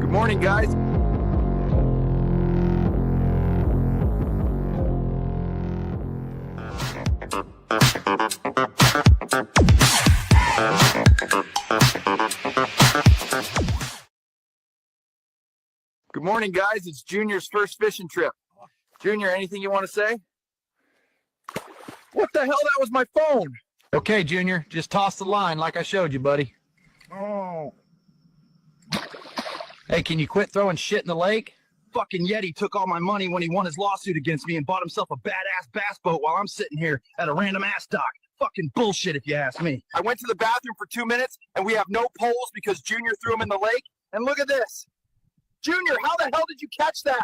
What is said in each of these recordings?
Morning, guys. Good morning, guys. It's Junior's first fishing trip. Junior, anything you want to say? What the hell? That was my phone. Okay, Junior, just toss the line like I showed you, buddy. Oh. Hey, can you quit throwing shit in the lake? Fucking Yeti took all my money when he won his lawsuit against me and bought himself a badass bass boat while I'm sitting here at a random ass dock. Fucking bullshit if you ask me. I went to the bathroom for 2 minutes and we have no poles because Junior threw them in the lake. And look at this. Junior, how the hell did you catch that?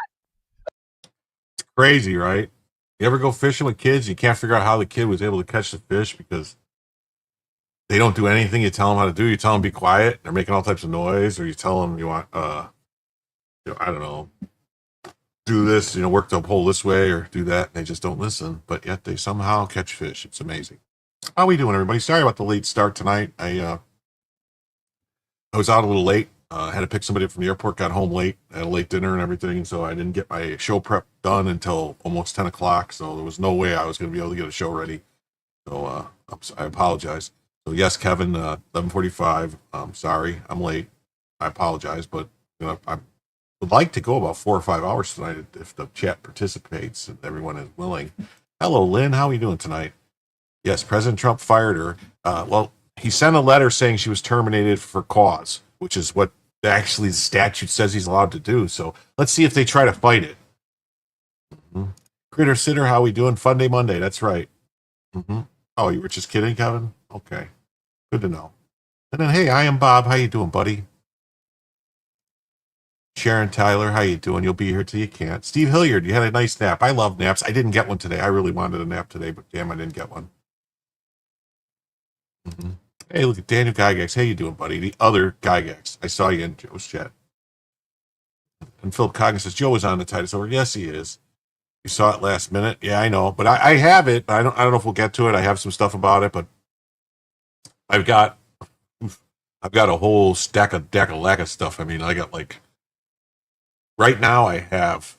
It's crazy, right? You ever go fishing with kids? You can't figure out how the kid was able to catch the fish because they don't do anything you tell them how to do. You tell them be quiet. They're making all types of noise, or you tell them you want, I don't know, do this, work the pole this way or do that. They just don't listen, but yet they somehow catch fish. It's amazing. How are we doing, everybody? Sorry about the late start tonight. I was out a little late. Had to pick somebody up from the airport, got home late, had a late dinner and everything, so I didn't get my show prep done until almost 10 o'clock, so there was no way I was going to be able to get a show ready. So I apologize. So yes, Kevin, 11:45. Sorry, I'm late. I apologize, but I would like to go about 4 or 5 hours tonight if the chat participates and everyone is willing. Hello, Lynn. How are you doing tonight? Yes, President Trump fired her. Well, he sent a letter saying she was terminated for cause, which is what actually the statute says he's allowed to do. So let's see if they try to fight it. Mm-hmm. Critter Sitter, how we doing? Fun Day Monday. That's right. Mm-hmm. Oh, you were just kidding, Kevin? Okay. Good to know. And then, hey, I am Bob. How you doing, buddy? Sharon Tyler, how you doing? You'll be here till you can't. Steve Hilliard, you had a nice nap. I love naps. I didn't get one today. I really wanted a nap today, but damn, I didn't get one. Mm-hmm. Hey, look at Daniel Gygax. How you doing, buddy? The other Gygax. I saw you in Joe's chat. And Philip Coggan says, Joe is on the Titus over. Yes, he is. You saw it last minute. Yeah, I know. But I have it. I don't know if we'll get to it. I have some stuff about it, but I've got a whole stack of stuff. I mean, I got right now I have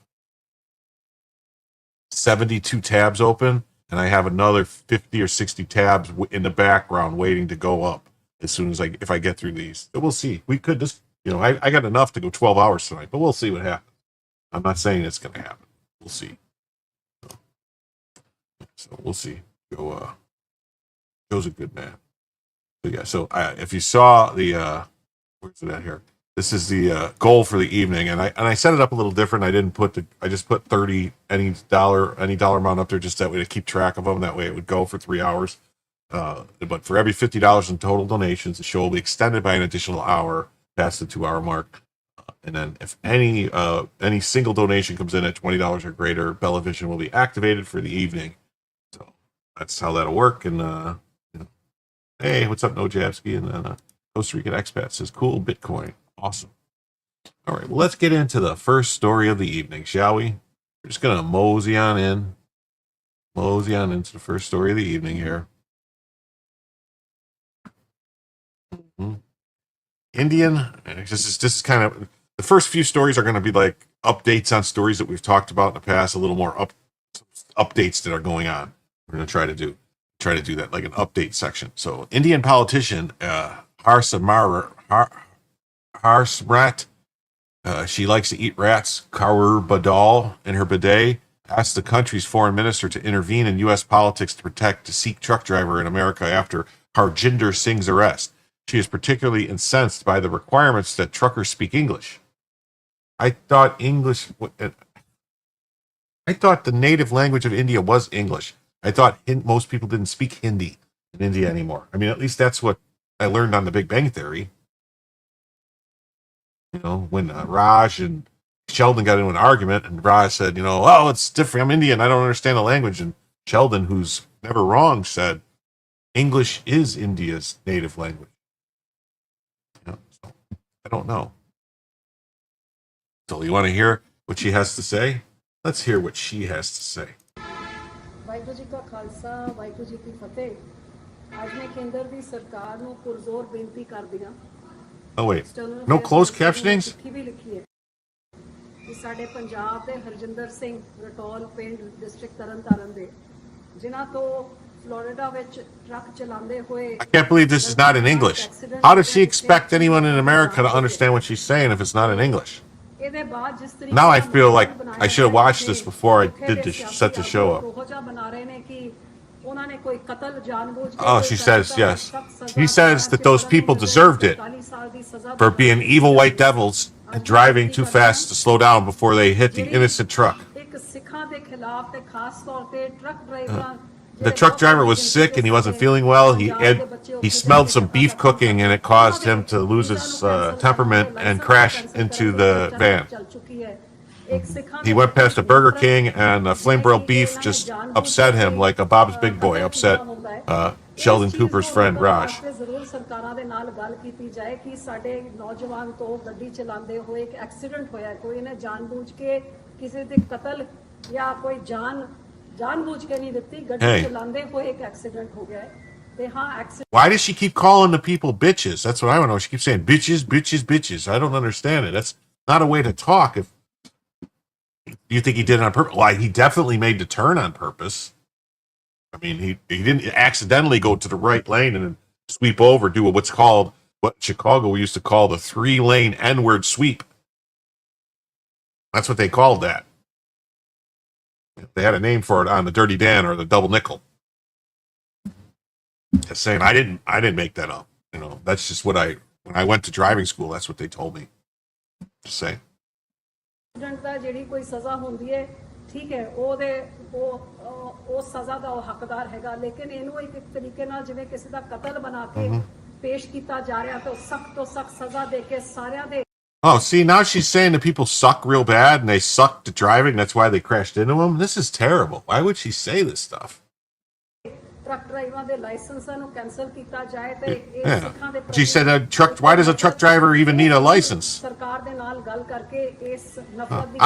72 tabs open, and I have another 50 or 60 tabs in the background waiting to go up as soon as if I get through these. But we'll see. We could just, I got enough to go 12 hours tonight, but we'll see what happens. I'm not saying it's going to happen. We'll see. So we'll see. Joe's a good man. So yeah. So if you saw the where's it at here? This is the goal for the evening, and I set it up a little different. I just put 30 any dollar amount up there just that way to keep track of them. That way it would go for 3 hours. But for every $50 in total donations, the show will be extended by an additional hour past the 2 hour mark. And then if any single donation comes in at $20 or greater, Bellavision will be activated for the evening. So that's how that'll work. And hey, what's up, Nojabski? And then Costa Rican expat says, cool Bitcoin. Awesome. All right, well, let's get into the first story of the evening, shall we? We're just going to mosey on into the first story of the evening here. Mm-hmm. Indian, this is kind of, the first few stories are going to be like updates on stories that we've talked about in the past, a little more updates that are going on. We're going to try to do that, like an update section. So, Indian politician Harsimrat, she likes to eat rats. Kaur Badal, in her bidet, asked the country's foreign minister to intervene in U.S. politics to protect a Sikh truck driver in America after Harjinder Singh's arrest. She is particularly incensed by the requirements that truckers speak English. I thought the native language of India was English. I thought most people didn't speak Hindi in India anymore. I mean, at least that's what I learned on The Big Bang Theory. When Raj and Sheldon got into an argument, and Raj said, oh, it's different. I'm Indian. I don't understand the language. And Sheldon, who's never wrong, said, English is India's native language. So I don't know. So you want to hear what she has to say? Let's hear what she has to say. Waheguru ji ਕਾ ਖਾਲਸਾ ਵਾਹਿਗੁਰੂ ਜੀ ਕੀ ਫਤਿਹ ਅੱਜ ਮੈਂ ਕੇਂਦਰ ਦੀ ਸਰਕਾਰ ਨੂੰ ਪੁਰਜ਼ੋਰ ਬੇਨਤੀ ਕਰਦੀ ਹਾਂ Oh wait, no closed captionings? ਚਿੱਠੀ ਵੀ ਲਿਖੀ ਹੈ ਕਿ ਸਾਡੇ ਪੰਜਾਬ ਦੇ ਹਰਜਿੰਦਰ ਸਿੰਘ ਰਟੌਲ ਪਿੰਡ ਡਿਸਟ੍ਰਿਕਟ ਤਰਨਤਾਰਨ ਦੇ ਜਿਨ੍ਹਾਂ ਤੋਂ ਫਲੋਰੀਡਾ ਵਿੱਚ ਟਰੱਕ ਚਲਾਉਂਦੇ ਹੋਏ I can't believe this is not in English. How does she expect anyone in America to understand what she's saying if it's not in English? ਇਹਦੇ ਬਾਅਦ ਜਿਸ ਤਰੀਕੇ Now I feel like I should have watched this before I did set the show up. ਉਹੋ ਜਿਹਾ ਬਣਾ ਰਹੇ ਨੇ ਕਿ ਉਹਨਾਂ ਨੇ ਕੋਈ ਕਤਲ ਜਾਣਬੁੱਝ ਕੇ Oh, she says, yes. He says that those people deserved it for being evil white devils and driving too fast to slow down before they hit the innocent truck. ਇੱਕ ਸਿੱਖਾਂ ਦੇ ਖਿਲਾਫ ਤੇ ਖਾਸ ਤੌਰ ਤੇ ਟਰੱਕ ਡਰਾਈਵਰਾਂ The truck driver was sick and he wasn't feeling well. He smelled some beef cooking and it caused him to lose his temperament and crash into the van. He went past a Burger King and flame broiled beef just upset him like a Bob's Big Boy upset Sheldon Cooper's friend Raj. ਜ਼ਰੂਰ ਸਰਕਾਰਾਂ ਦੇ ਨਾਲ ਗੱਲ ਕੀਤੀ ਜਾਏ ਕਿ ਸਾਡੇ ਨੌਜਵਾਨ ਤੋਂ ਗੱਡੀ ਚਲਾਉਂਦੇ ਹੋਏ ਇੱਕ ਐਕਸੀਡੈਂਟ ਹੋਇਆ ਕੋਈ ਨੇ ਜਾਣਬੁੱਝ ਕੇ ਕਿਸੇ ਦੇ ਕਤਲ ਜਾਂ ਕੋਈ ਜਾਣਬੁੱਝ ਕੇ ਨਹੀਂ ਦਿੱਤੀ ਗੱਡੀ ਚਲਾਉਂਦੇ ਹੋਏ ਇੱਕ ਐਕਸੀਡੈਂਟ ਹੋ ਗਿਆ ਤੇ ਹਾਂ accident Why does she keep calling the people bitches? That's what I want to know. She keeps saying bitches, bitches, bitches. I don't understand it. That's not a way to talk. If you think he did it on purpose, well, he definitely made the turn on purpose. I mean, he didn't accidentally go to the right lane and sweep over, do what's called, what Chicago we used to call the 3-lane N-word sweep. That's what they called that. They had a name for it on the Dirty Dan or the Double Nickel. Just saying, I didn't make that up. You know, that's just what when I went to driving school, that's what they told me. Just saying. Accident ਦਾ ਜਿਹੜੀ ਕੋਈ ਸਜ਼ਾ ਹੁੰਦੀ ਹੈ ਠੀਕ ਹੈ ਉਹ ਸਜ਼ਾ ਦਾ ਉਹ ਹੱਕਦਾਰ ਹੈਗਾ ਲੇਕਿਨ ਇਹਨੂੰ ਇੱਕ ਤਰੀਕੇ ਨਾਲ ਜਿਵੇਂ ਕਿਸੇ ਦਾ ਕਤਲ ਬਣਾ ਕੇ ਪੇਸ਼ ਕੀਤਾ ਜਾ ਰਿਹਾ ਤਾਂ ਸਖਤ ਤੋਂ ਸਖਤ ਸਜ਼ਾ ਦੇ ਕੇ ਸਾਰਿਆਂ ਦੇ Oh, see, now she's saying that people suck real bad and they sucked at driving. That's why they crashed into them. This is terrible. Why would she say this stuff? Truck ड्राइवरां दे लाइसेंसां ਨੂੰ cancel ਕੀਤਾ ਜਾਏ ਤੇ ਇਹ Yeah. ਸਿੱਖਾਂ ਦੇ She said, why does a truck driver even need a license? ਸਰਕਾਰ ਦੇ ਨਾਲ ਗੱਲ ਕਰਕੇ ਇਸ ਨਫ਼ਰਤ ਦੀ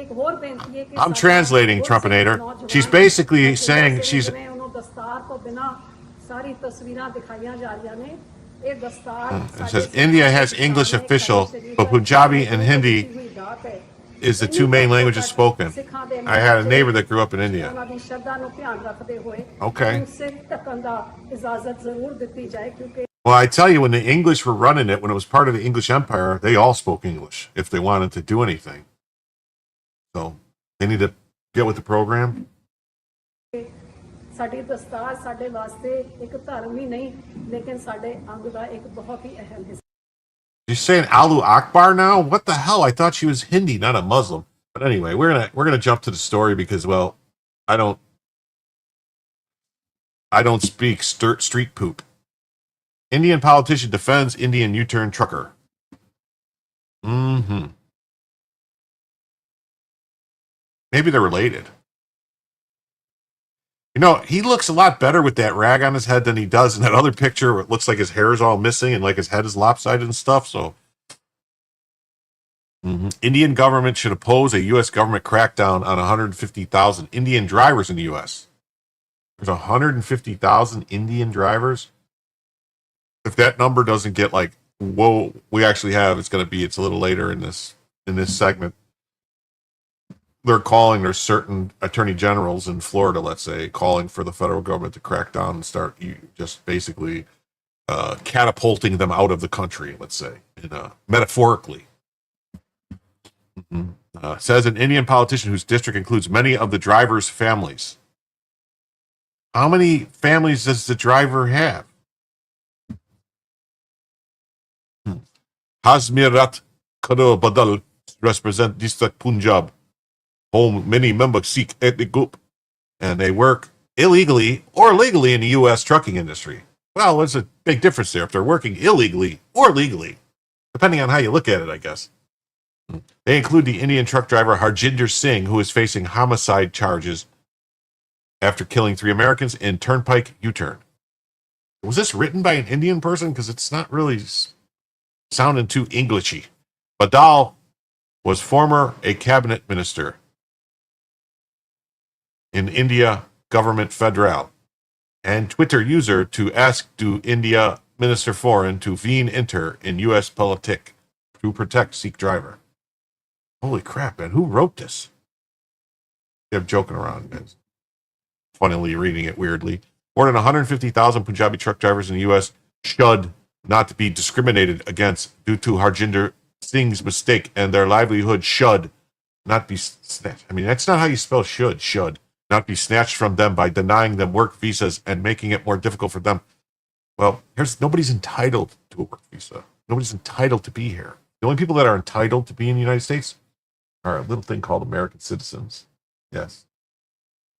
ਇੱਕ ਹੋਰ ਬੇਨਤੀ ਹੈ ਕਿ I'm translating, Trumpinator. She's basically saying she's... ਉਹਨੂੰ ਦਸਤਾਰ ਤੋਂ ਬਿਨਾ ਸਾਰੀ ਤਸਵੀਰਾਂ ਦਿਖਾਈਆਂ ਜਾ ਰਹੀਆਂ ਨੇ ਇਹ ਦਸਤਾਰ It says India has English official, but Punjabi and Hindi is the two main languages spoken. I had a neighbor that grew up in India. Okay. Well, I tell you, when the English were running it, when it was part of the English Empire, they all spoke English if they wanted to do anything. So they need to get with the program. ਸਾਡੀ ਦਸਤਾਰ ਸਾਡੇ ਵਾਸਤੇ ਇੱਕ ਧਰਮ ਹੀ ਨਹੀਂ ਲੇਕਿਨ ਸਾਡੇ ਅੰਗ ਦਾ ਇੱਕ ਬਹੁਤ ਹੀ ਅਹਿਮ ਹਿੱਸਾ She's saying Allahu Akbar now? What the hell? I thought she was Hindi, not a Muslim. But anyway, we're gonna jump to the story because, well, I don't speak street poop. Indian politician defends Indian U-turn trucker. Maybe they're related. You know, he looks a lot better with that rag on his head than he does in that other picture where it looks like his hair is all missing and like his head is lopsided and stuff. So, Indian government should oppose a U.S. government crackdown on 150,000 Indian drivers in the U.S. There's 150,000 Indian drivers. If that number doesn't get like, whoa, we actually have, it's a little later in this segment. They're calling, there's certain attorney generals in Florida, let's say, calling for the federal government to crack down and start just basically catapulting them out of the country, let's say, metaphorically. Says an Indian politician whose district includes many of the drivers' families. How many families does the driver have? Hazmirat Kado Badal represent District Punjab. Home many members Sikh ethnic group, and they work illegally or legally in the U.S. trucking industry. Well, there's a big difference there if they're working illegally or legally, depending on how you look at it, I guess. They include the Indian truck driver Harjinder Singh, who is facing homicide charges after killing 3 Americans in Turnpike U-turn. Was this written by an Indian person? Because it's not really sounding too Englishy. Badal was former a cabinet minister in India government federal and Twitter user to ask to India Minister Foreign to veen enter in U.S. politic to protect Sikh driver. Holy crap, man. Who wrote this? I'm joking around, guys. Funnily reading it weirdly. More than 150,000 Punjabi truck drivers in the U.S. should not be discriminated against due to Harjinder Singh's mistake, and their livelihood should not be snatched. I mean, that's not how you spell should not be snatched from them by denying them work visas and making it more difficult for them. Well, nobody's entitled to a work visa. Nobody's entitled to be here. The only people that are entitled to be in the United States are a little thing called American citizens. Yes.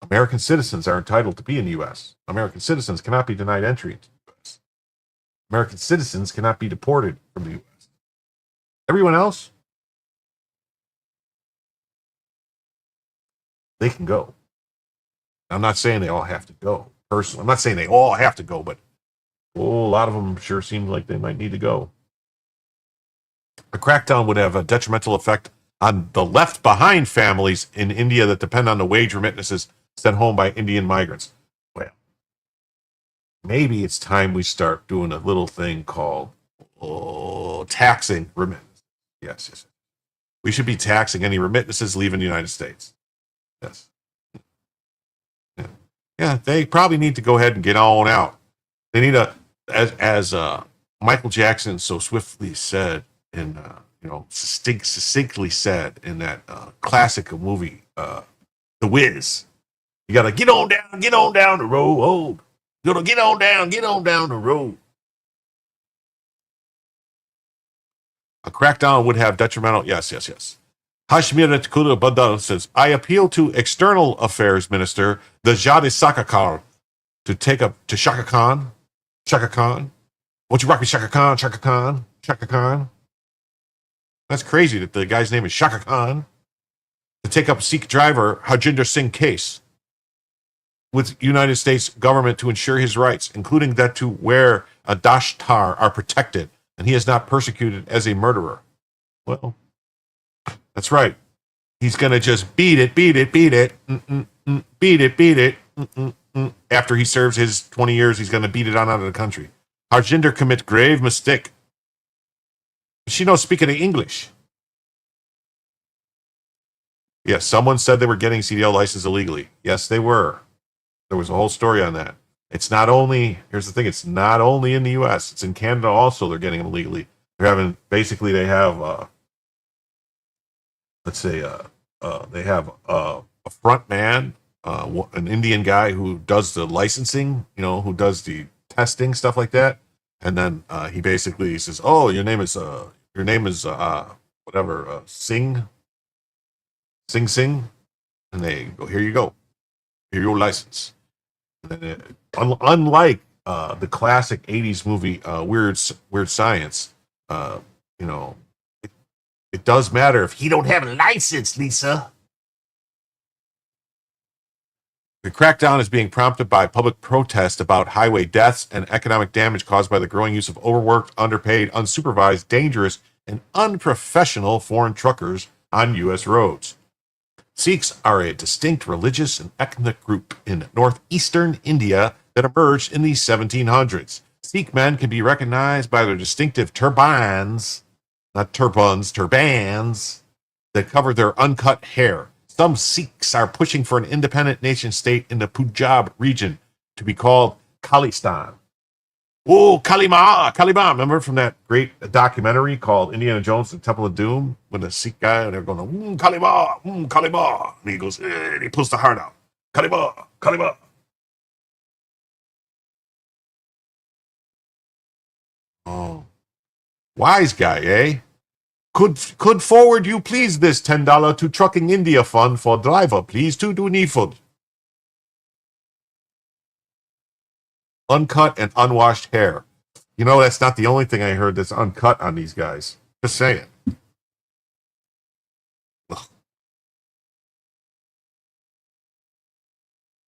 American citizens are entitled to be in the U.S. American citizens cannot be denied entry into the U.S. American citizens cannot be deported from the U.S. Everyone else, they can go. I'm not saying they all have to go. Personally, I'm not saying they all have to go, but a lot of them sure seem like they might need to go. A crackdown would have a detrimental effect on the left behind families in India that depend on the wage remittances sent home by Indian migrants. Well, maybe it's time we start doing a little thing called taxing remittances. Yes. We should be taxing any remittances leaving the United States. Yes. Yeah, they probably need to go ahead and get on out. They need a, as Michael Jackson so swiftly said in, succinctly said in that classic movie, The Wiz. You gotta get on down the road. You gotta get on down the road. A crackdown would have detrimental. Yes. Hashmir Kula Badal says, I appeal to External Affairs Minister, the Jadi Sakakar, to take up to Shaka Khan. Shaka Khan. Won't you rock me, Shaka Khan? Shaka Khan. Shaka Khan. That's crazy that the guy's name is Shaka Khan. To take up Sikh driver Harjinder Singh case with United States government to ensure his rights, including that to wear a dashtar, are protected, and he is not persecuted as a murderer. Well, that's right. He's going to just beat it. Beat it. After he serves his 20 years, he's going to beat it on out of the country. Harjinder commit grave mistake. She knows speaking English. Yes, someone said they were getting CDL license illegally. Yes, they were. There was a whole story on that. It's not only, here's the thing, it's not only in the U.S., it's in Canada also. They're getting them illegally. They're having, basically they have, they have a front man, an Indian guy who does the licensing, who does the testing, stuff like that. And then he basically says, oh, your name is Singh. And they go, here you go. Here's your license. And then unlike the classic 80s movie, Weird Science, it does matter if he don't have a license, Lisa. The crackdown is being prompted by public protest about highway deaths and economic damage caused by the growing use of overworked, underpaid, unsupervised, dangerous, and unprofessional foreign truckers on U.S. roads. Sikhs are a distinct religious and ethnic group in northeastern India that emerged in the 1700s. Sikh men can be recognized by their distinctive turbans, not turbans, turbans, that cover their uncut hair. Some Sikhs are pushing for an independent nation state in the Punjab region to be called Khalistan. Oh, Kalima. Remember from that great documentary called Indiana Jones and Temple of Doom? When the Sikh guy, and they're going, Kalima. And he goes, and he pulls the heart out. Kalima. Oh. Wise guy, eh? Could forward you please this $10 to Trucking India Fund for driver, please, to do Nifud. Uncut and unwashed hair. That's not the only thing I heard that's uncut on these guys. Just saying. Ugh.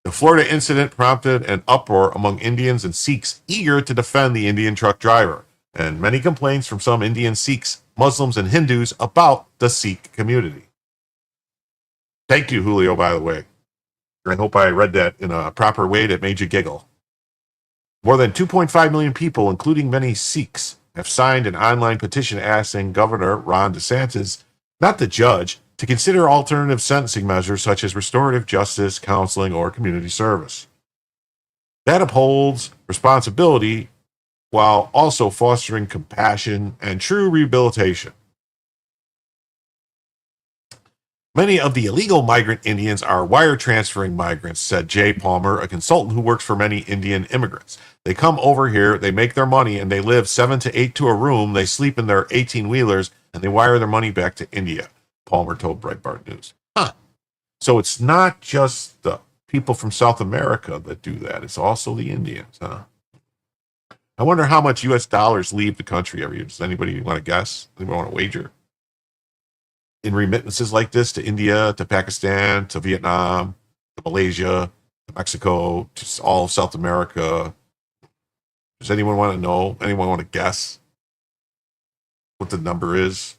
The Florida incident prompted an uproar among Indians and Sikhs eager to defend the Indian truck driver, and many complaints from some Indian Sikhs, Muslims, and Hindus about the Sikh community. Thank you, Julio, by the way. I hope I read that in a proper way that made you giggle. More than 2.5 million people, including many Sikhs, have signed an online petition asking Governor Ron DeSantis, not the judge, to consider alternative sentencing measures such as restorative justice, counseling, or community service. That upholds responsibility while also fostering compassion and true rehabilitation. Many of the illegal migrant Indians are wire transferring migrants, said Jay Palmer, a consultant who works for many Indian immigrants. They come over here, they make their money, and they live 7 to 8 to a room. They sleep in their 18-wheelers, and they wire their money back to India, Palmer told Breitbart News. So it's not just the people from South America that do that. It's also the Indians, huh? I wonder how much U.S. dollars leave the country every year. Does anybody want to guess? Anybody want to wager? In remittances like this to India, to Pakistan, to Vietnam, to Malaysia, to Mexico, to all of South America. Does anyone want to know? Anyone want to guess what the number is?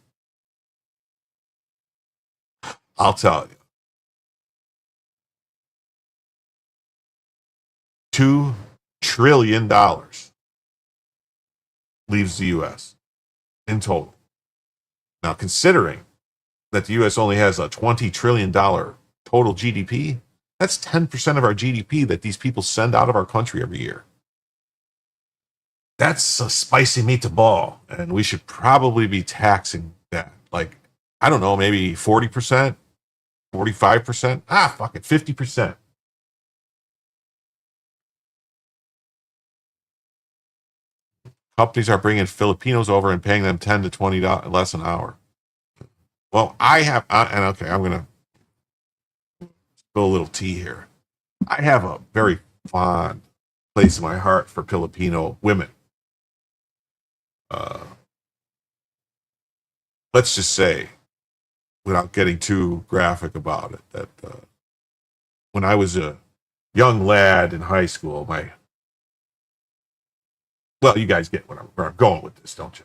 I'll tell you. $2 trillion leaves the U.S. in total. Now, considering that the U.S. only has a $20 trillion total GDP, that's 10% of our GDP that these people send out of our country every year. That's a spicy meatball, and we should probably be taxing that. Like, I don't know, maybe 40%, 45%. Fuck it, 50%. Companies are bringing Filipinos over and paying them $10 to $20 less an hour. Well, and okay, I'm gonna spill a little tea here. I have a very fond place in my heart for Filipino women. Let's just say, without getting too graphic about it, that when I was a young lad in high school, well, you guys get where I'm going with this, don't you?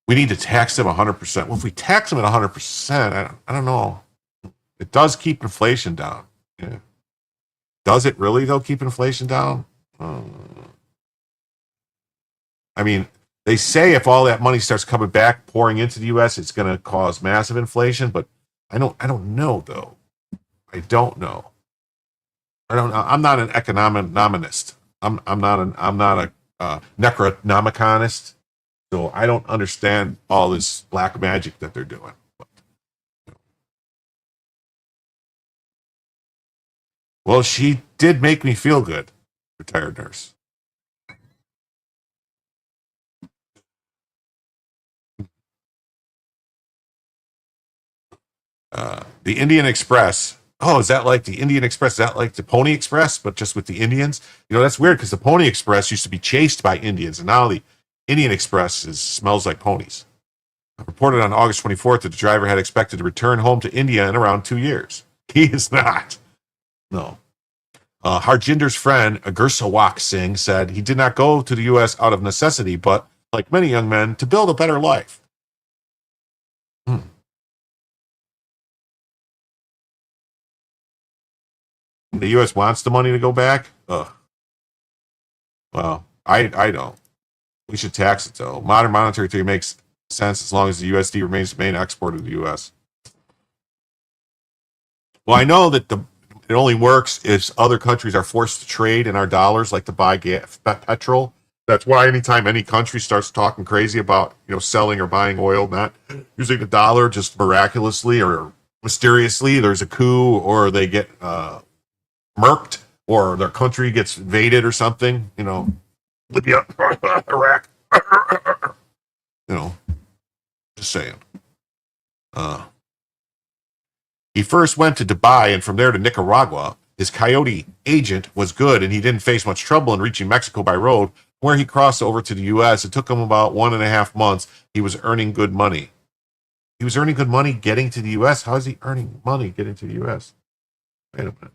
We need to tax them 100%. Well, if we tax them at 100%, I don't know. It does keep inflation down. Yeah. Does it really, though, keep inflation down? I mean, they say if all that money starts coming back, pouring into the U.S., it's going to cause massive inflation. But I don't know, though. I don't know. I'm not an economist. I'm not a necronomiconist. So I don't understand all this black magic that they're doing. Well, she did make me feel good, retired nurse. The Indian Express. Oh, is that like the Indian Express? Is that like the Pony Express, but just with the Indians? You know, that's weird because the Pony Express used to be chased by Indians, and now the Indian Express smells like ponies. Reported on August 24th that the driver had expected to return home to India in around 2 years. He is not. No. Harjinder's friend, Agursawak Singh, said he did not go to the U.S. out of necessity, but, like many young men, to build a better life. The U.S. wants the money to go back? Ugh. Well, I don't. We should tax it, though. Modern monetary theory makes sense as long as the USD remains the main exporter of the U.S. Well, I know that it only works if other countries are forced to trade in our dollars, like to buy petrol. That's why anytime any country starts talking crazy about selling or buying oil, not using the dollar, just miraculously or mysteriously, there's a coup or they get murked or their country gets invaded or something. Libya, Iraq. Just saying. He first went to Dubai and from there to Nicaragua. His coyote agent was good and he didn't face much trouble in reaching Mexico by road. Where he crossed over to the U.S., it took him about 1.5 months. He was earning good money. He was earning good money getting to the U.S.? How is he earning money getting to the U.S.? Wait a minute.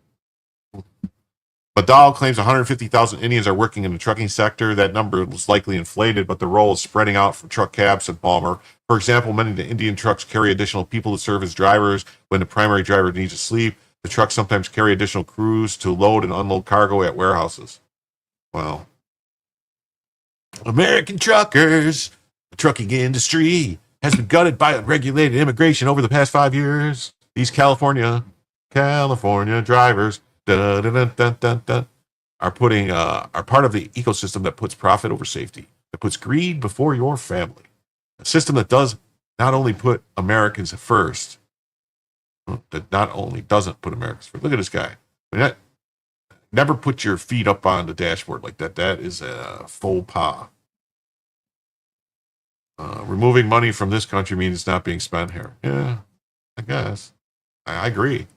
Badal claims 150,000 Indians are working in the trucking sector. That number was likely inflated, but the role is spreading out from truck cabs, said Palmer. For example, many of the Indian trucks carry additional people to serve as drivers when the primary driver needs to sleep. The trucks sometimes carry additional crews to load and unload cargo at warehouses. Wow. American truckers, the trucking industry has been gutted by unregulated immigration over the past 5 years. These California drivers are part of the ecosystem that puts profit over safety, that puts greed before your family. A system that does not only put Americans first, that not only doesn't put Americans first. Look at this guy. Never put your feet up on the dashboard like that. That is a faux pas. Removing money from this country means it's not being spent here. Yeah, I guess. I agree.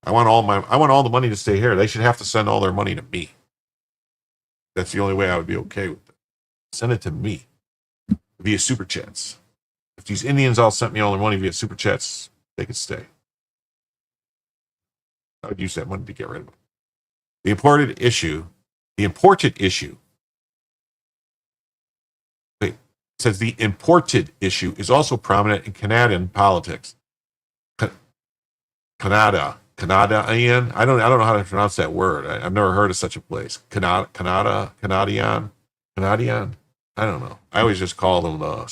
I want all the money to stay here. They should have to send all their money to me. That's the only way I would be okay with it. Send it to me via super chats. If these Indians all sent me all their money via super chats, they could stay. I would use that money to get rid of it. The imported issue. Wait, it says the imported issue is also prominent in Canadian politics. Canadian. I don't know how to pronounce that word. I've never heard of such a place. Canadian. I don't know. I always just call them the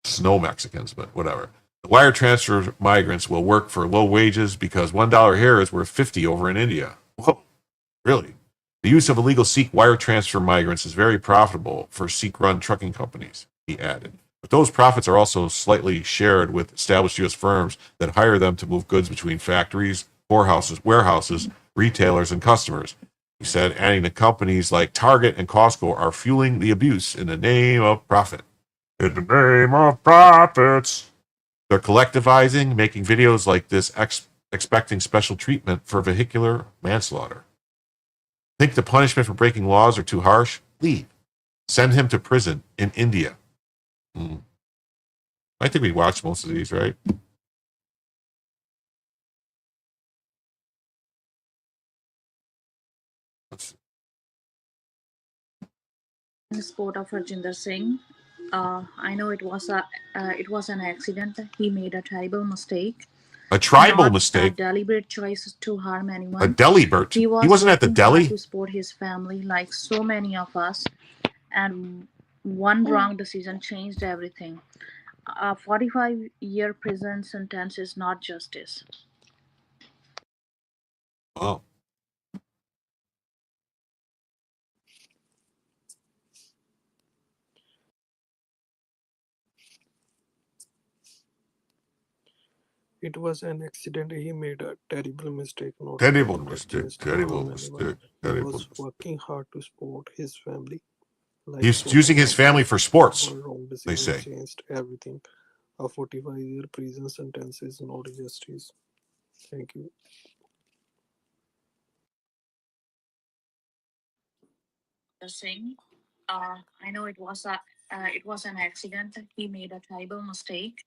snow Mexicans, but whatever. The wire transfer migrants will work for low wages because $1 here is worth $50 over in India. Whoa, really? The use of illegal Sikh wire transfer migrants is very profitable for Sikh-run trucking companies, he added. But those profits are also slightly shared with established U.S. firms that hire them to move goods between factories, warehouses, retailers, and customers. He said, adding that companies like Target and Costco are fueling the abuse in the name of profit. In the name of profits. They're collectivizing, making videos like this, expecting special treatment for vehicular manslaughter. Think the punishment for breaking laws are too harsh? Leave. Send him to prison in India. I think we watched most of these, right? Sport of Harjinder Singh. I know it was an accident. He made a terrible mistake. A tribal Not mistake. A deliberate choice to harm anyone. A deliberate. He wasn't at the deli. To support his family, like so many of us, and one wrong decision changed everything. A 45-year prison sentence is not justice. Oh. It was an accident. He made a terrible mistake. Not Terrible deliberate mistake. choice to Terrible harm mistake. anyone. Terrible He was mistake. working hard to support his family. Like He's so using many his of family us, for sports, one wrong they decision say. changed everything. A 45-year prison sentence is not justice. Thank you. Singh. I know it was an accident. He made a terrible mistake.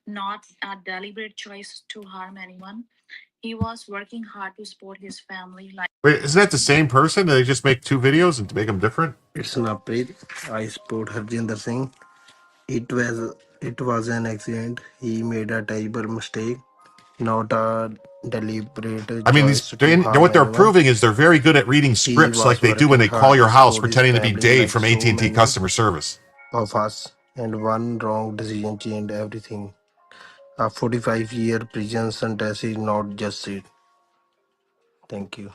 Not a deliberate choice to harm anyone. He was working hard to support his family. Like Wait, isn't that the same person? Did they just make two videos and to make them different? It's Naprit. I support Harjinder Singh. It was an accident. He made a terrible mistake, not a deliberate I mean, choice to harm what they're anyone. proving is they're very good at reading He scripts like was they do when working they call hard your to house support his pretending to be family, Dave like from so AT&T many customer service. of us, and one wrong decision changed everything. A 45-year prison sentence is not justice. Thank you.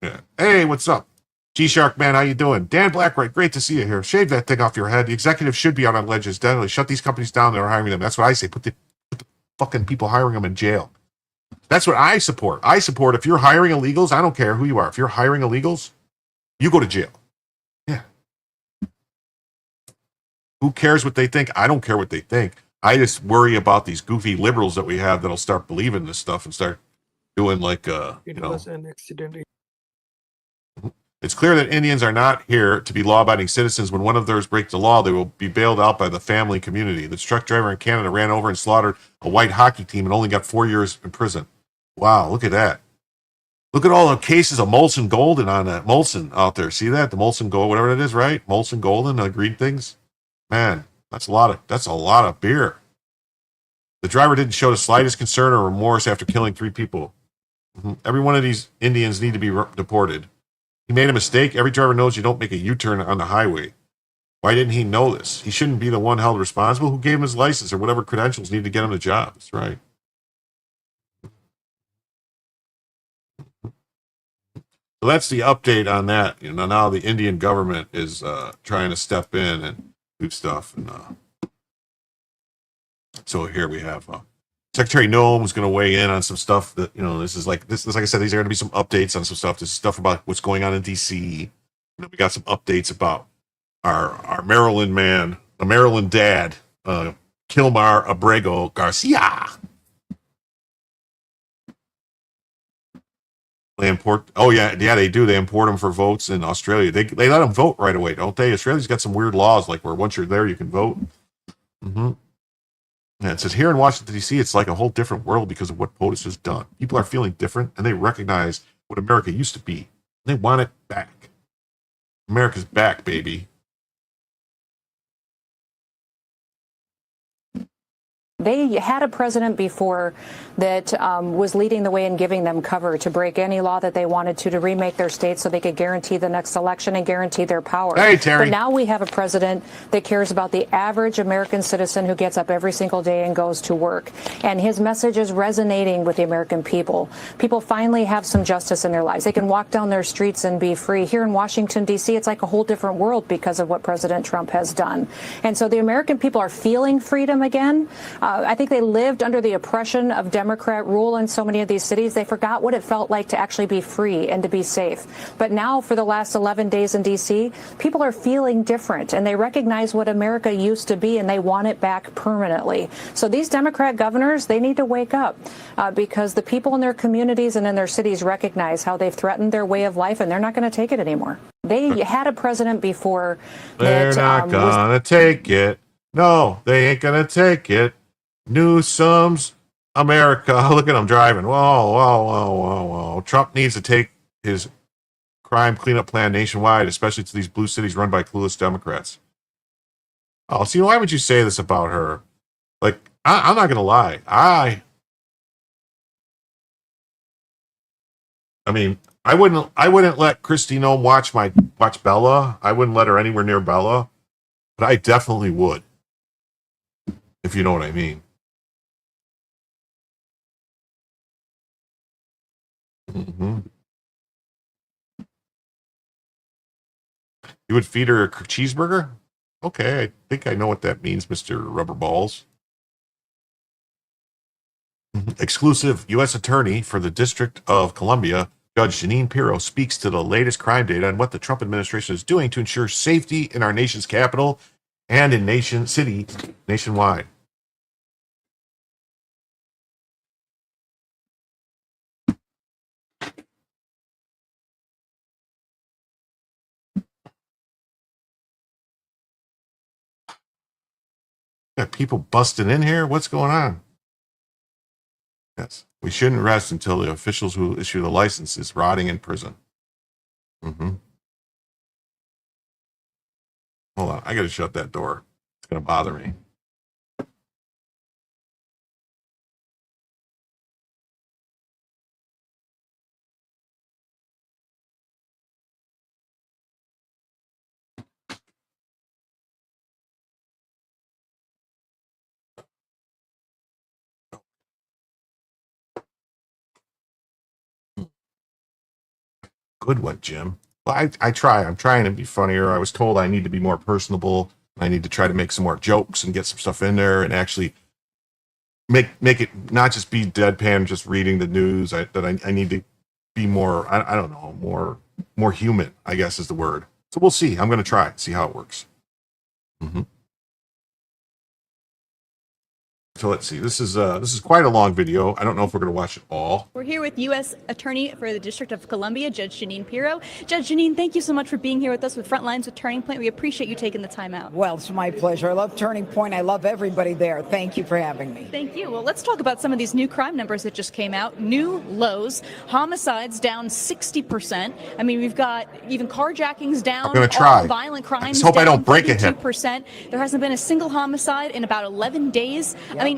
Yeah. Hey, what's up? G-Shark man, how you doing? Dan Blackwright, great to see you here. Shave that thing off your head. The executives should be out on ledges. Definitely shut these companies down that are hiring them. That's what I say. Put the fucking people hiring them in jail. That's what I support. I support if you're hiring illegals, I don't care who you are. If you're hiring illegals, you go to jail. Yeah. Who cares what they think? I don't care what they think. I just worry about these goofy liberals that we have that'll start believing this stuff and start doing like, It was an accident. It's clear that Indians are not here to be law-abiding citizens. When one of theirs breaks the law, they will be bailed out by the family community. The truck driver in Canada ran over and slaughtered a white hockey team and only got 4 years in prison. Wow, look at that. Look at all the cases of Molson Golden on that. Molson out there. See that? The Molson Gold, whatever it is, right? Molson Golden, the green things. Man, that's a lot of beer. The driver didn't show the slightest concern or remorse after killing 3 people. Every one of these Indians need to be deported. He made a mistake. Every driver knows you don't make a U-turn on the highway. Why didn't he know this? He shouldn't be the one held responsible. Who gave him his license or whatever credentials needed to get him the job? That's right. So that's the update on that. You know, now the Indian government is trying to step in and do stuff. And so here we have Secretary Noem is going to weigh in on some stuff that, you know, this is like I said, these are going to be some updates on some stuff. This is stuff about what's going on in DC. We got some updates about our Maryland man, the Maryland dad, Kilmar Abrego Garcia. They import. Oh yeah, they do. They import them for votes in Australia. They let them vote right away, don't they? Australia's got some weird laws, like where once you're there, you can vote. Yeah, it says here in Washington D.C., it's like a whole different world because of what POTUS has done. People are feeling different, and they recognize what America used to be. They want it back. America's back, baby. They had a president before that was leading the way and giving them cover to break any law that they wanted to remake their states so they could guarantee the next election and guarantee their power. Hey, Terry. But now we have a president that cares about the average American citizen who gets up every single day and goes to work. And his message is resonating with the American people. People finally have some justice in their lives. They can walk down their streets and be free. Here in Washington, D.C., it's like a whole different world because of what President Trump has done. And so the American people are feeling freedom again. I think they lived under the oppression of Democrat rule in so many of these cities. They forgot what it felt like to actually be free and to be safe. But now, for the last 11 days in D.C., people are feeling different, and they recognize what America used to be, and they want it back permanently. So these Democrat governors, they need to wake up because the people in their communities and in their cities recognize how they've threatened their way of life, and they're not going to take it anymore. They had a president before They're that not gonna take it. No, they ain't gonna take it. Newsom's America. Look at him driving. Whoa, whoa, whoa, whoa, whoa. Trump needs to take his crime cleanup plan nationwide, especially to these blue cities run by clueless Democrats. Oh, see, why would you say this about her? Like, I'm not gonna lie. I mean, I wouldn't let Christy Nome watch Bella. I wouldn't let her anywhere near Bella, but I definitely would, if you know what I mean. Mm-hmm. You would feed her a cheeseburger? Okay, I think I know what that means, Mr. Rubber Balls. Exclusive U.S. Attorney for the District of Columbia, Judge Jeanine Pirro, speaks to the latest crime data and what the Trump administration is doing to ensure safety in our nation's capital and in nationwide. Got people busting in here? What's going on? Yes. We shouldn't rest until the officials who issue the license is rotting in prison. Mm-hmm. Hold on. I got to shut that door. It's going to bother me. Good one, Jim. Well, I try. I'm trying to be funnier. I was told I need to be more personable. I need to try to make some more jokes and get some stuff in there and actually make it not just be deadpan, just reading the news. I need to be more, I don't know, more human, I guess is the word. So we'll see. I'm going to try, see how it works. Mm-hmm. So let's see. This is quite a long video. I don't know if we're going to watch it all. We're here with U.S. Attorney for the District of Columbia, Judge Jeanine Pirro. Judge Jeanine, thank you so much for being here with us with Frontlines with Turning Point. We appreciate you taking the time out. Well, it's my pleasure. I love Turning Point. I love everybody there. Thank you for having me. Thank you. Well, let's talk about some of these new crime numbers that just came out. New lows. Homicides down 60%. I mean, we've got even carjackings down. I'm going to try. All violent crimes. I just hope I don't break a hip. There hasn't been a single homicide in about 11 days. Yep. I mean,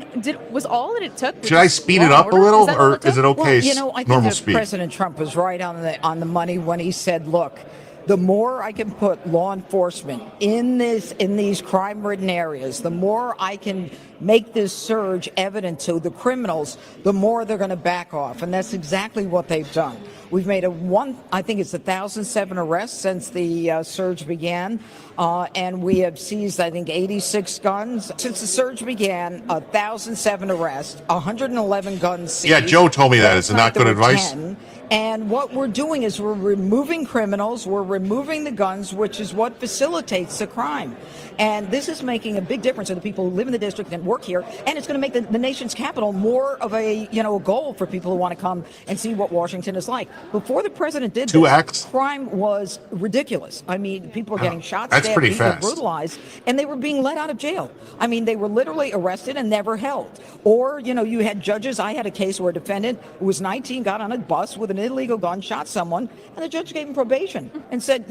was all that it took? Should I speed it up a little, or is it okay? Well, I think normal that speed. President Trump was right on the money when he said, "Look, the more I can put law enforcement in these crime-ridden areas, the more I can make this surge evident to the criminals, the more they're going to back off." And that's exactly what they've done. We've made I think it's 1,007 arrests since the surge began. And we have seized, I think, 86 guns. Since the surge began, 1,007 arrests, 111 guns seized. Yeah, Joe told me that. Is it not good advice? 10. And what we're doing is we're removing criminals, we're removing the guns, which is what facilitates the crime. And this is making a big difference to the people who live in the district and work here. And it's going to make the nation's capital more of a goal for people who want to come and see what Washington is like. Before the president did 2x? this, crime was ridiculous. I mean, people were getting shot, That's stabbed, pretty beaten, and fast. brutalized, and they were being let out of jail. I mean, they were literally arrested and never held. Or, you had judges. I had a case where a defendant who was 19 got on a bus with an illegal gun, shot someone, and the judge gave him probation and said,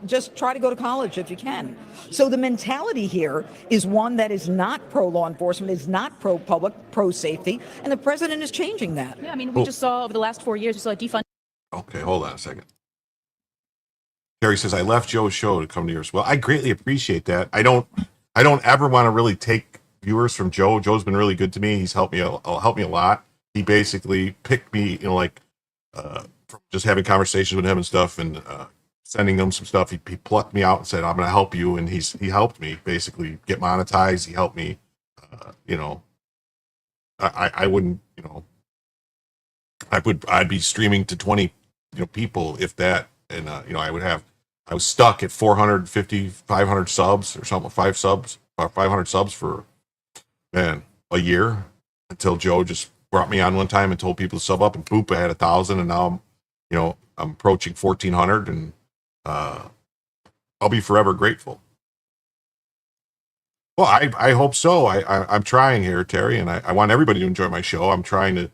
just try to go to college if you can. So the mentality here is one that is not pro-law enforcement, is not pro-public, pro-safety, and the president is changing that. Yeah, I mean, we just saw over the last 4 years, we saw defund. Okay, hold on a second. Terry says, I left Joe's show to come to yours. Well, I greatly appreciate that. I don't ever want to really take viewers from Joe. Joe's been really good to me. He's helped me a lot. He basically picked me, from just having conversations with him and stuff, and sending him some stuff. He plucked me out and said, I'm going to help you. And he helped me basically get monetized. He helped me, I wouldn't, I'd be streaming to 20, people if that, and, I was stuck at 450, 500 subs or something, 500 subs for, man, a year, until Joe just brought me on one time and told people to sub up, and boop, I had 1,000, and now I'm approaching 1,400, and I'll be forever grateful. Well, I hope so. I'm trying here, Terry, and I want everybody to enjoy my show. I'm trying to,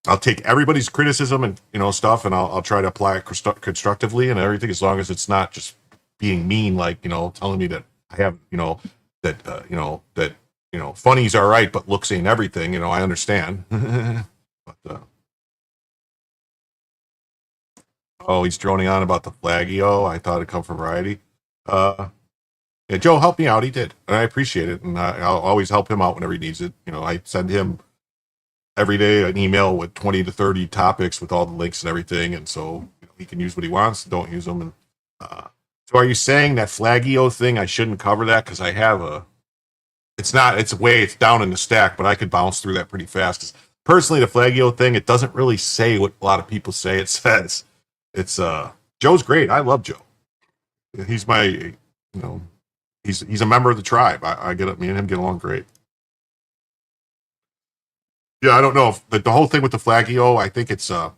I'll take everybody's criticism and, stuff, and I'll try to apply it constructively and everything, as long as it's not just being mean, like, telling me that I have, that funny's all right, but looks ain't everything. I understand. But, oh, he's droning on about the Flaggio. I thought it'd come from Variety. Yeah, Joe helped me out. He did, and I appreciate it. And I'll always help him out whenever he needs it. I send him every day an email with 20 to 30 topics with all the links and everything, and so he can use what he wants. Don't use them. And so, are you saying that Flaggio thing, I shouldn't cover that because I have a? It's not. It's down in the stack, but I could bounce through that pretty fast. 'Cause personally, the Flaggio thing, it doesn't really say what a lot of people say it says. It's Joe's great. I love Joe. He's my, he's a member of the tribe. I get it. Me and him get along great. Yeah, I don't know if the whole thing with the Flaggio, I think it's I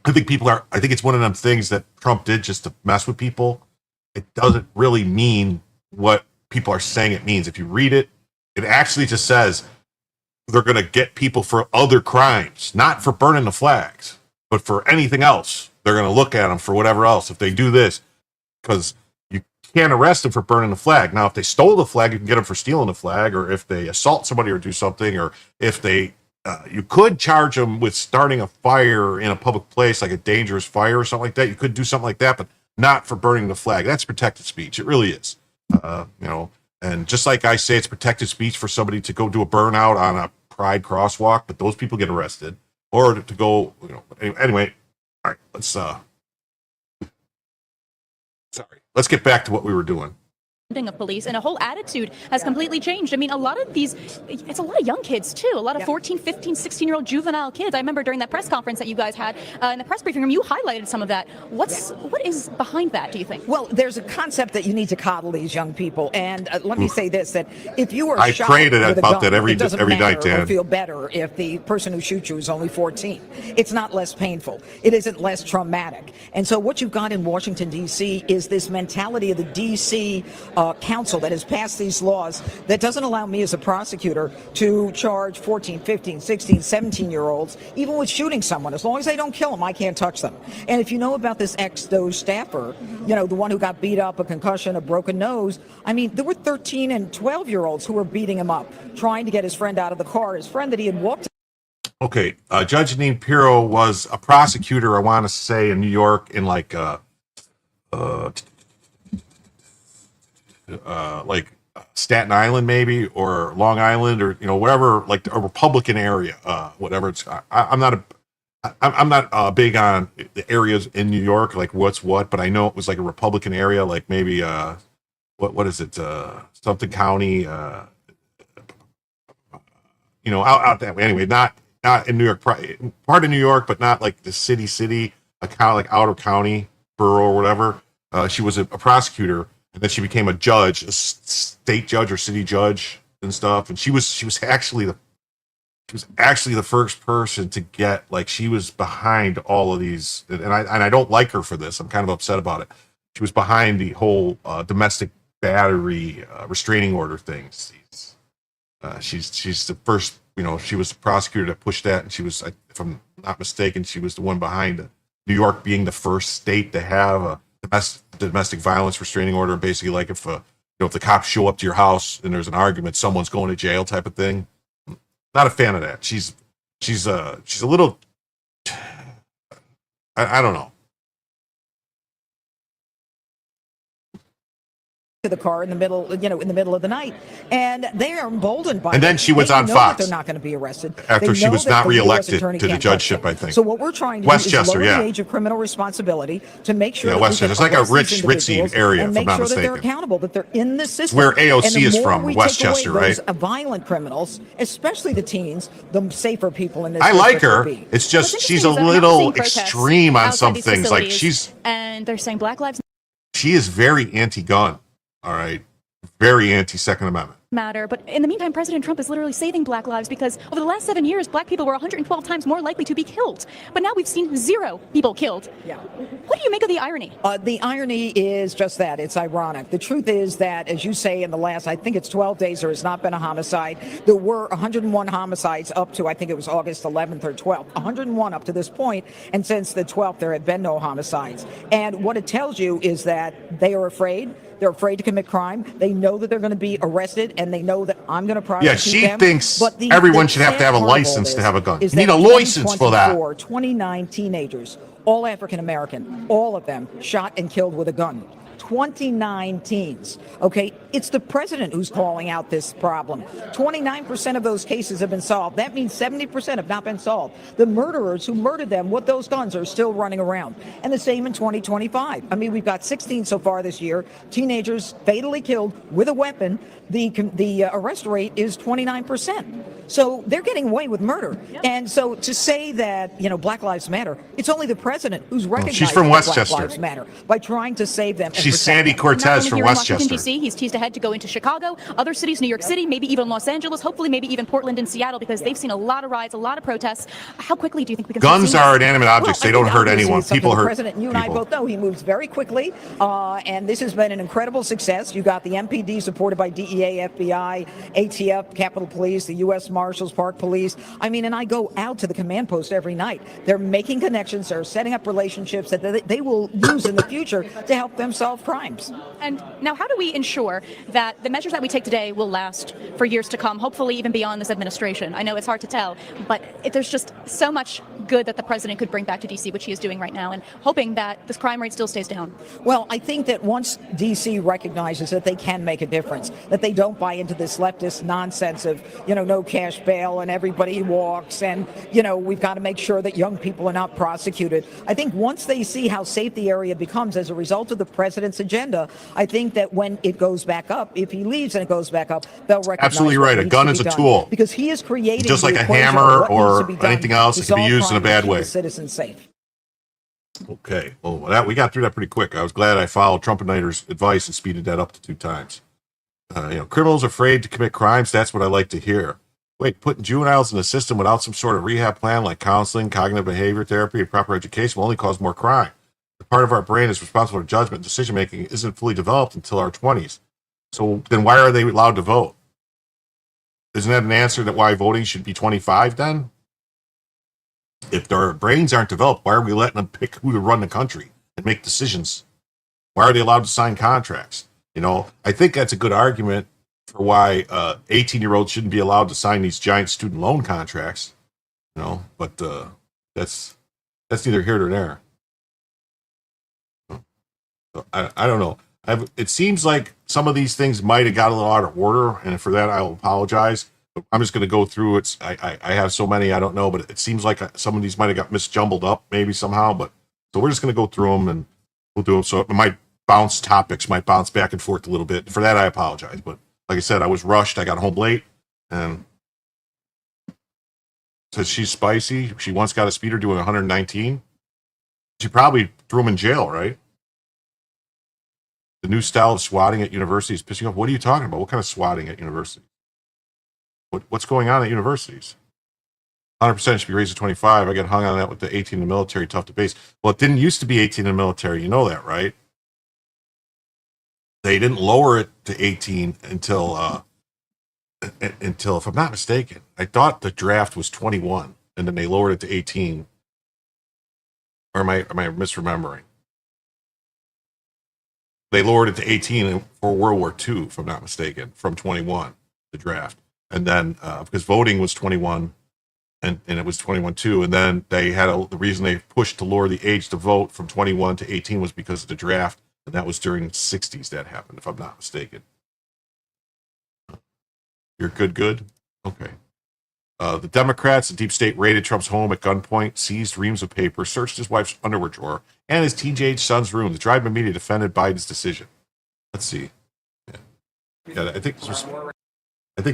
think it's one of them things that Trump did just to mess with people. It doesn't really mean what people are saying it means. If you read it, it actually just says they're going to get people for other crimes, not for burning the flags, but for anything else. They're going to look at them for whatever else if they do this, because you can't arrest them for burning the flag. Now, if they stole the flag, you can get them for stealing the flag, or if they assault somebody or do something, or if they, you could charge them with starting a fire in a public place, like a dangerous fire or something like that. You could do something like that, but not for burning the flag. That's protected speech. It really is. And just like I say, it's protected speech for somebody to go do a burnout on a Pride crosswalk, but those people get arrested, or to go, anyway. All right, let's get back to what we were doing. Of police, and a whole attitude has completely changed. I mean, a lot of these, it's a lot of young kids too, a lot of 14, 15, 16-year-old juvenile kids. I remember during that press conference that you guys had in the press briefing room, you highlighted some of that. What is behind that, do you think? Well, there's a concept that you need to coddle these young people, and let me say this, that if you were I shot prayed with a about gun, that every it doesn't night, matter or Dan. feel better if the person who shoots you is only 14. It's not less painful. It isn't less traumatic. And so what you've got in Washington, D.C. is this mentality of the D.C. Council that has passed these laws that doesn't allow me as a prosecutor to charge 14, 15, 16, 17-year-olds, even with shooting someone. As long as they don't kill them, I can't touch them. And if you know about this ex-DOJ staffer, the one who got beat up, a concussion, a broken nose, I mean, there were 13 and 12-year-olds who were beating him up, trying to get his friend out of the car, his friend that he had walked. Okay, Judge Janine Pirro was a prosecutor, I want to say, in New York in like Staten Island, maybe, or Long Island, or wherever, like a Republican area, whatever it's. I'm not big on the areas in New York, like what's what, but I know it was like a Republican area, like maybe what is it, something county, out that way. Anyway, not in New York, part of New York, but not like the city, a kind of like outer county, borough, or whatever. She was a prosecutor. And then she became a judge, a state judge or city judge and stuff. And she was actually she was actually the first person to get, like, she was behind all of these, and I don't like her for this. I'm kind of upset about it. She was behind the whole domestic battery restraining order things. She's the first, she was the prosecutor that pushed that, and she was, if I'm not mistaken, she was the one behind New York being the first state to have a domestic violence restraining order. Basically, like if if the cops show up to your house and there's an argument, someone's going to jail type of thing. Not a fan of that. She's a little, I don't know. To the car in the middle, in the middle of the night, and they are emboldened by. And then she was on Fox. They're not going to be arrested After she was not reelected to the judgeship, I think. So what we're trying to do is lower the age of criminal responsibility to make sure. Yeah, Westchester. It's like a ritzy area, and if I'm make not sure mistaken. that they're accountable, that they're in the system. Where AOC is from, Westchester, right? Violent criminals, especially the teens, the safer people in this. I like her. It's just she's a little extreme on some things. Like and they're saying Black Lives She is very anti-gun. All right. Very anti-Second Amendment. Matter. But in the meantime, President Trump is literally saving black lives because over the last 7 years, black people were 112 times more likely to be killed. But now we've seen 0 people killed. Yeah. What do you make of the irony? The irony is just that. It's ironic. The truth is that, as you say, in the last, I think it's 12 days, there has not been a homicide. There were 101 homicides up to, I think it was August 11th or 12th. 101 up to this point. And since the 12th, there had been no homicides. And what it tells you is that they are afraid. They're afraid to commit crime. They know that they're going to be arrested, and they know that I'm going to prosecute them. Yeah, she thinks everyone should have to have a license to have a gun. You need a license for that. 29 teenagers, all African American, all of them shot and killed with a gun. 29 teens. Okay, it's the president who's calling out this problem. 29% of those cases have been solved. That means 70% have not been solved. The murderers who murdered them with those guns are still running around. And the same in 2025. I mean, we've got 16 so far this year. Teenagers fatally killed with a weapon. The arrest rate is 29%. So they're getting away with murder. Yep. And so to say that, Black Lives Matter, it's only the president who's recognizing she's from Westchester. Black Lives Matter by trying to save them. She's Sandy Cortez from Westchester. Washington, D.C. He's teased ahead to go into Chicago, other cities, New York City, maybe even Los Angeles, hopefully maybe even Portland and Seattle, because they've seen a lot of riots, a lot of protests. How quickly do you think we can Guns are inanimate objects. They don't hurt anyone. People hurt. The president, you and I both know, he moves very quickly, and this has been an incredible success. You got the MPD supported by DEA, FBI, ATF, Capitol Police, the U.S. Marshals, Park Police. I mean, and I go out to the command post every night. They're making connections. They're setting up relationships that they will use in the future to help them solve crimes. And now, how do we ensure that the measures that we take today will last for years to come, hopefully even beyond this administration? I know it's hard to tell, but there's just so much good that the president could bring back to D.C., which he is doing right now, and hoping that this crime rate still stays down. Well, I think that once D.C. recognizes that they can make a difference, that they don't buy into this leftist nonsense of, no cash bail and everybody walks and, we've got to make sure that young people are not prosecuted. I think once they see how safe the area becomes as a result of the president's agenda, I think that when it goes back up, if he leaves and it goes back up, they'll recognize. Absolutely right. A gun is a tool. Because he is creating just like a hammer or anything else. It can be used in a bad way. Citizens safe. Okay. Well, we got through that pretty quick. I was glad I followed Trumpenider's advice and speeded that up to 2 times. Criminals afraid to commit crimes. That's what I like to hear. Wait, putting juveniles in the system without some sort of rehab plan like counseling, cognitive behavior therapy, and proper education will only cause more crime. The part of our brain is responsible for judgment and decision-making isn't fully developed until our 20s. So then why are they allowed to vote? Isn't that an answer that why voting should be 25 then? If their brains aren't developed, why are we letting them pick who to run the country and make decisions? Why are they allowed to sign contracts? I think that's a good argument for why 18-year-olds shouldn't be allowed to sign these giant student loan contracts. But that's neither here nor there. So I don't know. It seems like some of these things might have got a little out of order, and for that I'll apologize. But I'm just going to go through it. I have so many, I don't know, but it seems like some of these might have got misjumbled up maybe somehow. But so we're just going to go through them and we'll do them. So it might topics might bounce back and forth a little bit. For that I apologize. But like I said, I was rushed. I got home late, and says she's spicy. She once got a speeder doing 119. She probably threw him in jail, right? The new style of swatting at universities is pissing off. What are you talking about? What kind of swatting at universities? What's going on at universities? 100% should be raised to 25. I got hung on that with the 18 in the military, tough to base. Well, it didn't used to be 18 in the military. You know that, right? They didn't lower it to 18 until, if I'm not mistaken, I thought the draft was 21, and then they lowered it to 18. Or am I misremembering? They lowered it to 18 for World War II, if I'm not mistaken, from 21, the draft. And then, because voting was 21, and it was 21 too, and then they had the reason they pushed to lower the age to vote from 21 to 18 was because of the draft, and that was during the 60s that happened, if I'm not mistaken. You're good? Okay. The Democrats, the deep state raided Trump's home at gunpoint, seized reams of paper, searched his wife's underwear drawer, and his teenage son's room. The drive media defended Biden's decision. Let's see. Yeah, I think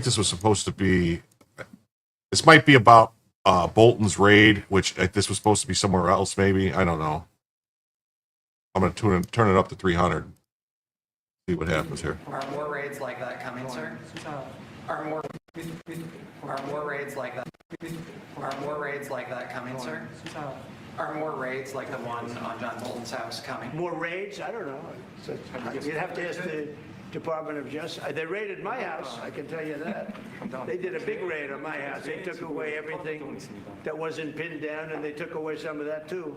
this was supposed to be. This might be about Bolton's raid, which this was supposed to be somewhere else. Maybe, I don't know. I'm going to turn it up to 300. See what happens here. Are more raids like that coming, sir? Are more raids like that? Are more raids like that coming, sir? Are more raids like the one on John Bolton's house coming? More raids? I don't know. You'd have to ask the Department of Justice. They raided my house, I can tell you that. They did a big raid on my house. They took away everything that wasn't pinned down, and they took away some of that too.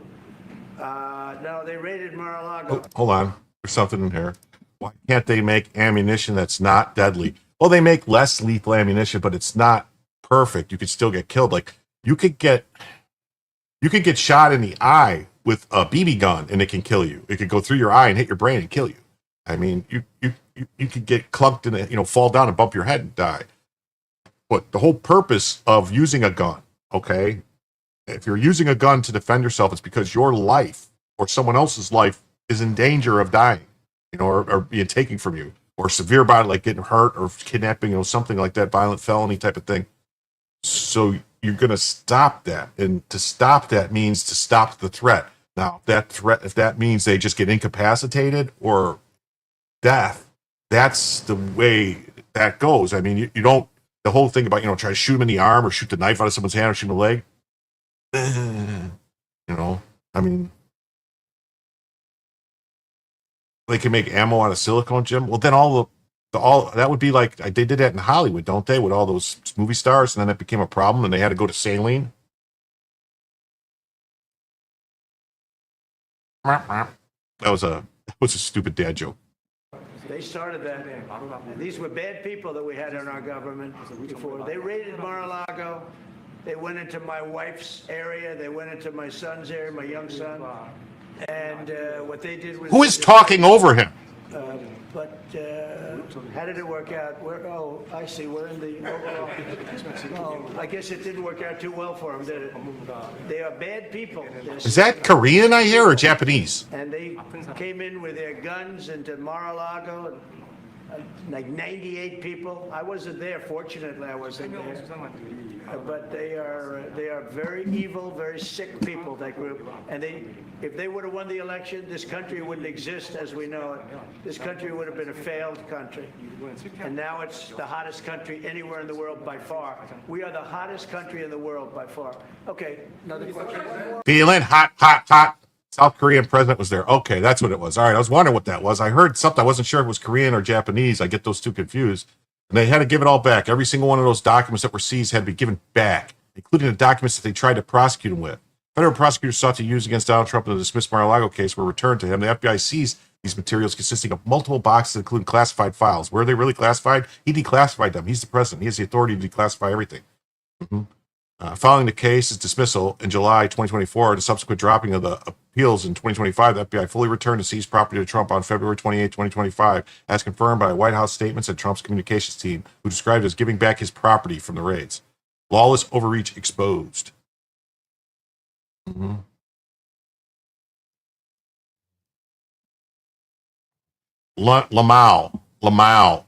No, they raided Mar-a-Lago. Hold on. There's something in here. Why can't they make ammunition that's not deadly? Well, they make less lethal ammunition, but it's not perfect. You could still get killed. Like you could get shot in the eye with a BB gun and it can kill you. It could go through your eye and hit your brain and kill you. I mean, you could get clunked in it, fall down and bump your head and die. But the whole purpose of using a gun, okay, if you're using a gun to defend yourself, it's because your life or someone else's life is in danger of dying, or being taken from you, or severe bodily, like getting hurt or kidnapping, something like that, violent felony type of thing. So you're going to stop that. And to stop that means to stop the threat. Now, if that means they just get incapacitated or death, that's the way that goes. I mean, you don't, the whole thing about, try to shoot them in the arm or shoot the knife out of someone's hand or shoot them in the leg. I mean, they can make ammo out of silicone, Jim. Well, then all that would be like they did that in Hollywood, don't they? With all those movie stars, and then it became a problem, and they had to go to saline. That was a stupid dad joke. They started that. And these were bad people that we had in our government before. They raided Mar-a-Lago. They went into my wife's area. They went into my son's area, my young son. And what they did was... Who is talking over him? But how did it work out? I see. We're in the... I guess it didn't work out too well for them, did it? They are bad people. Is that Korean I hear or Japanese? And they came in with their guns into Mar-a-Lago, like 98 people. I wasn't there. Fortunately, I wasn't there. But they are very evil, very sick people, that group. And if they would have won the election, this country wouldn't exist as we know it. This country would have been a failed country. And now it's the hottest country anywhere in the world by far. We are the hottest country in the world by far. Okay, another question. Feeling hot, hot, hot. South Korean president was there. Okay, that's what it was. All right, I was wondering what that was. I heard something. I wasn't sure if it was Korean or Japanese. I get those two confused. And they had to give it all back. Every single one of those documents that were seized had to be given back, including the documents that they tried to prosecute him with. Federal prosecutors sought to use against Donald Trump in the dismissed Mar-a-Lago case were returned to him. The FBI seized these materials consisting of multiple boxes, including classified files. Were they really classified? He declassified them. He's the president. He has the authority to declassify everything. Following the case's dismissal in July 2024 and the subsequent dropping of the appeals in 2025, the FBI fully returned the seized property to Trump on February 28, 2025, as confirmed by White House statements and Trump's communications team, who described it as giving back his property from the raids. Lawless overreach exposed. Lamau.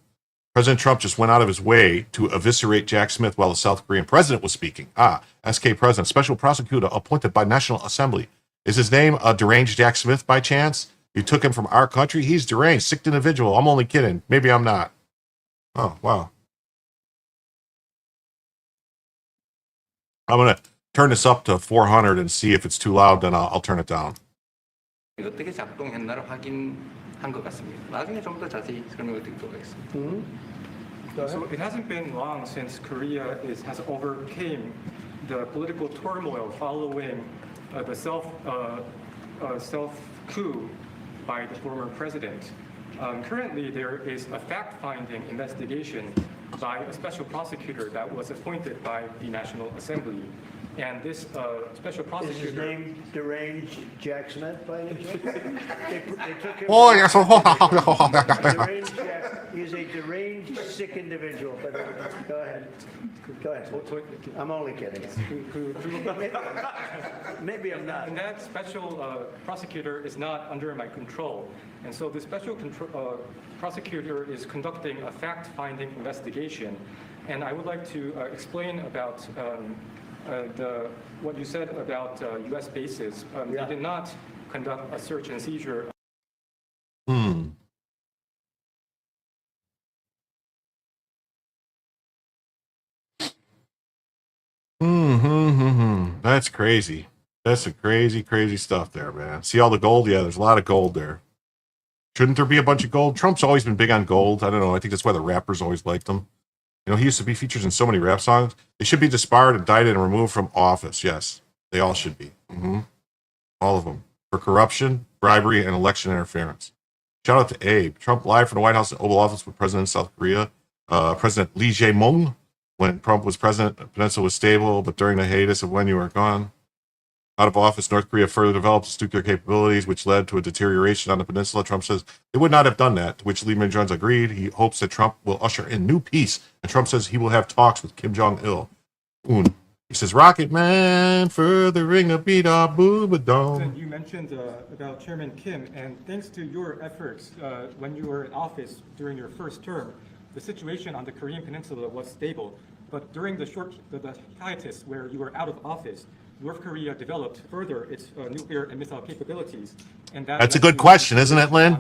President Trump just went out of his way to eviscerate Jack Smith while the South Korean president was speaking. SK president, special prosecutor appointed by National Assembly. Is his name deranged Jack Smith by chance? You took him from our country? He's deranged, sick individual. I'm only kidding. Maybe I'm not. Oh, wow. I'm gonna turn this up to 400 and see if it's too loud. Then I'll turn it down. 어떻게 작동했나를 확인한 것 같습니다. 나중에 좀 더 자세히 설명을 드리도록 하겠습니다. So it hasn't been long since Korea has overcame the political turmoil following the self coup by the former president. Currently, there is a fact-finding investigation by a special prosecutor that was appointed by the National Assembly. And this special prosecutor... Is his name Deranged Jack Smith by any chance? They took him... Oh, yes. Deranged Jack. He's a deranged, sick individual. But go ahead. Go ahead. I'm only kidding. Maybe I'm not. And that special prosecutor is not under my control. And so the special prosecutor is conducting a fact-finding investigation. And I would like to explain about what you said about U.S. bases. They did not conduct a search and seizure. That's crazy. That's some crazy stuff there, man. See all the gold? Yeah, there's a lot of gold there. Shouldn't there be a bunch of gold? Trump's always been big on gold. I don't know. I think that's why the rappers always liked him. You know, he used to be featured in so many rap songs. They should be disbarred, indicted, and removed from office. Yes, they all should be. All of them. For corruption, bribery, and election interference. Shout out to Abe. Trump live from the White House in Oval Office with President of South Korea. President Lee Jae-myung. When Trump was president, the peninsula was stable, but during the hiatus of when you were gone. Out of office, North Korea further developed its nuclear capabilities, which led to a deterioration on the peninsula. Trump says they would not have done that, to which Lee Min-jong agreed. He hopes that Trump will usher in new peace, and Trump says he will have talks with Kim Jong-il. He says, Rocket Man, furthering a beat our booba-dome. You mentioned about Chairman Kim, and thanks to your efforts when you were in office during your first term, the situation on the Korean Peninsula was stable. But during the hiatus where you were out of office, North Korea developed further its nuclear and missile capabilities. And that's a good question, isn't it, Lynn?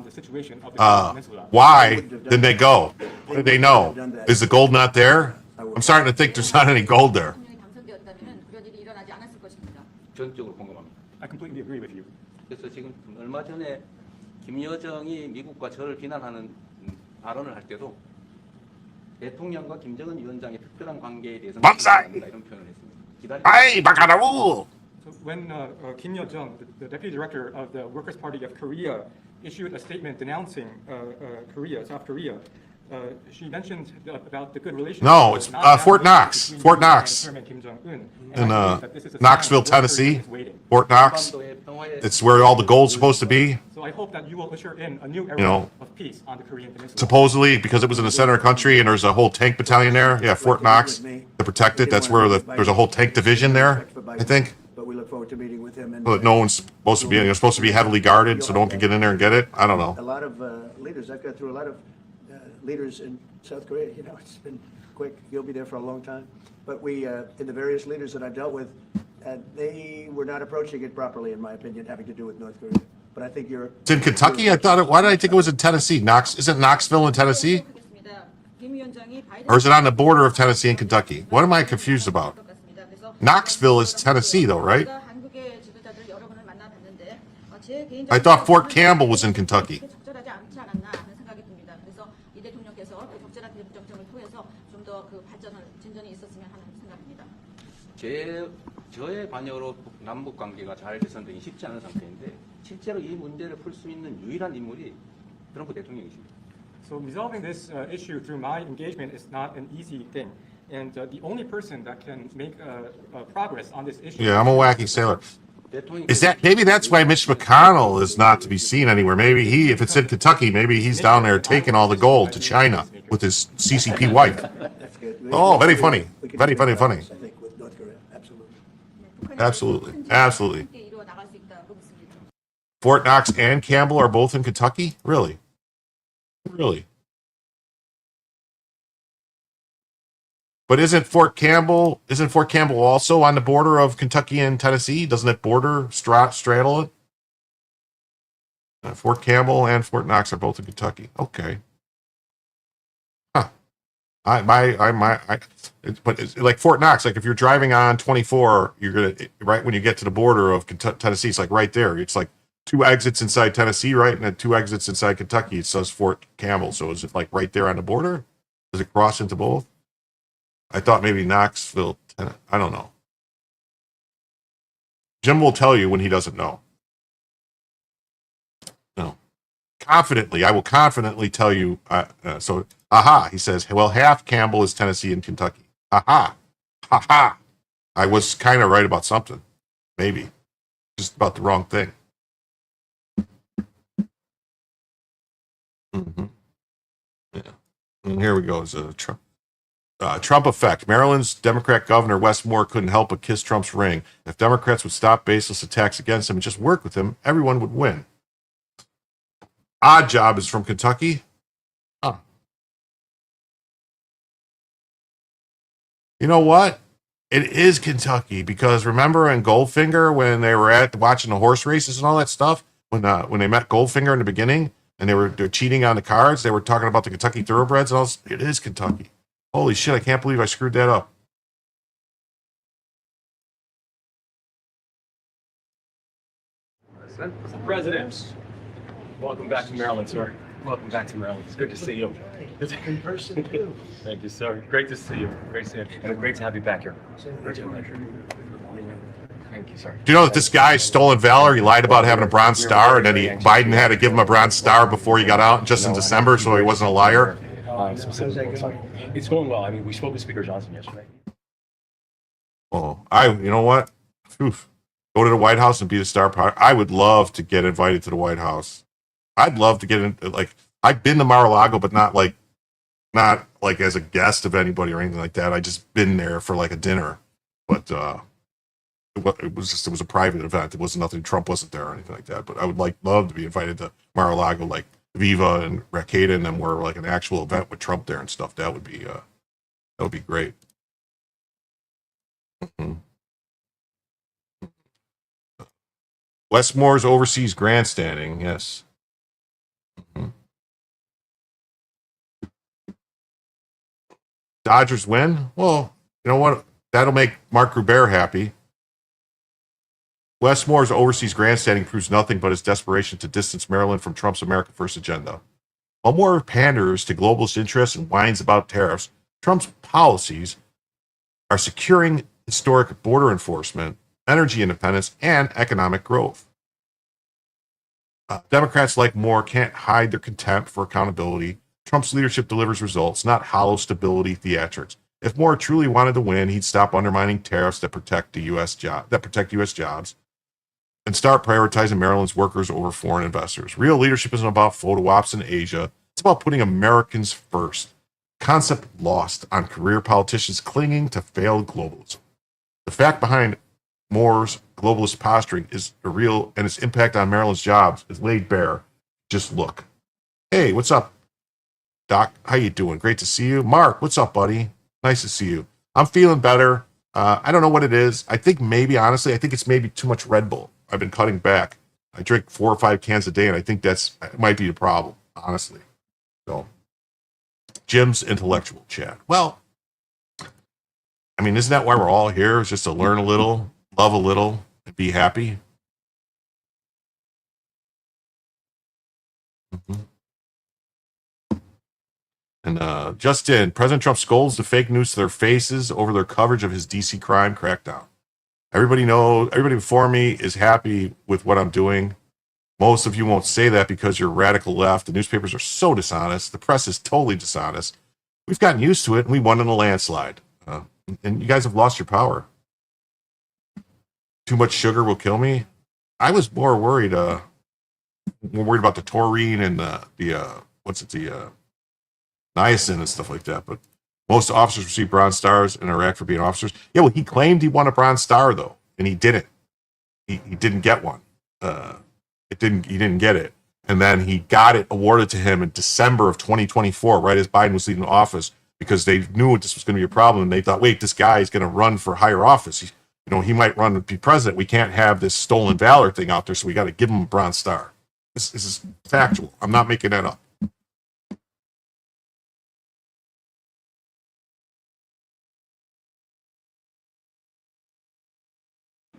Why didn't they go? What did they know? Is the gold not there? I'm starting to think there's not any gold there. 전적으로 공감합니다. I completely agree with you. 그래서 지금 얼마 전에 김여정이 미국과 저를 비난하는 발언을 할 때도 대통령과 김정은 위원장의 특별한 관계에 대해서는 이런 표현을 했습니다. 아이, 바카라우! So when Kim Yo-jong, the deputy director of the Workers' Party of Korea, issued a statement denouncing South Korea, she mentioned about the good relationship. No, it's Fort Knox. Fort Knox. In Knoxville, Tennessee. Fort Knox. It's where all the gold's supposed to be. So I hope that you will usher in a new era of peace on the Korean Peninsula. Supposedly, because it was in the center of the country and there's a whole tank battalion there. Yeah, Fort Knox to protect it. That's where there's a whole tank division there, I think. But we look forward to meeting with him. But no one's supposed to be. It's supposed to be heavily guarded, so no one can get in there and get it. I don't know. A lot of leaders. I've got through a lot of leaders in South Korea. You know, it's been quick. You'll be there for a long time. But we, in the various leaders that I've dealt with, they were not approaching it properly, in my opinion, having to do with North Korea. But I think you're. It's in Kentucky. I thought. Why did I think it was in Tennessee? Isn't Knoxville in Tennessee? Or is it on the border of Tennessee and Kentucky? What am I confused about? Knoxville is Tennessee, though, right? I thought Fort Campbell was in Kentucky. 저의 관여로 남북 관계가 잘 개선되기 쉽지 않은 상태인데 실제로 이 문제를 풀 수 있는 유일한 인물이 트럼프 대통령이십니다. So resolving this issue through my engagement is not an easy thing, and the only person that can make progress on this issue. Yeah, I'm a wacky sailor. Is that maybe that's why Mitch McConnell is not to be seen anywhere? Maybe if it's in Kentucky, maybe he's down there taking all the gold to China with his CCP wife. Oh, very funny, very funny. Absolutely. Fort Knox and Campbell are both in Kentucky? Really? But isn't Fort Campbell also on the border of Kentucky and Tennessee? Doesn't it straddle it? Fort Campbell and Fort Knox are both in Kentucky. Okay. Huh. But it's like Fort Knox. Like if you're driving on 24, you're gonna right when you get to the border of Tennessee. It's like right there. It's like 2 exits inside Tennessee, right, and then 2 exits inside Kentucky. It says Fort Campbell. So is it like right there on the border? Does it cross into both? I thought maybe Knoxville. I don't know. Jim will tell you when he doesn't know. No. Confidently, I will confidently tell you. He says, well, half Campbell is Tennessee and Kentucky. Ha ha. I was kind of right about something. Maybe. Just about the wrong thing. Mm-hmm. Yeah. And here we go. It's a Trump effect. Maryland's Democrat Governor Wes Moore couldn't help but kiss Trump's ring. If Democrats would stop baseless attacks against him and just work with him, everyone would win. Odd Job is from Kentucky. Huh. You know what? It is Kentucky because remember in Goldfinger when they were watching the horse races and all that stuff when they met Goldfinger in the beginning and they're cheating on the cards. They were talking about the Kentucky Thoroughbreds and all. It is Kentucky. Holy shit! I can't believe I screwed that up. Mr. President, welcome back to Maryland, sir. Welcome back to Maryland. It's good to see you. In person, too. Thank you, sir. Great to see you. Great to see you. And great to have you back here. Thank you, sir. Do you know that this guy stolen valor? He lied about having a Bronze Star, and then Biden had to give him a Bronze Star before he got out, just in December, so he wasn't a liar. It's going well. I mean, we spoke with Speaker Johnson yesterday. Oh, you know what? Oof. Go to the White House and be the star power. I would love to get invited to the White House. I'd love to get in. Like I've been to Mar-a-Lago, but not like as a guest of anybody or anything like that. I just been there for like a dinner, but it was a private event. It wasn't nothing. Trump wasn't there or anything like that. But I would love to be invited to Mar-a-Lago, like Viva and Rakeda and them were like an actual event with Trump there and stuff. That would be great. Mm-hmm. Wes Moore's overseas grandstanding, yes. Mm-hmm. Dodgers win? Well, you know what? That'll make Mark Gruber happy. Wes Moore's overseas grandstanding proves nothing but his desperation to distance Maryland from Trump's America First agenda. While Moore panders to globalist interests and whines about tariffs, Trump's policies are securing historic border enforcement, energy independence, and economic growth. Democrats like Moore can't hide their contempt for accountability. Trump's leadership delivers results, not hollow stability theatrics. If Moore truly wanted to win, he'd stop undermining tariffs that protect U.S. jobs, and start prioritizing Maryland's workers over foreign investors. Real leadership isn't about photo ops in Asia. It's about putting Americans first. Concept lost on career politicians clinging to failed globalism. The fact behind Moore's globalist posturing is real, and its impact on Maryland's jobs is laid bare. Just look. Hey, what's up, Doc? How you doing? Great to see you. Mark, what's up, buddy? Nice to see you. I'm feeling better. I don't know what it is. I think it's maybe too much Red Bull. I've been cutting back. I drink 4 or 5 cans a day, and I think it might be the problem, honestly. So, Jim's intellectual chat. Well, I mean, isn't that why we're all here? Is just to learn a little, love a little, and be happy? Mm-hmm. And just in, President Trump scolds the fake news to their faces over their coverage of his DC crime crackdown. Everybody before me is happy with what I'm doing. Most of you won't say that because you're radical left. The newspapers are so dishonest. The press is totally dishonest. We've gotten used to it, and we won in a landslide. And you guys have lost your power. Too much sugar will kill me. I was more worried about the taurine and the niacin and stuff like that. But most officers receive Bronze Stars in Iraq for being officers. Yeah, well, he claimed he won a Bronze Star though, and he didn't. He didn't get one. He didn't get it, and then he got it awarded to him in December of 2024, right as Biden was leaving office, because they knew this was going to be a problem, and they thought, wait, this guy is going to run for higher office. He might run to be president. We can't have this stolen valor thing out there, so we got to give him a Bronze Star. This is factual. I'm not making that up.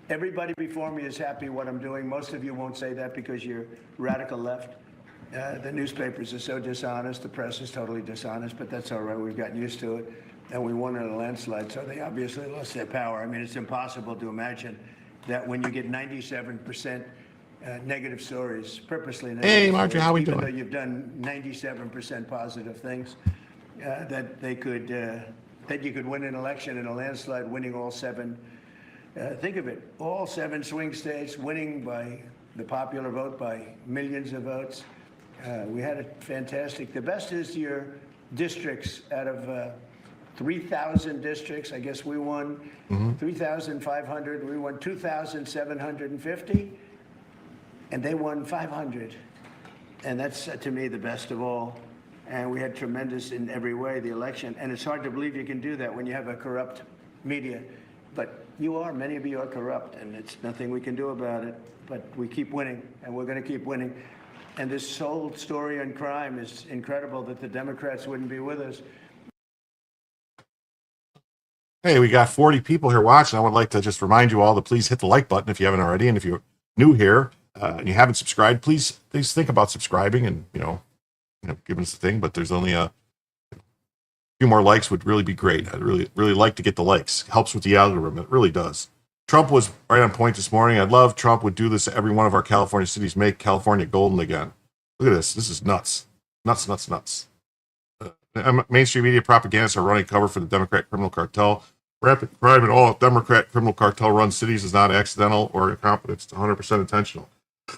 Everybody before me is happy what I'm doing. Most of you won't say that because you're radical left. The newspapers are so dishonest. The press is totally dishonest, but that's all right. We've gotten used to it. And we won in a landslide, so they obviously lost their power. I mean, it's impossible to imagine that when you get 97% negative stories, purposely negative Hey, Marjorie, stories, how we even doing? though you've done 97% positive things, that they could, that you could win an election in a landslide, winning all 7. Think of it, all 7 swing states, winning by the popular vote by millions of votes. We had a fantastic, the best is your districts out of 3,000 districts. I guess we won 3,500. We won 2,750, and they won 500. And that's, to me, the best of all. And we had tremendous in every way, the election. And it's hard to believe you can do that when you have a corrupt media. But many of you are corrupt, and it's nothing we can do about it. But we keep winning, and we're going to keep winning. And this whole story on crime is incredible that the Democrats wouldn't be with us. Hey, we got 40 people here watching. I would like to just remind you all to please hit the like button if you haven't already. And if you're new here and you haven't subscribed, please think about subscribing and, giving us a thing. But there's only a few more likes would really be great. I'd really like to get the likes. It helps with the algorithm. It really does. Trump was right on point this morning. I'd love Trump would do this to every one of our California cities, make California golden again. Look at this. This is nuts. Nuts. Mainstream media propagandists are running cover for the Democrat criminal cartel. Rapid crime in all Democrat criminal cartel-run cities is not accidental or incompetence. It's 100% intentional.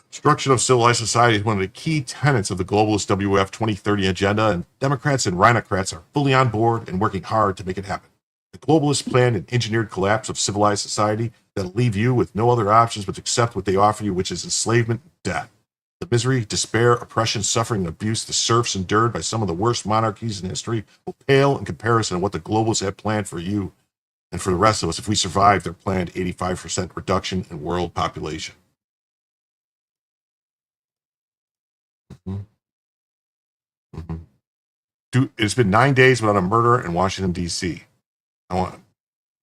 Destruction of civilized society is one of the key tenets of the globalist WF 2030 agenda, and Democrats and rhinocrats are fully on board and working hard to make it happen. The globalists planned an engineered collapse of civilized society that'll leave you with no other options but to accept what they offer you, which is enslavement and death. The misery, despair, oppression, suffering, and abuse the serfs endured by some of the worst monarchies in history will pale in comparison to what the globalists have planned for you and for the rest of us if we survive their planned 85% reduction in world population. It's been 9 days without a murder in Washington, D.C.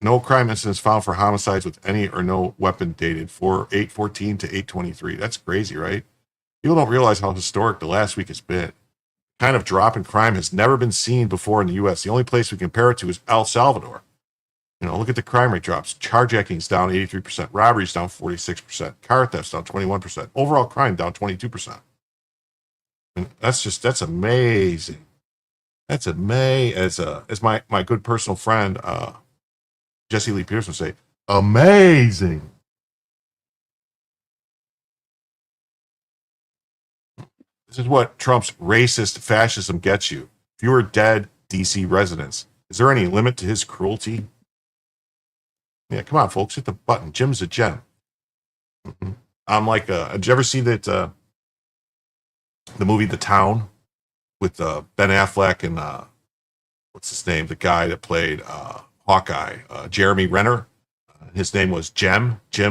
No crime incidents found for homicides with any or no weapon dated for 8/14 to 8/23. That's crazy, right? People don't realize how historic the last week has been. The kind of drop in crime has never been seen before in the U.S. The only place we compare it to is El Salvador. Look at the crime rate drops. Carjacking's down 83%, robberies down 46%, car thefts down 21%, overall crime down 22%. And that's amazing. That's amazing. As my good personal friend Jesse Lee Pearson would say, amazing. This is what Trump's racist fascism gets you. Fewer dead DC residents. Is there any limit to his cruelty? Yeah, come on, folks, hit the button. Jim's a gem. I'm like, did you ever see that the movie The Town with Ben Affleck and what's his name? The guy that played Hawkeye, Jeremy Renner. His name was Jim. He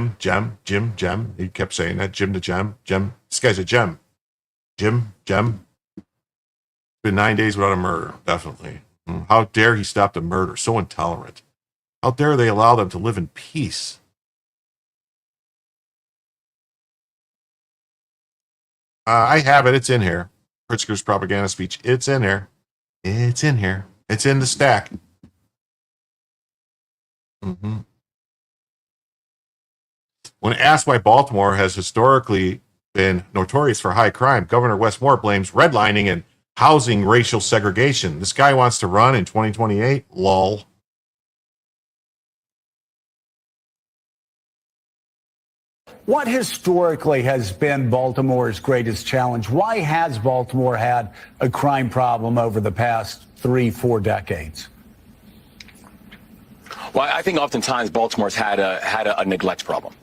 kept saying that, Jim to Gem. This guy's a gem. Jim. Been 9 days without a murder, definitely. How dare he stop the murder? So intolerant. How dare they allow them to live in peace? I have it. It's in here. Pritzker's propaganda speech. It's in here. It's in here. It's in the stack. When asked why Baltimore has historically been notorious for high crime, Governor Wes Moore blames redlining and housing racial segregation. This guy wants to run in 2028? Lol. What historically has been Baltimore's greatest challenge? Why has Baltimore had a crime problem over the past 3-4 decades? Well, I think oftentimes Baltimore's had a neglect problem.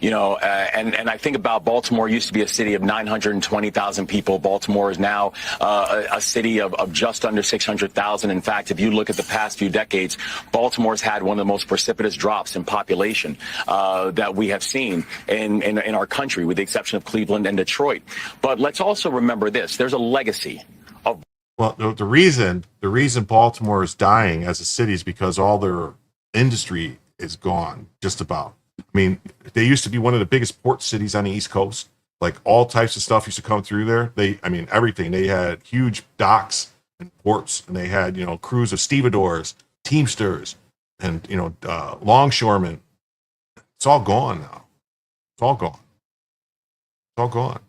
And I think about Baltimore used to be a city of 920,000 people. Baltimore is now a city of just under 600,000. In fact, if you look at the past few decades, Baltimore's had one of the most precipitous drops in population that we have seen in our country, with the exception of Cleveland and Detroit. But let's also remember this. There's a legacy of... Well, the reason Baltimore is dying as a city is because all their industry is gone, just about. I mean, they used to be one of the biggest port cities on the East Coast. Like all types of stuff used to come through there. I mean, everything. They had huge docks and ports, and they had, crews of stevedores, teamsters, and, longshoremen. It's all gone now. It's all gone. It's all gone.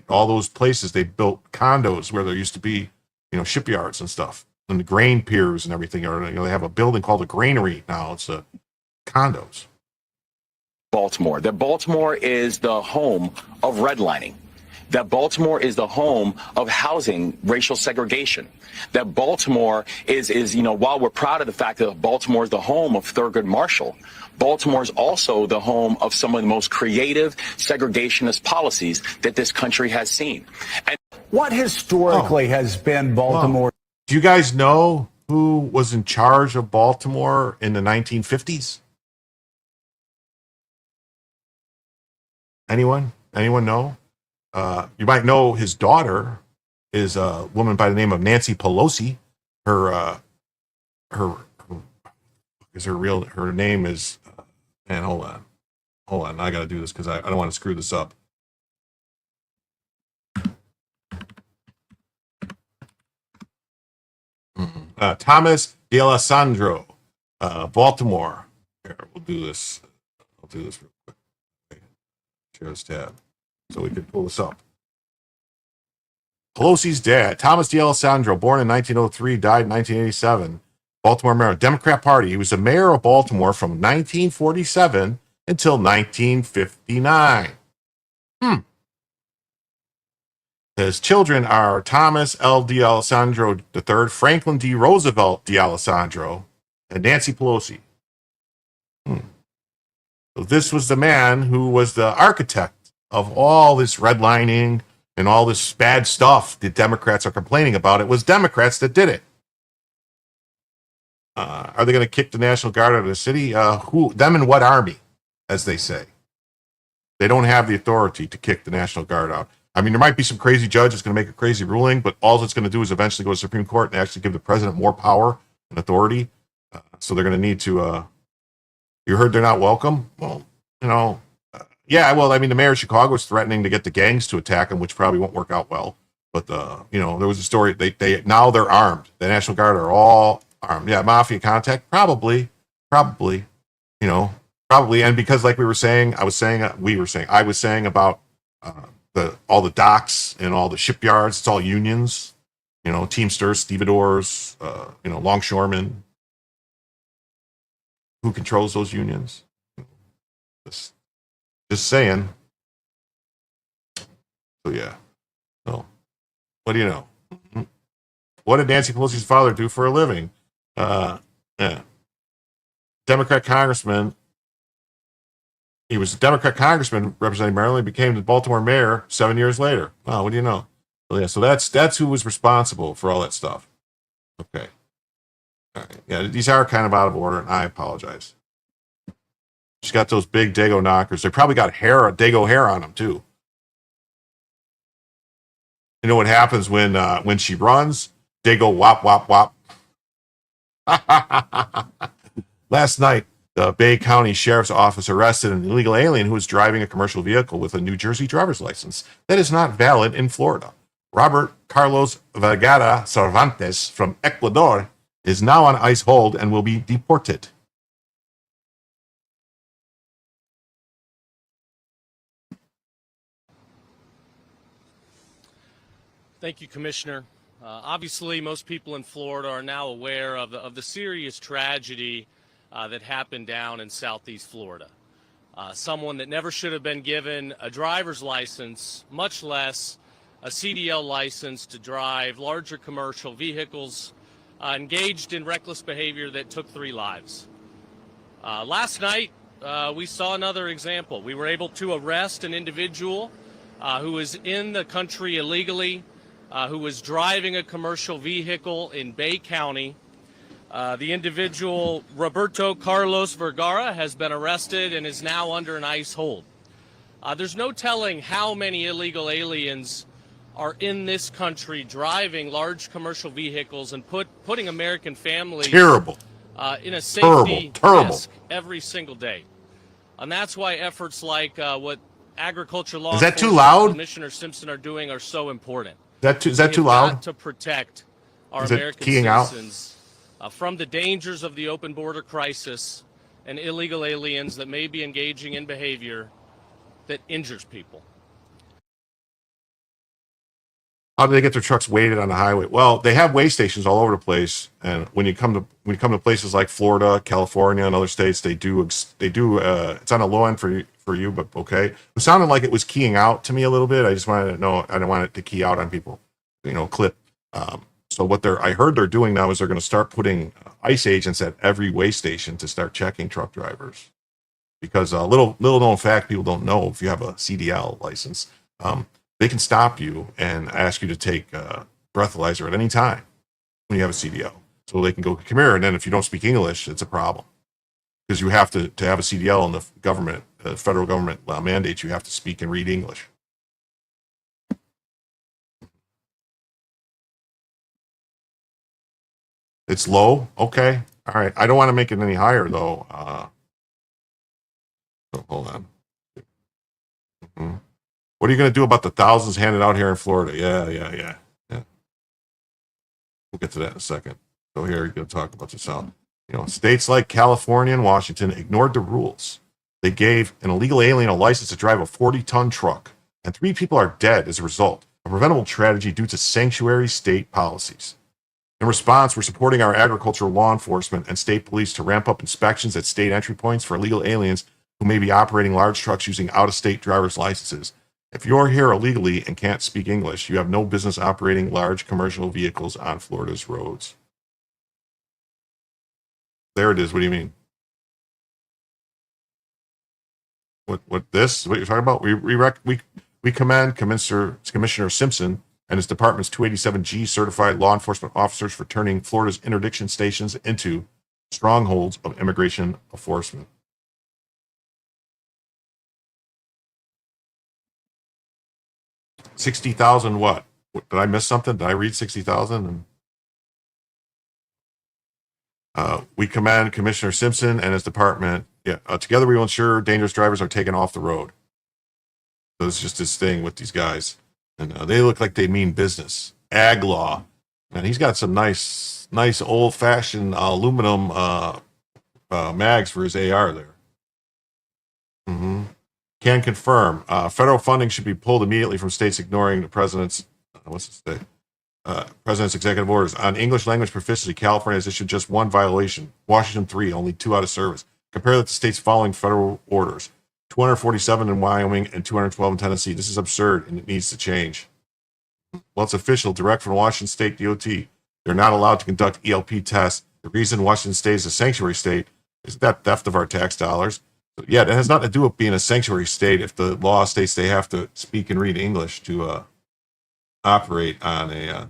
All those places, they built condos where there used to be, shipyards and stuff, and the grain piers and everything. Or, they have a building called a granary now. It's condos. Baltimore. That Baltimore is the home of redlining. That Baltimore is the home of housing racial segregation. That Baltimore is while we're proud of the fact that Baltimore is the home of Thurgood Marshall, Baltimore is also the home of some of the most creative segregationist policies that this country has seen. And what historically has been Baltimore? Do you guys know who was in charge of Baltimore in the 1950s? Anyone know? You might know his daughter is a woman by the name of Nancy Pelosi. Her name is, man, hold on. I got to do this because I don't want to screw this up. Thomas D'Alessandro, Baltimore. Here, we'll do this. I'll do this real quick. Share this tab so we can pull this up. Pelosi's dad, Thomas D'Alessandro, born in 1903, died in 1987. Baltimore, Maryland, Democrat Party. He was the mayor of Baltimore from 1947 until 1959. His children are Thomas L. D'Alessandro III, Franklin D. Roosevelt D'Alessandro, and Nancy Pelosi. So this was the man who was the architect of all this redlining and all this bad stuff that Democrats are complaining about. It was Democrats that did it. Are they going to kick the National Guard out of the city? Who? Them and what army, as they say. They don't have the authority to kick the National Guard out. I mean, there might be some crazy judge that's going to make a crazy ruling, but all it's going to do is eventually go to the Supreme Court and actually give the president more power and authority. So they're going to need to... you heard they're not welcome? Well, yeah, well, I mean, the mayor of Chicago was threatening to get the gangs to attack him, which probably won't work out well. But, there was a story. Now they're armed. The National Guard are all armed. Yeah, mafia contact? Probably. Probably. And because like I was saying about all the docks and all the shipyards, it's all unions, teamsters, stevedores, longshoremen. Who controls those unions? Just saying. So yeah. So what do you know? What did Nancy Pelosi's father do for a living? Yeah. Democrat congressman. He was a Democrat congressman representing Maryland, became the Baltimore mayor 7 years later. Wow, what do you know? Well, yeah, so that's who was responsible for all that stuff. Okay. All right. Yeah, these are kind of out of order, and I apologize. She's got those big Dago knockers. They probably got Dago hair on them, too. You know what happens when she runs? Dago wop, wop, wop. Last night, the Bay County Sheriff's Office arrested an illegal alien who was driving a commercial vehicle with a New Jersey driver's license that is not valid in Florida. Robert Carlos Vergara Cervantes from Ecuador is now on ICE hold and will be deported. Thank you, Commissioner. Obviously, most people in Florida are now aware of the serious tragedy that happened down in Southeast Florida. Someone that never should have been given a driver's license, much less a CDL license to drive larger commercial vehicles, engaged in reckless behavior that took 3 lives. Last night, we saw another example. We were able to arrest an individual who was in the country illegally, who was driving a commercial vehicle in Bay County. The individual, Roberto Carlos Vergara, has been arrested and is now under an ICE hold. There's no telling how many illegal aliens are in this country driving large commercial vehicles and putting American families in a safety Terrible. risk every single day. And that's why efforts like what agriculture law Is that too enforcement loud? Commissioner Simpson are doing are so important. Is that too We've loud? got to protect our Is it American keying out? citizens from the dangers of the open border crisis and illegal aliens that may be engaging in behavior that injures people. How do they get their trucks weighted on the highway? Well, they have weigh stations all over the place, and when you come to places like Florida, California, and other states, they do. It's on the low end for you, but okay. It sounded like it was keying out to me a little bit. I just wanted to know. I didn't want it to key out on people, clip. So what I heard they're doing now is they're going to start putting ICE agents at every weigh station to start checking truck drivers, because little known fact people don't know, if you have a CDL license, they can stop you and ask you to take breathalyzer at any time when you have a CDL. So they can go, come here, and then if you don't speak English, it's a problem, because you have to have a CDL, and the government, federal government mandates you have to speak and read English. It's low? Okay. All right. I don't want to make it any higher, though. Hold on. Mm-hmm. What are you going to do about the thousands handed out here in Florida? Yeah. We'll get to that in a second. So here, you're going to talk about this out. States like California and Washington ignored the rules. They gave an illegal alien a license to drive a 40-ton truck, and 3 people are dead as a result, a preventable tragedy due to sanctuary state policies. In response, we're supporting our agricultural law enforcement and state police to ramp up inspections at state entry points for illegal aliens who may be operating large trucks using out-of-state driver's licenses. If you're here illegally and can't speak English, you have no business operating large commercial vehicles on Florida's roads. There it is. What do you mean? What you're talking about? We commend Commissioner Simpson and his department's 287G certified law enforcement officers for turning Florida's interdiction stations into strongholds of immigration enforcement. $60,000 what? Did I miss something? Did I read 60,000? We commend Commissioner Simpson and his department. Together we will ensure dangerous drivers are taken off the road. So it's just this thing with these guys. And they look like they mean business. Ag law. And he's got some nice old-fashioned aluminum mags for his AR there. Mm-hmm. Can confirm. Federal funding should be pulled immediately from states ignoring the president's president's executive orders. On English language proficiency, California has issued just 1 violation. Washington 3, only 2 out of service. Compare that to states following federal orders. 247 in Wyoming and 212 in Tennessee. This is absurd, and it needs to change. Well, it's official, direct from Washington State DOT. They're not allowed to conduct ELP tests. The reason Washington State is a sanctuary state is that theft of our tax dollars. So, yeah, that has nothing to do with being a sanctuary state if the law states they have to speak and read English to operate on a...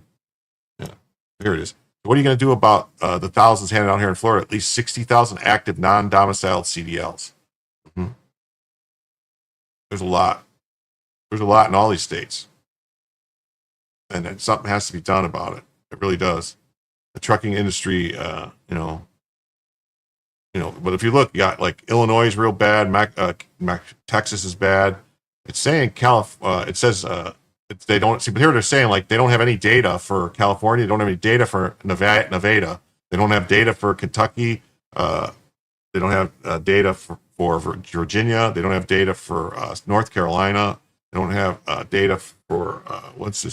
here it is. What are you going to do about the thousands handed out here in Florida? At least 60,000 active non-domiciled CDLs. Mm-hmm. There's a lot. There's a lot in all these states. And something has to be done about it. It really does. The trucking industry, but if you look, you got like Illinois is real bad. Texas is bad. It's saying it says they don't see, but here they're saying like they don't have any data for California. They don't have any data for Nevada. They don't have data for Kentucky. They don't have data for Virginia. They don't have data for North Carolina. They don't have data for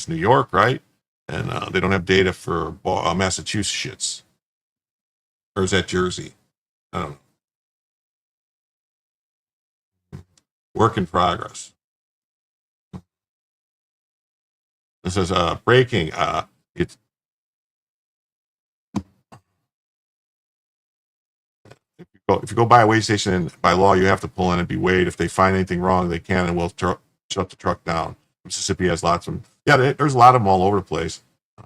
New York, right? And they don't have data for Massachusetts. Or is that Jersey? I don't know. Work in progress. It says breaking. If you go by a weigh station, and by law you have to pull in and be weighed. If they find anything wrong, they can and will shut the truck down. Mississippi has lots of them. Yeah, there's a lot of them all over the place. It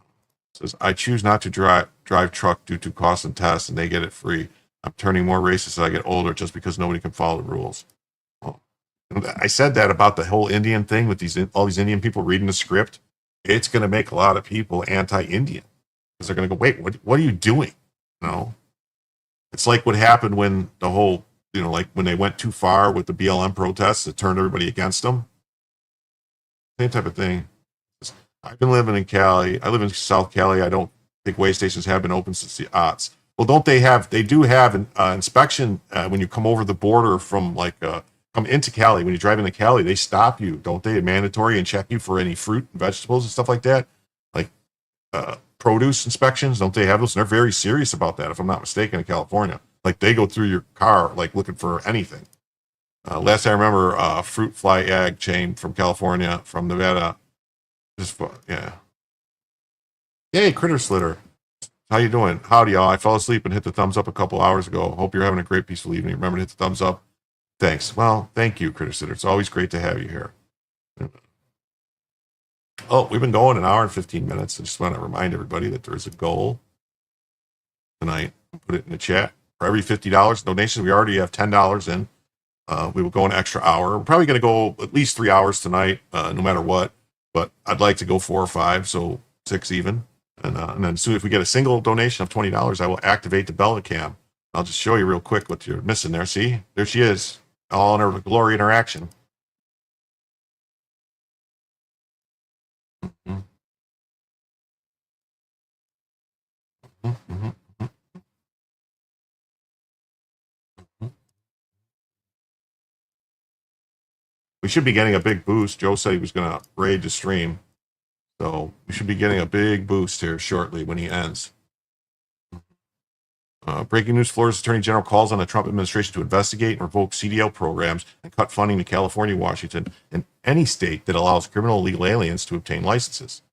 says I choose not to drive truck due to cost and tests, and they get it free. I'm turning more racist as I get older just because nobody can follow the rules. Well, I said that about the whole Indian thing with all these Indian people reading the script. It's going to make a lot of people anti-Indian because they're going to go, wait, what are you doing? No. It's like what happened when the whole, like when they went too far with the BLM protests that turned everybody against them. Same type of thing. I've been living in Cali. I live in South Cali. I don't think weigh stations have been open since the aughts. Well, don't they have? They do have an inspection when you come over the border from come into Cali. When you drive into Cali, they stop you, don't they? Mandatory and check you for any fruit and vegetables and stuff like that, like produce inspections. Don't they have those? And they're very serious about that, if I'm not mistaken, in California. Like they go through your car, like looking for anything. Last I remember, Fruit Fly Ag chain from California, from Nevada. Yeah. Hey, Critter Slitter. How you doing? Howdy, y'all. I fell asleep and hit the thumbs up a couple hours ago. Hope you're having a great, peaceful evening. Remember to hit the thumbs up. Thanks. Well, thank you, Critter Slitter. It's always great to have you here. Oh, we've been going an hour and 15 minutes. I just want to remind everybody that there is a goal tonight. Put it in the chat. For every $50 donation, we already have $10 in. We will go an extra hour. We're probably going to go at least 3 hours tonight, no matter what. But I'd like to go 4 or 5, so 6 even. And then soon, if we get a single donation of $20, I will activate the Bella Cam. I'll just show you real quick what you're missing there. See, there she is, all in her glory interaction. Mm-hmm. Mm-hmm. Mm-hmm. Mm-hmm. We should be getting a big boost. Joe said he was going to raid the stream. So we should be getting a big boost here shortly when he ends. Breaking news, Florida's Attorney General calls on the Trump administration to investigate and revoke CDL programs and cut funding to California, Washington, and any state that allows criminal illegal aliens to obtain licenses.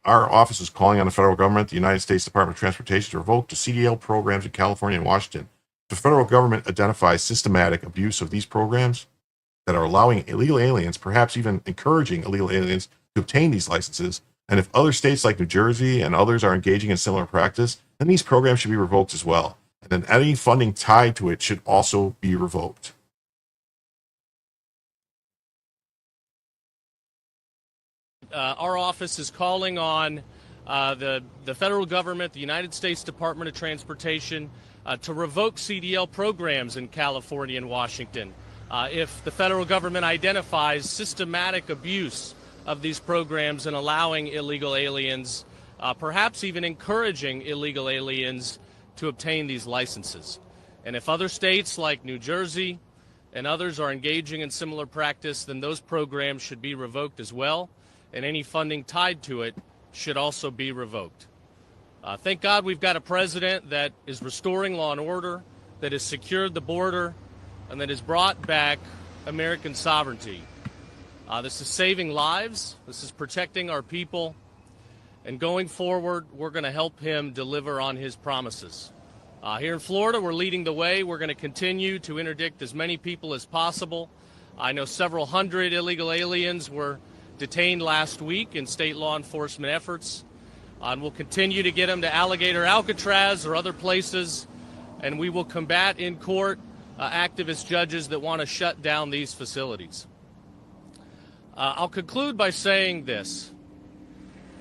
Our office is calling on the federal government, the United States Department of Transportation, to revoke the CDL programs in California and Washington. If the federal government identifies systematic abuse of these programs that are allowing illegal aliens, perhaps even encouraging illegal aliens to obtain these licenses, and if other states like New Jersey and others are engaging in similar practice, then these programs should be revoked as well. And then any funding tied to it should also be revoked. Our office is calling on the federal government, the United States Department of Transportation, to revoke CDL programs in California and Washington. If the federal government identifies systematic abuse of these programs and allowing illegal aliens, perhaps even encouraging illegal aliens to obtain these licenses. And if other states like New Jersey and others are engaging in similar practice, then those programs should be revoked as well, and any funding tied to it should also be revoked. Thank God we've got a president that is restoring law and order, that has secured the border, and that has brought back American sovereignty. This is saving lives. This is protecting our people. And going forward, we're going to help him deliver on his promises. Here in Florida, we're leading the way. We're going to continue to interdict as many people as possible. I know several hundred illegal aliens were detained last week in state law enforcement efforts. And we'll continue to get them to Alligator Alcatraz or other places. And we will combat in court activist judges that want to shut down these facilities. I'll conclude by saying this.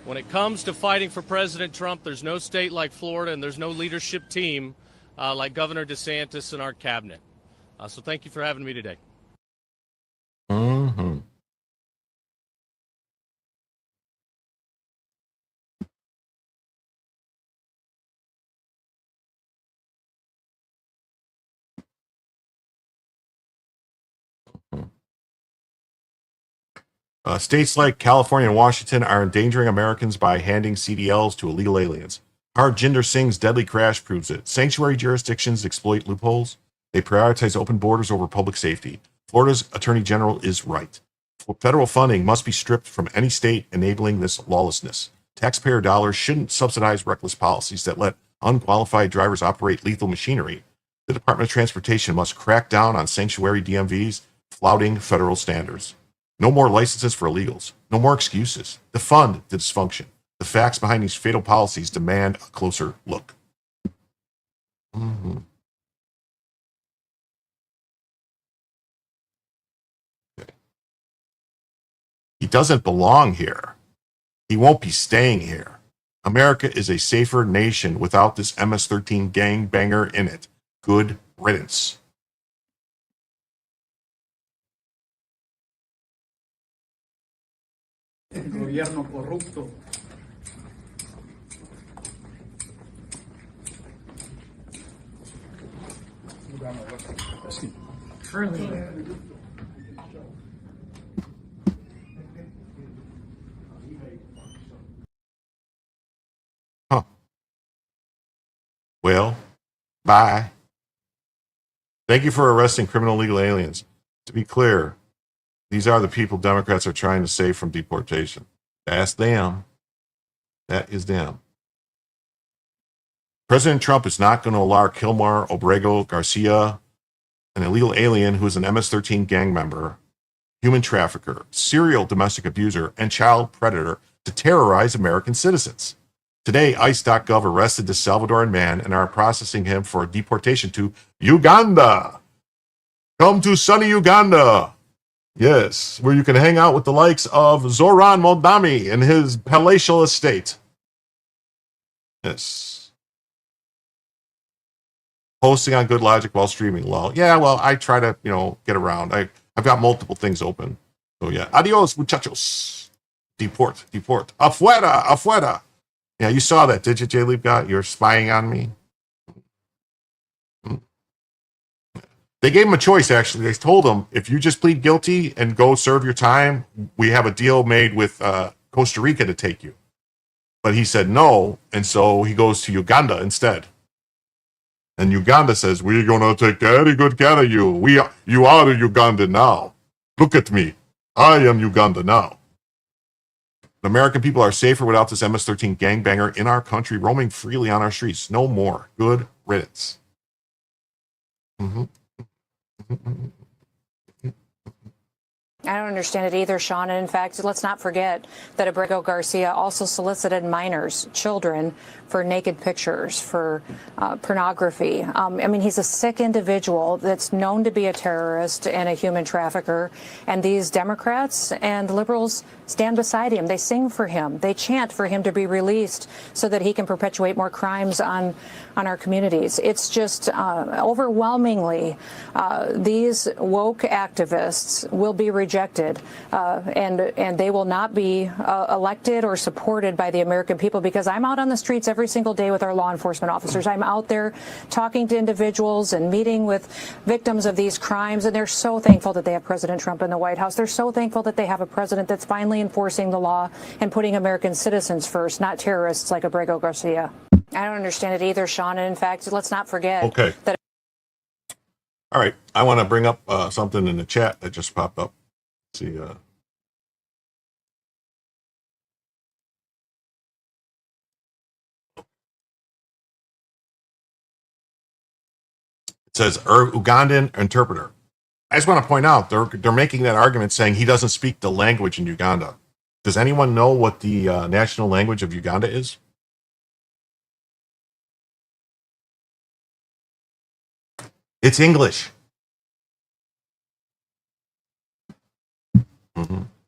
When it comes to fighting for President Trump, there's no state like Florida, and there's no leadership team like Governor DeSantis and our cabinet. So thank you for having me today. Mm-hmm. States like California and Washington are endangering Americans by handing CDLs to illegal aliens. Harjinder Singh's deadly crash proves it. Sanctuary jurisdictions exploit loopholes. They prioritize open borders over public safety. Florida's Attorney General is right. Federal funding must be stripped from any state enabling this lawlessness. Taxpayer dollars shouldn't subsidize reckless policies that let unqualified drivers operate lethal machinery. The Department of Transportation must crack down on sanctuary DMVs flouting federal standards. No more licenses for illegals. No more excuses. Defund the dysfunction. The facts behind these fatal policies demand a closer look. Mm-hmm. Okay. He doesn't belong here. He won't be staying here. America is a safer nation without this MS-13 gangbanger in it. Good riddance. Gobierno corrupto. Curly. Huh. Well, bye. Thank you for arresting criminal illegal aliens. To be clear, these are the people Democrats are trying to save from deportation. That's them. That is them. President Trump is not going to allow Kilmar Obrego Garcia, an illegal alien who is an MS-13 gang member, human trafficker, serial domestic abuser, and child predator, to terrorize American citizens. Today, ICE.gov arrested this Salvadoran man and are processing him for deportation to Uganda. Come to sunny Uganda. Yes, where you can hang out with the likes of Zoran Moldami in his palatial estate. Yes. Posting on Good Logic while streaming. Well, yeah, well, I try to, get around. I've got multiple things open. So yeah. Adios, muchachos. Deport. Afuera, afuera. Yeah, you saw that, did you, J. Leap God? You're spying on me. They gave him a choice, actually. They told him, if you just plead guilty and go serve your time, we have a deal made with Costa Rica to take you. But he said no, and so he goes to Uganda instead. And Uganda says, we're going to take very good care of you. You are Uganda now. Look at me. I am Uganda now. The American people are safer without this MS-13 gangbanger in our country roaming freely on our streets. No more. Good riddance. I don't understand it either, Sean. And in fact, let's not forget that Abrego Garcia also solicited minors, children, for naked pictures, for pornography. He's a sick individual that's known to be a terrorist and a human trafficker. And these Democrats and liberals stand beside him. They sing for him. They chant for him to be released so that he can perpetuate more crimes on our communities. It's just overwhelmingly these woke activists will be rejected and they will not be elected or supported by the American people, because I'm out on the streets every single day with our law enforcement officers. I'm out there talking to individuals and meeting with victims of these crimes, and they're so thankful that they have President Trump in the White House. They're so thankful that they have a president that's finally enforcing the law and putting American citizens first, not terrorists like Abrego Garcia. I don't understand it either, Sean. And in fact, let's not forget that. All right. I want to bring up something in the chat that just popped up. Let's see. It says Ugandan interpreter. I just want to point out they're making that argument saying he doesn't speak the language in Uganda. Does anyone know what the national language of Uganda is? It's English.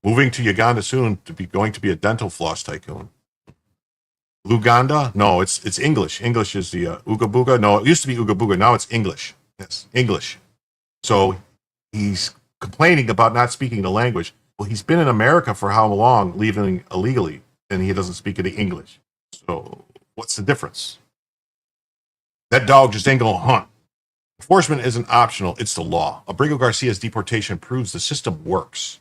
Moving to Uganda soon to be going to be a dental floss tycoon. Luganda? No, it's English. English is the Ooga Booga. No, it used to be Ooga Booga. Now it's English. Yes, English. So he's complaining about not speaking the language. Well, he's been in America for how long, leaving illegally, and he doesn't speak any English. So what's the difference? That dog just ain't gonna hunt. Enforcement isn't optional, it's the law. Abrego Garcia's deportation proves the system works.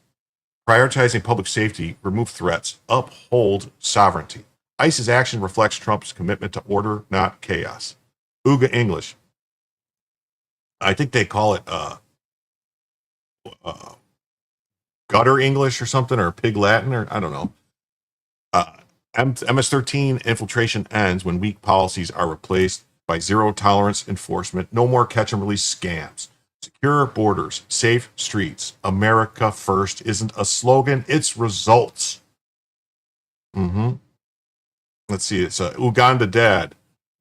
Prioritizing public safety, remove threats, uphold sovereignty. ICE's action reflects Trump's commitment to order, not chaos. Ooga English. I think they call it gutter English or something, or pig Latin, or I don't know. MS-13 infiltration ends when weak policies are replaced by zero tolerance enforcement. No more catch and release scams. Secure borders, safe streets. America first isn't a slogan, it's results. Let's see, it's Uganda dad.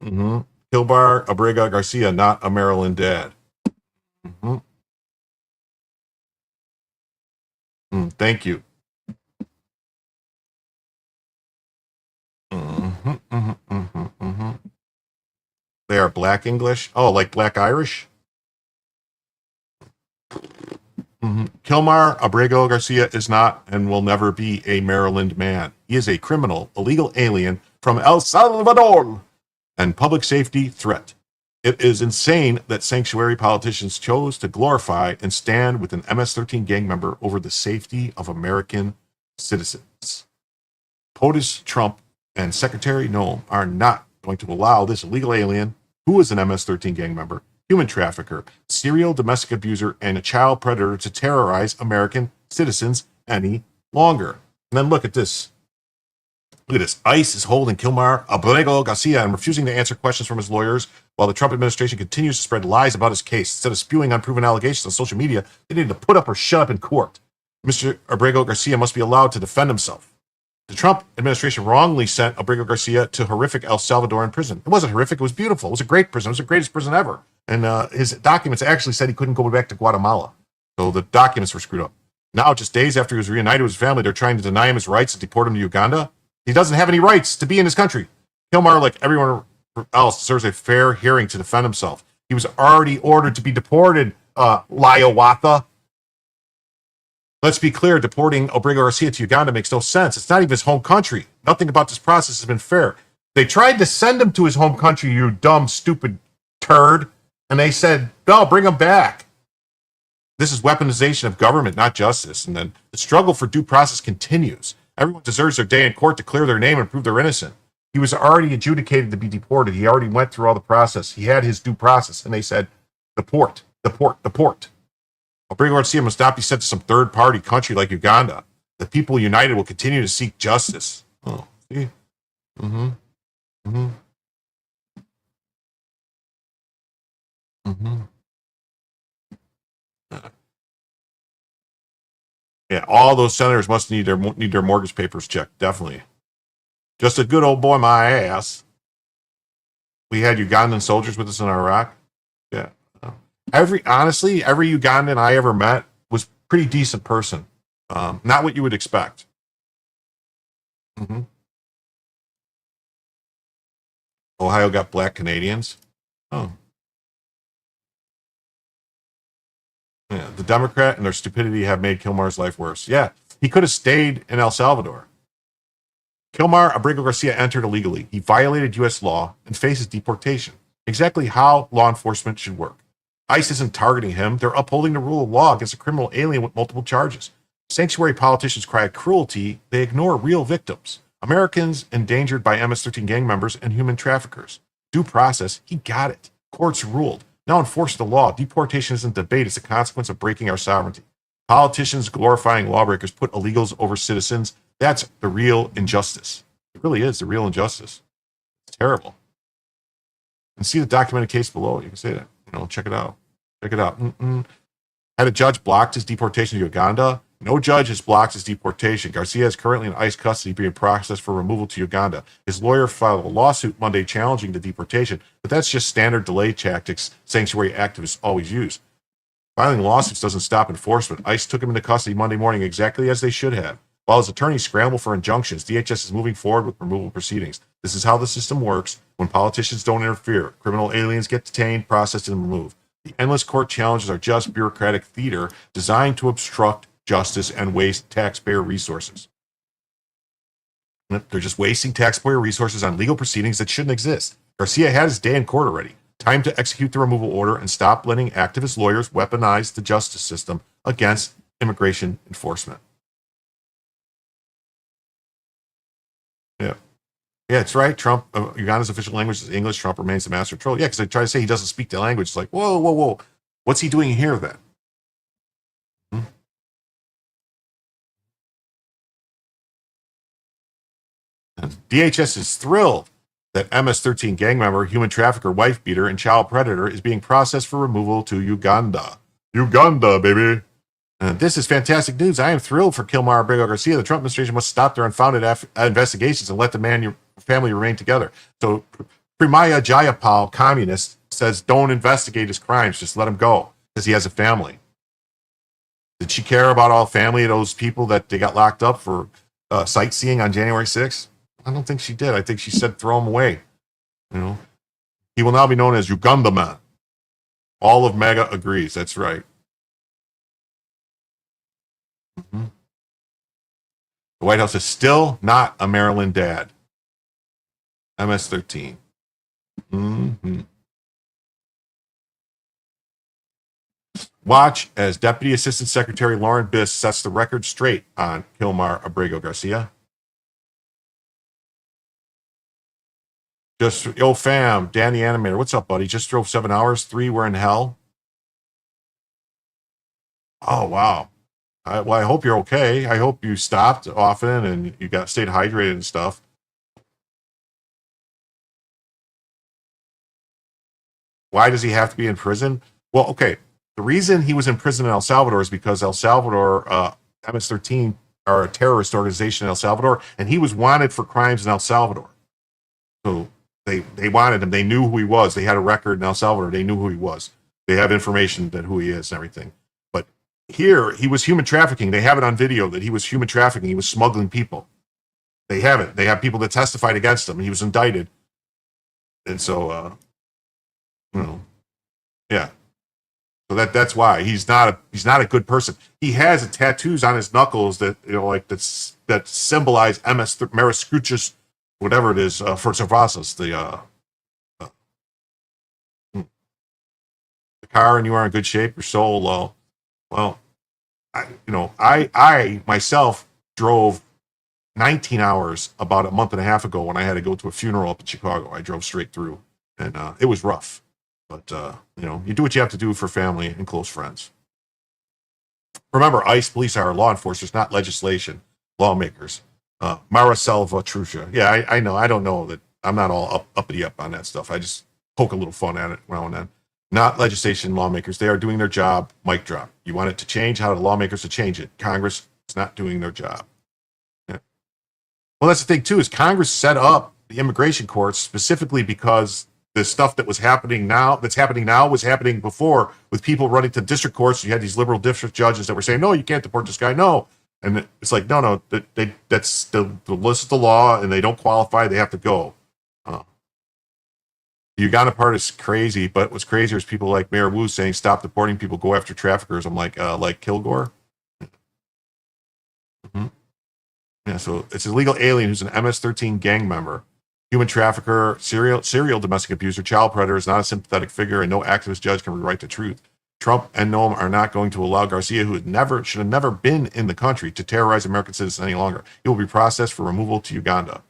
Kilbar Abrego Garcia, not a Maryland dad. Thank you. They are black English. Oh, like black Irish? Kilmar Abrego Garcia is not and will never be a Maryland man. He is a criminal, illegal alien from El Salvador and public safety threat. It is insane that sanctuary politicians chose to glorify and stand with an MS-13 gang member over the safety of American citizens. POTUS, Trump, and Secretary Noem are not going to allow this illegal alien, who is an MS-13 gang member, human trafficker, serial domestic abuser, and a child predator to terrorize American citizens any longer. And then look at this. Look at this. ICE is holding Kilmar Abrego Garcia and refusing to answer questions from his lawyers while the Trump administration continues to spread lies about his case. Instead of spewing unproven allegations on social media, they need to put up or shut up in court. Mr. Abrego Garcia must be allowed to defend himself. The Trump administration wrongly sent Abrego Garcia to horrific El Salvadoran prison. It wasn't horrific. It was beautiful. It was a great prison. It was the greatest prison ever. And his documents actually said he couldn't go back to Guatemala. So the documents were screwed up. Now, just days after he was reunited with his family, they're trying to deny him his rights and deport him to Uganda. He doesn't have any rights to be in his country. Kilmar, like everyone else, deserves a fair hearing to defend himself. He was already ordered to be deported, Liawatha. Let's be clear, deporting Abrego Garcia to Uganda makes no sense. It's not even his home country. Nothing about this process has been fair. They tried to send him to his home country, you dumb, stupid turd, and they said, no, bring him back. This is weaponization of government, not justice. And then the struggle for due process continues. Everyone deserves their day in court to clear their name and prove they're innocent. He was already adjudicated to be deported. He already went through all the process. He had his due process, and they said, deport, deport, deport. Abrego Garcia must not be sent to some third-party country like Uganda. The people united will continue to seek justice. Oh, see? Yeah, all those senators must need their mortgage papers checked. Definitely. Just a good old boy, my ass. We had Ugandan soldiers with us in Iraq. Yeah. Honestly, every Ugandan I ever met was pretty decent person. Not what you would expect. Ohio got black Canadians. Oh. Yeah, the Democrat and their stupidity have made Kilmar's life worse. Yeah, he could have stayed in El Salvador. Kilmar Abrego Garcia entered illegally. He violated U.S. law and faces deportation. Exactly how law enforcement should work. ICE isn't targeting him. They're upholding the rule of law against a criminal alien with multiple charges. Sanctuary politicians cry cruelty. They ignore real victims. Americans endangered by MS-13 gang members and human traffickers. Due process, he got it. Courts ruled. Now enforce the law. Deportation isn't debate. It's a consequence of breaking our sovereignty. Politicians glorifying lawbreakers put illegals over citizens. That's the real injustice. It really is the real injustice. It's terrible. And see the documented case below. You can say that. Check it out. Check it out. Had a judge blocked his deportation to Uganda? No judge has blocked his deportation. Garcia is currently in ICE custody being processed for removal to Uganda. His lawyer filed a lawsuit Monday challenging the deportation, but that's just standard delay tactics sanctuary activists always use. Filing lawsuits doesn't stop enforcement. ICE took him into custody Monday morning exactly as they should have. While his attorneys scramble for injunctions, DHS is moving forward with removal proceedings. This is how the system works. When politicians don't interfere, criminal aliens get detained, processed, and removed. The endless court challenges are just bureaucratic theater designed to obstruct justice and waste taxpayer resources. They're just wasting taxpayer resources on legal proceedings that shouldn't exist. Garcia had his day in court already. Time to execute the removal order and stop letting activist lawyers weaponize the justice system against immigration enforcement. Yeah, it's right. Trump, Uganda's official language is English. Trump remains the master troll. Yeah, because they try to say he doesn't speak the language. It's like, whoa. What's he doing here then? DHS is thrilled that MS-13 gang member, human trafficker, wife beater, and child predator is being processed for removal to Uganda. Uganda, baby. This is fantastic news. I am thrilled for Kilmar Abrego Garcia. The Trump administration must stop their unfounded investigations and let the family remain together. So Primaya Jayapal, communist, says don't investigate his crimes. Just let him go because he has a family. Did she care about all family of those people that they got locked up for sightseeing on January 6th? I don't think she did. I think she said throw them away. He will now be known as Uganda Man. All of MAGA agrees. That's right. Mm-hmm. The White House is still not a Maryland dad. MS-13. Mm-hmm. Watch as Deputy Assistant Secretary Lauren Biss sets the record straight on Kilmar Abrego Garcia. Fam, Danny Animator. What's up, buddy? Just drove 7 hours. 3 were in hell. Oh, wow. I hope you're okay. I hope you stopped often and you stayed hydrated and stuff. Why does he have to be in prison? Well, okay. The reason he was in prison in El Salvador is because El Salvador, MS-13 are a terrorist organization in El Salvador, and he was wanted for crimes in El Salvador. So they wanted him. They knew who he was. They had a record in El Salvador. They knew who he was. They have information that who he is and everything. But here, he was human trafficking. They have it on video that he was human trafficking. He was smuggling people. They have it. They have people that testified against him. He was indicted. And so, yeah. So that's why he's not a good person. He has tattoos on his knuckles that that symbolize MS Mariscuchus, whatever it is, for Cervazas, the car, and you are in good shape. Your soul low. Well, I myself drove 19 hours about a month and a half ago when I had to go to a funeral up in Chicago. I drove straight through, and it was rough. But, you do what you have to do for family and close friends. Remember, ICE police are law enforcers, not legislation, lawmakers. Mara Salvatrucha. Yeah, I know. I don't know that. I'm not all uppity up on that stuff. I just poke a little fun at it now and then. Not legislation, lawmakers. They are doing their job. Mic drop. You want it to change? How do the lawmakers to change it? Congress is not doing their job. Yeah. Well, that's the thing, too, is Congress set up the immigration courts specifically because the stuff that's happening now was happening before with people running to district courts. You had these liberal district judges that were saying, no, you can't deport this guy. No. And it's like, no, that's the list of the law and they don't qualify. They have to go. The Uganda part is crazy, but what's crazier is people like Mayor Wu saying, stop deporting people, go after traffickers. I'm like Kilgore. Mm-hmm. Yeah. So it's an illegal alien who's an MS-13 gang member. Human trafficker, serial domestic abuser, child predator is not a sympathetic figure, and no activist judge can rewrite the truth. Trump and Noam are not going to allow Garcia, who should have never been in the country, to terrorize American citizens any longer. He will be processed for removal to Uganda.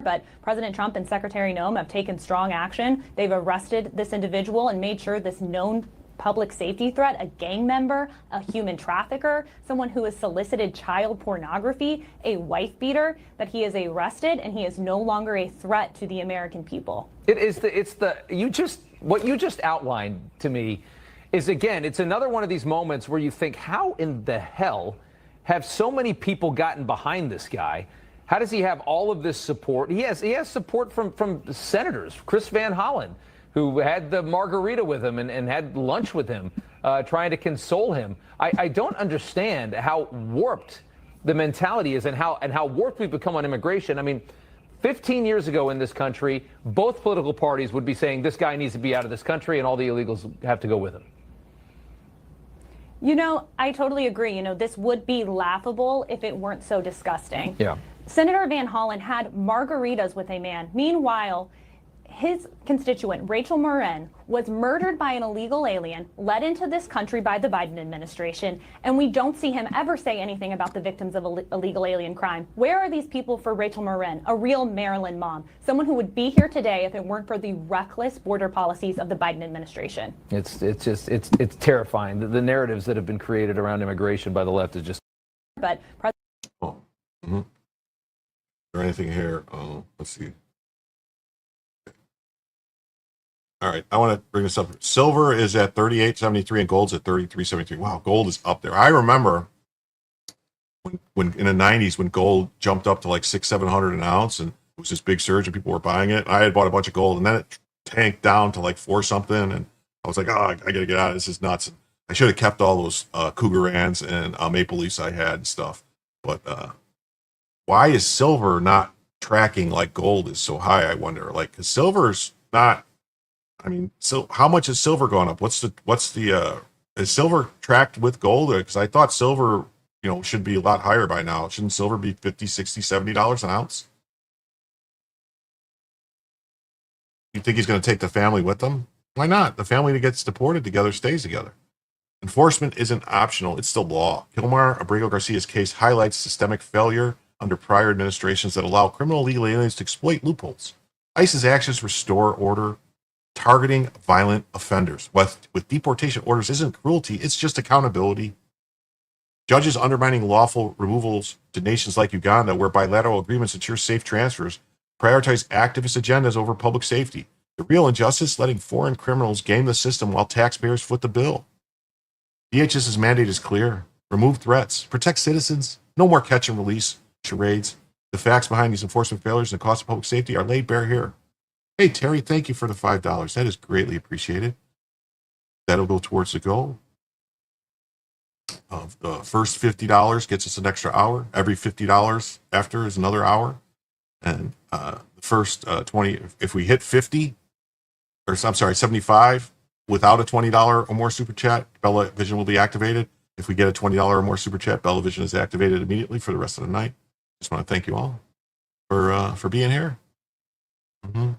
But President Trump and Secretary Noam have taken strong action. They've arrested this individual and made sure this known public safety threat, a gang member, a human trafficker, someone who has solicited child pornography, a wife beater, that he is arrested and he is no longer a threat to the American people. What you just outlined to me is, again, it's another one of these moments where you think, how in the hell have so many people gotten behind this guy? How does he have all of this support? He has support from senators, Chris Van Hollen, who had the margarita with him and had lunch with him, trying to console him. I don't understand how warped the mentality is and how warped we've become on immigration. I mean, 15 years ago in this country, both political parties would be saying this guy needs to be out of this country and all the illegals have to go with him. I totally agree. This would be laughable if it weren't so disgusting. Yeah. Senator Van Hollen had margaritas with a man. Meanwhile, his constituent, Rachel Moran, was murdered by an illegal alien, led into this country by the Biden administration, and we don't see him ever say anything about the victims of illegal alien crime. Where are these people for Rachel Moran, a real Maryland mom, someone who would be here today if it weren't for the reckless border policies of the Biden administration? It's terrifying. The narratives that have been created around immigration by the left is just. But Is there anything here? Let's see. All right, I want to bring this up. Silver is at 38.73 and gold's at 33.73. Wow, gold is up there. I remember when in the 90s when gold jumped up to like $600-700 an ounce and it was this big surge and people were buying it. I had bought a bunch of gold and then it tanked down to like 4 something and I was like, I gotta get out of this. This is nuts. And I should have kept all those Cougar Anns and Maple Leafs I had and stuff. But why is silver not tracking like gold is so high? I wonder, like, because silver's not. I mean, so how much has silver gone up? What's the is silver tracked with gold? Because I thought silver, should be a lot higher by now. Shouldn't silver be $50, $60, $70 an ounce? You think he's going to take the family with him? Why not? The family that gets deported together stays together. Enforcement isn't optional, it's still law. Kilmar Abrego Garcia's case highlights systemic failure under prior administrations that allow criminal illegal aliens to exploit loopholes. ICE's actions restore order, targeting violent offenders. With deportation orders isn't cruelty, it's just accountability. Judges undermining lawful removals to nations like Uganda, where bilateral agreements ensure safe transfers, prioritize activist agendas over public safety. The real injustice, letting foreign criminals game the system while taxpayers foot the bill. DHS's mandate is clear. Remove threats. Protect citizens. No more catch and release charades. The facts behind these enforcement failures and the cost of public safety are laid bare here. Hey, Terry, thank you for the $5. That is greatly appreciated. That'll go towards the goal. The first $50 gets us an extra hour. Every $50 after is another hour. And the first 20, if we hit 50, or I'm sorry, 75, without a $20 or more super chat, Bella Vision will be activated. If we get a $20 or more super chat, Bella Vision is activated immediately for the rest of the night. Just want to thank you all for being here. Mm-hmm.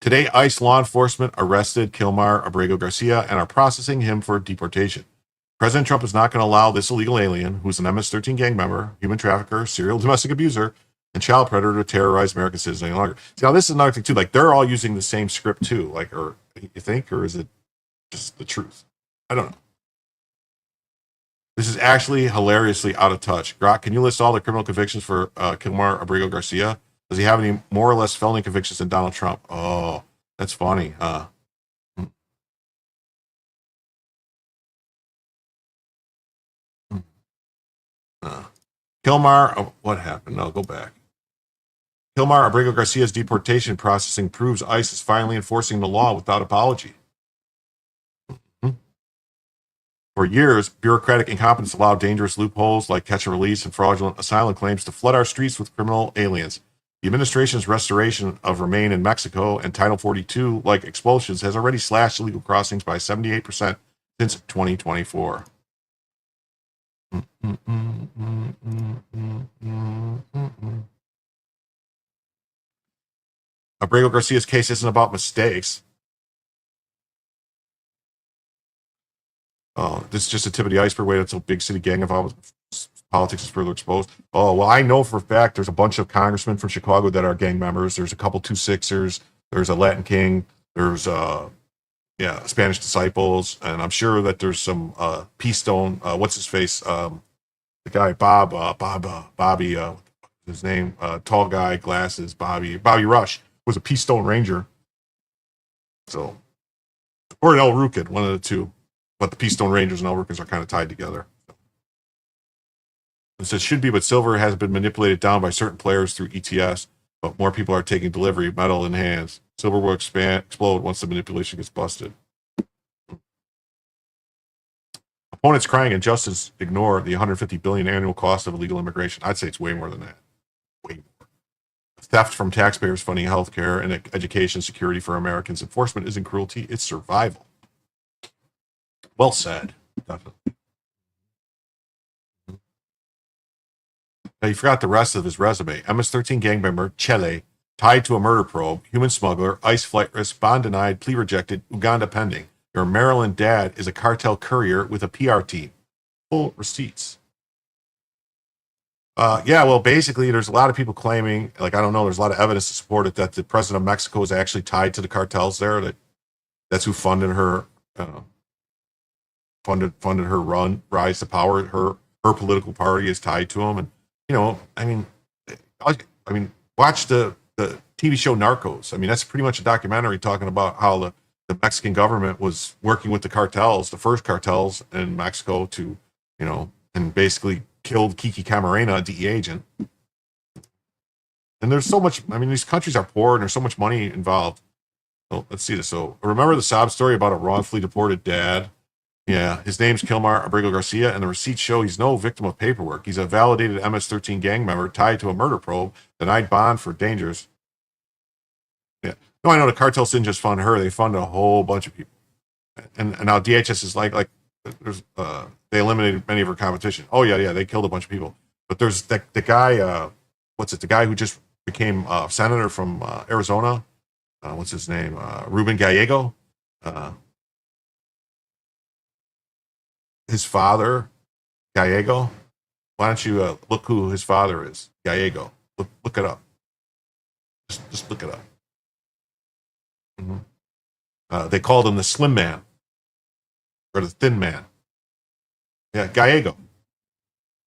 Today, ICE law enforcement arrested Kilmar Abrego Garcia and are processing him for deportation. President Trump is not going to allow this illegal alien, who's an MS-13 gang member, human trafficker, serial domestic abuser, and child predator, to terrorize American citizens any longer. See, now this is another thing too. Like, they're all using the same script too. Like, or you think, or is it just the truth? I don't know. This is actually hilariously out of touch. Grok, can you list all the criminal convictions for Kilmar Abrego Garcia? Does he have any more or less felony convictions than Donald Trump? Oh, that's funny. Kilmar, what happened? No, go back. Kilmar Abrego Garcia's deportation processing proves ICE is finally enforcing the law without apology. For years, bureaucratic incompetence allowed dangerous loopholes like catch and release and fraudulent asylum claims to flood our streets with criminal aliens. The administration's restoration of Remain in Mexico and Title 42, like expulsions, has already slashed illegal crossings by 78% since 2024. Abrego Garcia's case isn't about mistakes. This is just a tip of the iceberg. Wait until big city gang involvement politics is further exposed. Oh, well, I know for a fact there's a bunch of congressmen from Chicago that are gang members. There's a couple 2-6ers. There's a Latin King. There's Spanish Disciples, and I'm sure that there's some Peace Stone. What's his face? The guy Bobby. His name? Tall guy, glasses. Bobby Rush was a Peace Stone Ranger. So, or an El Rukin, one of the two. But the Peace Stone Rangers and El Rukins are kind of tied together. It says should be, but silver has been manipulated down by certain players through ETS, but more people are taking delivery, metal in hands. Silver will explode once the manipulation gets busted. Opponents crying injustice ignore the $150 billion annual cost of illegal immigration. I'd say it's way more than that. Way more. Theft from taxpayers funding healthcare and education security for Americans. Enforcement isn't cruelty, it's survival. Well said. Definitely. Now, you forgot the rest of his resume. MS-13 gang member, Chele, tied to a murder probe, human smuggler, ICE flight risk, bond denied, plea rejected, Uganda pending. Your Maryland dad is a cartel courier with a PR team. Full receipts. Well, basically, there's a lot of people claiming, like, I don't know, there's a lot of evidence to support it, that the president of Mexico is actually tied to the cartels there. That's who funded her, funded her rise to power. Her political party is tied to him. And, watch the TV show Narcos. I mean, that's pretty much a documentary talking about how the Mexican government was working with the cartels, the first cartels in Mexico to, and basically killed Kiki Camarena, a DEA agent. And there's so much, these countries are poor and there's so much money involved. So let's see this. So remember the sob story about a wrongfully deported dad Yeah, his name's Kilmar Abrego Garcia, and the receipts show he's no victim of paperwork. He's a validated MS-13 gang member tied to a murder probe, denied bond for dangers. Yeah. No, I know the cartel didn't just fund her; they fund a whole bunch of people. And now DHS is like there's they eliminated many of her competition. Oh yeah, they killed a bunch of people. But there's the guy, the guy who just became senator from Arizona. What's his name? Ruben Gallego. His father, Gallego. Why don't you look who his father is? Gallego. Look it up. Just look it up. Mm-hmm. They called him the Slim Man or the Thin Man. Yeah, Gallego.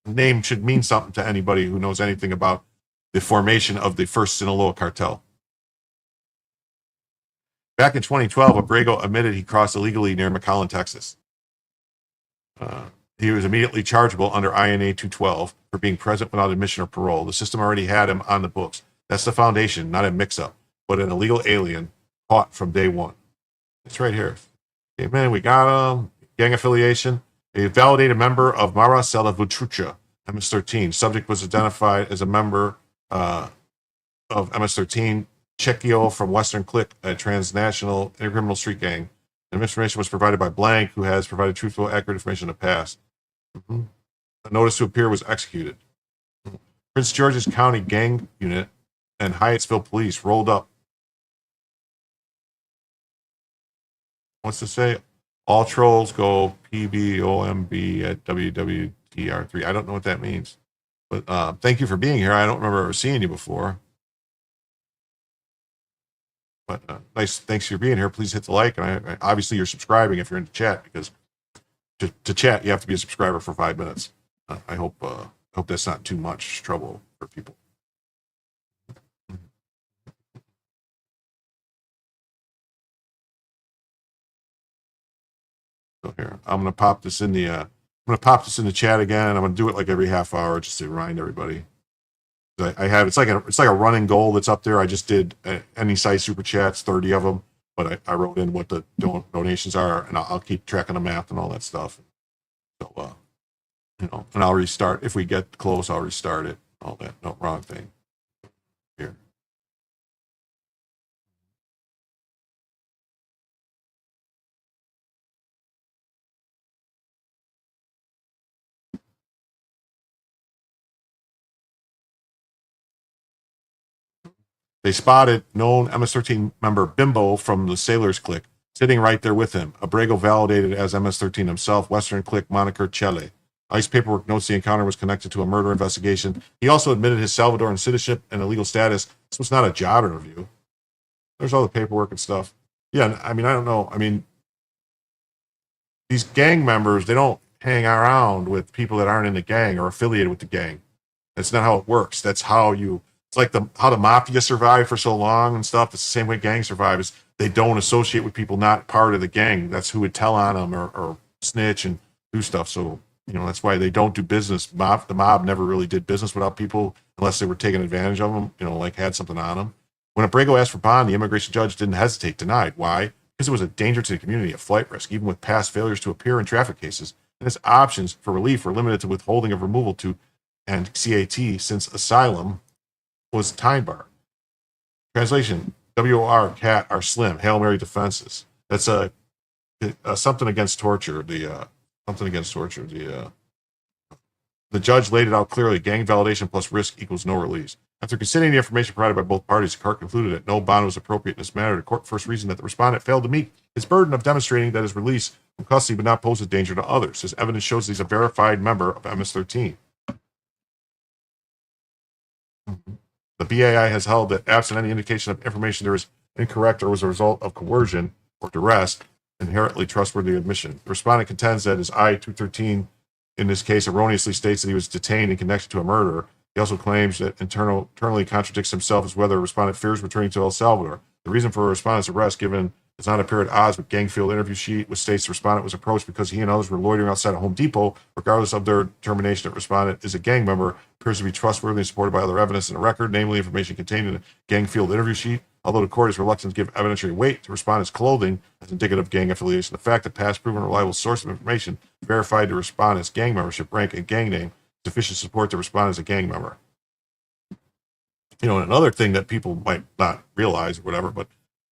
The name should mean something to anybody who knows anything about the formation of the first Sinaloa cartel. Back in 2012, Abrego admitted he crossed illegally near McAllen, Texas. He was immediately chargeable under INA 212 for being present without admission or parole. The system already had him on the books. That's the foundation, not a mix-up, but an illegal alien caught from day one. It's right here. Okay, man, we got him. Gang affiliation. A validated member of Mara Sela Vutrucha, MS-13. Subject was identified as a member of MS-13. Chekio from Western Click, a transnational intercriminal street gang. And information was provided by Blank, who has provided truthful, accurate information in the past. Mm-hmm. A notice to appear was executed. Prince George's County Gang Unit and Hyattsville Police rolled up. What's to say? All trolls go PBOMB at WWTR3. I don't know what that means. But thank you for being here. I don't remember ever seeing you before. But nice, thanks for being here. Please hit the like, and obviously you're subscribing if you're in the chat, because to chat you have to be a subscriber for 5 minutes. I hope that's not too much trouble for people. So here, I'm gonna pop this in the chat again. I'm gonna do it like every half hour just to remind everybody. I have it's like a running goal that's up there. I just did any size super chats, 30 of them, but I wrote in what the donations are, and I'll keep tracking the math and all that stuff. So and I'll restart if we get close. I'll restart it. All that, no, wrong thing. Here. They spotted known MS-13 member Bimbo from the Sailors Clique sitting right there with him. Abrego validated as MS-13 himself, Western Clique moniker Chele. ICE paperwork notes the encounter was connected to a murder investigation. He also admitted his Salvadoran citizenship and illegal status. This was not a job interview. There's all the paperwork and stuff. Yeah, I mean, I don't know. I mean, these gang members, they don't hang around with people that aren't in the gang or affiliated with the gang. That's not how it works. That's how it's like how the mafia survived for so long and stuff. It's the same way gangs survive, is they don't associate with people not part of the gang. That's who would tell on them or snitch and do stuff. So, that's why they don't do business. The mob never really did business without people unless they were taking advantage of them, like had something on them. When Abrego asked for bond, the immigration judge didn't hesitate, denied. Why? Because it was a danger to the community, a flight risk, even with past failures to appear in traffic cases. And his options for relief were limited to withholding of removal to and CAT, since asylum was time bar. Translation: WOR cat are slim. Hail Mary defenses. That's something against torture. Something against torture. The judge laid it out clearly. Gang validation plus risk equals no release. After considering the information provided by both parties, the court concluded that no bond was appropriate in this matter. The court first reasoned that the respondent failed to meet his burden of demonstrating that his release from custody would not pose a danger to others. His evidence shows he's a verified member of MS-13. The BAI has held that absent any indication of information there is incorrect or was a result of coercion or duress, inherently trustworthy admission. The respondent contends that his I-213 in this case erroneously states that he was detained in connection to a murder. He also claims that internally contradicts himself as whether a respondent fears returning to El Salvador. The reason for a respondent's arrest, given does not appear at odds with gang field interview sheet, which states the respondent was approached because he and others were loitering outside a Home Depot, regardless of their determination that respondent is a gang member, appears to be trustworthy and supported by other evidence in the record, namely information contained in the gang field interview sheet. Although the court is reluctant to give evidentiary weight to respondent's clothing as indicative of gang affiliation, the fact that past proven reliable source of information verified the respondent's gang membership, rank, and gang name sufficient support to respond as a gang member. You know, another thing that people might not realize or whatever, but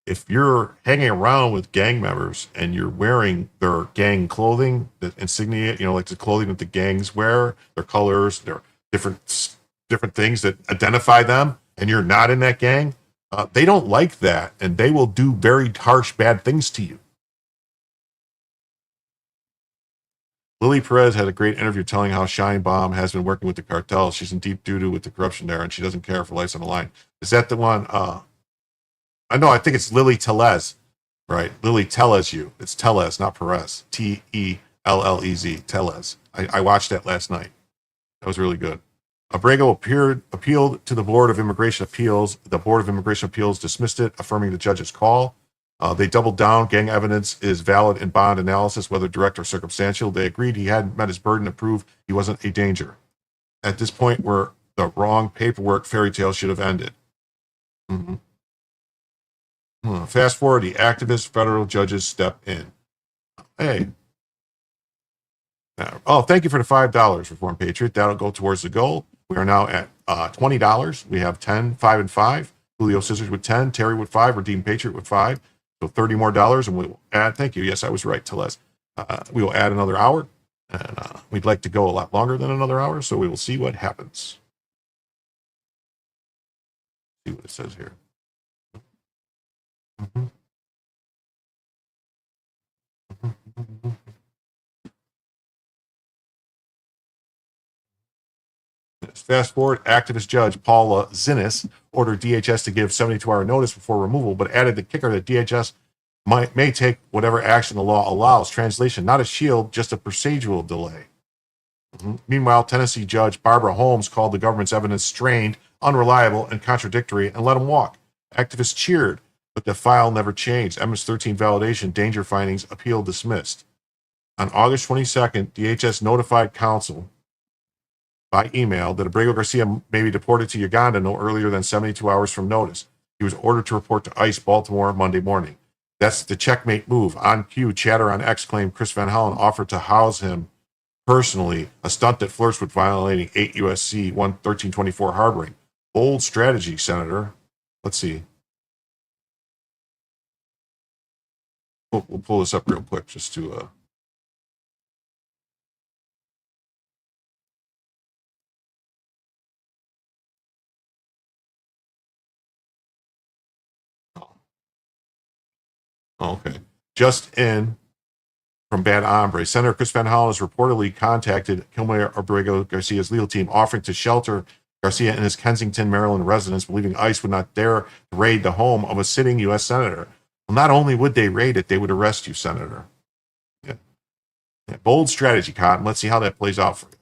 if you're hanging around with gang members and you're wearing their gang clothing, the insignia, you know, like the clothing that the gangs wear, their colors, their different things that identify them, and you're not in that gang, they don't like that, and they will do very harsh, bad things to you. Lily Perez had a great interview telling how Shine Bomb has been working with the cartel. She's in deep doo-doo with the corruption there, and she doesn't care if her life's on the line. Is that the one? I know, I think it's Lily Telez, right? Lily Telez you. It's Telez, not Perez. Tellez, Telez. I watched that last night. That was really good. Abrego appealed to the Board of Immigration Appeals. The Board of Immigration Appeals dismissed it, affirming the judge's call. They doubled down. Gang evidence is valid in bond analysis, whether direct or circumstantial. They agreed he hadn't met his burden to prove he wasn't a danger. At this point, where the wrong paperwork fairy tale should have ended. Fast forward, the activist federal judges step in. Hey. Oh, thank you for the $5, Reformed Patriot. That'll go towards the goal. We are now at $20. We have 10, 5, and 5. Julio Scissors with 10, Terry with 5, Redeemed Patriot with 5. So $30 more, and we will add, thank you, yes, I was right, Teles. We will add another hour, and we'd like to go a lot longer than another hour, so we will see what happens. See what it says here. Fast forward, activist judge Paula Zinnis ordered DHS to give 72-hour notice before removal, but added the kicker that DHS may take whatever action the law allows. Translation, not a shield, just a procedural delay. Meanwhile, Tennessee Judge Barbara Holmes called the government's evidence strained, unreliable, and contradictory, and let him walk. Activists cheered, but the file never changed. MS-13 validation, danger findings, appeal dismissed. On August 22nd, DHS notified counsel by email that Abrego Garcia may be deported to Uganda no earlier than 72 hours from notice. He was ordered to report to ICE Baltimore Monday morning. That's the checkmate move. On cue, Chatter on X claimed Chris Van Hollen offered to house him personally, a stunt that flirts with violating 8 U.S.C. 1324 harboring. Bold strategy, Senator. Let's see. We'll pull this up real quick just to... Okay. Just in from Bad Hombre, Senator Chris Van Hollen has reportedly contacted Kilmer Abrego Garcia's legal team, offering to shelter Garcia in his Kensington, Maryland residence, believing ICE would not dare to raid the home of a sitting U.S. senator. Well, not only would they raid it, they would arrest you, Senator. Yeah. Bold strategy, Cotton. Let's see how that plays out for you.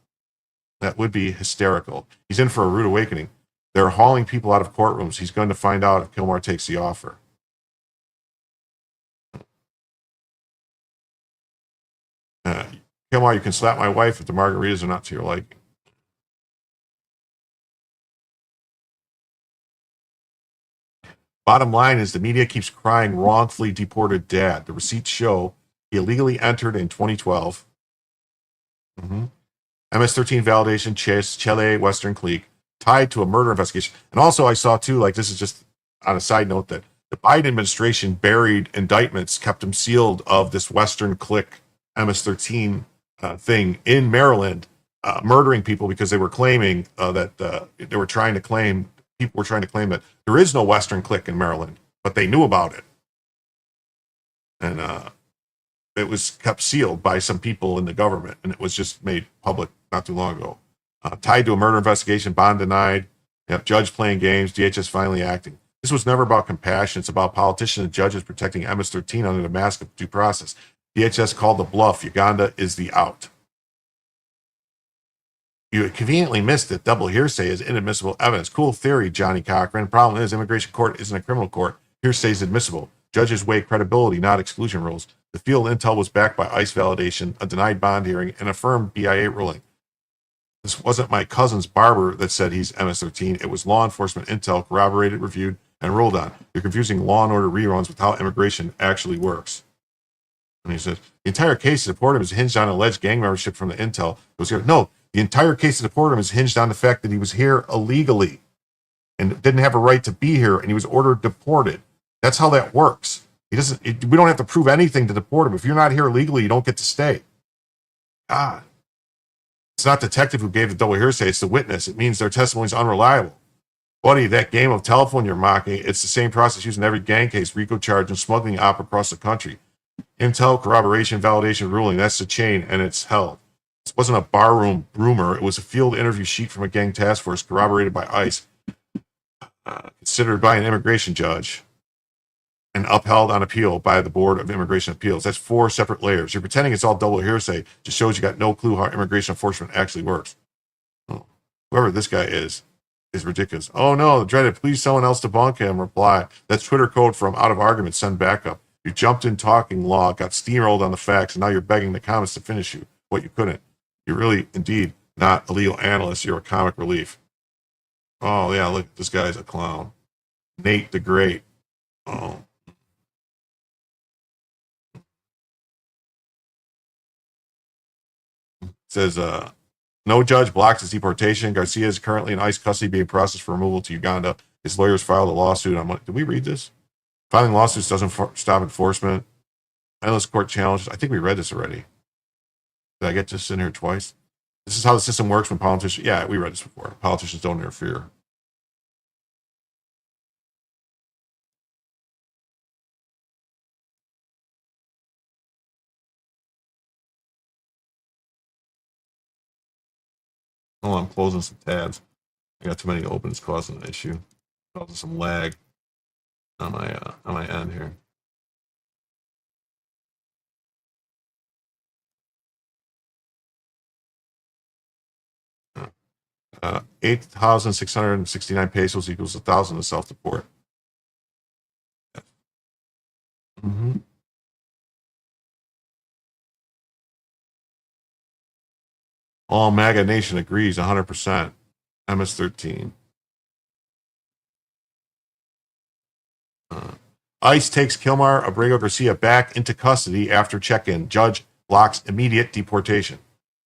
That would be hysterical. He's in for a rude awakening. They're hauling people out of courtrooms. He's going to find out if Kilmer takes the offer. Kilmar, you can slap my wife if the margaritas are not to your liking. Bottom line is the media keeps crying wrongfully deported dad. The receipts show he illegally entered in 2012. MS-13 validation, Chile, Western clique, tied to a murder investigation. And also I saw too, like this is just on a side note, that the Biden administration buried indictments, kept them sealed of this Western clique MS-13 thing in Maryland, murdering people because they were claiming that they were trying to claim, people were trying to claim that there is no Western clique in Maryland, but they knew about it. And it was kept sealed by some people in the government, and it was just made public not too long ago. Tied to a murder investigation, bond denied, judge playing games, DHS finally acting. This was never about compassion. It's about politicians and judges protecting MS-13 under the mask of due process. DHS called the bluff. Uganda is the out. You conveniently missed that double hearsay is inadmissible evidence. Cool theory, Johnny Cochran. Problem is, immigration court isn't a criminal court. Hearsay is admissible. Judges weigh credibility, not exclusion rules. The field intel was backed by ICE validation, a denied bond hearing, and a firm BIA ruling. This wasn't my cousin's barber that said he's MS-13. It was law enforcement intel, corroborated, reviewed, and ruled on. You're confusing Law and Order reruns with how immigration actually works. And he says, the entire case to deport him is hinged on alleged gang membership from the intel. No, the entire case to deport him is hinged on the fact that he was here illegally and didn't have a right to be here, and he was ordered deported. That's how that works. We don't have to prove anything to deport him. If you're not here legally, you don't get to stay. God. It's not the detective who gave the double hearsay, it's the witness. It means their testimony is unreliable. Buddy, that game of telephone you're mocking, it's the same process used in every gang case, RICO charge, and smuggling op across the country. Intel, corroboration, validation, ruling. That's the chain, and it's held. This wasn't a barroom rumor. It was a field interview sheet from a gang task force corroborated by ICE, considered by an immigration judge, and upheld on appeal by the Board of Immigration Appeals. That's 4 separate layers. You're pretending it's all double hearsay. Just shows you got no clue how immigration enforcement actually works. Oh, whoever this guy is ridiculous. Oh no, dreaded, please someone else debunk him. Reply. That's Twitter code from out of argument, send backup. You jumped in talking law, got steamrolled on the facts, and now you're begging the comments to finish you. What you couldn't. You're really, indeed, not a legal analyst. You're a comic relief. Oh, yeah, look, this guy's a clown. Nate the Great. Oh. It says, no judge blocks his deportation. Garcia is currently in ICE custody being processed for removal to Uganda. His lawyers filed a lawsuit on... Did we read this? Filing lawsuits doesn't stop enforcement. Endless court challenges. I think we read this already. Did I get this in here twice? This is how the system works when politicians... Yeah, we read this before. Politicians don't interfere. Oh, I'm closing some tabs. I got too many open. It's causing an issue. Causing some lag on my end here. Uh, 8,669 pesos equals 1,000 in self-deport. Mm-hmm. All MAGA Nation agrees 100%. MS-13. ICE takes Kilmar Abrego Garcia back into custody after check-in. Judge blocks immediate deportation.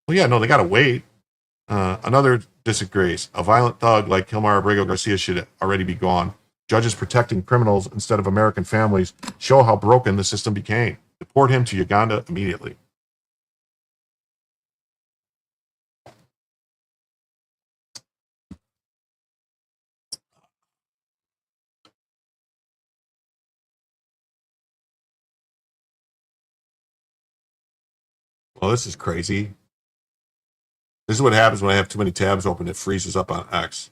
Well, yeah, no, they got to wait. Another disagrees. A violent thug like Kilmar Abrego Garcia should already be gone. Judges protecting criminals instead of American families show how broken the system became. Deport him to Uganda immediately. Well, this is crazy. This is what happens when I have too many tabs open. It freezes up on X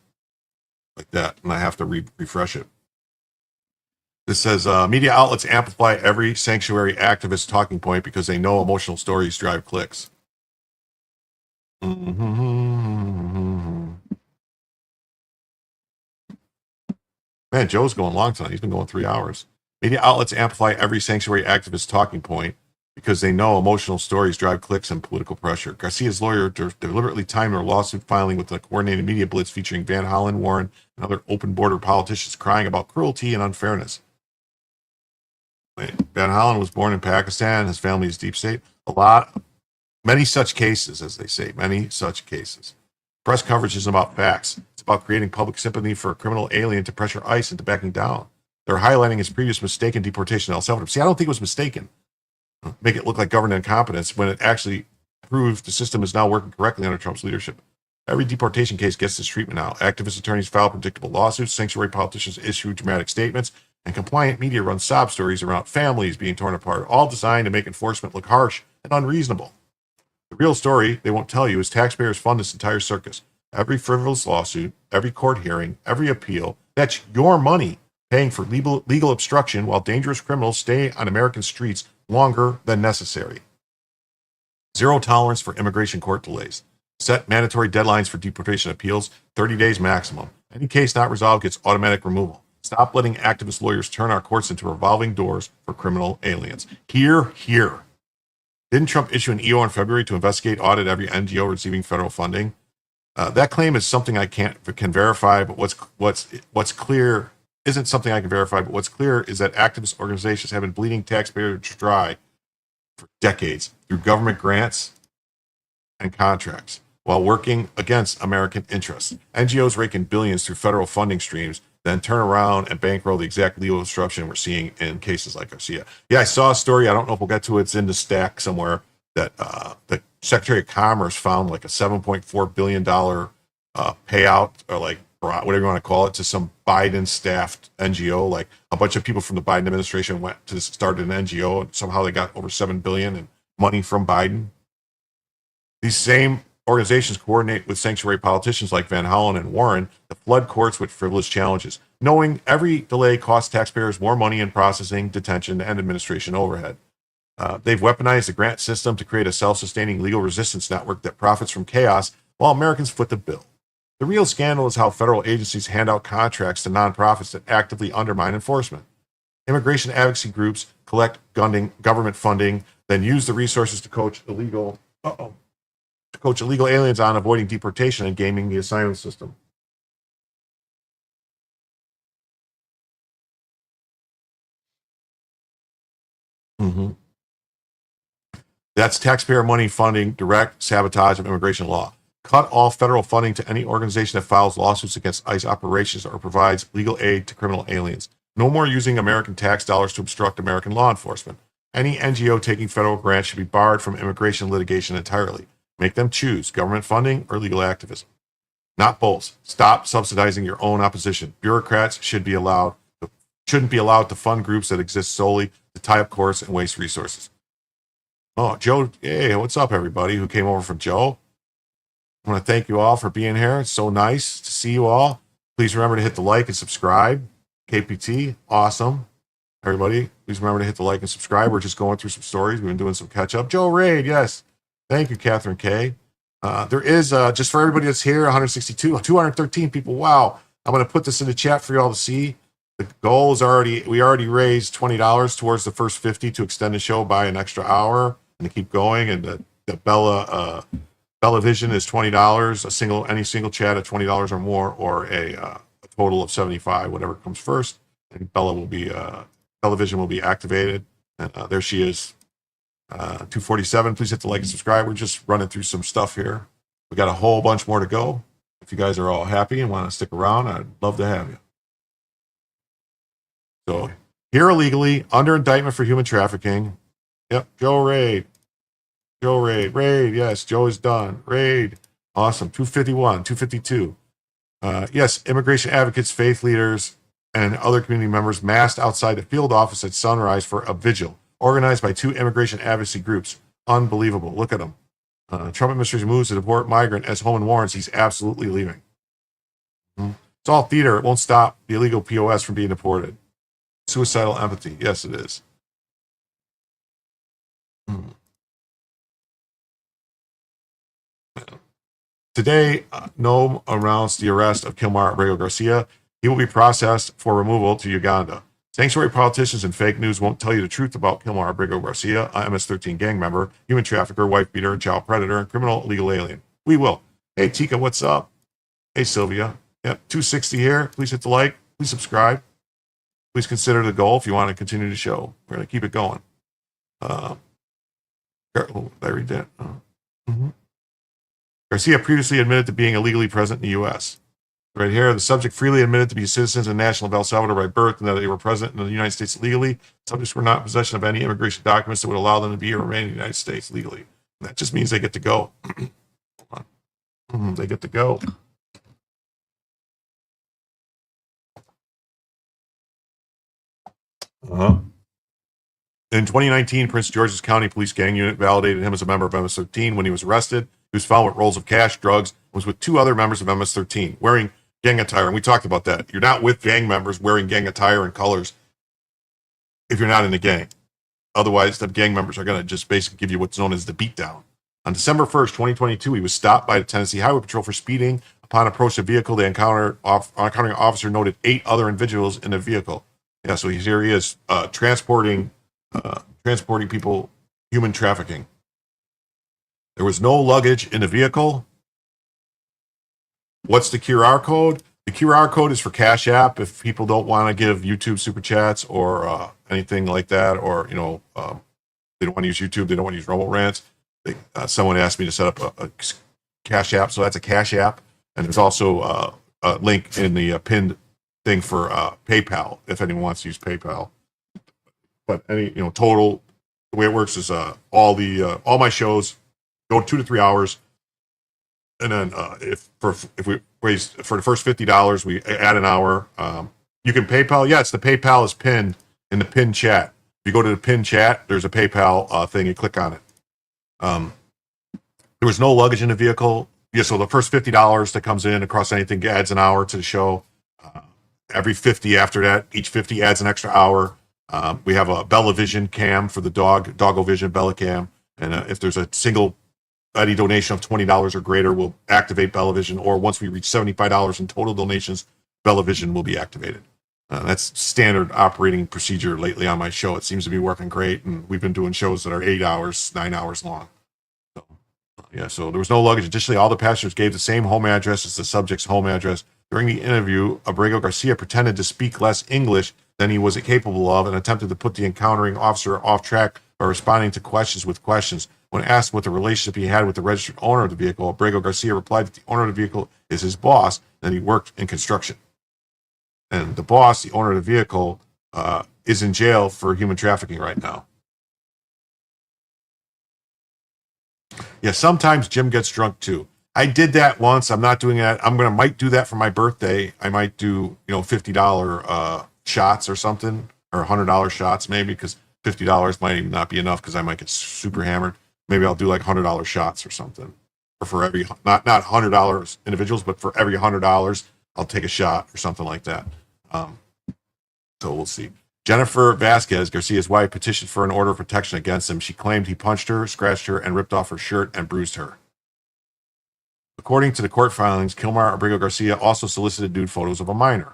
like that, and I have to refresh it. This says, media outlets amplify every sanctuary activist talking point because they know emotional stories drive clicks. Mm-hmm. Man, Joe's going long tonight. He's been going 3 hours. Media outlets amplify every sanctuary activist talking point because they know emotional stories drive clicks and political pressure. Garcia's lawyer deliberately timed their lawsuit filing with a coordinated media blitz featuring Van Hollen, Warren, and other open border politicians crying about cruelty and unfairness. Van Hollen was born in Pakistan. His family is deep state. Many such cases, as they say, many such cases. Press coverage isn't about facts. It's about creating public sympathy for a criminal alien to pressure ICE into backing down. They're highlighting his previous mistaken deportation to El Salvador. See, I don't think it was mistaken. Make it look like government incompetence when it actually proves the system is now working correctly under Trump's leadership. Every deportation case gets this treatment now. Activist attorneys file predictable lawsuits, sanctuary politicians issue dramatic statements, and compliant media run sob stories around families being torn apart, all designed to make enforcement look harsh and unreasonable. The real story they won't tell you is taxpayers fund this entire circus. Every frivolous lawsuit, every court hearing, every appeal, that's your money paying for legal obstruction while dangerous criminals stay on American streets longer than necessary. Zero tolerance for immigration court delays. Set mandatory deadlines for deportation appeals, 30 days maximum. Any case not resolved gets automatic removal. Stop letting activist lawyers turn our courts into revolving doors for criminal aliens. Here. Didn't Trump issue an EO in February to investigate, audit every NGO receiving federal funding? That claim is something I can verify, but what's clear isn't something I can verify, but what's clear is that activist organizations have been bleeding taxpayers dry for decades through government grants and contracts while working against American interests. NGOs rake in billions through federal funding streams, then turn around and bankroll the exact legal disruption we're seeing in cases like Garcia. Yeah, I saw a story. I don't know if we'll get to it. It's in the stack somewhere that the Secretary of Commerce found like a $7.4 billion payout, or like whatever you want to call it, to some Biden staffed NGO. Like a bunch of people from the Biden administration went to start an NGO, and somehow they got over $7 billion in money from Biden. These same organizations coordinate with sanctuary politicians like Van Hollen and Warren to flood courts with frivolous challenges, knowing every delay costs taxpayers more money in processing, detention, and administration overhead. They've weaponized the grant system to create a self-sustaining legal resistance network that profits from chaos while Americans foot the bill. The real scandal is how federal agencies hand out contracts to nonprofits that actively undermine enforcement. Immigration advocacy groups collect government funding, then use the resources to coach illegal aliens on avoiding deportation and gaming the asylum system. That's taxpayer money funding direct sabotage of immigration law. Cut off federal funding to any organization that files lawsuits against ICE operations or provides legal aid to criminal aliens. No more using American tax dollars to obstruct American law enforcement. Any NGO taking federal grants should be barred from immigration litigation entirely. Make them choose government funding or legal activism. Not both. Stop subsidizing your own opposition. Bureaucrats shouldn't be allowed to fund groups that exist solely to tie up courts and waste resources. Oh, Joe, hey, what's up, everybody who came over from Joe? I want to thank you all for being here. It's so nice to see you all. Please remember to hit the like and subscribe. KPT, awesome. Everybody, please remember to hit the like and subscribe. We're just going through some stories. We've been doing some catch up. Joe Raid, yes. Thank you, Catherine K. There is, just for everybody that's here, 162, 213 people. Wow. I'm going to put this in the chat for you all to see. The goal is we already raised $20 towards the first 50 to extend the show by an extra hour and to keep going. And the Bella Vision is $20, any single chat at $20 or more, or a total of 75, whatever comes first. And Bella Vision will be activated. And there she is. 247. Please hit the like and subscribe. We're just running through some stuff here. We got a whole bunch more to go. If you guys are all happy and want to stick around, I'd love to have you. So here illegally, under indictment for human trafficking. Yep, Joe Raid. Yes, Joe is done. Raid. Awesome. 251, 252. Yes, immigration advocates, faith leaders, and other community members massed outside the field office at sunrise for a vigil, organized by 2 immigration advocacy groups. Unbelievable. Look at them. Trump administration moves to deport migrant. As Holman warns, he's absolutely leaving. It's all theater. It won't stop the illegal POS from being deported. Suicidal empathy. Yes, it is. Today, Nome announced the arrest of Kilmar Abrego Garcia. He will be processed for removal to Uganda. Sanctuary politicians and fake news won't tell you the truth about Kilmar Abrego Garcia, a MS-13 gang member, human trafficker, wife beater, child predator, and criminal illegal alien. We will. Hey, Tika, what's up? Hey, Sylvia. Yep, 260 here. Please hit the like. Please subscribe. Please consider the goal if you want to continue the show. We're going to keep it going. Larry did. Garcia previously admitted to being illegally present in the U.S. Right here, the subject freely admitted to be citizens and national of El Salvador by birth and that they were present in the United States legally. Subjects were not in possession of any immigration documents that would allow them to be or remain in the United States legally. And that just means they get to go. They get to go. In 2019, Prince George's County Police Gang Unit validated him as a member of MS-13 when he was arrested. He was found with rolls of cash, drugs, and was with 2 other members of MS-13 wearing gang attire. And we talked about that. You're not with gang members wearing gang attire and colors if you're not in the gang. Otherwise, the gang members are going to just basically give you what's known as the beatdown. On December 1st, 2022, he was stopped by the Tennessee Highway Patrol for speeding. Upon approach to the vehicle, the encountering officer noted 8 other individuals in the vehicle. Yeah, so here he is transporting people, human trafficking. There was no luggage in the vehicle. What's the QR code? The QR code is for Cash App if people don't want to give YouTube super chats or anything like that, or they don't want to use YouTube, they don't want to use Robo Rants. Someone asked me to set up a Cash App, so that's a Cash App, and there's also a link in the pinned thing for PayPal if anyone wants to use PayPal. But total, the way it works is all my shows go 2 to 3 hours. And then if we raise for the first $50, we add an hour. You can PayPal. Yes, the PayPal is pinned in the pinned chat. If you go to the pinned chat, there's a PayPal thing. You click on it. There was no luggage in the vehicle. Yeah, so the first $50 that comes in across anything adds an hour to the show. Every 50 after that, each 50 adds an extra hour. We have a Bella Vision cam for the Doggo Vision Bella cam. And if there's a single any donation of $20 or greater will activate Bella Vision, or once we reach $75 in total donations, Bella Vision will be activated. That's standard operating procedure lately on my show. It seems to be working great, and we've been doing shows that are 8 hours, 9 hours long. So there was no luggage. Additionally, all the passengers gave the same home address as the subject's home address. During the interview, Abrego Garcia pretended to speak less English than he was capable of and attempted to put the encountering officer off track by responding to questions with questions. When asked what the relationship he had with the registered owner of the vehicle, Abrego Garcia replied that the owner of the vehicle is his boss and he worked in construction. And the boss, the owner of the vehicle, is in jail for human trafficking right now. Yeah, sometimes Jim gets drunk too. I did that once. I'm not doing that. Might do that for my birthday. I might do $50 shots or something, or $100 shots maybe, because $50 might even not be enough because I might get super hammered. Maybe I'll do like $100 shots or something, or for every not $100 individuals, but for every $100 I'll take a shot or something like that. So we'll see. Jennifer Vasquez, Garcia's wife, petitioned for an order of protection against him. She claimed he punched her, scratched her, and ripped off her shirt and bruised her. According to the court filings, Kilmar Abrego Garcia also solicited nude photos of a minor.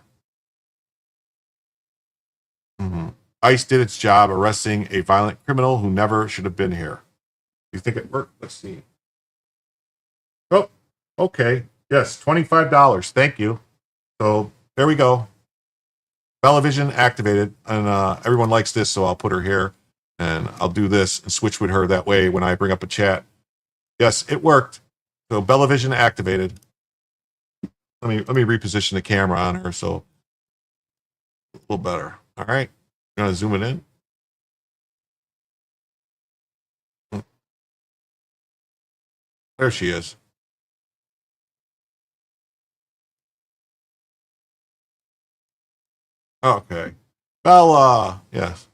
ICE did its job arresting a violent criminal who never should have been here. You think it worked? Let's see. Oh, okay. Yes, $25. Thank you. So there we go. Bella Vision activated, and everyone likes this, so I'll put her here, and I'll do this and switch with her that way when I bring up a chat. Yes, it worked. So Bella Vision activated. Let me reposition the camera on her so a little better. All right, I'm gonna zoom it in. There she is. Okay. Bella. Yes.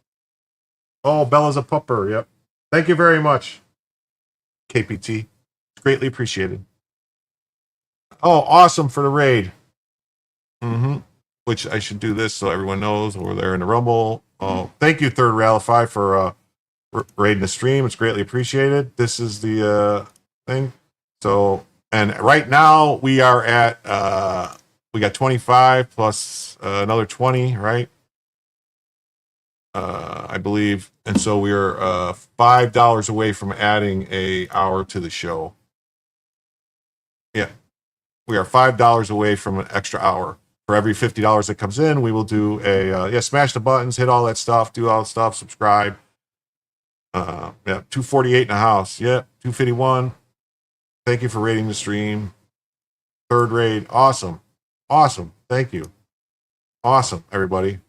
Oh, Bella's a pupper. Yep. Thank you very much, KPT. Greatly appreciated. Oh, awesome for the raid. Which I should do this so everyone knows we're there in the Rumble. Oh, thank you, Third Ralify, for raiding the stream. It's greatly appreciated. This is the thing. So, and right now we are at we got 25 plus another 20, right? I believe, and so we are $5 away from adding an hour to the show. Yeah, we are $5 away from an extra hour. For every $50 that comes in, we will do a smash the buttons, hit all that stuff, do all that stuff, subscribe. 248 in the house. Yeah, 251. Thank you for rating the stream. Third raid, awesome. Thank you. Awesome, everybody.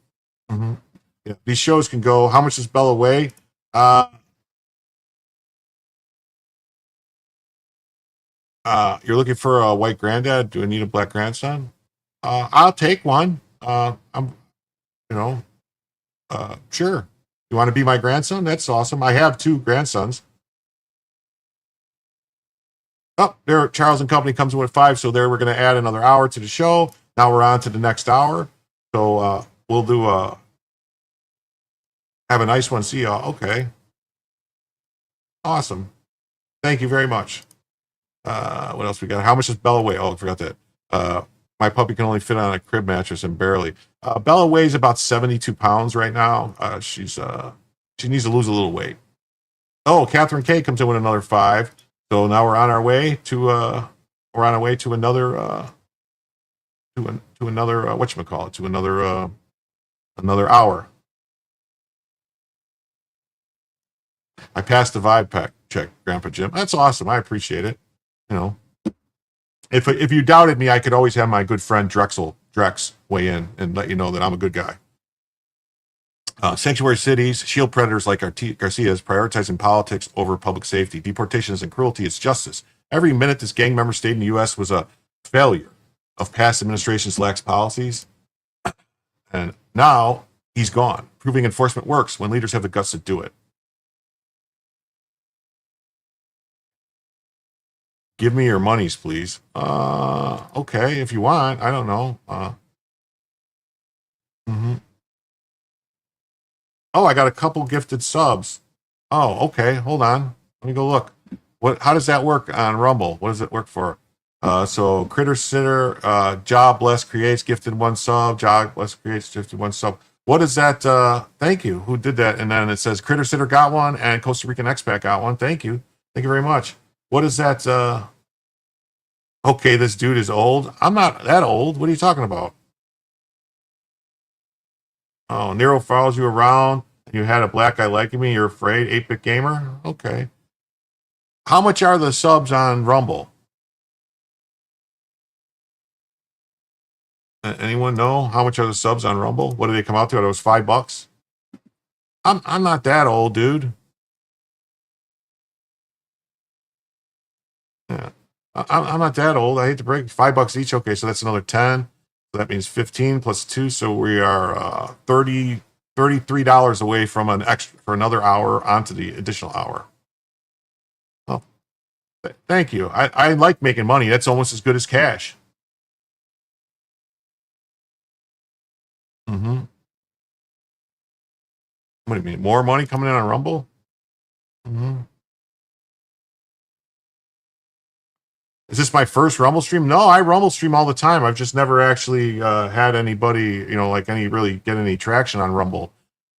Yeah, these shows can go. How much does Bella weigh? You're looking for a white granddad? Do I need a black grandson? I'll take one. Sure. You want to be my grandson? That's awesome. I have 2 grandsons. Oh, there, Charles and Company comes in with 5, so there we're going to add another hour to the show. Now we're on to the next hour. So we'll do have a nice one. See y'all. Okay. Awesome. Thank you very much. What else we got? How much does Bella weigh? Oh, I forgot that. My puppy can only fit on a crib mattress and barely. Bella weighs about 72 pounds right now. She needs to lose a little weight. Oh, Catherine K comes in with another 5. So now we're on our way to another to another whatchamacallit, to another hour. I passed the vibe check, Grandpa Jim. That's awesome. I appreciate it. You know, if you doubted me, I could always have my good friend Drex weigh in and let you know that I'm a good guy. Sanctuary cities shield predators like Garcia's, prioritizing politics over public safety. Deportation isn't cruelty, it's justice. Every minute this gang member stayed in the U.S. was a failure of past administrations' lax policies. And now he's gone, proving enforcement works when leaders have the guts to do it. Give me your monies, please. Okay, if you want. I don't know. Oh, I got a couple gifted subs. Oh, okay. Hold on. Let me go look. How does that work on Rumble? What does it work for? So Critter Sitter, Job Bless Creates gifted one sub. Job Bless Creates gifted one sub. What is that? Thank you. Who did that? And then it says Critter Sitter got one and Costa Rican expat got one. Thank you. Thank you very much. What is that? Okay, this dude is old. I'm not that old. What are you talking about? Oh, Nero follows you around. You had a black guy liking me. You're afraid. 8-bit gamer. Okay. How much are the subs on Rumble? Anyone know how much are the subs on Rumble? What did they come out to? It was $5. I'm not that old, dude. Yeah, I'm not that old. I hate to break $5 each. Okay, so that's another 10. So that means 15 plus 2. So we are $33 away from an extra for another hour onto the additional hour. Oh, thank you. I like making money. That's almost as good as cash. What do you mean? More money coming in on Rumble? Is this my first Rumble stream? No, I Rumble stream all the time. I've just never actually had anybody, like get any traction on Rumble.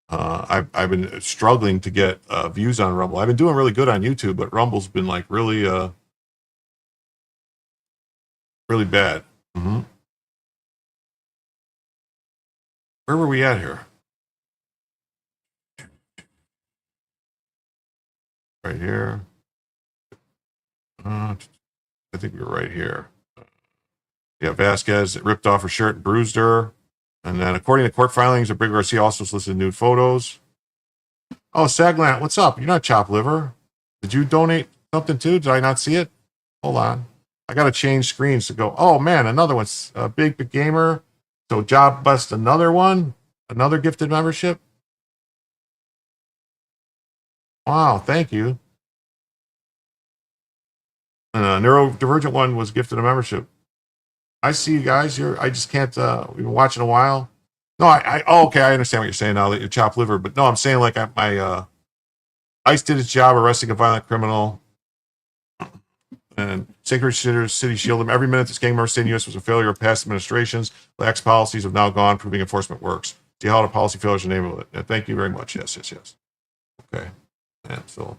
I've been struggling to get views on Rumble. I've been doing really good on YouTube, but Rumble's been like really bad. Where were we at here? Right here. I think we were right here. Yeah, Vasquez ripped off her shirt and bruised her. And then, according to court filings, Abrego Garcia also solicited nude photos. Oh, Saglant, what's up? You're not chopped liver. Did you donate something too? Did I not see it? Hold on. I got to change screens to go. Oh, man, another one's Big Gamer. So, Job Bust, another one. Another gifted membership. Wow, thank you. And Neurodivergent one was gifted a membership. I see you guys. I just can't. We've been watching a while. No, okay. I understand what you're saying now that you're chopped liver, but no, I'm saying like ICE did its job arresting a violent criminal, and Sacred City shielded him. Every minute this gang member stayed in the U.S. was a failure of past administrations. Lax policies have now gone, proving enforcement works. See how the policy failures enable it. And thank you very much. Yes. Okay. Yeah. So.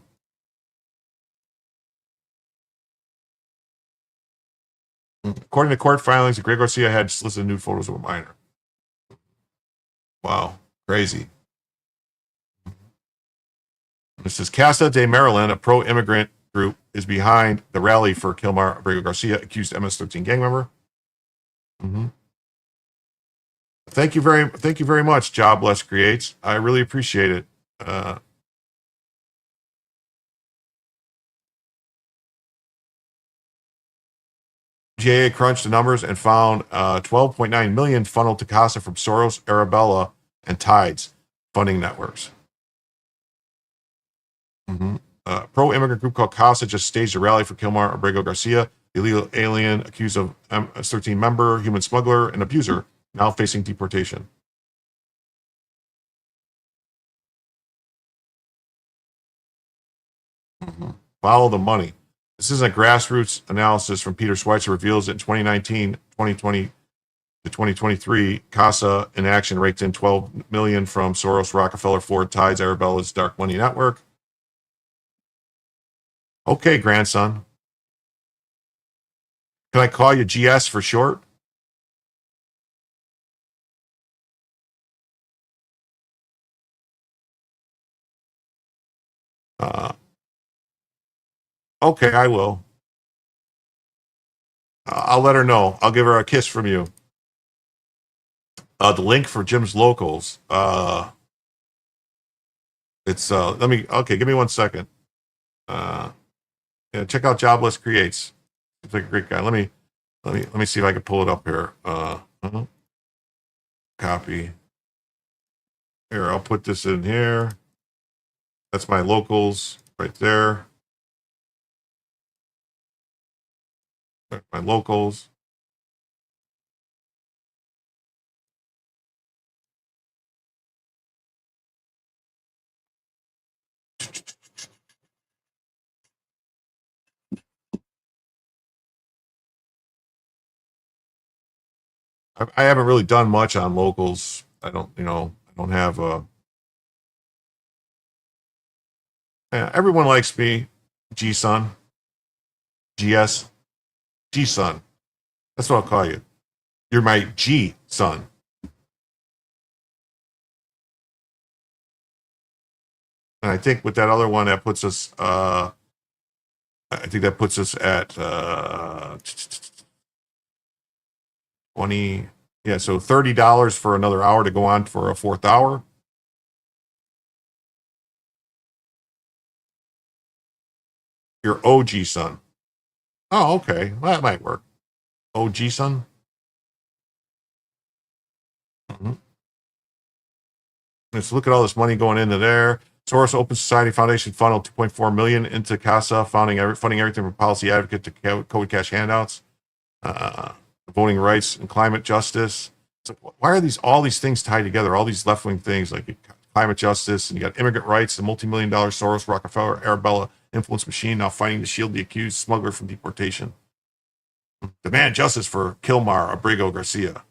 According to court filings, Greg Garcia had solicited nude photos of a minor. Wow, crazy. This is Casa de Maryland, a pro-immigrant group, is behind the rally for Kilmar Abrego Garcia, accused MS-13 gang member. Thank you very much, Jobless Creates. I really appreciate it. GAA crunched the numbers and found 12.9 million funneled to CASA from Soros, Arabella, and Tides funding networks. Pro-immigrant group called CASA just staged a rally for Kilmar Abrego Garcia, illegal alien accused of MS-13 member, human smuggler, and abuser, now facing deportation. Follow the money. This is a grassroots analysis from Peter Schweitzer reveals that in 2019, 2020 to 2023, CASA in action raked in $12 million from Soros, Rockefeller, Ford, Tides, Arabella's dark money network. Okay, grandson. Can I call you GS for short? Okay, I will. I'll let her know. I'll give her a kiss from you. The link for Jim's Locals. It's give me 1 second. Yeah, check out Jobless Creates. He's like a great guy. Let me see if I can pull it up here. Copy. Here, I'll put this in here. That's my locals right there. My locals. I haven't really done much on locals. I don't have a. Yeah, everyone likes me. G-Son. GS. G-Son. That's what I'll call you. You're my G-Son. And I think with that other one, that puts us, I think that puts us at 20. Yeah, so $30 for another hour to go on for a fourth hour. Your OG son. Oh, okay. Well, that might work. OG son. Mm-hmm. Let's look at all this money going into there. Soros Open Society Foundation funneled $2.4 million into CASA, funding everything from policy advocate to COVID cash handouts, voting rights and climate justice. So why are all these things tied together? All these left wing things like climate justice, and you got immigrant rights, the multi-million-dollar Soros Rockefeller Arabella influence machine now fighting to shield the accused smuggler from deportation. Demand justice for Kilmar Abrigo Garcia.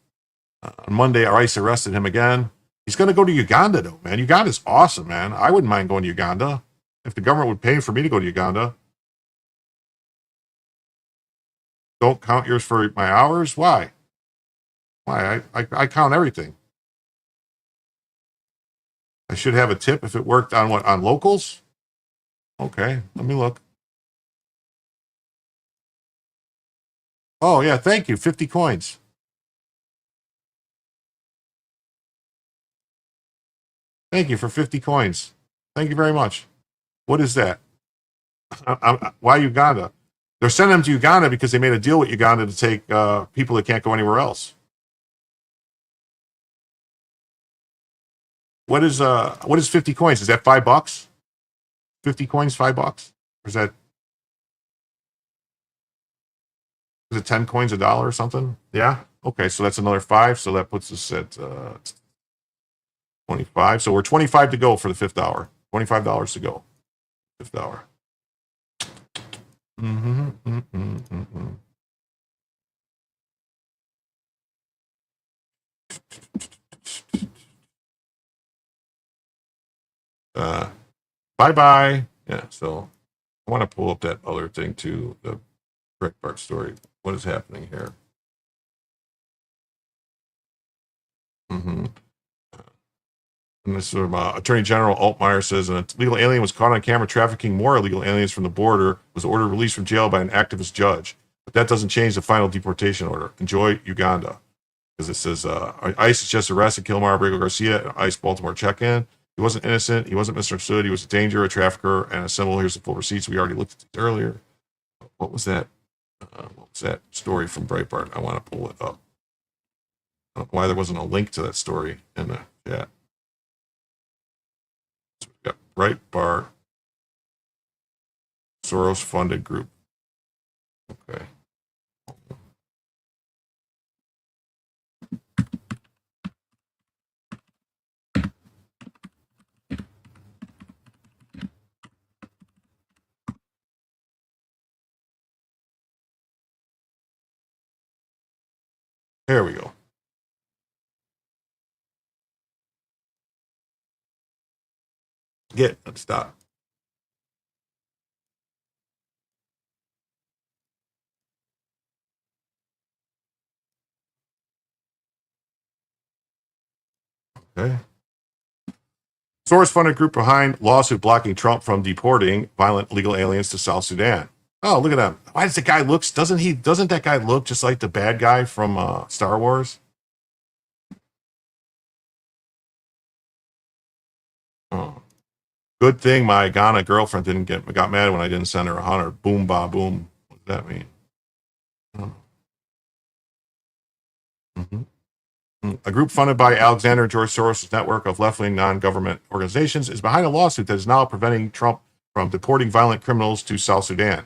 On Monday, ICE arrested him again. He's going to go to Uganda, though, man. Uganda's awesome, man. I wouldn't mind going to Uganda if the government would pay for me to go to Uganda. Don't count yours for my hours? Why? Why? I count everything. I should have a tip if it worked on what? On locals? Okay, let me look. Oh, yeah, thank you. 50 coins. Thank you for 50 coins. Thank you very much. What is that? Why Uganda? They're sending them to Uganda because they made a deal with Uganda to take people that can't go anywhere else. What is 50 coins? Is that $5? 50 coins, $5? Or is it 10 coins $1 or something? Yeah. Okay, so that's another 5. So that puts us at 25. So we're 25 to go for the fifth hour. $25 to go. Fifth hour. Bye-bye. Yeah, so I want to pull up that other thing too, the Breitbart story. What is happening here? And this is from Attorney General Altmaier says an illegal alien was caught on camera trafficking more illegal aliens from the border, was ordered released from jail by an activist judge. But that doesn't change the final deportation order. Enjoy Uganda. Because it says ICE has just arrested Kilmar Abrigo Garcia at ICE Baltimore check-in. He wasn't innocent. He wasn't misunderstood. He was a danger, a trafficker, and a symbol. Here's the full receipts. We already looked at these earlier. What was that? What was that story from Breitbart? I want to pull it up. I don't know why there wasn't a link to that story in the chat. So we got Breitbart, Soros-funded group. Okay. There we go. Let's stop. Okay. Soros-funded group behind lawsuit blocking Trump from deporting violent illegal aliens to South Sudan. Oh, look at that. Why does the guy look, doesn't that guy look just like the bad guy from Star Wars? Oh. Good thing my Ghana girlfriend got mad when I didn't send her 100. Boom, ba, boom. What does that mean? A group funded by Alexander and George Soros' network of left-wing non-government organizations is behind a lawsuit that is now preventing Trump from deporting violent criminals to South Sudan.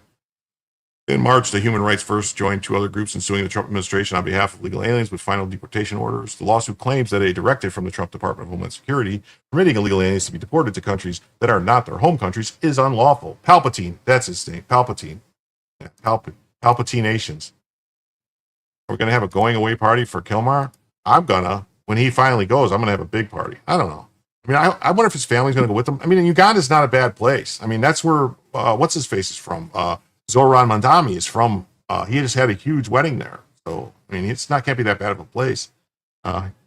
In March, the Human Rights First joined two other groups in suing the Trump administration on behalf of illegal aliens with final deportation orders. The lawsuit claims that a directive from the Trump Department of Homeland Security permitting illegal aliens to be deported to countries that are not their home countries is unlawful. Palpatine, that's his name, Palpatine. Yeah, Palpatinations. Are we going to have a going away party for Kilmar? When he finally goes, I'm going to have a big party. I don't know. I mean, I wonder if his family's going to go with him. I mean, Uganda's not a bad place. I mean, that's where, what's his face is from? Zoran Mandami is from. He just had a huge wedding there. So, I mean, can't be that bad of a place.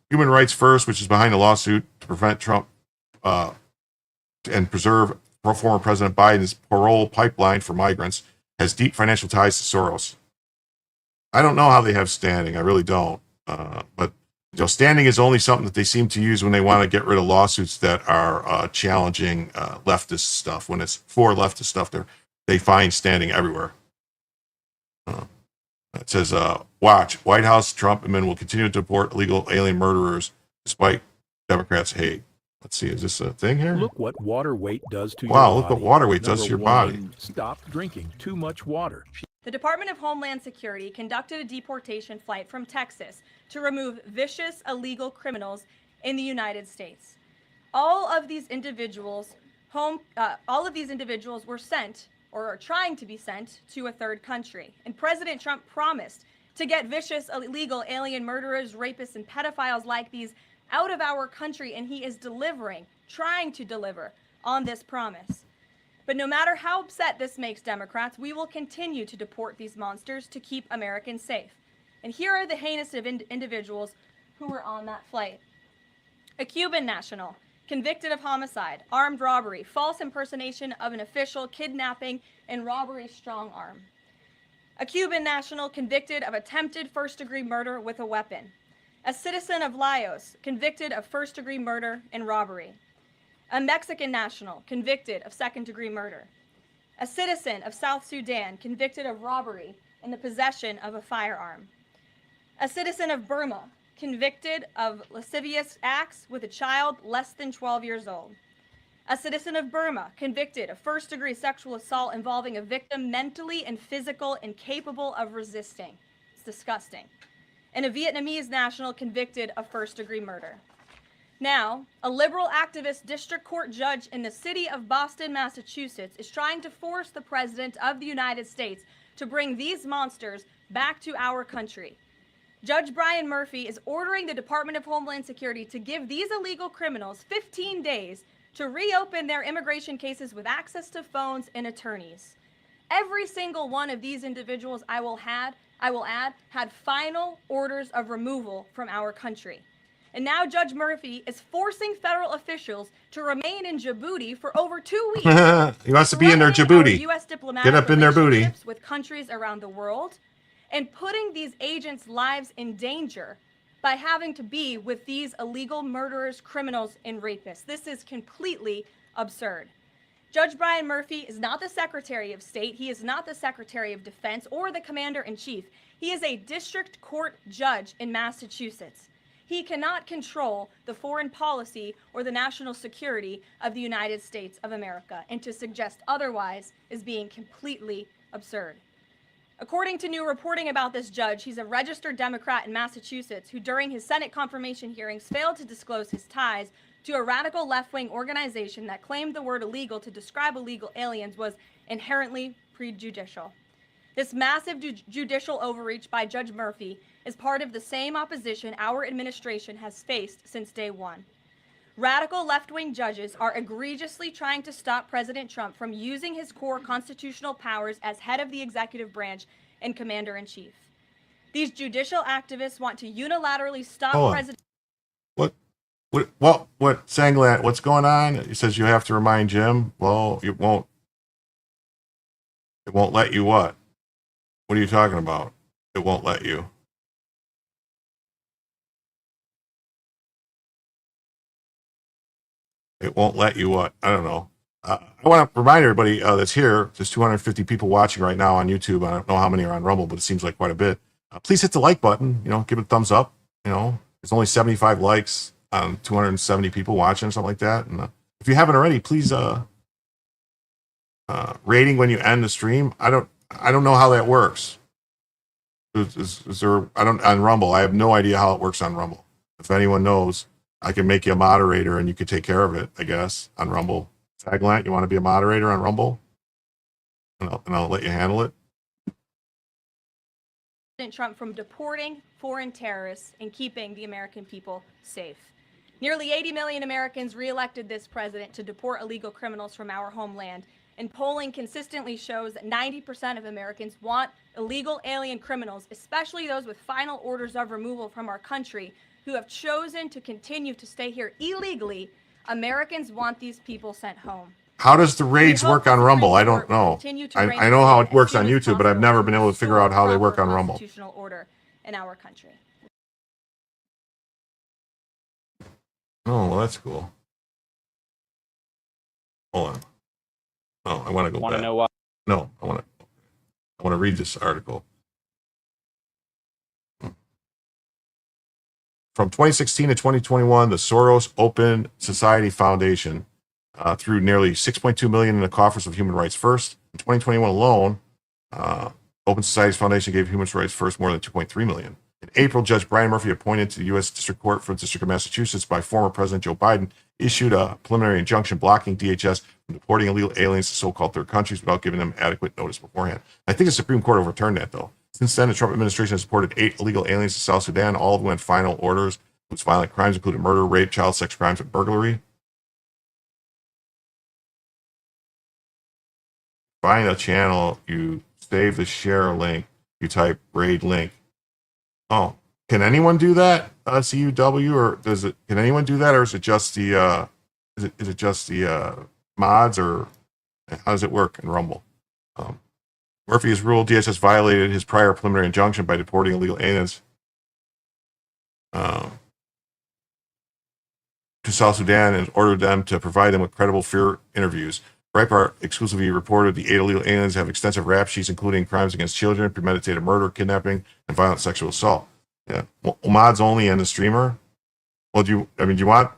Human Rights First, which is behind the lawsuit to prevent Trump and preserve former President Biden's parole pipeline for migrants, has deep financial ties to Soros. I don't know how they have standing. I really don't. But standing is only something that they seem to use when they want to get rid of lawsuits that are challenging leftist stuff. When it's for leftist stuff, they find standing everywhere. It says, watch, White House Trump admin will continue to deport illegal alien murderers despite Democrats' hate. Let's see, is this a thing here? Look what water weight does to your body. body. Wow, look what water weight does to your body. Stop drinking too much water. The Department of Homeland Security conducted a deportation flight from Texas to remove vicious illegal criminals in the United States. All of these individuals were sent or are trying to be sent to a third country. And President Trump promised to get vicious illegal alien murderers, rapists, and pedophiles like these out of our country, and he is trying to deliver on this promise. But no matter how upset this makes Democrats, we will continue to deport these monsters to keep Americans safe. And here are the heinous individuals who were on that flight. A Cuban national, convicted of homicide, armed robbery, false impersonation of an official, kidnapping, and robbery strong arm. A Cuban national convicted of attempted first-degree murder with a weapon. A citizen of Laos convicted of first-degree murder and robbery. A Mexican national convicted of second-degree murder. A citizen of South Sudan convicted of robbery and the possession of a firearm. A citizen of Burma convicted of lascivious acts with a child less than 12 years old. A citizen of Burma convicted of first-degree sexual assault involving a victim mentally and physically incapable of resisting. It's disgusting. And a Vietnamese national convicted of first-degree murder. Now, a liberal activist district court judge in the city of Boston, Massachusetts, is trying to force the President of the United States to bring these monsters back to our country. Judge Brian Murphy is ordering the Department of Homeland Security to give these illegal criminals 15 days to reopen their immigration cases with access to phones and attorneys. Every single one of these individuals, I will add, had final orders of removal from our country. And now Judge Murphy is forcing federal officials to remain in Djibouti for over 2 weeks. He wants to be in their Djibouti. US diplomatic Get up in their booty. With countries around the world, and putting these agents' lives in danger by having to be with these illegal murderers, criminals, and rapists. This is completely absurd. Judge Brian Murphy is not the Secretary of State. He is not the Secretary of Defense or the Commander-in-Chief. He is a district court judge in Massachusetts. He cannot control the foreign policy or the national security of the United States of America, and to suggest otherwise is being completely absurd. According to new reporting about this judge, he's a registered Democrat in Massachusetts who during his Senate confirmation hearings failed to disclose his ties to a radical left-wing organization that claimed the word illegal to describe illegal aliens was inherently prejudicial. This massive judicial overreach by Judge Murphy is part of the same opposition our administration has faced since day one. Radical left-wing judges are egregiously trying to stop President Trump from using his core constitutional powers as head of the executive branch and commander-in-chief. These judicial activists want to unilaterally stop President... What? What Sanglant? What's going on? He says you have to remind Jim. Well, it won't. It won't let you what? What are you talking about? It won't let you. It won't let you what? I don't know. I want to remind everybody that's here. There's 250 people watching right now on YouTube. I don't know how many are on Rumble, but it seems like quite a bit. Please hit the like button. Give it a thumbs up. There's only 75 likes on 270 people watching, or something like that. And if you haven't already, please rating when you end the stream. I don't know how that works. Is there? I don't on Rumble. I have no idea how it works on Rumble. If anyone knows, I can make you a moderator and you can take care of it. I guess on Rumble. Tagline, you want to be a moderator on Rumble? And I'll let you handle it. President Trump from deporting foreign terrorists and keeping the American people safe. Nearly 80 million Americans re-elected this president to deport illegal criminals from our homeland. And polling consistently shows that 90% of Americans want illegal alien criminals, especially those with final orders of removal from our country, who have chosen to continue to stay here illegally. Americans want these people sent home. How does the raids work on Rumble? I don't know. I know how it works on YouTube, but I've never been able to figure out how they work on Rumble. Constitutional order in our country. Oh, well, that's cool. Hold on. Oh, I want to go back. Know why? No, I want to read this article. From 2016 to 2021, the Soros Open Society Foundation threw nearly $6.2 million in the coffers of Human Rights First. In 2021 alone, Open Society's Foundation gave Human Rights First more than $2.3 million. In April, Judge Brian Murphy, appointed to the U.S. District Court for the District of Massachusetts by former President Joe Biden, issued a preliminary injunction blocking DHS from deporting illegal aliens to so-called third countries without giving them adequate notice beforehand. I think the Supreme Court overturned that, though. Since then, the Trump administration has deported 8 illegal aliens to South Sudan, all of whom had final orders, whose violent crimes included murder, rape, child sex crimes, and burglary. Find a channel, you save the share link, you type raid link. Oh, can anyone do that? CUW, or can anyone do that, or is it just the is it just the mods, or how does it work in Rumble? Murphy has ruled DHS violated his prior preliminary injunction by deporting illegal aliens to South Sudan and ordered them to provide them with credible fear interviews. Breitbart exclusively reported the 8 illegal aliens have extensive rap sheets, including crimes against children, premeditated murder, kidnapping, and violent sexual assault. Yeah, well, mods only and the streamer. Well, do you want?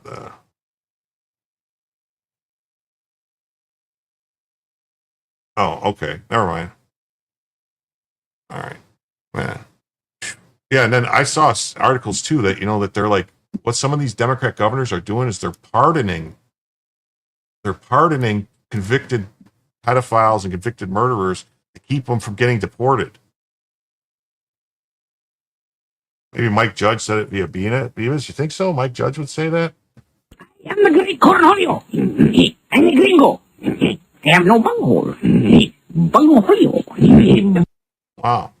Oh, okay, never mind. All right, man. Yeah, and then I saw articles too that that they're like, what some of these Democrat governors are doing is they're pardoning convicted pedophiles and convicted murderers to keep them from getting deported. Maybe Mike Judge said it via Beavis. You think so? Mike Judge would say that? I'm the great Cornholio. I'm the gringo. I have no bunghole. Bunghole. Wow.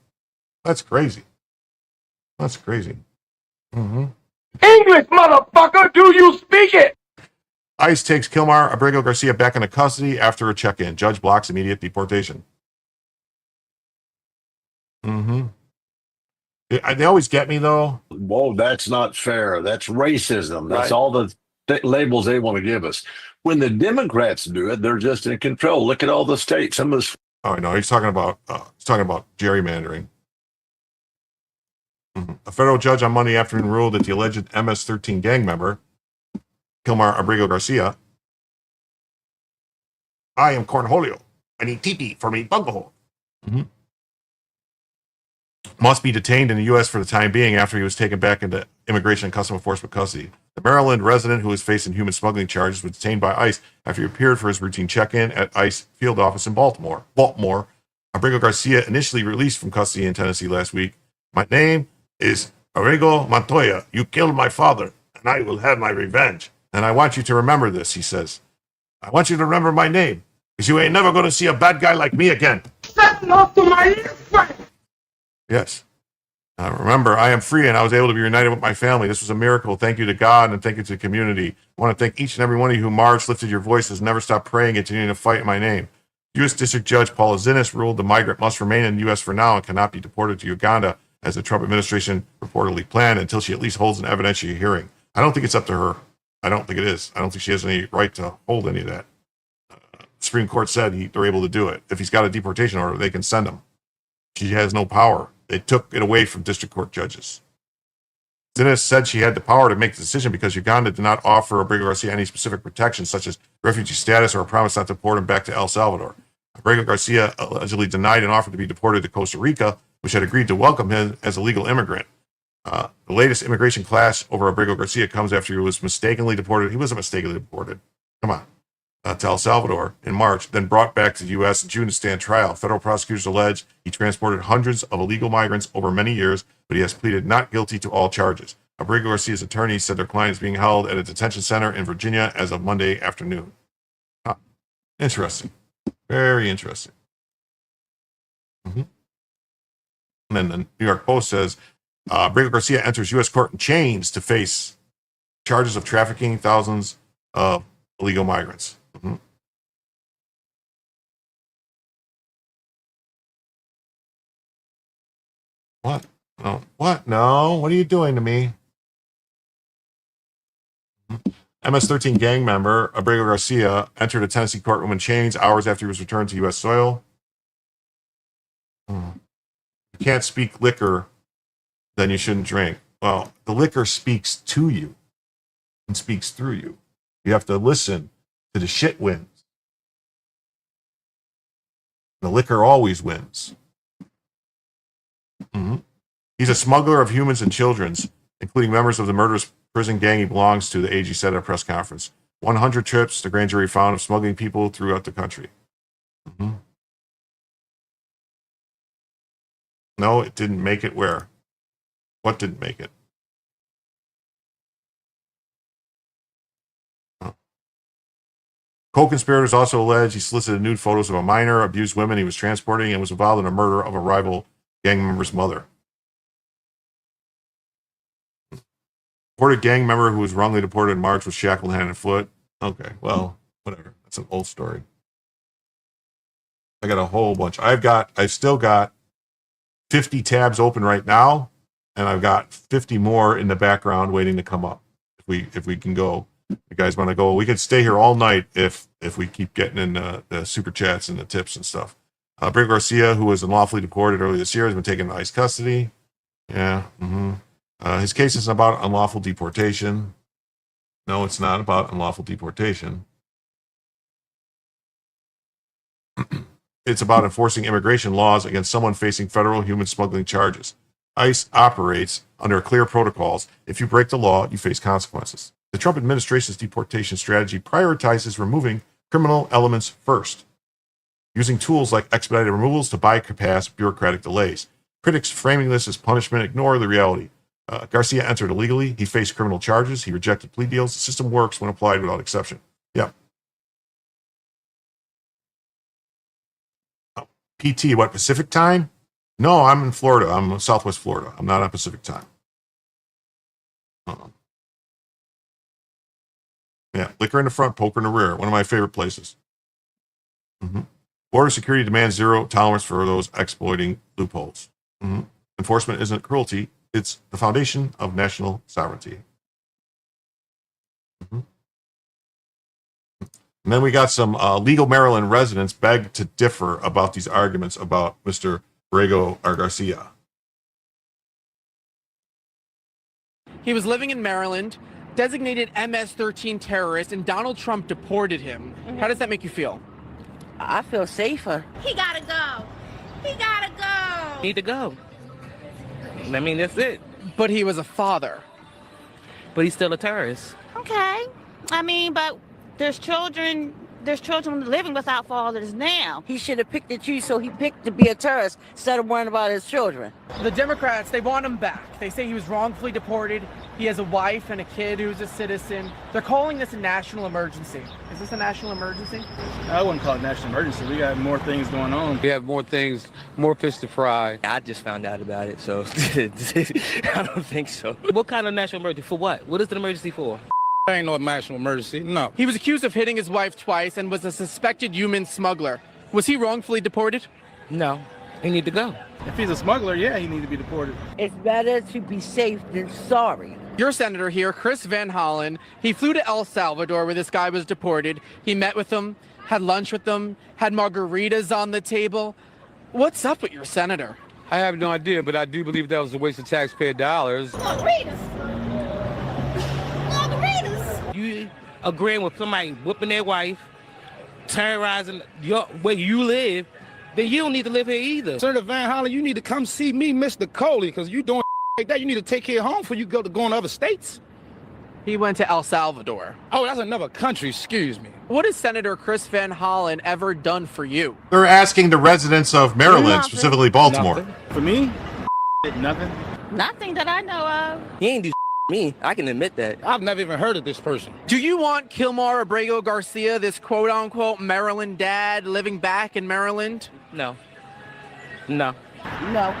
That's crazy. That's crazy. Mm-hmm. English, motherfucker! Do you speak it? ICE takes Kilmar Abrego Garcia back into custody after a check-in. Judge blocks immediate deportation. Mm-hmm. They always get me, though. Whoa, that's not fair. That's racism. That's Right. all the labels they want to give us. When the Democrats do it, they're just in control. Look at all the states. Some of this. Oh no, he's talking about gerrymandering. Mm-hmm. A federal judge on Monday afternoon ruled that the alleged MS-13 gang member, Kilmar Abrego Garcia, I am Cornholio. I need TP for me bunghole. Mm-hmm. Must be detained in the U.S. for the time being after he was taken back into Immigration and Customs Enforcement custody. The Maryland resident who is facing human smuggling charges was detained by ICE after he appeared for his routine check-in at ICE field office in Baltimore. Abrego Garcia initially released from custody in Tennessee last week. My name is Abrego Montoya. You killed my father, and I will have my revenge. And I want you to remember this, he says. I want you to remember my name, because you ain't never going to see a bad guy like me again. Setting off to my left. Yes. Remember, I am free and I was able to be reunited with my family. This was a miracle. Thank you to God and thank you to the community. I want to thank each and every one of you who marched, lifted your voices, never stopped praying, and continuing to fight in my name. U.S. District Judge Paula Zinnes ruled the migrant must remain in the U.S. for now and cannot be deported to Uganda, as the Trump administration reportedly planned, until she at least holds an evidentiary hearing. I don't think it's up to her. I don't think it is. I don't think she has any right to hold any of that. The Supreme Court said they're able to do it. If he's got a deportation order, they can send him. She has no power. They took it away from district court judges. Zinnes said she had the power to make the decision because Uganda did not offer Abrego Garcia any specific protections, such as refugee status or a promise not to deport him back to El Salvador. Abrego Garcia allegedly denied an offer to be deported to Costa Rica, which had agreed to welcome him as a legal immigrant. The latest immigration clash over Abrego Garcia comes after he was mistakenly deported. He wasn't mistakenly deported. Come on. To El Salvador in March, then brought back to the U.S. in June to stand trial. Federal prosecutors allege he transported hundreds of illegal migrants over many years, but he has pleaded not guilty to all charges. Abrego Garcia's attorney said their client is being held at a detention center in Virginia as of Monday afternoon. Interesting. Very interesting. And then the New York Post says, Abrego Garcia enters U.S. court in chains to face charges of trafficking thousands of illegal migrants. What? No. What? No. What are you doing to me? MS-13 gang member Abrego Garcia entered a Tennessee courtroom in chains hours after he was returned to U.S. soil. You can't speak liquor, then you shouldn't drink. Well, the liquor speaks to you and speaks through you. You have to listen to the shit wins. The liquor always wins. He's a smuggler of humans and children's, including members of the murderous prison gang he belongs to, the AG said at a press conference. 100 trips the grand jury found of smuggling people throughout the country. No, it didn't make it where? What didn't make it? Co-conspirators also allege he solicited nude photos of a minor, abused women he was transporting, and was involved in a murder of a rival gang member's mother. Reported gang member who was wrongly deported in March was shackled hand and foot. Okay, well, whatever. That's an old story. I got a whole bunch. I've still got 50 tabs open right now, and I've got 50 more in the background waiting to come up. If we can go. You guys want to go? We could stay here all night if we keep getting in the super chats and the tips and stuff. Abrego Garcia, who was unlawfully deported earlier this year, has been taken into ICE custody. Yeah. His case is about unlawful deportation. No, it's not about unlawful deportation. It's about enforcing immigration laws against someone facing federal human smuggling charges. ICE operates under clear protocols. If you break the law, you face consequences. The Trump administration's deportation strategy prioritizes removing criminal elements first, using tools like expedited removals to bypass bureaucratic delays. Critics framing this as punishment ignore the reality. Garcia entered illegally. He faced criminal charges. He rejected plea deals. The system works when applied without exception. Yeah. PT, what, Pacific time? No, I'm in Florida. I'm in Southwest Florida. I'm not on Pacific time. Yeah, liquor in the front, poker in the rear. One of my favorite places. Border security demands zero tolerance for those exploiting loopholes. Enforcement isn't cruelty. It's the foundation of national sovereignty. And then we got some legal Maryland residents beg to differ about these arguments about Mr. Abrego Garcia. He was living in Maryland, designated MS-13 terrorist, and Donald Trump deported him. How does that make you feel? I feel safer. He gotta go. He gotta go. Need to go. I mean, that's it. But he was a father. But he's still a terrorist. Okay. I mean, but there's children there's children living without fathers now. He should have picked and choose, so he picked to be a terrorist instead of worrying about his children. The Democrats, they want him back. They say he was wrongfully deported. He has a wife and a kid who's a citizen. They're calling this a national emergency. Is this a national emergency? I wouldn't call it a national emergency. We got more things going on. We have more things, more fish to fry. I just found out about it, so I don't think so. What kind of national emergency? For what? What is the emergency for? Ain't no national emergency, no. He was accused of hitting his wife twice and was a suspected human smuggler. Was he wrongfully deported? No. He need to go. If he's a smuggler, yeah, he needs to be deported. It's better to be safe than sorry. Your senator here, Chris Van Hollen, he flew to El Salvador where this guy was deported. He met with them, had lunch with them, had margaritas on the table. What's up with your senator? I have no idea, but I do believe that was a waste of taxpayer dollars. You agreeing with somebody whooping their wife, terrorizing where you live, then you don't need to live here either. Senator Van Hollen, you need to come see me, Mr. Coley, because you doing like that. You need to take care of home before you go to other states. He went to El Salvador. Oh, that's another country, excuse me. What has Senator Chris Van Hollen ever done for you? They're asking the residents of Maryland, specifically Baltimore. Nothing. For me, nothing. Nothing that I know of. He ain't do me. I can admit that. I've never even heard of this person. Do you want Kilmar Abrego Garcia, this quote-unquote Maryland dad, living back in Maryland? No. No. No.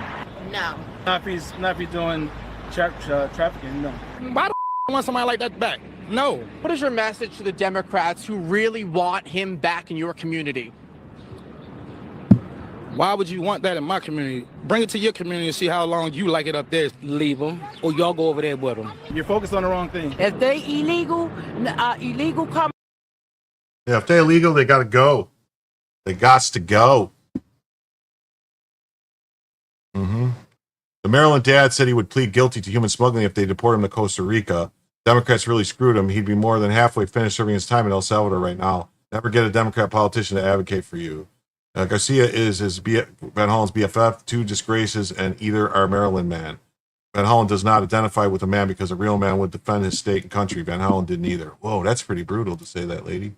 No. Not if he's doing trafficking, no. Why the I want somebody like that back? No. What is your message to the Democrats who really want him back in your community? Why would you want that in my community? Bring it to your community and see how long you like it up there. Leave them, or y'all go over there with them. You're focused on the wrong thing. If they illegal come. Yeah, if they're illegal, they got to go. They gots to go. The Maryland dad said he would plead guilty to human smuggling if they deport him to Costa Rica. Democrats really screwed him. He'd be more than halfway finished serving his time in El Salvador right now. Never get a Democrat politician to advocate for you. Garcia is Van Hollen's BFF, 2 disgraces, and either are Maryland man. Van Hollen does not identify with a man because a real man would defend his state and country. Van Hollen didn't either. Whoa, that's pretty brutal to say that, lady.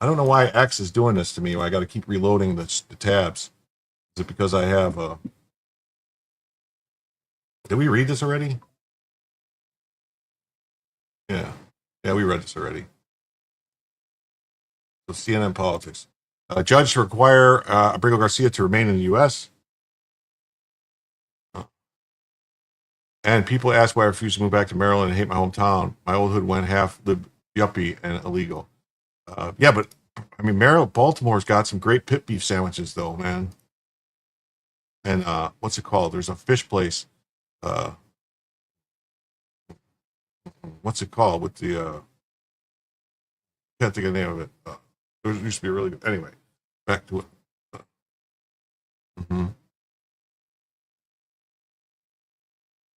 I don't know why X is doing this to me. I got to keep reloading the tabs. Is it because I have a... Did we read this already? Yeah, we read this already. So CNN politics. A judge to require Abrego Garcia to remain in the U.S. And people ask why I refuse to move back to Maryland and hate my hometown. My old hood went half yuppie and illegal. Yeah, but I mean, Baltimore's got some great pit beef sandwiches, though, man. And what's it called? There's a fish place. What's it called with the? Can't think of the name of it. There used to be a really good. Anyway, back to it.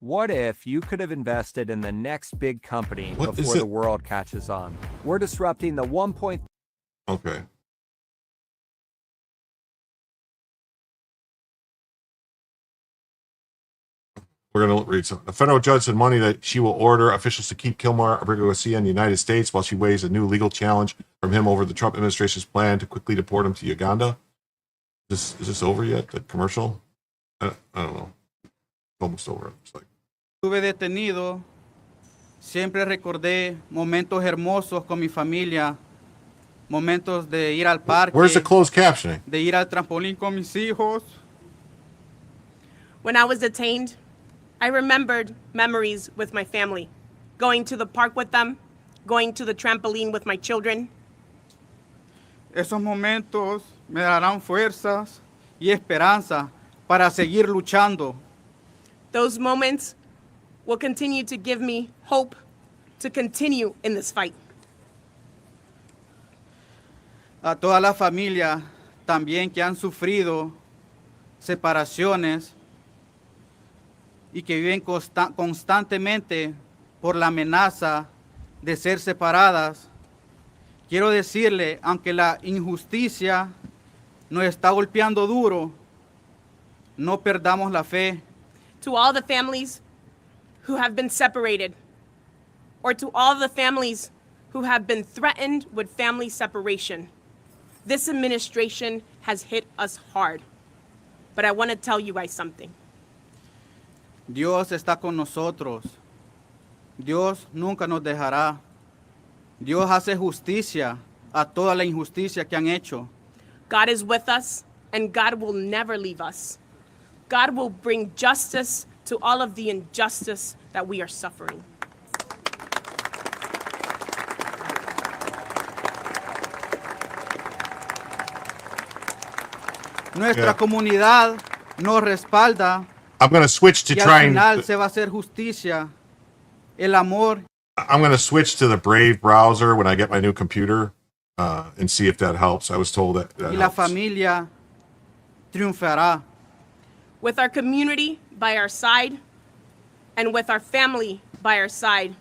What if you could have invested in the next big company before the world catches on? We're disrupting the 1. Okay. We're going to read some. A federal judge said Monday that she will order officials to keep Kilmar Abrego Garcia in the United States while she weighs a new legal challenge from him over the Trump administration's plan to quickly deport him to Uganda. Is this over yet? The commercial? I don't know. Almost over. It's like. Estuve detenido. Siempre recordé momentos hermosos con mi familia. Momentos de ir al parque. Where's the closed captioning? De ir al trampolín con mis hijos. When I was detained, I remembered memories with my family, going to the park with them, going to the trampoline with my children. Esos momentos me darán fuerzas y esperanza para seguir luchando. Those moments will continue to give me hope to continue in this fight. A toda la familia también que han sufrido separaciones y que viven constantemente por la amenaza de ser separadas. Quiero decirle, aunque la injusticia nos está golpeando duro, no perdamos la fe. To all the families who have been separated, or to all the families who have been threatened with family separation. This administration has hit us hard. But I want to tell you guys something. Dios está con nosotros. Dios nunca nos dejará. Dios hace justicia a toda la injusticia que han hecho. God is with us, and God will never leave us. God will bring justice to all of the injustice that we are suffering. Nuestra comunidad nos respalda. I'm going to switch to y al trying. final se va a hacer justicia. El amor. I'm going to switch to the Brave browser when I get my new computer and see if that helps. I was told that y la helps. familia triunfará. With our community by our side and with our family by our side,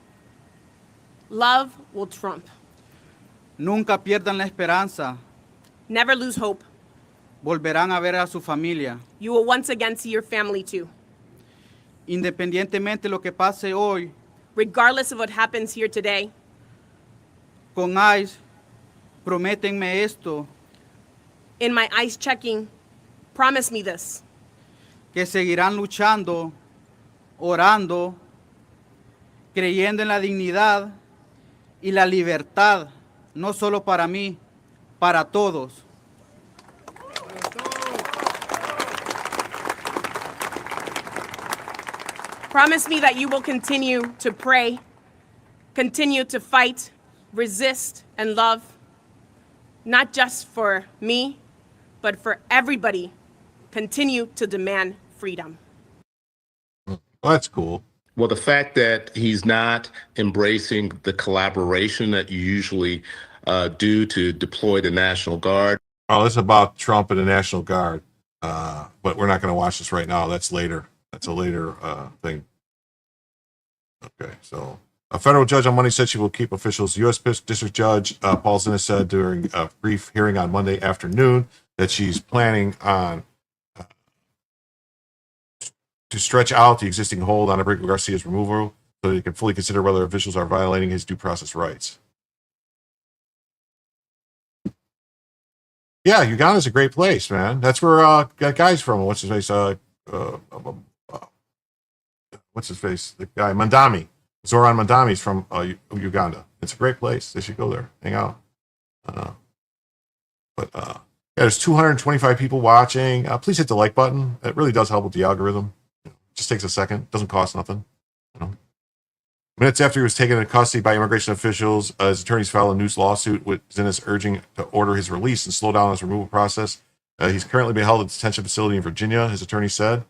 love will trump. Nunca pierdan la esperanza. Never lose hope. Volverán a ver a su familia. You will once again see your family too. Independientemente de lo que pase hoy, regardless of what happens here today, con ICE, prométenme esto. In my ICE checking, promise me this. Que seguirán luchando, orando, creyendo en la dignidad y la libertad, no solo para mí, para todos. Promise me that you will continue to pray, continue to fight, resist, and love, not just for me, but for everybody. Continue to demand freedom. Well, that's cool. Well, the fact that he's not embracing the collaboration that you usually do to deploy the National Guard. Oh, it's about Trump and the National Guard. But we're not going to watch this right now. That's later. That's a later thing. Okay, so a federal judge on Monday said she will keep officials. U.S. District Judge Paul Zinnes said during a brief hearing on Monday afternoon that she's planning on to stretch out the existing hold on Abrego Garcia's removal so that he can fully consider whether officials are violating his due process rights. Yeah, Uganda's a great place, man. That's where that guy's from. What's his face? What's his face? The guy Mandami. Zoran Mandami's from Uganda. It's a great place. They should go there, hang out. Yeah, there's 225 people watching. Please hit the like button. It really does help with the algorithm. It just takes a second. Doesn't cost nothing. Minutes after he was taken into custody by immigration officials, his attorneys filed a news lawsuit with Zinnes urging to order his release and slow down his removal process. He's currently being held at a detention facility in Virginia, his attorney said.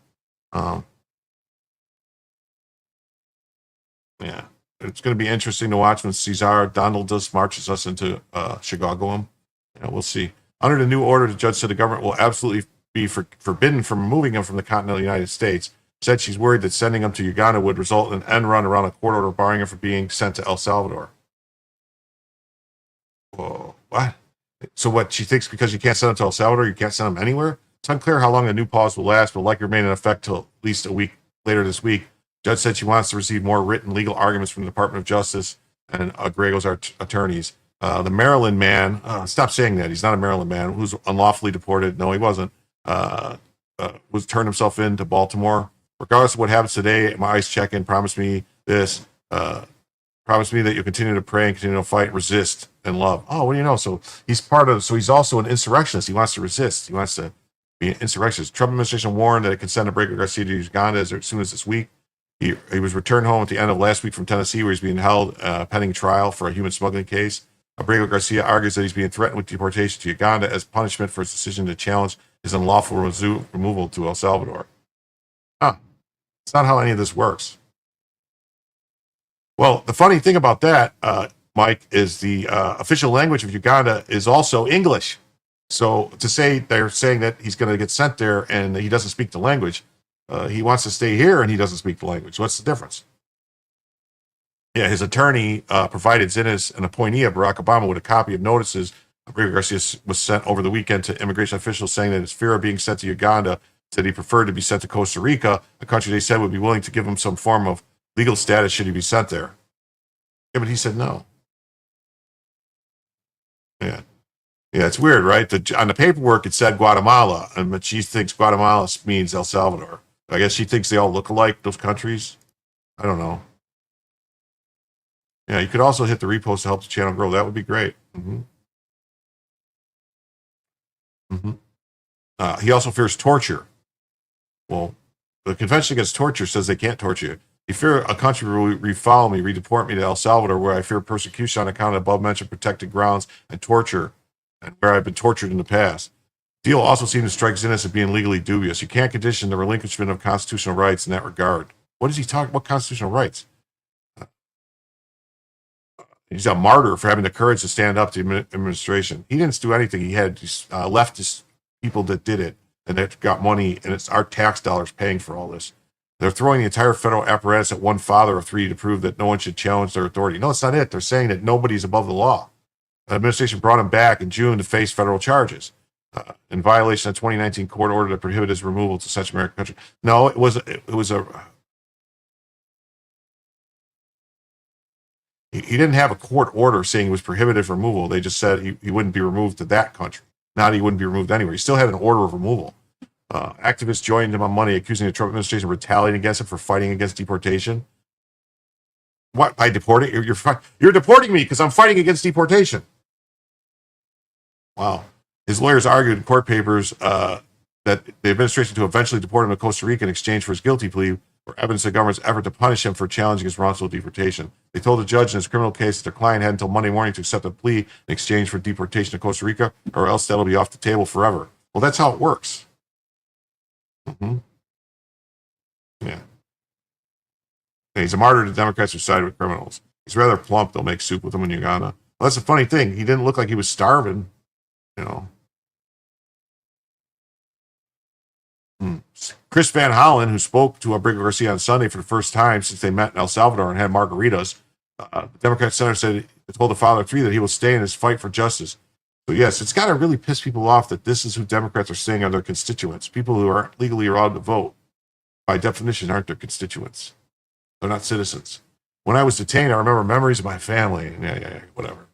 Yeah, it's going to be interesting to watch when Cesar Donaldus marches us into Chicago. We'll see. Under the new order, the judge said the government will absolutely be forbidden from removing him from the continental United States. Said she's worried that sending him to Uganda would result in an end run around a court order barring him from being sent to El Salvador. Whoa, what? So what, she thinks because you can't send him to El Salvador, you can't send him anywhere? It's unclear how long the new pause will last, but will likely remain in effect till at least a week later this week. Judge said she wants to receive more written legal arguments from the Department of Justice and Grego's attorneys. The Maryland man, stop saying that. He's not a Maryland man who's unlawfully deported. No, he wasn't. Was turned himself in to Baltimore. Regardless of what happens today, my ICE check-in promised me this. Promised me that you'll continue to pray and continue to fight, resist, and love. Oh, what do you know? So he's he's also an insurrectionist. He wants to resist. He wants to be an insurrectionist. Trump administration warned that it could send Abrego Garcia to Uganda as soon as this week. He was returned home at the end of last week from Tennessee, where he's being held pending trial for a human smuggling case. Abrego Garcia argues that he's being threatened with deportation to Uganda as punishment for his decision to challenge his unlawful removal to El Salvador. It's not how any of this works. Well, the funny thing about that, Mike, is the official language of Uganda is also English. So to say they're saying that he's going to get sent there and he doesn't speak the language, he wants to stay here and he doesn't speak the language. What's the difference? Yeah, his attorney provided Zinnes, an appointee of Barack Obama, with a copy of notices Abrego Garcia was sent over the weekend to immigration officials saying that his fear of being sent to Uganda, said he preferred to be sent to Costa Rica, a country they said would be willing to give him some form of legal status should he be sent there. Yeah, but he said no. Yeah. Yeah, it's weird, right? On the paperwork, it said Guatemala, but she thinks Guatemala means El Salvador. I guess she thinks they all look alike, those countries. I don't know. Yeah, you could also hit the repost to help the channel grow. That would be great. He also fears torture. Well, the Convention Against Torture says they can't torture you. You fear a country will refollow me, redeport me to El Salvador, where I fear persecution on account of above-mentioned protected grounds and torture, and where I've been tortured in the past. Deal also seems to strike Zinnis as being legally dubious. You can't condition the relinquishment of constitutional rights in that regard. What is he talking about constitutional rights? He's a martyr for having the courage to stand up to the administration. He didn't do anything. He had leftist people that did it, and that got money, and it's our tax dollars paying for all this. They're throwing the entire federal apparatus at one father of three to prove that no one should challenge their authority. No, it's not it. They're saying that nobody's above the law. The administration brought him back in June to face federal charges in violation of 2019 court order that prohibited his removal to such American country. No, it was a. He didn't have a court order saying he was prohibited from removal. They just said he wouldn't be removed to that country. Not he wouldn't be removed anywhere. He still had an order of removal. Activists joined him on Monday, accusing the Trump administration of retaliating against him for fighting against deportation. What? By deporting? You're deporting me because I'm fighting against deportation. Wow. His lawyers argued in court papers that the administration to eventually deport him to Costa Rica in exchange for his guilty plea were evidence of the government's effort to punish him for challenging his wrongful deportation. They told the judge in his criminal case that their client had until Monday morning to accept a plea in exchange for deportation to Costa Rica, or else that'll be off the table forever. Well, that's how it works. Yeah. He's a martyr to Democrats who side with criminals. He's rather plump. They'll make soup with him in Uganda. Well, that's a funny thing. He didn't look like he was starving, you know. Chris Van Hollen, who spoke to Abrigo Garcia on Sunday for the first time since they met in El Salvador and had margaritas, the Democrat senator said he told the father of three that he will stay in his fight for justice. So yes, it's got to really piss people off that this is who Democrats are saying are their constituents. People who aren't legally allowed to vote, by definition, aren't their constituents. They're not citizens. When I was detained, I remember memories of my family. Yeah, whatever.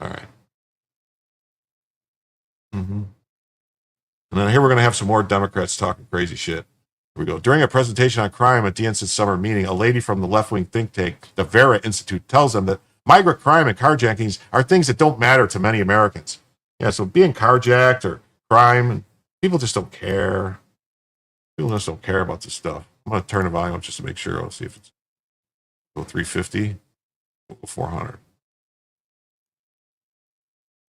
All right. And then here we're going to have some more Democrats talking crazy shit. Here we go. During a presentation on crime at DNC's summer meeting, a lady from the left-wing think tank, the Vera Institute, tells them that migrant crime and carjackings are things that don't matter to many Americans. Yeah, so being carjacked or crime, people just don't care. People just don't care about this stuff. I'm going to turn the volume up just to make sure. I'll see if it's go 350, we'll go 400.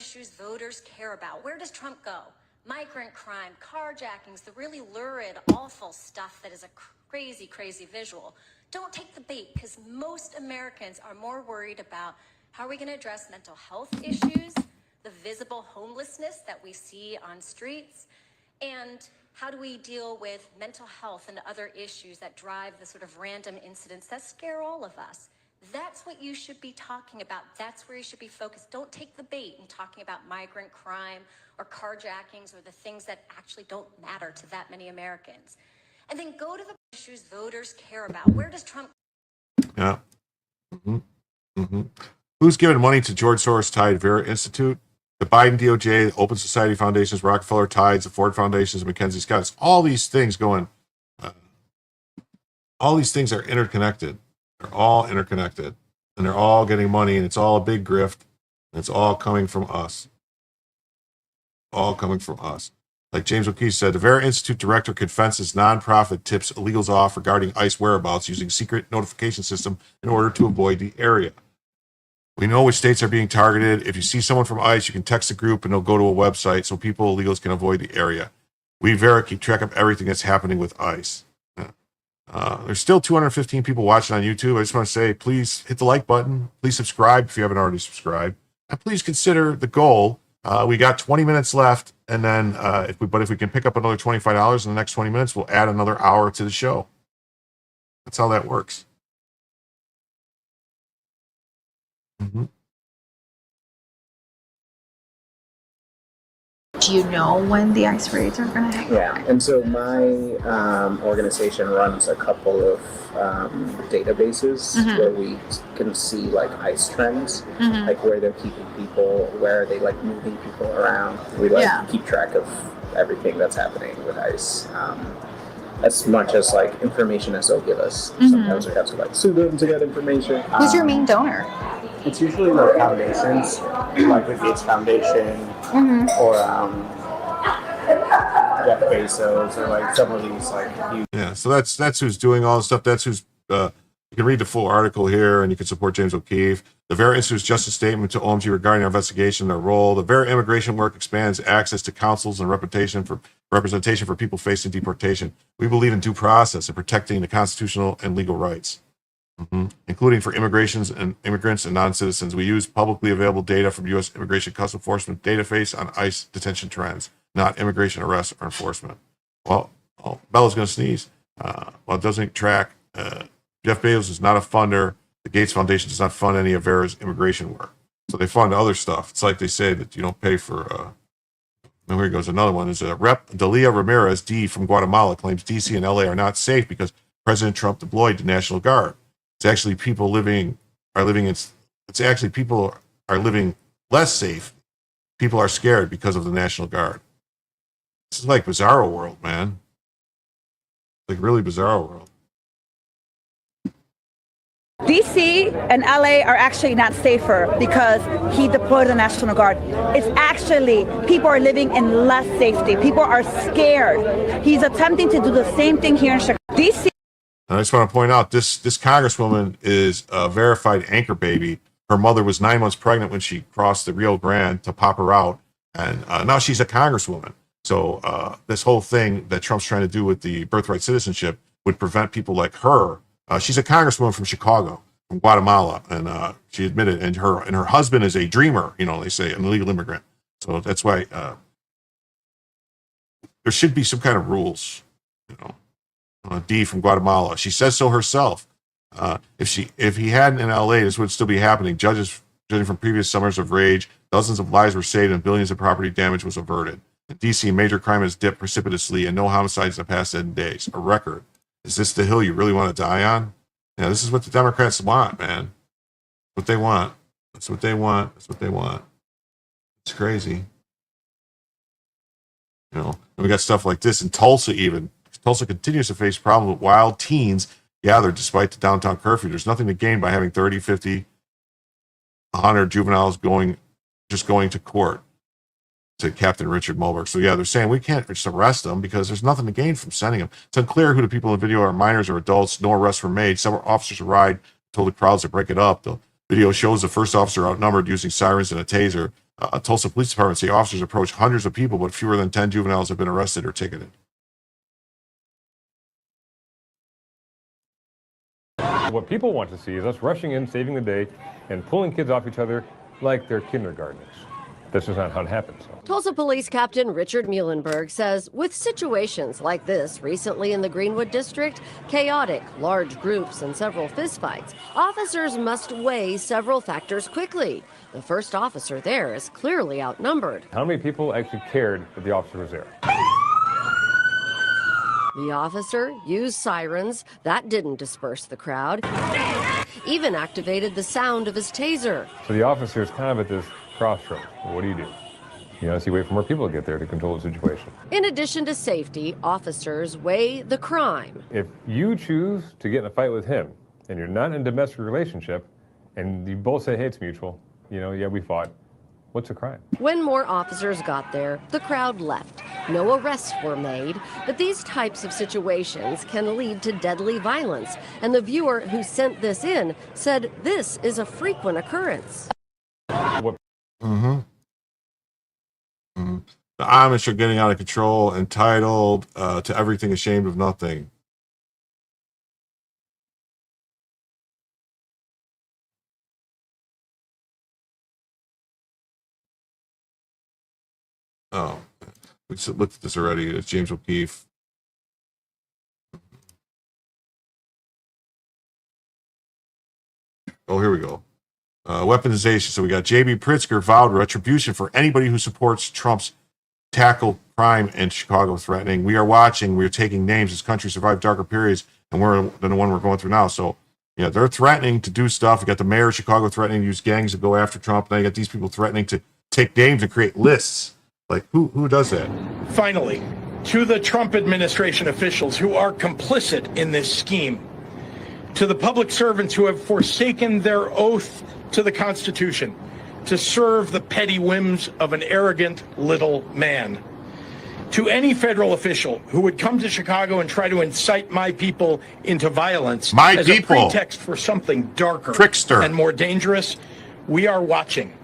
Issues voters care about. Where does Trump go? Migrant crime, carjackings, the really lurid, awful stuff that is a crazy, crazy visual. Don't take the bait, because most Americans are more worried about how are we going to address mental health issues, the visible homelessness that we see on streets, and how do we deal with mental health and other issues that drive the sort of random incidents that scare all of us. That's what you should be talking about. That's where you should be focused. Don't take the bait in talking about migrant crime or carjackings or the things that actually don't matter to that many Americans. And then go to the issues voters care about. Where does Trump... Yeah. Who's giving money to George Soros-tied Vera Institute? The Biden DOJ, the Open Society Foundations, Rockefeller Tides, the Ford Foundations, Mackenzie Scott. It's all these things going... all these things are interconnected. They're all interconnected. And they're all getting money, and it's all a big grift. And it's all coming from us. All coming from us. Like James O'Keefe said, the Vera Institute director confesses nonprofit tips illegals off regarding ICE whereabouts using secret notification system in order to avoid the area. We know which states are being targeted. If you see someone from ICE, you can text the group and they'll go to a website so people, illegals, can avoid the area. We Vera keep track of everything that's happening with ICE. There's still 215 people watching on YouTube. I just want to say, please hit the like button. Please subscribe if you haven't already subscribed. And please consider the goal. We got 20 minutes left, and then if we can pick up another $25 in the next 20 minutes, we'll add another hour to the show. That's how that works. Do you know when the ICE raids are going to happen? Yeah, and so my organization runs a couple of databases where we can see like ICE trends, like where they're keeping people, where they like moving people around. We keep track of everything that's happening with ICE. As much as like information as they'll give us. Sometimes we have to like sue them to get information. Who's your main donor? It's usually like foundations, like the Gates Foundation, or Jeff Bezos, or like some of these like huge. Yeah, so that's who's doing all this stuff. That's who's. You can read the full article here, and you can support James O'Keefe. The VERA Institute's justice statement to OMG regarding our investigation, their role. The VERA immigration work expands access to counsels and representation for people facing deportation. We believe in due process and protecting the constitutional and legal rights, including for immigrants and non-citizens. We use publicly available data from U.S. Immigration Customs Enforcement database on ICE detention trends, not immigration arrests or enforcement. Well, Bella's going to sneeze. It doesn't track. Jeff Bezos is not a funder. The Gates Foundation does not fund any of VERA's immigration work. So they fund other stuff. It's like they say that you don't pay for. And here goes another one. Is Rep. Delia Ramirez D from Guatemala claims D.C. and L.A. are not safe because President Trump deployed the National Guard. It's actually people are living less safe. People are scared because of the National Guard. This is like Bizarro World, man. Like really Bizarro World. DC and LA are actually not safer because he deployed the National Guard. It's actually people are living in less safety. People are scared. He's attempting to do the same thing here in Chicago. DC. And I just want to point out this congresswoman is a verified anchor baby. Her mother was 9 months pregnant when she crossed the Rio Grande to pop her out, and now she's a congresswoman. So this whole thing that Trump's trying to do with the birthright citizenship would prevent people like her. She's a congresswoman from Chicago, from Guatemala, and she admitted. And her husband is a dreamer. They say an illegal immigrant. So that's why there should be some kind of rules. D from Guatemala. She says so herself. If he hadn't in L.A., this would still be happening. Judging from previous summers of rage, dozens of lives were saved and billions of property damage was averted. In D.C., major crime has dipped precipitously and no homicides in the past 10 days. A record. Is this the hill you really want to die on? Yeah, this is what the Democrats want, man. What they want. That's what they want. That's what they want. It's crazy. And we got stuff like this in Tulsa even. Tulsa continues to face problems with wild teens gathered despite the downtown curfew. There's nothing to gain by having 30, 50, 100 juveniles going to court, said Captain Richard Mulberg. So, yeah, they're saying we can't just arrest them because there's nothing to gain from sending them. It's unclear who the people in the video are minors or adults. No arrests were made. Several officers arrived, told the crowds to break it up. The video shows the first officer outnumbered using sirens and a taser. Tulsa Police Department say officers approached hundreds of people, but fewer than 10 juveniles have been arrested or ticketed. What people want to see is us rushing in, saving the day, and pulling kids off each other like they're kindergartners. This is not how it happens. Tulsa Police Captain Richard Muhlenberg says with situations like this recently in the Greenwood District, chaotic, large groups, and several fistfights, officers must weigh several factors quickly. The first officer there is clearly outnumbered. How many people actually cared that the officer was there? The officer used sirens. That didn't disperse the crowd. Even activated the sound of his taser. So the officer is kind of at this crossroads. What do? So you wait for more people to get there to control the situation. In addition to safety, officers weigh the crime. If you choose to get in a fight with him and you're not in a domestic relationship and you both say, hey, it's mutual, yeah, we fought. What's a crime? When more officers got there, the crowd left. No arrests were made, but these types of situations can lead to deadly violence. And the viewer who sent this in said this is a frequent occurrence. The Amish are getting out of control, entitled to everything, ashamed of nothing. Oh, we just looked at this already. It's James O'Keefe. Oh, here we go. Weaponization. So we got J.B. Pritzker vowed retribution for anybody who supports Trump's tackle crime in Chicago threatening. We are watching. We're taking names. This country survived darker periods, and we're the one we're going through now. So, yeah, they're threatening to do stuff. You got the mayor of Chicago threatening to use gangs to go after Trump. Now you got these people threatening to take names and create lists. Like, who does that? Finally, to the Trump administration officials who are complicit in this scheme, to the public servants who have forsaken their oath to the Constitution to serve the petty whims of an arrogant little man, to any federal official who would come to Chicago and try to incite my people into violence as a pretext for something darker and more dangerous, we are watching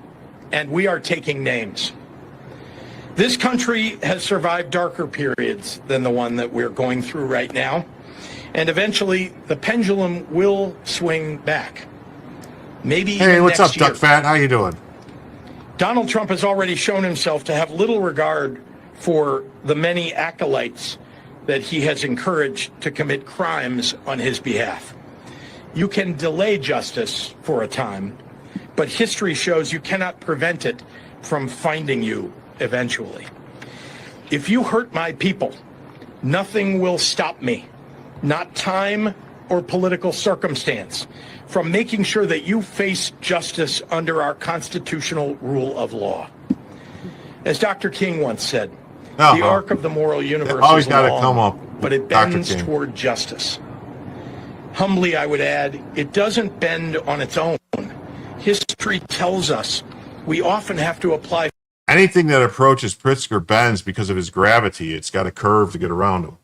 and we are taking names. This country has survived darker periods than the one that we're going through right now, and eventually the pendulum will swing back. Maybe Hey, even what's up, next year. Duck Fat? How you doing? Donald Trump has already shown himself to have little regard for the many acolytes that he has encouraged to commit crimes on his behalf. You can delay justice for a time, but history shows you cannot prevent it from finding you eventually. If you hurt my people, nothing will stop me, not time or political circumstance, from making sure that you face justice under our constitutional rule of law. As Dr. King once said, the arc of the moral universe Always is got to long, come up, but it Dr. bends King. toward justice. Humbly, I would add, it doesn't bend on its own. History tells us we often have to apply. Anything that approaches Pritzker bends because of his gravity. It's got a curve to get around him.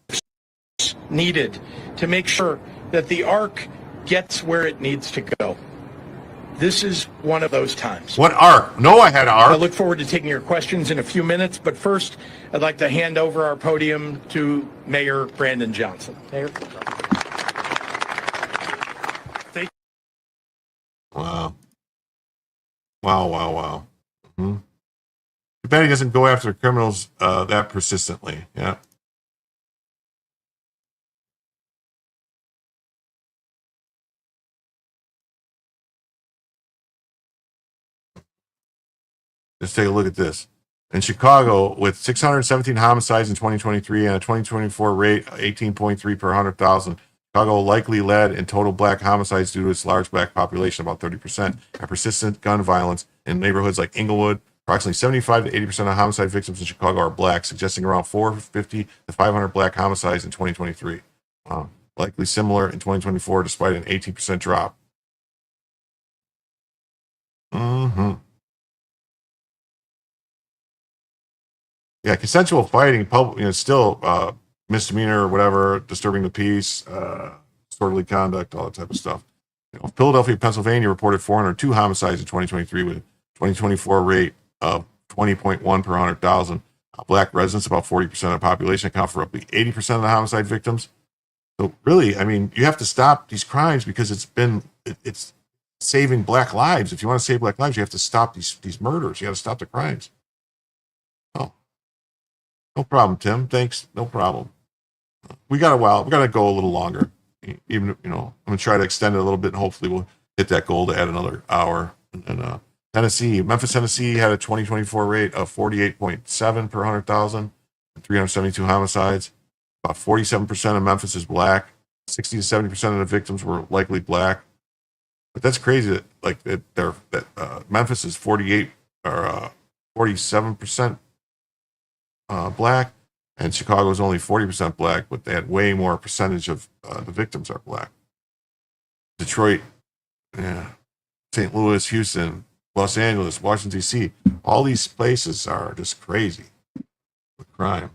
Needed to make sure that the arc gets where it needs to go. This is one of those times. What arc? No, I had an arc. I look forward to taking your questions in a few minutes, but first, I'd like to hand over our podium to Mayor Brandon Johnson. Mayor. Wow. Wow. Mm-hmm. Too bad he doesn't go after criminals that persistently. Yeah. Let's take a look at this. In Chicago, with 617 homicides in 2023 and a 2024 rate of 18.3 per 100,000, Chicago likely led in total black homicides due to its large black population, about 30%, and persistent gun violence in neighborhoods like Inglewood. Approximately 75 to 80% of homicide victims in Chicago are black, suggesting around 450 to 500 black homicides in 2023. Likely similar in 2024, despite an 18% drop. Mm-hmm. Yeah, consensual fighting, still misdemeanor or whatever, disturbing the peace, disorderly conduct, all that type of stuff. Philadelphia, Pennsylvania reported 402 homicides in 2023 with a 2024 rate of 20.1 per 100,000. Black residents, about 40% of the population, account for roughly 80% of the homicide victims. So really, I mean, you have to stop these crimes because it's saving black lives. If you want to save black lives, you have to stop these murders. You got to stop the crimes. Oh, no problem, Tim. Thanks. No problem. We got a while. We got to go a little longer. Even, I'm going to try to extend it a little bit, and hopefully we'll hit that goal to add another hour. And Memphis, Tennessee had a 2024 rate of 48.7 per 100,000, 372 homicides. About 47% of Memphis is black. 60 to 70% of the victims were likely black. But that's crazy that Memphis is 48 or 47% black, and Chicago is only 40% black, but they had way more percentage of the victims are black. Detroit, yeah, St. Louis, Houston, Los Angeles, Washington, D.C., all these places are just crazy with crime.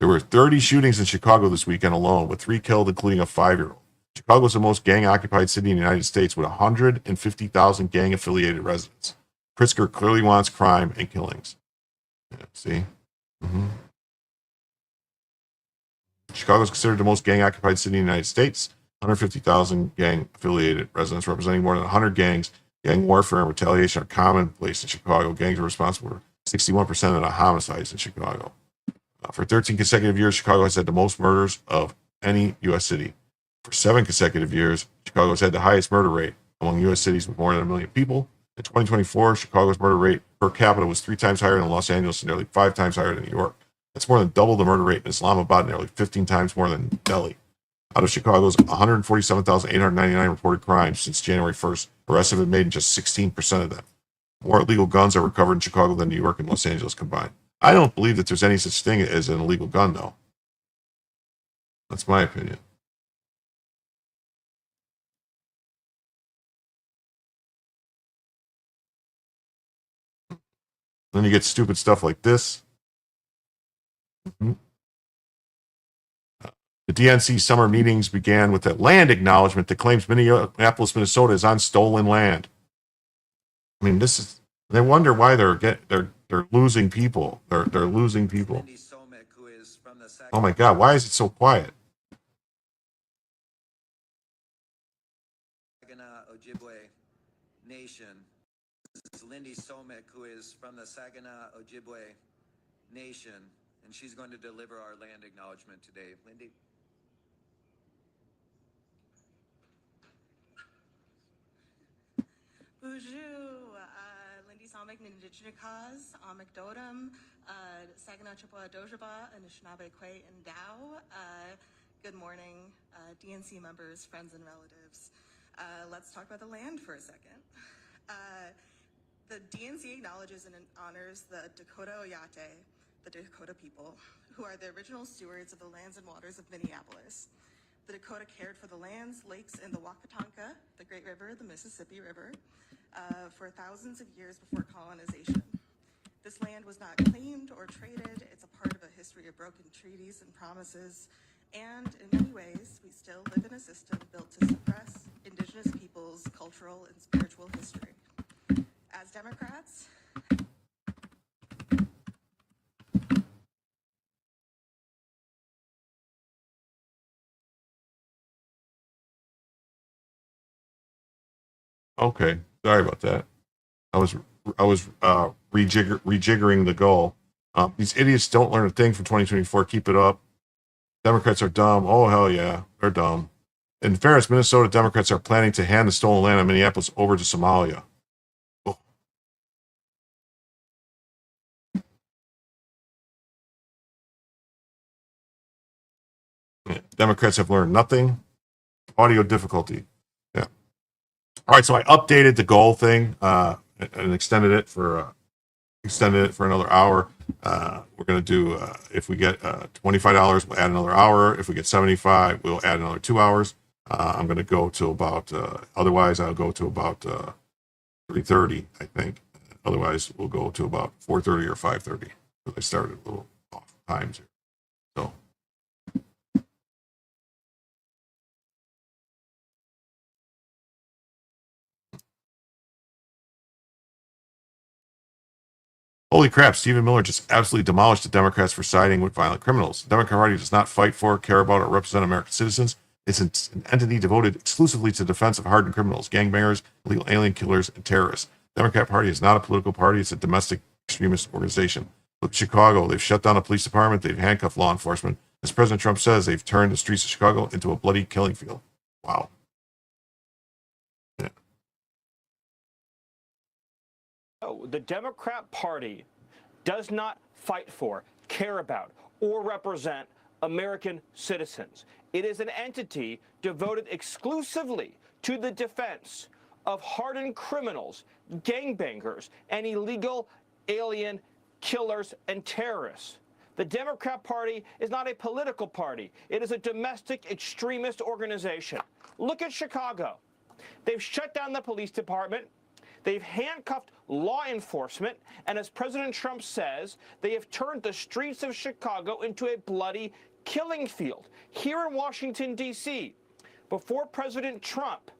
There were 30 shootings in Chicago this weekend alone, with 3 killed, including a 5-year-old. Chicago is the most gang-occupied city in the United States, with 150,000 gang-affiliated residents. Pritzker clearly wants crime and killings. Yeah, see? Mm-hmm. Chicago is considered the most gang-occupied city in the United States. 150,000 gang-affiliated residents, representing more than 100 gangs. Gang warfare and retaliation are commonplace in Chicago. Gangs are responsible for 61% of the homicides in Chicago. For 13 consecutive years, Chicago has had the most murders of any U.S. city. For 7 consecutive years, Chicago has had the highest murder rate among U.S. cities with more than 1 million people. In 2024, Chicago's murder rate per capita was 3 times higher than Los Angeles and nearly 5 times higher than New York. That's more than double the murder rate in Islamabad and nearly 15 times more than Delhi. Out of Chicago's 147,899 reported crimes since January 1st, arrests have been made in just 16% of them. More illegal guns are recovered in Chicago than New York and Los Angeles combined. I don't believe that there's any such thing as an illegal gun, though. That's my opinion. Then you get stupid stuff like this. The DNC summer meetings began with a land acknowledgement that claims Minneapolis, Minnesota is on stolen land. I mean, this is. They wonder why they're losing people. They're losing people. Oh my God! Why is it so quiet? Ojibwe Nation. This is Lindy Somek, who is from the Saginaw Ojibwe Nation, and she's going to deliver our land acknowledgement today. Lindy. Bonjour, Lindy Somek, Nindichinikas, Amekdodam, Saginaw Chippewa Dojaba, Anishinaabe Kwe and Dow. Good morning, DNC members, friends, and relatives. Let's talk about the land for a second. The DNC acknowledges and honors the Dakota Oyate, the Dakota people, who are the original stewards of the lands and waters of Minneapolis. The Dakota cared for the lands, lakes, and the Wakatonka, the Great River, the Mississippi River, for thousands of years before colonization. This land was not claimed or traded. It's a part of a history of broken treaties and promises. And in many ways, we still live in a system built to suppress Indigenous peoples' cultural and spiritual history. As Democrats, Okay, sorry about that. I was rejiggering the goal. These idiots don't learn a thing from 2024. Keep it up. Democrats are dumb. Oh, hell yeah, they're dumb. In fairness, Minnesota Democrats are planning to hand the stolen land of Minneapolis over to Somalia. Oh. Yeah. Democrats have learned nothing. Audio difficulty. Yeah. All right, so I updated the goal thing and extended it for another hour. We're going to do, if we get $25, we'll add another hour. If we get 75, we'll add another 2 hours. I'm going to go to about, otherwise I'll go to about 3:30, I think. Otherwise, we'll go to about 4:30 or 5:30, because I started a little off times here. So. Holy crap, Stephen Miller just absolutely demolished the Democrats for siding with violent criminals. The Democrat Party does not fight for, care about, or represent American citizens. It's an entity devoted exclusively to the defense of hardened criminals, gangbangers, illegal alien killers, and terrorists. The Democrat Party is not a political party. It's a domestic extremist organization. Look at Chicago. They've shut down the police department. They've handcuffed law enforcement. As President Trump says, they've turned the streets of Chicago into a bloody killing field. Wow. Yeah. The Democrat Party does not fight for, care about, or represent American citizens. It is an entity devoted exclusively to the defense of hardened criminals, gangbangers, and illegal alien killers and terrorists. The Democrat Party is not a political party. It is a domestic extremist organization. Look at Chicago. They've shut down the police department. They've handcuffed law enforcement, and as President Trump says, they have turned the streets of Chicago into a bloody killing field. Here in Washington, D.C., before President Trump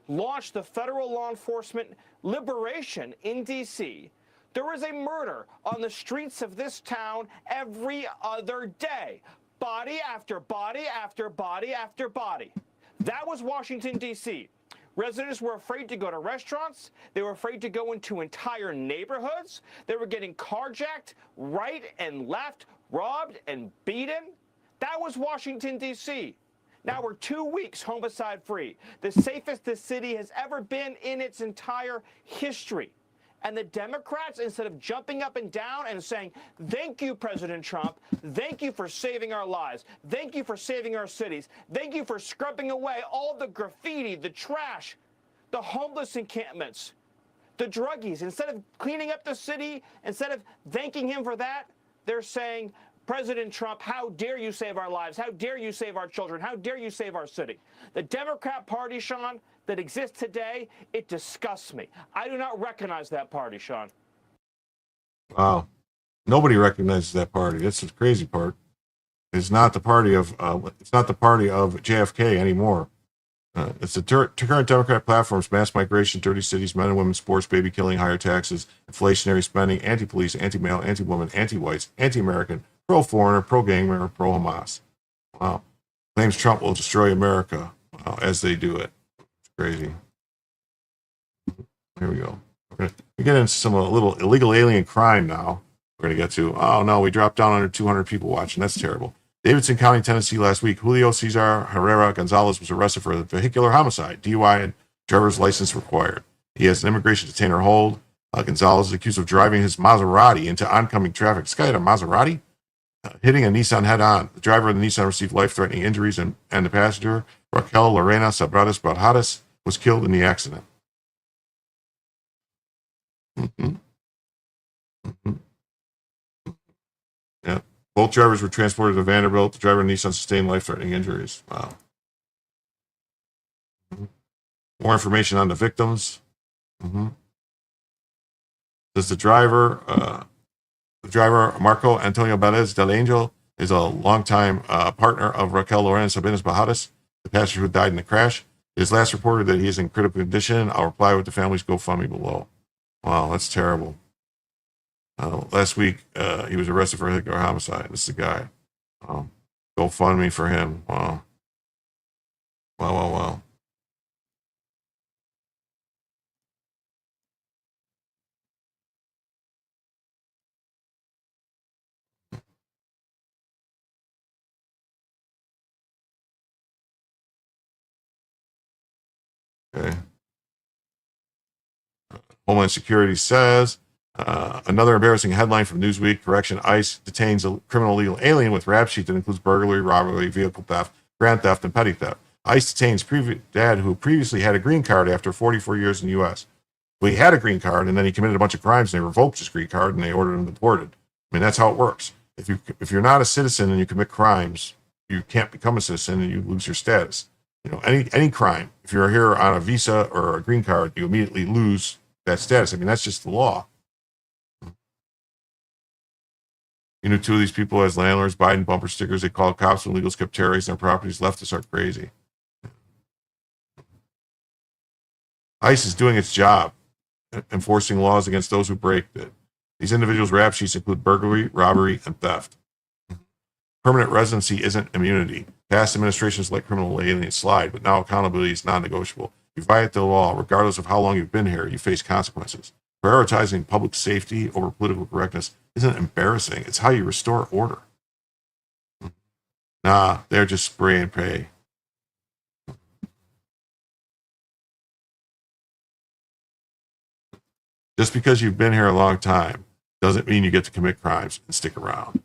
launched the federal law enforcement liberation in D.C., there was a murder on the streets of this town every other day. Body after body after body after body. That was Washington, D.C. Residents were afraid to go to restaurants. They were afraid to go into entire neighborhoods. They were getting carjacked right and left, robbed and beaten. That was Washington, D.C. Now we're 2 weeks homicide free, the safest the city has ever been in its entire history. And the Democrats, instead of jumping up and down and saying, thank you, President Trump, thank you for saving our lives, thank you for saving our cities, thank you for scrubbing away all the graffiti, the trash, the homeless encampments, the druggies. Instead of cleaning up the city, instead of thanking him for that, they're saying, President Trump, how dare you save our lives? How dare you save our children? How dare you save our city? The Democrat Party, Sean, that exists today, it disgusts me. I do not recognize that party, Sean. Wow. Nobody recognizes that party. That's the crazy part. It's not the party of JFK anymore. It's the current Democrat platforms: mass migration, dirty cities, men and women, sports, baby killing, higher taxes, inflationary spending, anti-police, anti-male, anti-woman, anti-whites, anti-American, pro-foreigner, pro-gang member, pro-Hamas. Wow. Claims Trump will destroy America as they do it. It's crazy. Here we go. We're going to get into some little illegal alien crime now. We're going to get to, oh no, we dropped down under 200 people watching. That's terrible. Davidson County, Tennessee last week, Julio Cesar Herrera Gonzalez was arrested for a vehicular homicide, DUI, and driver's license required. He has an immigration detainer hold. Gonzalez is accused of driving his Maserati into oncoming traffic. This guy had a Maserati? Hitting a Nissan head-on. The driver of the Nissan received life-threatening injuries, and the passenger, Raquel Lorena Sabradas Barjadas, was killed in the accident. Yeah. Both drivers were transported to Vanderbilt. The driver of Nissan sustained life-threatening injuries. Wow. More information on the victims. Says the driver, Marco Antonio Perez del Angel, is a longtime partner of Raquel Lorena Sabinas Bajadas, the passenger who died in the crash. It is last reported that he is in critical condition. I'll reply with the family's GoFundMe below. Wow, that's terrible. Last week, he was arrested for a vehicular homicide. This is the guy. GoFundMe for him. Wow. Wow. Okay. Homeland Security says, another embarrassing headline from Newsweek: Correction, ICE detains a criminal illegal alien with rap sheet that includes burglary, robbery, vehicle theft, grand theft, and petty theft. ICE detains dad who previously had a green card after 44 years in the U.S. Well, he had a green card, and then he committed a bunch of crimes, and they revoked his green card, and they ordered him deported. I mean, that's how it works. If you're not a citizen and you commit crimes, you can't become a citizen, and you lose your status. You know, any crime, if you're here on a visa or a green card, you immediately lose that status. I mean, that's just the law. You know, two of these people as landlords, Biden bumper stickers. They called cops when illegals kept terrorizing their properties. Leftists are crazy. ICE is doing its job, enforcing laws against those who break it. These individuals' rap sheets include burglary, robbery, and theft. Permanent residency isn't immunity. Past administrations let criminal aliens slide, but now accountability is non-negotiable. You violate the law, regardless of how long you've been here, you face consequences. Prioritizing public safety over political correctness isn't embarrassing. It's how you restore order. Nah, they're just spray and pray. Just because you've been here a long time doesn't mean you get to commit crimes and stick around.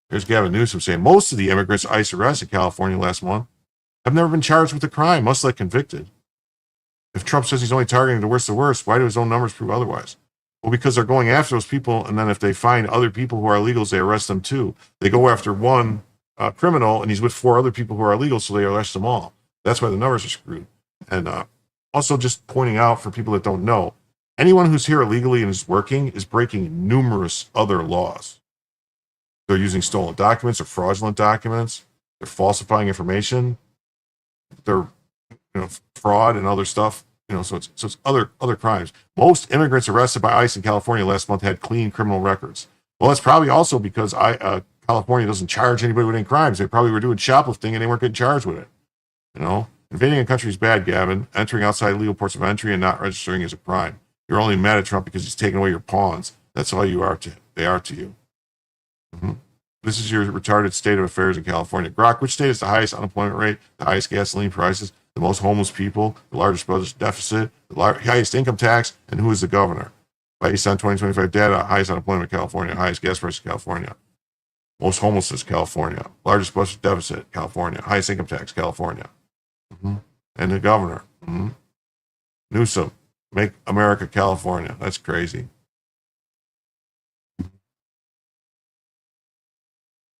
Here's Gavin Newsom saying most of the immigrants ICE arrested in California last month have never been charged with a crime, much less convicted. If Trump says he's only targeting the worst of the worst, why do his own numbers prove otherwise? Well, because they're going after those people, and then if they find other people who are illegals, they arrest them too. They go after one criminal, and he's with 4 other people who are illegal, so they arrest them all. That's why the numbers are screwed. And also just pointing out for people that don't know, anyone who's here illegally and is working is breaking numerous other laws. They're using stolen documents or fraudulent documents. They're falsifying information. They're fraud and other stuff. So it's other crimes. Most immigrants arrested by ICE in California last month had clean criminal records. Well, that's probably also because California doesn't charge anybody with any crimes. They probably were doing shoplifting and they weren't getting charged with it. Invading a country is bad, Gavin. Entering outside legal ports of entry and not registering is a crime. You're only mad at Trump because he's taking away your pawns. That's all they are to you. This is your retarded state of affairs in California. Grok, which state has the highest unemployment rate, the highest gasoline prices, the most homeless people, the largest budget deficit, the highest income tax, and who is the governor? Based on 2025 data, highest unemployment, California, highest gas prices, California, most homelessness, California, largest budget deficit, California, highest income tax, California, and the governor, Newsom, make America California. That's crazy.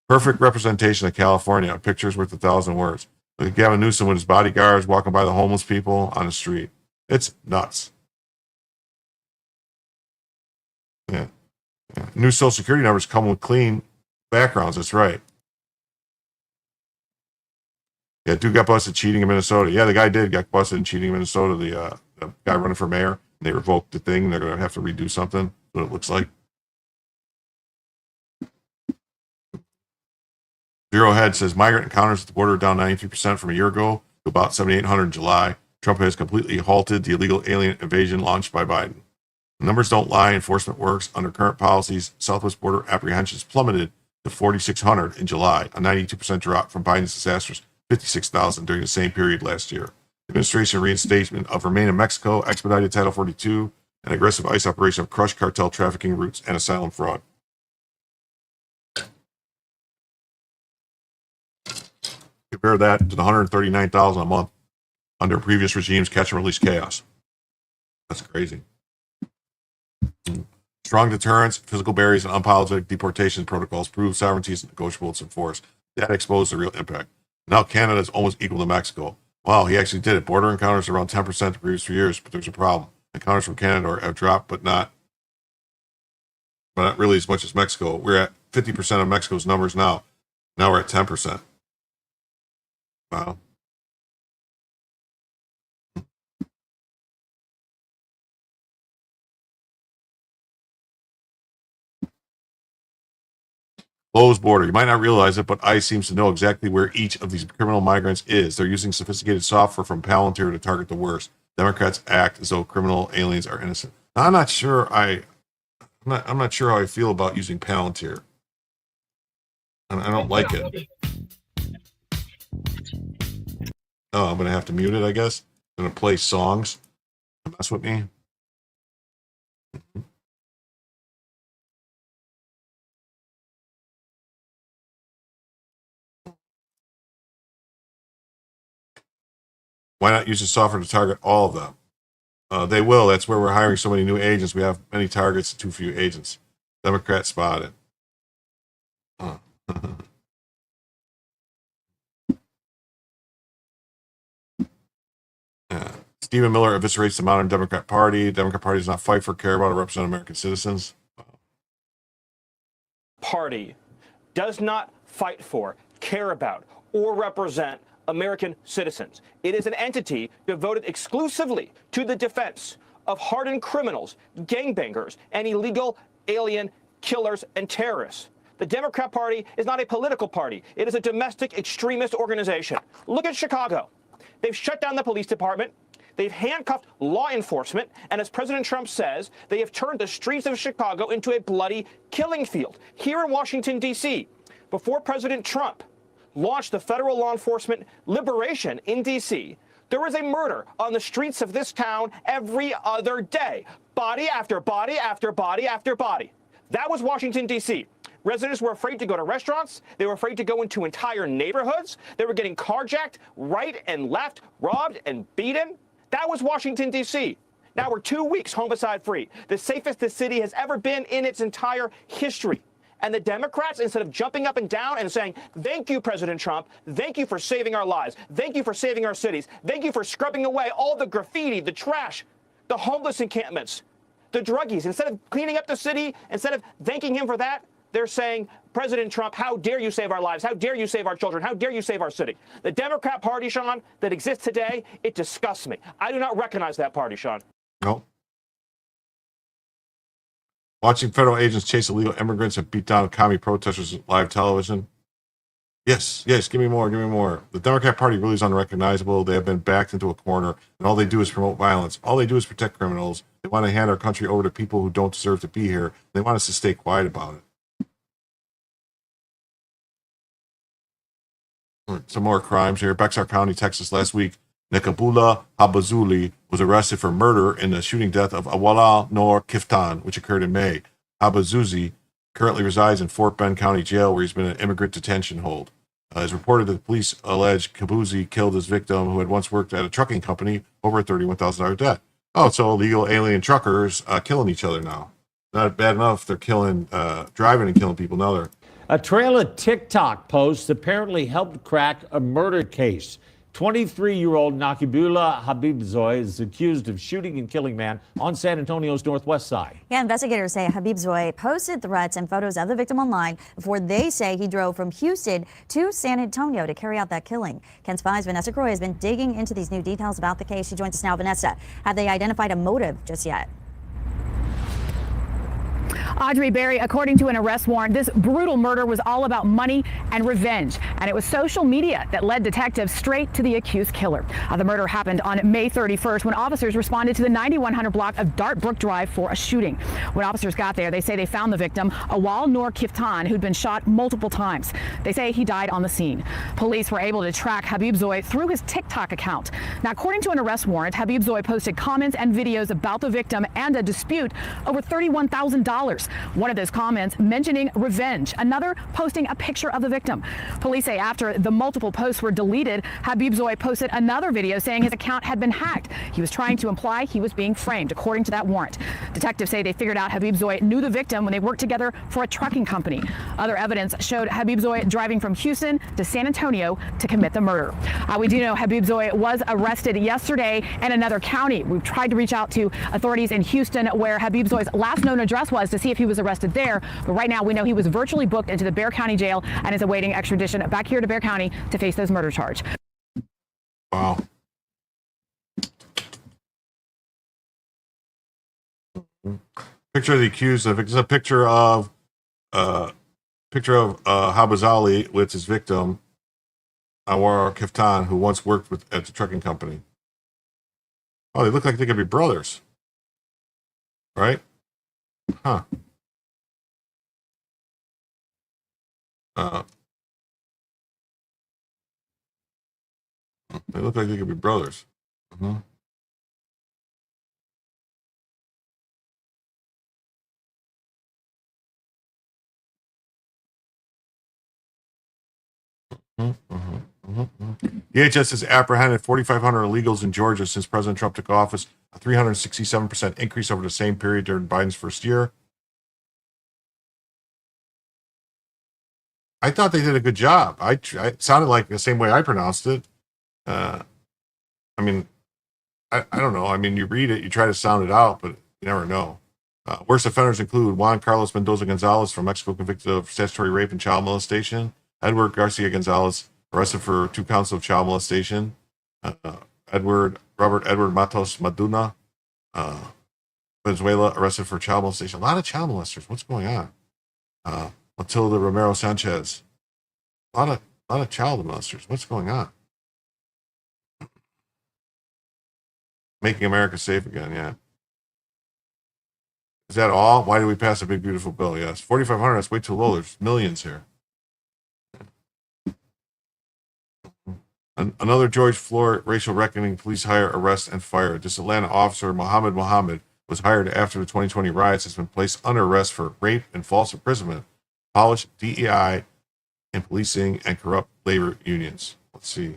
Perfect representation of California. A picture's worth 1,000 words. Look at Gavin Newsom with his bodyguards walking by the homeless people on the street. It's nuts. Yeah. New Social Security numbers come with clean backgrounds. That's right. Yeah, dude got busted cheating in Minnesota. Yeah, the guy did get busted in cheating in Minnesota. The guy running for mayor. They revoked the thing. They're going to have to redo something. That's what it looks like. Bureau head says migrant encounters at the border are down 93% from a year ago to about 7,800 in July. Trump has completely halted the illegal alien invasion launched by Biden. The numbers don't lie. Enforcement works. Under current policies, Southwest border apprehensions plummeted to 4,600 in July, a 92% drop from Biden's disastrous 56,000 during the same period last year. Administration reinstatement of Remain in Mexico, expedited Title 42, and aggressive ICE operation of crushed cartel trafficking routes and asylum fraud. Compare that to the 139,000 a month under previous regimes' catch and release chaos. That's crazy. Strong deterrence, physical barriers, and unapologetic deportation protocols prove sovereignty is negotiable to enforce. That exposed the real impact. Now Canada is almost equal to Mexico. Wow, he actually did it. Border encounters are around 10% the previous 3 years, but there's a problem. Encounters from Canada have dropped, but not really as much as Mexico. We're at 50% of Mexico's numbers now. Now we're at 10%. Wow. Closed border. You might not realize it, but ICE seems to know exactly where each of these criminal migrants is. They're using sophisticated software from Palantir to target the worst. Democrats act as though criminal aliens are innocent. Now, I'm not sure. I'm not sure how I feel about using Palantir. I don't like it. Oh, I'm gonna have to mute it, I guess. I'm gonna play songs to mess with me. Why not use the software to target all of them? They will. That's where we're hiring so many new agents. We have many targets and too few agents. Democrat spotted. Stephen Miller eviscerates the modern Democrat Party. The Democrat Party does not fight for, care about, or represent American citizens. Party does not fight for, care about, or represent American citizens. It is an entity devoted exclusively to the defense of hardened criminals, gangbangers, and illegal alien killers and terrorists. The Democrat Party is not a political party. It is a domestic extremist organization. Look at Chicago. They've shut down the police department. They've handcuffed law enforcement, and as President Trump says, they have turned the streets of Chicago into a bloody killing field. Here in Washington, D.C., before President Trump launched the federal law enforcement liberation in D.C., there was a murder on the streets of this town every other day. Body after body after body after body. That was Washington, D.C. Residents were afraid to go to restaurants. They were afraid to go into entire neighborhoods. They were getting carjacked right and left, robbed and beaten. That was Washington, D.C. Now we're 2 weeks homicide free, the safest the city has ever been in its entire history. And the Democrats, instead of jumping up and down and saying, thank you, President Trump, thank you for saving our lives, thank you for saving our cities, thank you for scrubbing away all the graffiti, the trash, the homeless encampments, the druggies, instead of cleaning up the city, instead of thanking him for that, they're saying, President Trump, how dare you save our lives? How dare you save our children? How dare you save our city? The Democrat Party, Sean, that exists today, it disgusts me. I do not recognize that party, Sean. No. Watching federal agents chase illegal immigrants and beat down commie protesters on live television. Yes, give me more, give me more. The Democrat Party really is unrecognizable. They have been backed into a corner, and all they do is promote violence. All they do is protect criminals. They want to hand our country over to people who don't deserve to be here. They want us to stay quiet about it. Some more crimes here. Bexar County, Texas, last week. Nekabula Habazuli was arrested for murder in the shooting death of Awala Nor Kiftan, which occurred in May. Habazuzi currently resides in Fort Bend County Jail, where he's been in immigrant detention hold. It's reported that the police allege Kabuzi killed his victim, who had once worked at a trucking company, over a $31,000 debt. Oh, so illegal alien truckers killing each other now. Not bad enough they're killing, driving and killing people. Now they're... A trail of TikTok posts apparently helped crack a murder case. 23-year-old Nakibullah Habibzoy is accused of shooting and killing man on San Antonio's northwest side. Yeah, investigators say Habibzoy posted threats and photos of the victim online before they say he drove from Houston to San Antonio to carry out that killing. Ken's 5's Vanessa Croy has been digging into these new details about the case. She joins us now. Vanessa, have they identified a motive just yet? Audrey Berry, according to an arrest warrant, this brutal murder was all about money and revenge, and it was social media that led detectives straight to the accused killer. The murder happened on May 31st when officers responded to the 9100 block of Dartbrook Drive for a shooting. When officers got there, they say they found the victim, Awal Noor Kiftan, who'd been shot multiple times. They say he died on the scene. Police were able to track Habibzoy through his TikTok account. Now, according to an arrest warrant, Habibzoy posted comments and videos about the victim and a dispute over $31,000. One of those comments mentioning revenge, another posting a picture of the victim. Police say after the multiple posts were deleted, Habibzoy posted another video saying his account had been hacked. He was trying to imply he was being framed, according to that warrant. Detectives say they figured out Habibzoy knew the victim when they worked together for a trucking company. Other evidence showed Habibzoy driving from Houston to San Antonio to commit the murder. We do know Habibzoy was arrested yesterday in another county. We've tried to reach out to authorities in Houston, where Habibzoy's last known address was, to see if he was arrested there. But right now we know he was virtually booked into the Bexar County jail and is awaiting extradition back here to Bexar County to face those murder charge. Wow. Picture of the accused. It's a picture of Habazali with his victim, Awar Kiftan, who once worked at the trucking company. Oh, they look like they could be brothers, right? Huh. They look like they could be brothers. DHS has apprehended 4,500 illegals in Georgia since President Trump took office, a 367% increase over the same period during Biden's first year. I thought they did a good job. It sounded like the same way I pronounced it. I mean, I don't know. I mean, you read it, you try to sound it out, but you never know. Worst offenders include Juan Carlos Mendoza Gonzalez from Mexico, convicted of statutory rape and child molestation. Edward Garcia Gonzalez, arrested for 2 counts of child molestation. Robert Edward Matos Maduna, Venezuela, arrested for child molestation. A lot of child molesters. What's going on? Matilda Romero Sanchez. A lot of child molesters. What's going on? Making America safe again, yeah. Is that all? Why did we pass a big, beautiful bill? Yes. 4,500, that's way too low. There's millions here. Another George Floyd racial reckoning, police hire, arrest, and fire. This Atlanta officer, Muhammad, was hired after the 2020 riots, has been placed under arrest for rape and false imprisonment, polished DEI in policing, and corrupt labor unions. Let's see.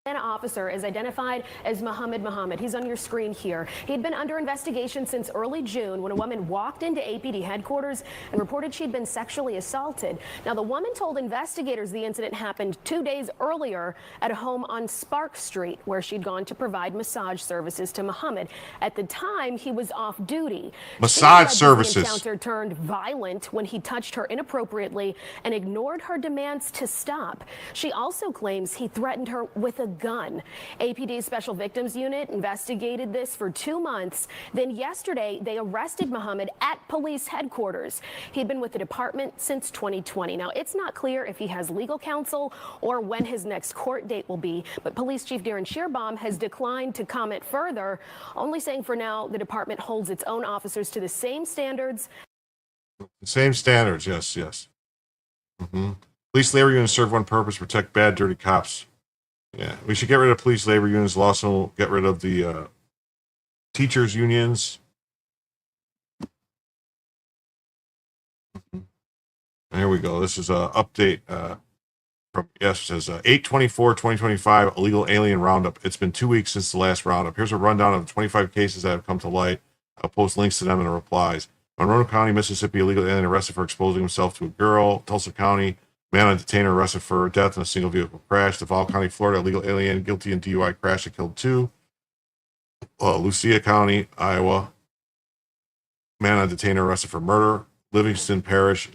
An officer is identified as Muhammad. He's on your screen here. He'd been under investigation since early June when a woman walked into APD headquarters and reported she'd been sexually assaulted. Now, the woman told investigators the incident happened 2 days earlier at a home on Spark Street, where she'd gone to provide massage services to Muhammad. At the time, he was off duty. Massage services. The encounter turned violent when he touched her inappropriately and ignored her demands to stop. She also claims he threatened her with a gun. APD's Special Victims Unit investigated this for 2 months. Then yesterday, they arrested Muhammad at police headquarters. He'd been with the department since 2020. Now, it's not clear if he has legal counsel or when his next court date will be, but Police Chief Darren Shearbaum has declined to comment further, only saying for now the department holds its own officers to the same standards. Same standards, yes. Mm-hmm. Police labor unions serve one purpose: protect bad, dirty cops. Yeah, we should get rid of police labor unions. We'll also get rid of the teachers unions. And here we go. This is an update from, yes, it says 8/24/2025 illegal alien roundup. It's been 2 weeks since the last roundup. Here's a rundown of the 25 cases that have come to light. I'll post links to them in the replies. Monroe County, Mississippi, illegal alien arrested for exposing himself to a girl. Tulsa County, man on detainer arrested for death in a single vehicle crash. Duval County, Florida, illegal alien guilty in DUI crash that killed 2. Lucia County, Iowa, man on detainer arrested for murder. Livingston Parish,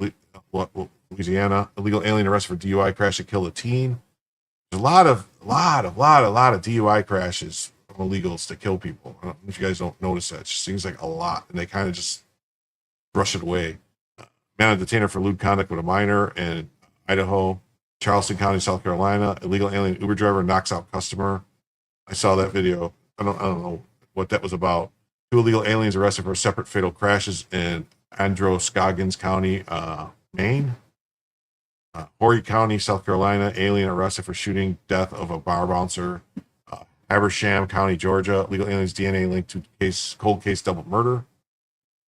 Louisiana, illegal alien arrested for DUI crash that killed a teen. There's a lot of DUI crashes from illegals that kill people. I don't know if you guys don't notice that. It just seems like a lot, and they kind of just brush it away. Man on detainer for lewd conduct with a minor in Idaho. Charleston County, South Carolina, illegal alien Uber driver knocks out customer. I saw that video. I don't know what that was about. 2 illegal aliens arrested for separate fatal crashes in Androscoggins County, Maine. Horry County, South Carolina, alien arrested for shooting death of a bar bouncer. Habersham County, Georgia, legal aliens DNA linked to cold case double murder.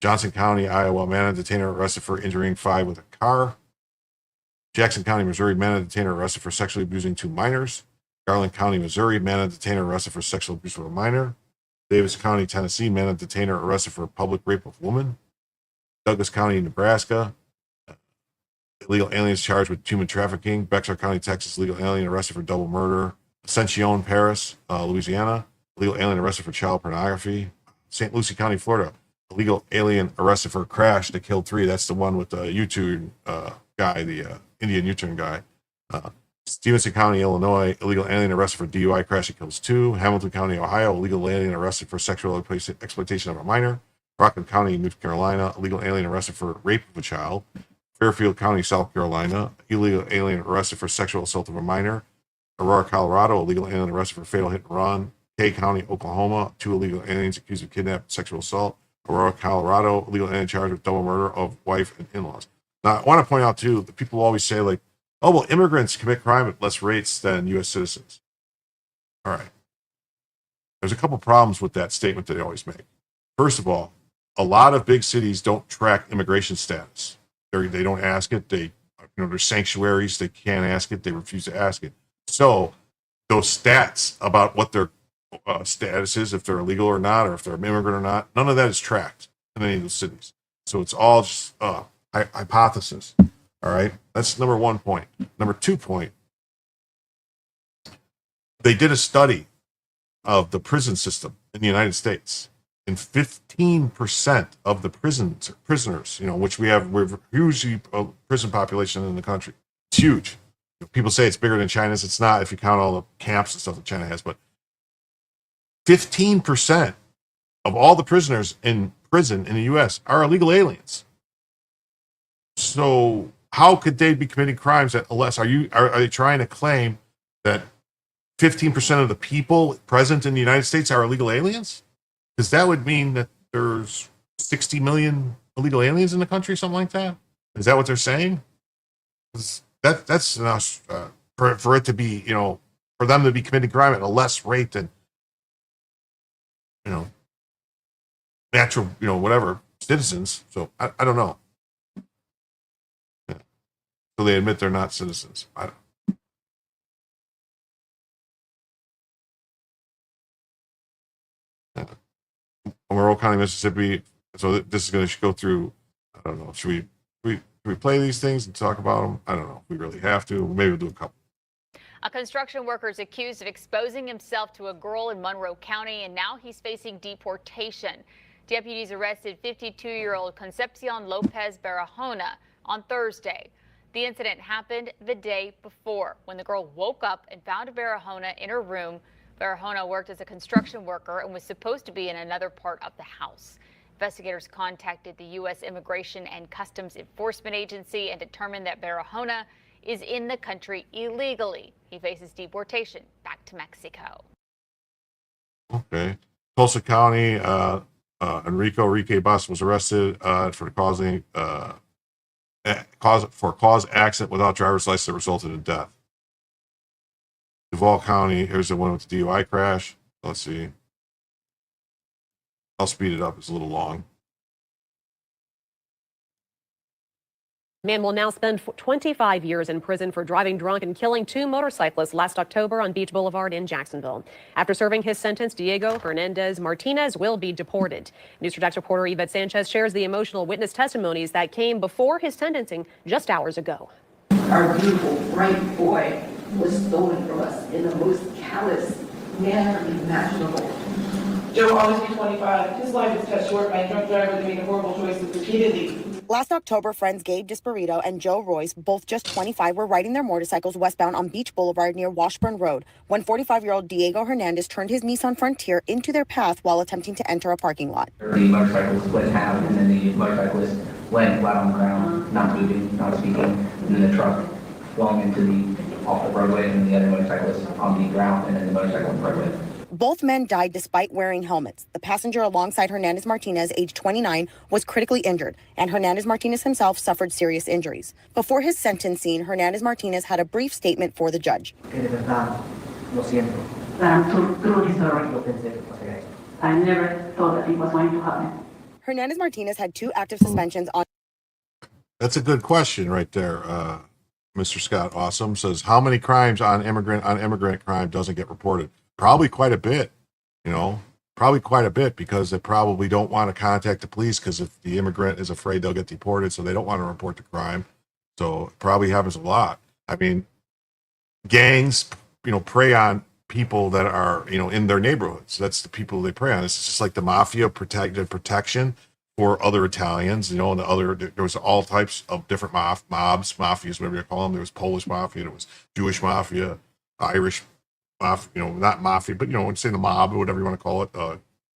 Johnson County, Iowa, man on detainer arrested for injuring 5 with a car. Jackson County, Missouri, man on detainer arrested for sexually abusing 2 minors. Garland County, Missouri, man on detainer arrested for sexual abuse of a minor. Davis County, Tennessee, man on detainer arrested for public rape of woman. Douglas County, Nebraska, illegal aliens charged with human trafficking. Bexar County, Texas, legal alien arrested for double murder. Ascension, Paris, Louisiana, illegal alien arrested for child pornography. St. Lucie County, Florida, illegal alien arrested for a crash that killed 3. That's the one with the U-turn guy, the Indian U-turn guy. Stevenson County, Illinois, illegal alien arrested for DUI crash that kills 2. Hamilton County, Ohio, illegal alien arrested for sexual exploitation of a minor. Rockland County, North Carolina, illegal alien arrested for rape of a child. Fairfield County, South Carolina, illegal alien arrested for sexual assault of a minor. Aurora, Colorado, illegal alien arrested for fatal hit and run. Kay County, Oklahoma, 2 illegal aliens accused of kidnapping and sexual assault. Aurora, Colorado, illegal alien charged with double murder of wife and in-laws. Now, I want to point out, too, that people always say, like, oh, well, immigrants commit crime at less rates than U.S. citizens. All right. There's a couple problems with that statement that they always make. First of all, a lot of big cities don't track immigration status. They don't ask it. There's sanctuaries. They can't ask it. They refuse to ask it. So those stats about what their status is, if they're illegal or not, or if they're an immigrant or not, none of that is tracked in any of those cities. So it's all just hypothesis. All right. That's number 1 point. Number 2 point. They did a study of the prison system in the United States. And 15% of the prisoners, which we're hugely prison population in the country. It's huge. People say it's bigger than China's. It's not if you count all the camps and stuff that China has. But 15% of all the prisoners in prison in the U.S. are illegal aliens. So how could they be committing crimes at less? Are they trying to claim that 15% of the people present in the United States are illegal aliens? Because that would mean that there's 60 million illegal aliens in the country, something like that. Is that what they're saying? That's enough for it to be, for them to be committing crime at a less rate than, natural, whatever citizens. So I don't know. Yeah. So they admit they're not citizens. I don't. Yeah. Monroe County, Mississippi. So this is going to go through. I don't know. Should we play these things and talk about them? I don't know. If we really have to. Maybe we'll do a couple. A construction worker is accused of exposing himself to a girl in Monroe County, and now he's facing deportation. Deputies arrested 52-year-old Concepcion Lopez Barahona on Thursday. The incident happened the day before when the girl woke up and found Barahona in her room. Barahona worked as a construction worker and was supposed to be in another part of the house. Investigators contacted the U.S. Immigration and Customs Enforcement Agency and determined that Barahona is in the country illegally. He faces deportation back to Mexico. Okay. Tulsa County, Enrique Bus was arrested for causing cause accident without driver's license that resulted in death. Duval County, here's the one with the DUI crash. Let's see. I'll speed it up. It's a little long. Man will now spend 25 years in prison for driving drunk and killing 2 motorcyclists last October on Beach Boulevard in Jacksonville. After serving his sentence, Diego Hernandez Martinez will be deported. News 4 Jax reporter Yvette Sanchez shares the emotional witness testimonies that came before his sentencing just hours ago. Our beautiful, bright boy was stolen from us in the most callous manner imaginable. Joe will always be 25. His life is cut short by a drunk driver that made horrible choices repeatedly. Last October, friends Gabe Disparito and Joe Royce, both just 25, were riding their motorcycles westbound on Beach Boulevard near Washburn Road when 45-year-old Diego Hernandez turned his Nissan Frontier into their path while attempting to enter a parking lot. The motorcycle split in half, and then the motorcyclist went flat on the ground, not moving, not speaking, and then the truck flung into off the roadway, and the other motorcyclist on the ground, and then the motorcycle on the roadway. Both men died despite wearing helmets. The passenger alongside Hernandez Martinez, age 29, was critically injured, and Hernandez Martinez himself suffered serious injuries. Before his sentencing, Hernandez Martinez had a brief statement for the judge. I never thought that it was going to happen. Hernandez Martinez had 2 active suspensions on. That's a good question right there. Mr. Scott Awesome says, how many crimes on immigrant crime doesn't get reported? Probably quite a bit, because they probably don't want to contact the police because if the immigrant is afraid they'll get deported, so they don't want to report the crime. So it probably happens a lot. I mean, gangs, prey on people that are, in their neighborhoods. That's the people they prey on. It's just like the mafia protection for other Italians, and there was all types of different mobs, mafias, whatever you call them. There was Polish mafia, there was Jewish mafia, Irish not mafia, but say the mob or whatever you want to call it,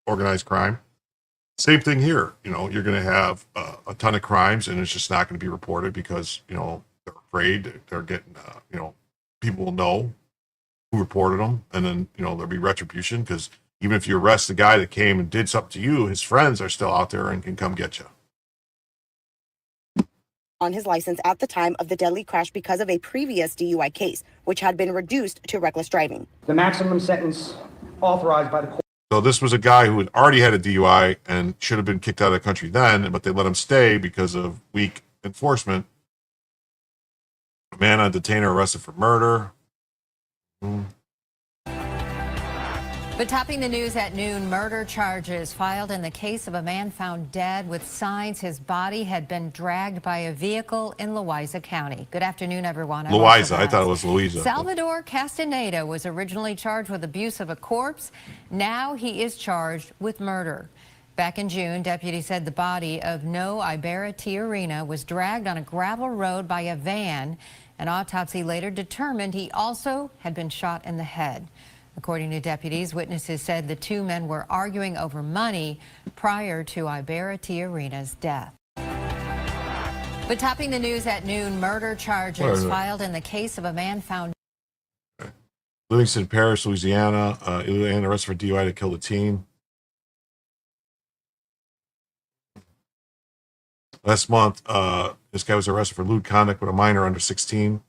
organized crime. Same thing here. You're going to have a ton of crimes, and it's just not going to be reported because they're afraid they're getting people will know who reported them, and then there'll be retribution because even if you arrest the guy that came and did something to you, his friends are still out there and can come get you. On his license at the time of the deadly crash because of a previous DUI case, which had been reduced to reckless driving. The maximum sentence authorized by the court. So this was a guy who had already had a DUI and should have been kicked out of the country then, but they let him stay because of weak enforcement. A man on detainer arrested for murder. But topping the news at noon, murder charges filed in the case of a man found dead with signs his body had been dragged by a vehicle in Loiza County. Good afternoon, everyone. Loiza, I thought it was Louisa. Salvador Castaneda was originally charged with abuse of a corpse. Now he is charged with murder. Back in June, deputies said the body of No Ibarra Tiarina was dragged on a gravel road by a van. An autopsy later determined he also had been shot in the head. According to deputies, witnesses said the 2 men were arguing over money prior to Ibarra Tiarina's death. But topping the news at noon, murder charges filed in the case of a man found. Livingston Parish, Louisiana, arrested for DUI to kill the teen. Last month, this guy was arrested for lewd conduct with a minor under 16.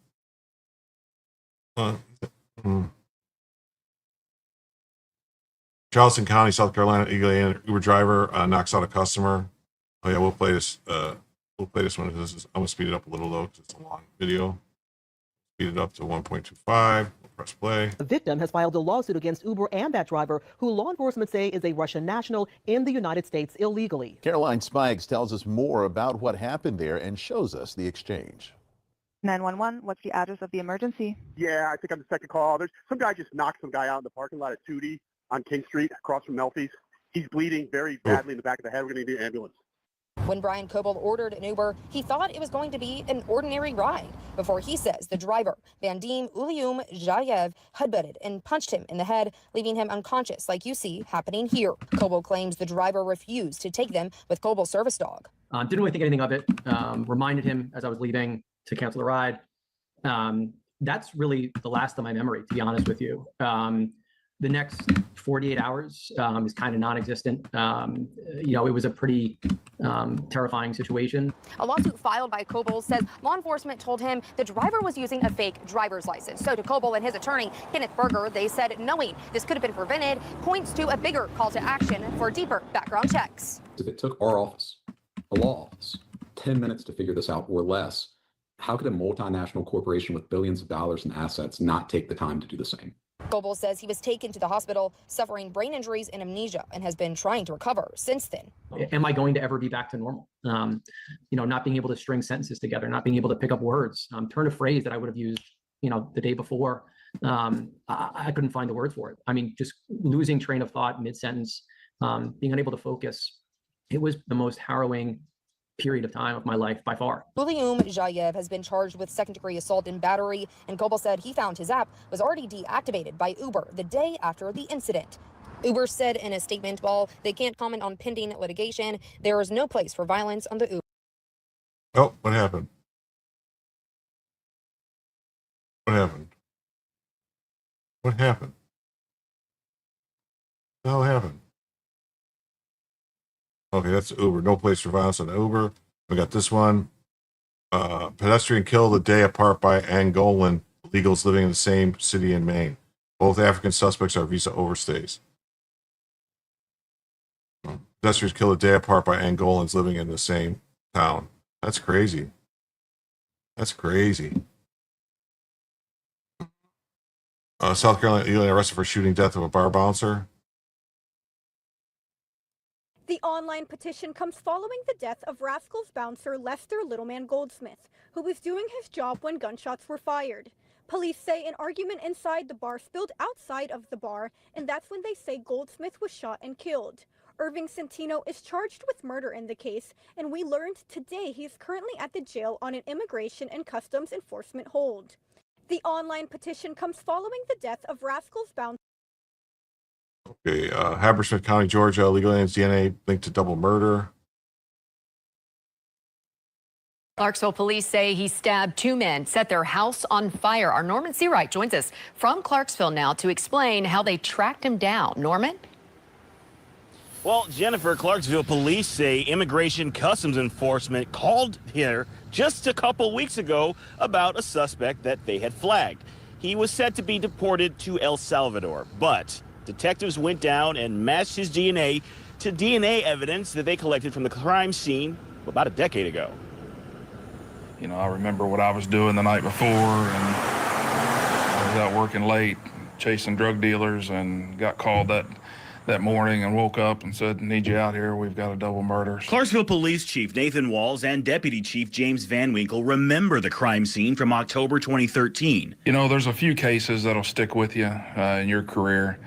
Charleston County, South Carolina, Uber driver knocks out a customer. Oh yeah, we'll play this. We'll play this one. I'm gonna speed it up a little though, because it's a long video. Speed it up to 1.25. We'll press play. The victim has filed a lawsuit against Uber and that driver, who law enforcement say is a Russian national in the United States illegally. Caroline Spikes tells us more about what happened there and shows us the exchange. 911, what's the address of the emergency? Yeah, I think I'm the second call. There's some guy just knocked some guy out in the parking lot at Tootie on King Street across from Melfi's. He's bleeding very badly in the back of the head. We're going to need an ambulance. When Brian Coble ordered an Uber, he thought it was going to be an ordinary ride before he says the driver, Vandim Ulium Jayev, headbutted and punched him in the head, leaving him unconscious like you see happening here. Coble claims the driver refused to take them with Coble's service dog. Didn't really think anything of it. Reminded him as I was leaving to cancel the ride. That's really the last of my memory, to be honest with you. The next 48 hours is kind of non-existent. It was a pretty terrifying situation. A lawsuit filed by Coble says law enforcement told him the driver was using a fake driver's license. So to Coble and his attorney, Kenneth Berger, they said knowing this could have been prevented points to a bigger call to action for deeper background checks. If it took our office, a law office, 10 minutes to figure this out or less, how could a multinational corporation with billions of dollars in assets not take the time to do the same? Coble says he was taken to the hospital suffering brain injuries and amnesia and has been trying to recover since then. Am I going to ever be back to normal? Not being able to string sentences together, not being able to pick up words, turn a phrase that I would have used, the day before. I couldn't find the word for it. I mean, just losing train of thought mid-sentence, being unable to focus. It was the most harrowing period of time of my life by far. Ulium Jayev has been charged with second-degree assault and battery, and Coble said he found his app was already deactivated by Uber the day after the incident. Uber said in a statement, while they can't comment on pending litigation, there is no place for violence on the Uber. Oh, what happened? What happened? What happened? What the hell happened? Okay, that's Uber. No place for violence on Uber. We got this one. Pedestrian killed a day apart by Angolan illegals living in the same city in Maine. Both African suspects are visa overstays. Pedestrians killed a day apart by Angolans living in the same town. That's crazy. That's crazy. South Carolina illegally arrested for shooting death of a bar bouncer. The online petition comes following the death of Rascals bouncer Lester Littleman Goldsmith, who was doing his job when gunshots were fired. Police say an argument inside the bar spilled outside of the bar, and that's when they say Goldsmith was shot and killed. Irving Centino is charged with murder in the case, and we learned today he's currently at the jail on an Immigration and Customs Enforcement hold. The online petition comes following the death of Rascals bouncer. Okay, Habersham County, Georgia, illegal aliens DNA linked to double murder. Clarksville police say he stabbed two men, set their house on fire. Our Norman Seawright joins us from Clarksville now to explain how they tracked him down. Norman? Well, Jennifer, Clarksville police say Immigration Customs Enforcement called here just a couple weeks ago about a suspect that they had flagged. He was set to be deported to El Salvador, but detectives went down and matched his DNA to DNA evidence that they collected from the crime scene about a decade ago. I remember what I was doing the night before, and I was out working late, chasing drug dealers, and got called that morning and woke up and said, "Need you out here. We've got a double murder." Clarksville Police Chief Nathan Walls and Deputy Chief James Van Winkle remember the crime scene from October 2013. There's a few cases that'll stick with you in your career.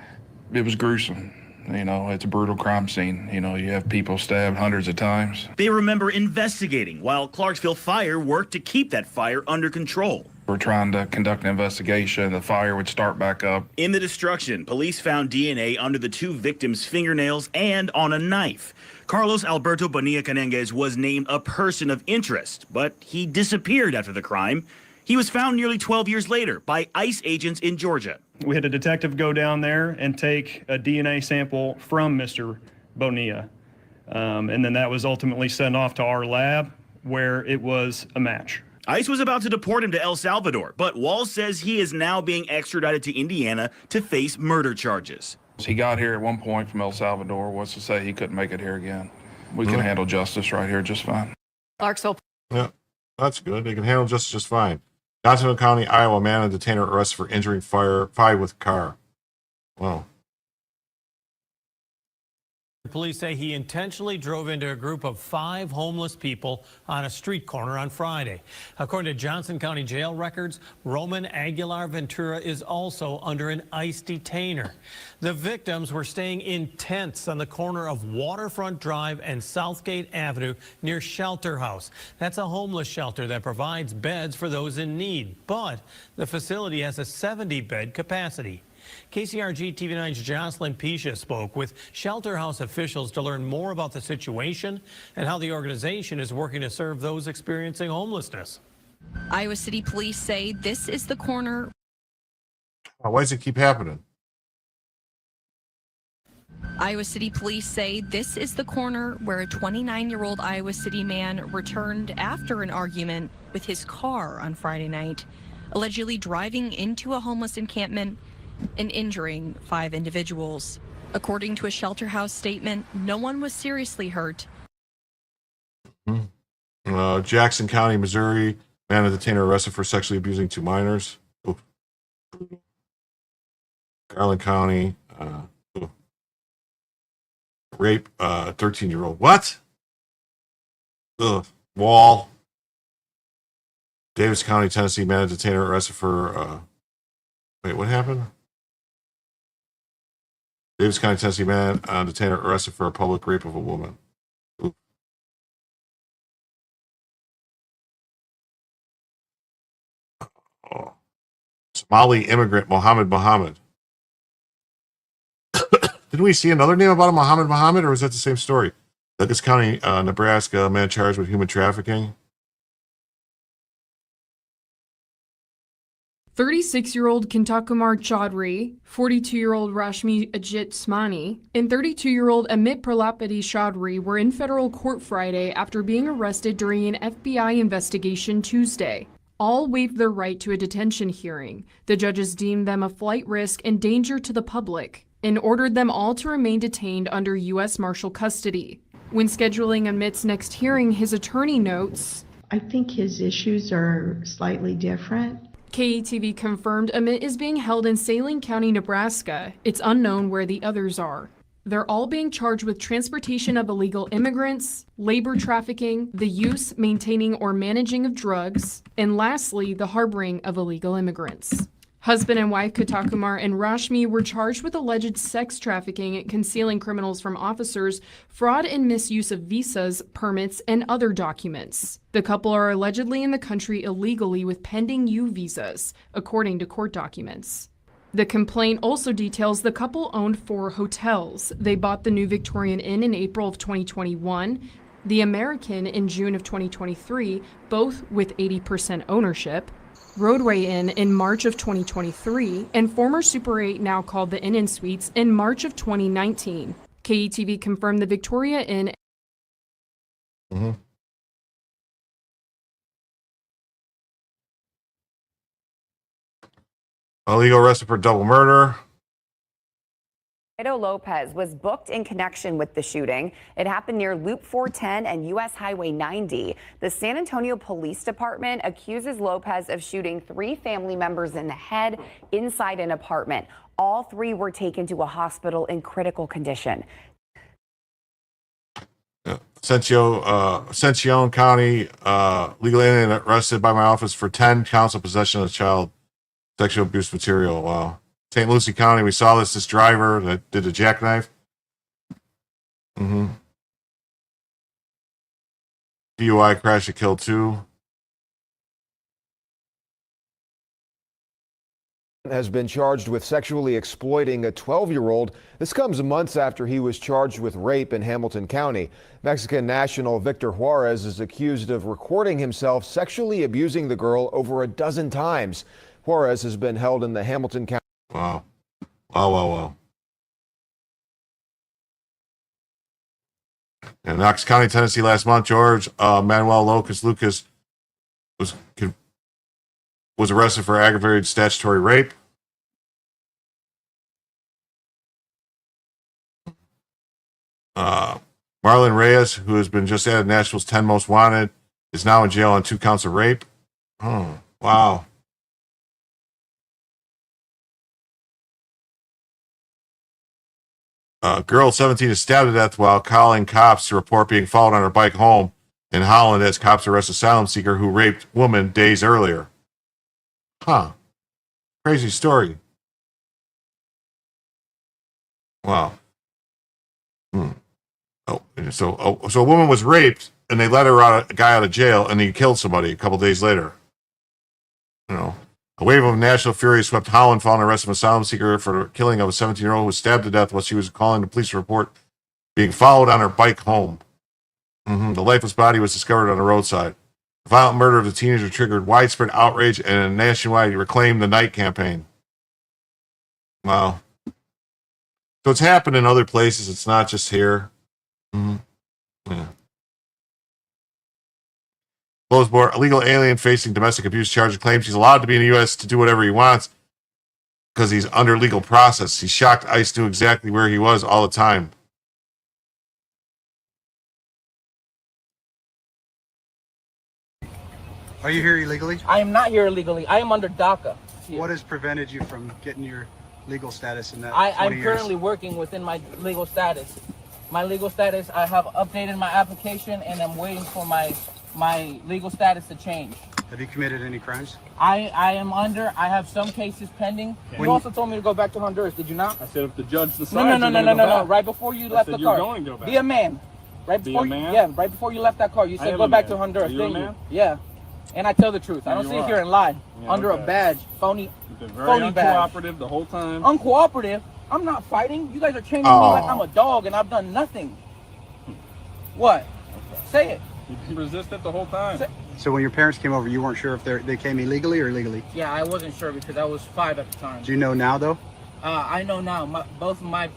It was gruesome. It's a brutal crime scene. You have people stabbed hundreds of times. They remember investigating while Clarksville Fire worked to keep that fire under control. We're trying to conduct an investigation. The fire would start back up. In the destruction, police found DNA under the two victims' fingernails and on a knife. Carlos Alberto Bonilla Canengues was named a person of interest, but he disappeared after the crime. He was found nearly 12 years later by ICE agents in Georgia. We had a detective go down there and take a DNA sample from Mr. Bonilla. And then that was ultimately sent off to our lab where it was a match. ICE was about to deport him to El Salvador, but Walls says he is now being extradited to Indiana to face murder charges. He got here at one point from El Salvador. What's to say he couldn't make it here again? We can handle justice right here just fine. Clarksville. Yeah, that's good. They can handle justice just fine. Johnson County, Iowa, man and detainer arrested for injuring fight with car. Wow. Police say he intentionally drove into a group of 5 homeless people on a street corner on Friday. According to Johnson County jail records, Roman Aguilar Ventura is also under an ICE detainer. The victims were staying in tents on the corner of Waterfront Drive and Southgate Avenue near Shelter House. That's a homeless shelter that provides beds for those in need, but the facility has a 70-bed capacity. KCRG TV9's Jocelyn Pisha spoke with Shelter House officials to learn more about the situation and how the organization is working to serve those experiencing homelessness. Iowa City Police say this is the corner. Why does it keep happening? Iowa City police say this is the corner where a 29-year-old Iowa City man returned after an argument with his car on Friday night, allegedly driving into a homeless encampment and injuring 5 individuals. According to a shelter house statement, no one was seriously hurt. Jackson County, Missouri, man and detainer arrested for sexually abusing 2 minors. Ooh. Garland County, rape 13-year-old. What? Ugh. Wall. Davis County, Tennessee, man and detainer arrested for wait, what happened? Davis County, Tennessee, man and detainer arrested for a public rape of a woman. Ooh. Oh. Somali immigrant Mohammed. Didn't we see another name about a Mohammed, or is that the same story? Douglas County, Nebraska, man charged with human trafficking. 36-year-old Kintakumar Chaudhry, 42-year-old Rashmi Ajit Smani, and 32-year-old Amit Pralapati Chaudhry were in federal court Friday after being arrested during an FBI investigation Tuesday. All waived their right to a detention hearing. The judges deemed them a flight risk and danger to the public and ordered them all to remain detained under U.S. Marshal custody. When scheduling Amit's next hearing, his attorney notes, I think his issues are slightly different. KETV confirmed Amit is being held in Saline County, Nebraska. It's unknown where the others are. They're all being charged with transportation of illegal immigrants, labor trafficking, the use, maintaining, or managing of drugs, and lastly, the harboring of illegal immigrants. Husband and wife Katakumar and Rashmi were charged with alleged sex trafficking, concealing criminals from officers, fraud and misuse of visas, permits, and other documents. The couple are allegedly in the country illegally with pending U visas, according to court documents. The complaint also details the couple owned 4 hotels. They bought the New Victorian Inn in April of 2021, the American in June of 2023, both with 80% ownership, Roadway Inn in March of 2023, and former Super 8, now called the Inn & Suites, in March of 2019. KETV confirmed the Victoria Inn. Illegal arrested for double murder. Lopez was booked in connection with the shooting. It happened near Loop 410 and U.S. Highway 90. The San Antonio Police Department accuses Lopez of shooting 3 family members in the head inside an apartment. All 3 were taken to a hospital in critical condition. Ascension County, legal alien arrested by my office for 10 counts of possession of child sexual abuse material. Wow. St. Lucie County, we saw this driver that did a jackknife. DUI crash that killed 2. Has been charged with sexually exploiting a 12-year-old. This comes months after he was charged with rape in Hamilton County. Mexican national Victor Juarez is accused of recording himself sexually abusing the girl over a dozen times. Juarez has been held in the Hamilton County. Wow. Wow. In Knox County, Tennessee, last month, George Manuel Lucas was arrested for aggravated statutory rape. Marlon Reyes, who has been just added Nashville's 10 most wanted, is now in jail on 2 counts of rape. Oh, wow. Girl 17 is stabbed to death while calling cops to report being followed on her bike home in Holland as cops arrest asylum seeker who raped woman days earlier. Huh. Crazy story. Wow. So a woman was raped and they let a guy out of jail and he killed somebody a couple days later. You know. A wave of national fury swept Holland following arrest of an asylum seeker for the killing of a 17-year-old who was stabbed to death while she was calling the police to report being followed on her bike home. The lifeless body was discovered on the roadside. The violent murder of the teenager triggered widespread outrage and a nationwide Reclaim the Night campaign. Wow. So it's happened in other places. It's not just here. Yeah. Bowlesboro, illegal alien facing domestic abuse charges, claims he's allowed to be in the U.S. to do whatever he wants because he's under legal process. He shocked ICE knew exactly where he was all the time. Are you here illegally? I am not here illegally. I am under DACA. What has prevented you from getting your legal status in that 20 I'm years? currently working within my legal status. My legal status, I have updated my application and I'm waiting for my legal status to change. Have you committed any crimes? I have some cases pending. You also told me to go back to Honduras, did you not? I said if the judge decides No. Right before you left the car. You're going to go back. Be a man. Right Be before a man? Yeah, right before you left that car, you said go back to Honduras, Are you a didn't you? man? Yeah. And I tell the truth. I don't sit here and lie under a badge, phony badge. Uncooperative the whole time. Uncooperative? I'm not fighting. You guys are chaining me like I'm a dog and I've done nothing. What? Say it. You resisted the whole time. So when your parents came over, you weren't sure if they came illegally or illegally? Yeah, I wasn't sure because I was 5 at the time. Do you know now though? I know now. My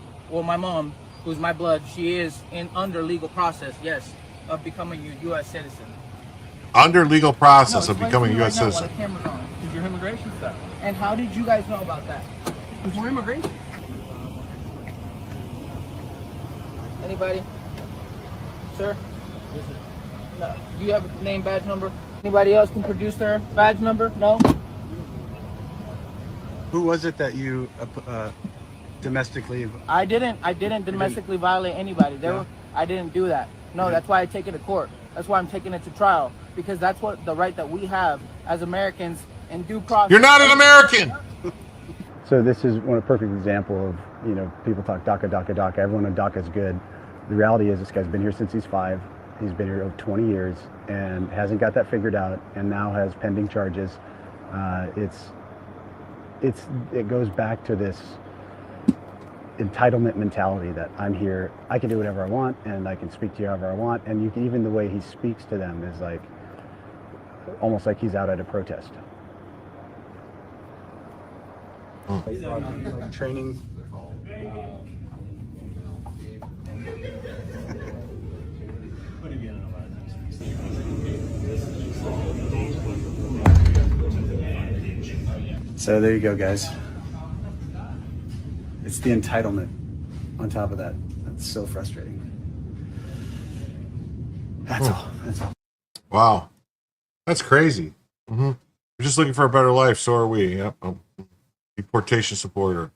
mom, who's my blood, she is under legal process, yes, of becoming a U.S. citizen. Under legal process of becoming a U.S. citizen. Is your immigration stuff. And how did you guys know about that? Because we're immigration. Anybody? Sir? No. Do you have a name, badge number? Anybody else can produce their badge number? No? Who was it that you domestically? I didn't domestically violate anybody. I didn't do that. No, that's why I take it to court. That's why I'm taking it to trial. Because that's what the right that we have as Americans in due process. You're not an American! So this is a perfect example of, people talk DACA. Everyone on DACA is good. The reality is this guy's been here since he's 5. He's been here over 20 years and hasn't got that figured out and now has pending charges. It goes back to this entitlement mentality that I'm here, I can do whatever I want and I can speak to you however I want. And even the way he speaks to them is like, almost like he's out at a protest. Training. So there you go, guys. It's the entitlement on top of that. That's so frustrating. That's all. That's all. Wow. That's crazy. We're just looking for a better life. So are we. Yep. Deportation supporter.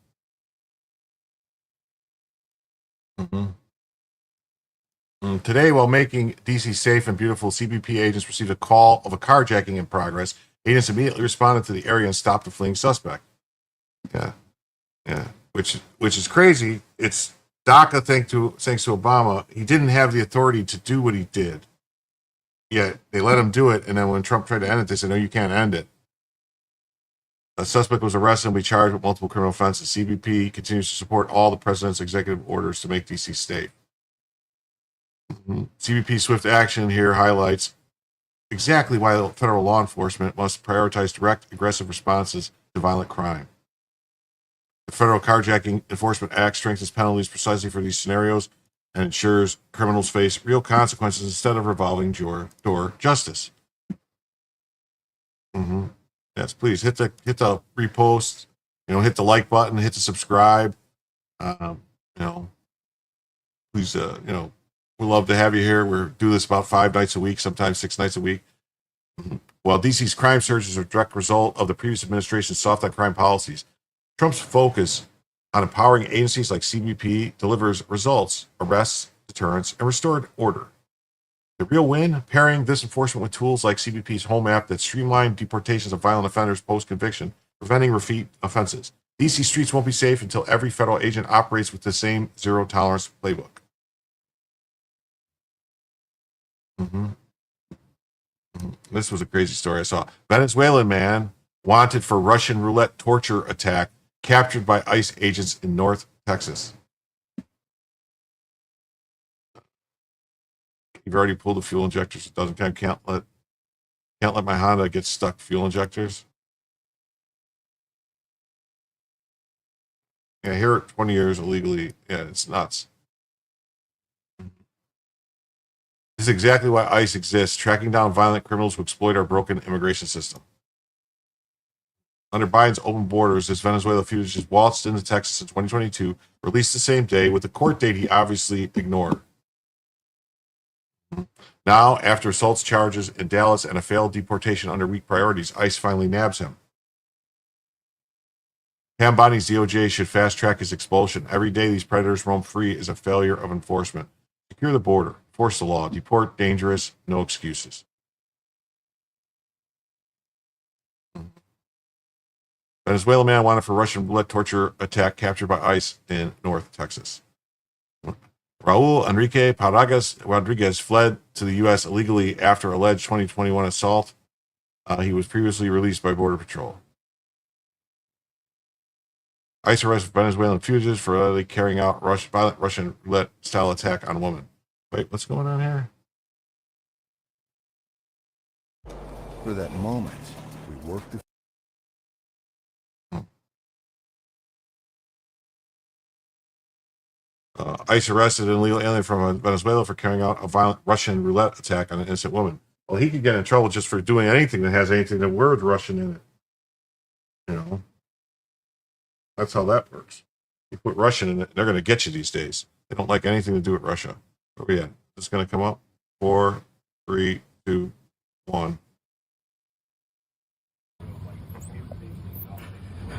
Today, while making DC safe and beautiful, CBP agents received a call of a carjacking in progress. Agents immediately responded to the area and stopped the fleeing suspect. Yeah. Which is crazy. It's DACA thanks to Obama. He didn't have the authority to do what he did. Yet they let him do it, and then when Trump tried to end it, they said, no, you can't end it. A suspect was arrested and will be charged with multiple criminal offenses. CBP continues to support all the president's executive orders to make DC safe. CBP swift action here highlights exactly why federal law enforcement must prioritize direct, aggressive responses to violent crime. The Federal Carjacking Enforcement Act strengthens penalties precisely for these scenarios and ensures criminals face real consequences instead of revolving door justice. Yes, please hit the repost, hit the like button, hit the subscribe. Please, we love to have you here. We do this about 5 nights a week, sometimes 6 nights a week. While DC's crime surges are a direct result of the previous administration's soft on crime policies, Trump's focus on empowering agencies like CBP delivers results, arrests, deterrence, and restored order. The real win, pairing this enforcement with tools like CBP's home app that streamline deportations of violent offenders post-conviction, preventing repeat offenses. DC streets won't be safe until every federal agent operates with the same zero-tolerance playbook. This was a crazy story I saw. Venezuelan man wanted for Russian roulette torture attack captured by ICE agents in North Texas. You've already pulled the fuel injectors. It doesn't. Can't let my Honda get stuck fuel injectors. Yeah, here 20 years illegally. Yeah, it's nuts. This is exactly why ICE exists, tracking down violent criminals who exploit our broken immigration system. Under Biden's open borders, this Venezuela fugitive waltzed into Texas in 2022, released the same day with a court date he obviously ignored. Now, after assaults charges in Dallas and a failed deportation under weak priorities, ICE finally nabs him. Pam Bondi's DOJ should fast-track his expulsion. Every day these predators roam free is a failure of enforcement. Secure the border, enforce the law, deport dangerous, no excuses. Venezuelan man wanted for Russian roulette torture attack captured by ICE in North Texas. Raul Enrique Paragas Rodriguez fled to the U.S. illegally after alleged 2021 assault. He was previously released by Border Patrol. ICE arrested Venezuelan fugitives for allegedly carrying out violent Russian roulette-style attack on a woman. Wait, what's going on here? For that moment, we worked the ICE arrested an illegal alien from Venezuela for carrying out a violent Russian roulette attack on an innocent woman. Well, he could get in trouble just for doing anything that has anything the word Russian in it. You know, that's how that works. You put Russian in it, they're going to get you these days. They don't like anything to do with Russia. Where we at? This is going to come up. 4, 3, 2, 1.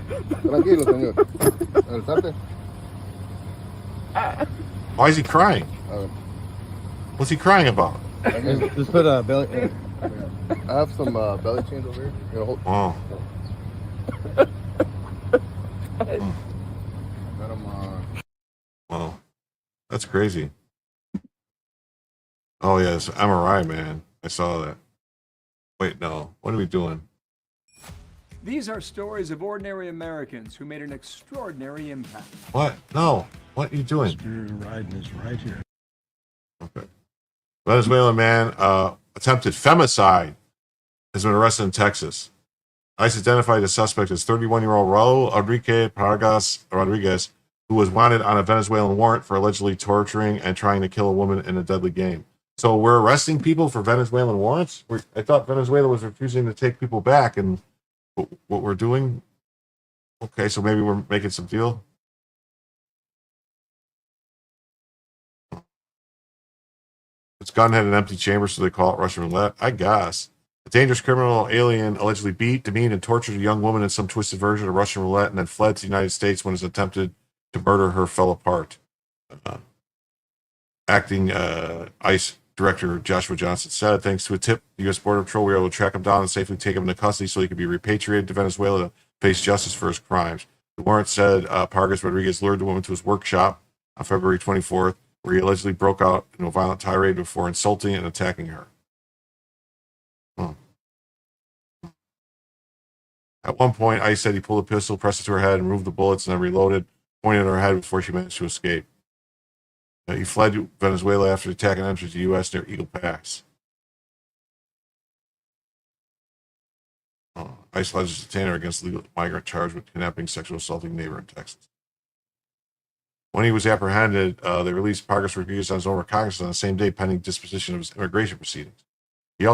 Tranquilo, señor. Alzate. Why is he crying? What's he crying about? Just put a belly. I have some belly chains over here. You know, hold. Wow. Wow. That's crazy. Oh, yeah, it's MRI, man. I saw that. Wait, no. What are we doing? These are stories of ordinary Americans who made an extraordinary impact. What? No. What are you doing? Spirit of riding is right here. Okay. Venezuelan man attempted femicide has been arrested in Texas. ICE identified the suspect as 31-year-old Raul Enrique Paragas Rodriguez, who was wanted on a Venezuelan warrant for allegedly torturing and trying to kill a woman in a deadly game. So we're arresting people for Venezuelan warrants? I thought Venezuela was refusing to take people back, and what we're doing? Okay, so maybe we're making some deal. Its gun had an empty chamber, so they call it Russian roulette. I guess. A dangerous criminal alien allegedly beat, demeaned, and tortured a young woman in some twisted version of Russian roulette and then fled to the United States when his attempted to murder her fell apart. Acting ICE Director Joshua Johnson said, thanks to a tip, the U.S. Border Patrol were able to track him down and safely take him into custody so he could be repatriated to Venezuela to face justice for his crimes. The warrant said Paragas Rodriguez lured the woman to his workshop on February 24th, where he allegedly broke out in a violent tirade before insulting and attacking her. At one point, ICE said he pulled a pistol, pressed it to her head, and removed the bullets, and then reloaded, pointing at her head before she managed to escape. He fled to Venezuela after the attack and entered the U.S. near Eagle Pass. ICE alleges detainer against legal migrant charged with kidnapping, sexual assaulting neighbor in Texas. When he was apprehended, they released Paragas Rodriguez on his own recognizance on the same day, pending disposition of his immigration proceedings. ICE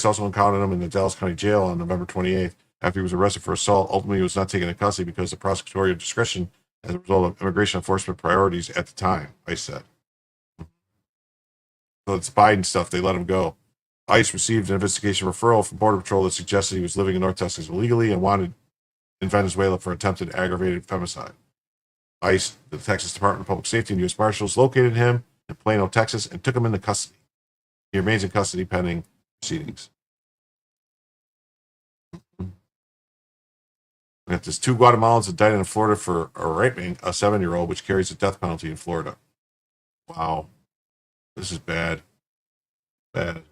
also encountered him in the Dallas County Jail on November 28th after he was arrested for assault. Ultimately, he was not taken into custody because of prosecutorial discretion as a result of immigration enforcement priorities at the time, ICE said. So it's Biden stuff. They let him go. ICE received an investigation referral from Border Patrol that suggested he was living in North Texas illegally and wanted in Venezuela for attempted aggravated femicide. ICE, the Texas Department of Public Safety, and U.S. Marshals located him in Plano, Texas, and took him into custody. He remains in custody pending proceedings. We got this 2 Guatemalans indicted in Florida for raping a 7-year-old, which carries the death penalty in Florida. Wow. This is bad. Bad.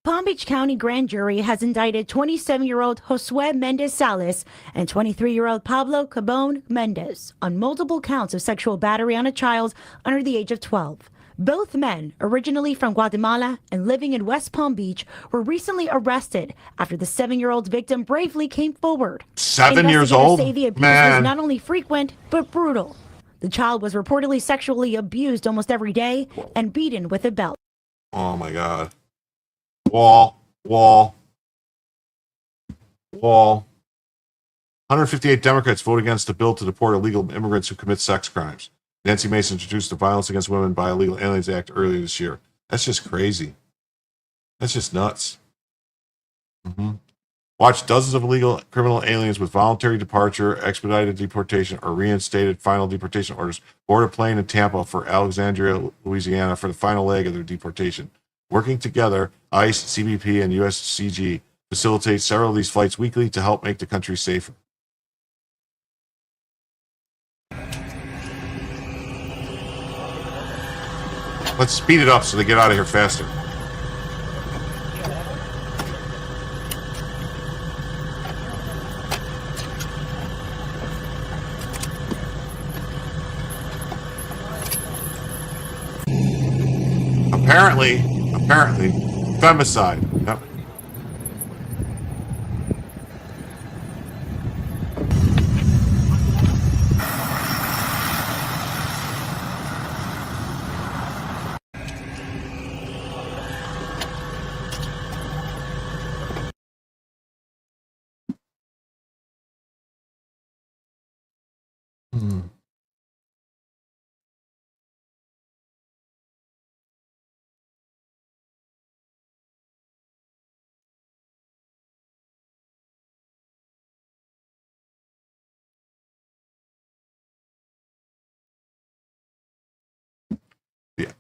Palm Beach County Grand Jury has indicted 27-year-old Josue Mendez Salas and 23-year-old Pablo Cabon Mendez on multiple counts of sexual battery on a child under the age of 12. Both men, originally from Guatemala and living in West Palm Beach, were recently arrested after the 7-year-old victim bravely came forward. 7 years Investigators old? say the abuse was Man. not only frequent, but brutal. The child was reportedly sexually abused almost every day and beaten with a belt. Oh my God. Wall. 158 Democrats vote against a bill to deport illegal immigrants who commit sex crimes. Nancy Mason introduced the Violence Against Women by Illegal Aliens Act earlier this year. That's just crazy. That's just nuts. Watch dozens of illegal criminal aliens with voluntary departure, expedited deportation, or reinstated final deportation orders board a plane in Tampa for Alexandria, Louisiana for the final leg of their deportation. Working together, ICE, CBP, and USCG facilitate several of these flights weekly to help make the country safer. Let's speed it up so they get out of here faster. Apparently, femicide. Yep.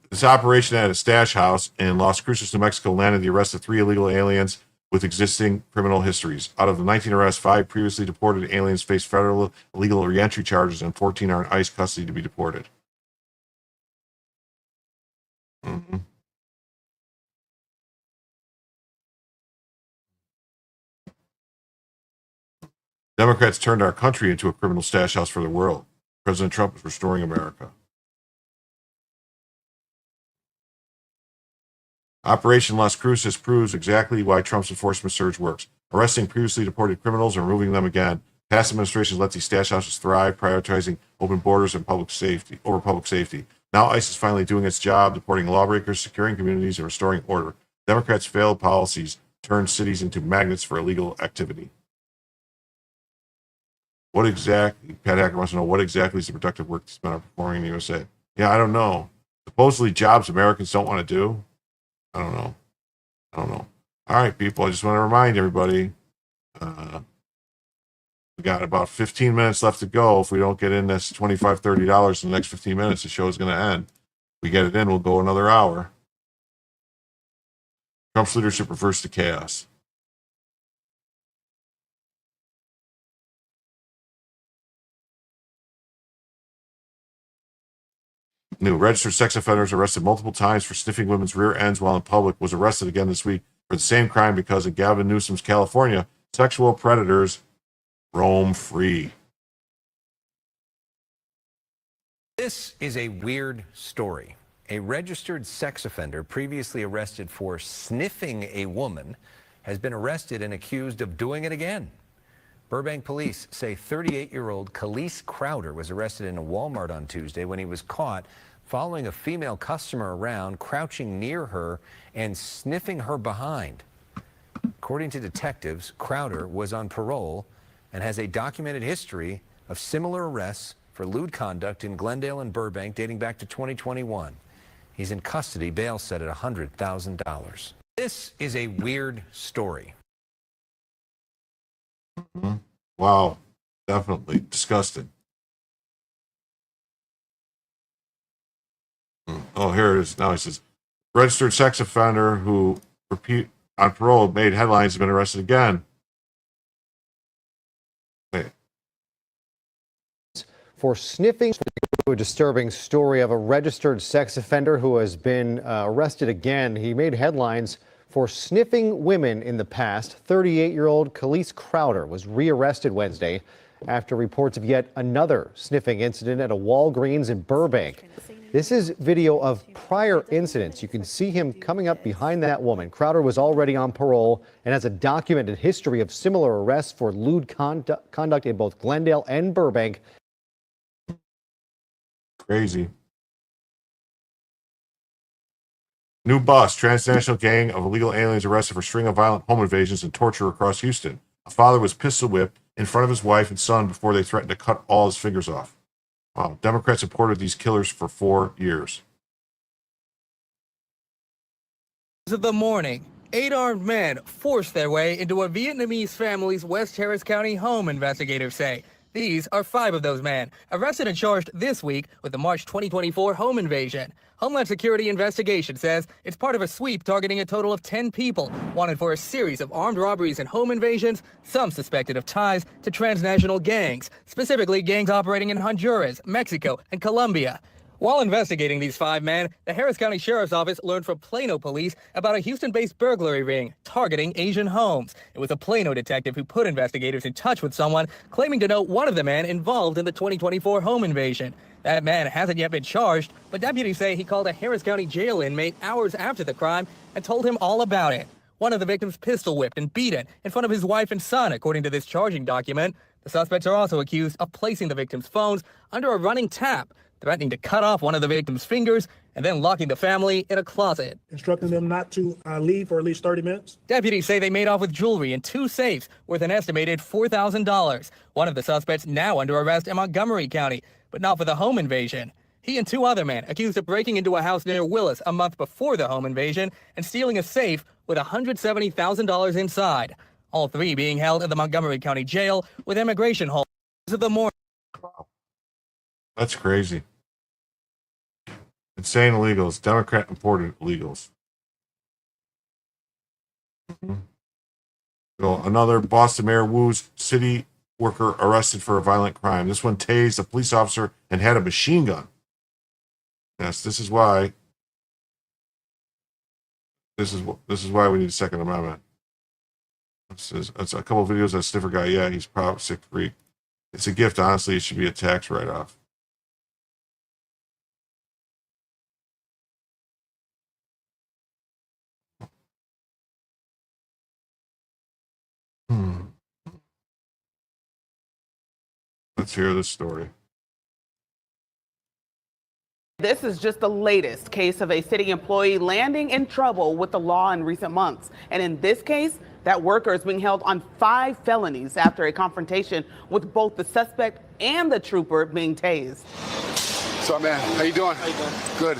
This operation at a stash house in Las Cruces, New Mexico, landed the arrest of 3 illegal aliens with existing criminal histories. Out of the 19 arrests, 5 previously deported aliens face federal illegal reentry charges, and 14 are in ICE custody to be deported. Democrats turned our country into a criminal stash house for the world. President Trump is restoring America. Operation Las Cruces proves exactly why Trump's enforcement surge works. Arresting previously deported criminals and removing them again. Past administrations let these stash houses thrive, prioritizing open borders and public safety over public safety. Now ICE is finally doing its job, deporting lawbreakers, securing communities, and restoring order. Democrats' failed policies turned cities into magnets for illegal activity. What exactly, Pat Hacker wants to know, what exactly is the productive work these men are performing in the USA? Yeah, I don't know. Supposedly jobs Americans don't want to do. I don't know. All right, people, I just want to remind everybody, we got about 15 minutes left to go. If we don't get in this $25, $30 in the next 15 minutes, the show is going to end. If we get it in, we'll go another hour. Trump's leadership reversed to chaos. New registered sex offenders arrested multiple times for sniffing women's rear ends while in public was arrested again this week for the same crime because in Gavin Newsom's California, sexual predators roam free. This is a weird story. A registered sex offender previously arrested for sniffing a woman has been arrested and accused of doing it again. Burbank police say 38-year-old Khalees Crowder was arrested in a Walmart on Tuesday when he was caught following a female customer around, crouching near her and sniffing her behind. According to detectives, Crowder was on parole and has a documented history of similar arrests for lewd conduct in Glendale and Burbank dating back to 2021. He's in custody, bail set at $100,000. This is a weird story. Wow, definitely disgusting. Oh, here it is. Now he says, registered sex offender who on parole made headlines has been arrested again. Wait. For sniffing. A disturbing story of a registered sex offender who has been arrested again. He made headlines for sniffing women in the past. 38-year-old Khalees Crowder was rearrested Wednesday after reports of yet another sniffing incident at a Walgreens in Burbank. This is video of prior incidents. You can see him coming up behind that woman. Crowder was already on parole and has a documented history of similar arrests for lewd conduct in both Glendale and Burbank. Crazy. New bust. Transnational gang of illegal aliens arrested for string of violent home invasions and torture across Houston. A father was pistol whipped in front of his wife and son before they threatened to cut all his fingers off. Wow. Democrats supported these killers for 4 years. Of the morning, 8 armed men forced their way into a Vietnamese family's West Harris County home, investigators say. These are 5 of those men, arrested and charged this week with the March 2024 home invasion. Homeland Security investigation says it's part of a sweep targeting a total of 10 people, wanted for a series of armed robberies and home invasions, some suspected of ties to transnational gangs, specifically gangs operating in Honduras, Mexico, and Colombia. While investigating these 5 men, the Harris County Sheriff's Office learned from Plano police about a Houston-based burglary ring targeting Asian homes. It was a Plano detective who put investigators in touch with someone claiming to know one of the men involved in the 2024 home invasion. That man hasn't yet been charged, but deputies say he called a Harris County jail inmate hours after the crime and told him all about it. One of the victims pistol whipped and beaten in front of his wife and son, according to this charging document. The suspects are also accused of placing the victims' phones under a running tap, threatening to cut off one of the victim's fingers, and then locking the family in a closet. Instructing them not to leave for at least 30 minutes. Deputies say they made off with jewelry and 2 safes worth an estimated $4,000. One of the suspects now under arrest in Montgomery County, but not for the home invasion. He and 2 other men accused of breaking into a house near Willis a month before the home invasion and stealing a safe with $170,000 inside. All 3 being held at the Montgomery County Jail with immigration holds of the morning. That's crazy. Insane illegals. Democrat imported illegals. So another Boston mayor woos city worker arrested for a violent crime. This one tased a police officer and had a machine gun. Yes, this is why. This is why we need a Second Amendment. It's a couple of videos of that sniffer guy. Yeah, he's probably 6'3". It's a gift. Honestly, it should be a tax write-off. Let's hear this story. This is just the latest case of a city employee landing in trouble with the law in recent months. And in this case, that worker is being held on 5 felonies after a confrontation with both the suspect and the trooper being tased. What's up, man? How you doing? Good.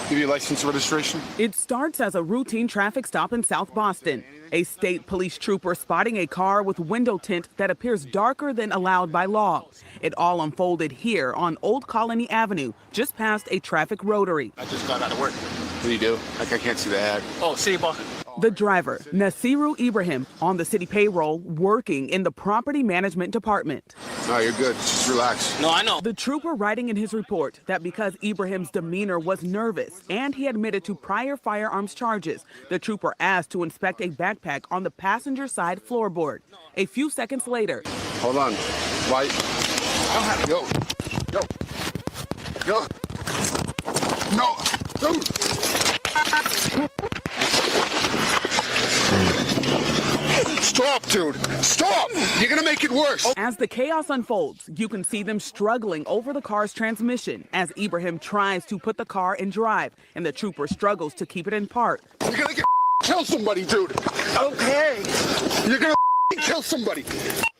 Give you a license registration? It starts as a routine traffic stop in South Boston. A state police trooper spotting a car with window tint that appears darker than allowed by law. It all unfolded here on Old Colony Avenue, just past a traffic rotary. I just got out of work. What do you do? Like, I can't see the ad. Oh, City Boston. The driver, Nasiru Ibrahim, on the city payroll, working in the property management department. No, you're good. Just relax. No, I know. The trooper writing in his report that because Ibrahim's demeanor was nervous and he admitted to prior firearms charges, the trooper asked to inspect a backpack on the passenger side floorboard. A few seconds later. Hold on. Why? Yo. No. Stop, dude. Stop. You're going to make it worse. As the chaos unfolds, you can see them struggling over the car's transmission as Ibrahim tries to put the car in drive and the trooper struggles to keep it in park. You're going to kill somebody, dude. Okay. You're going to kill somebody.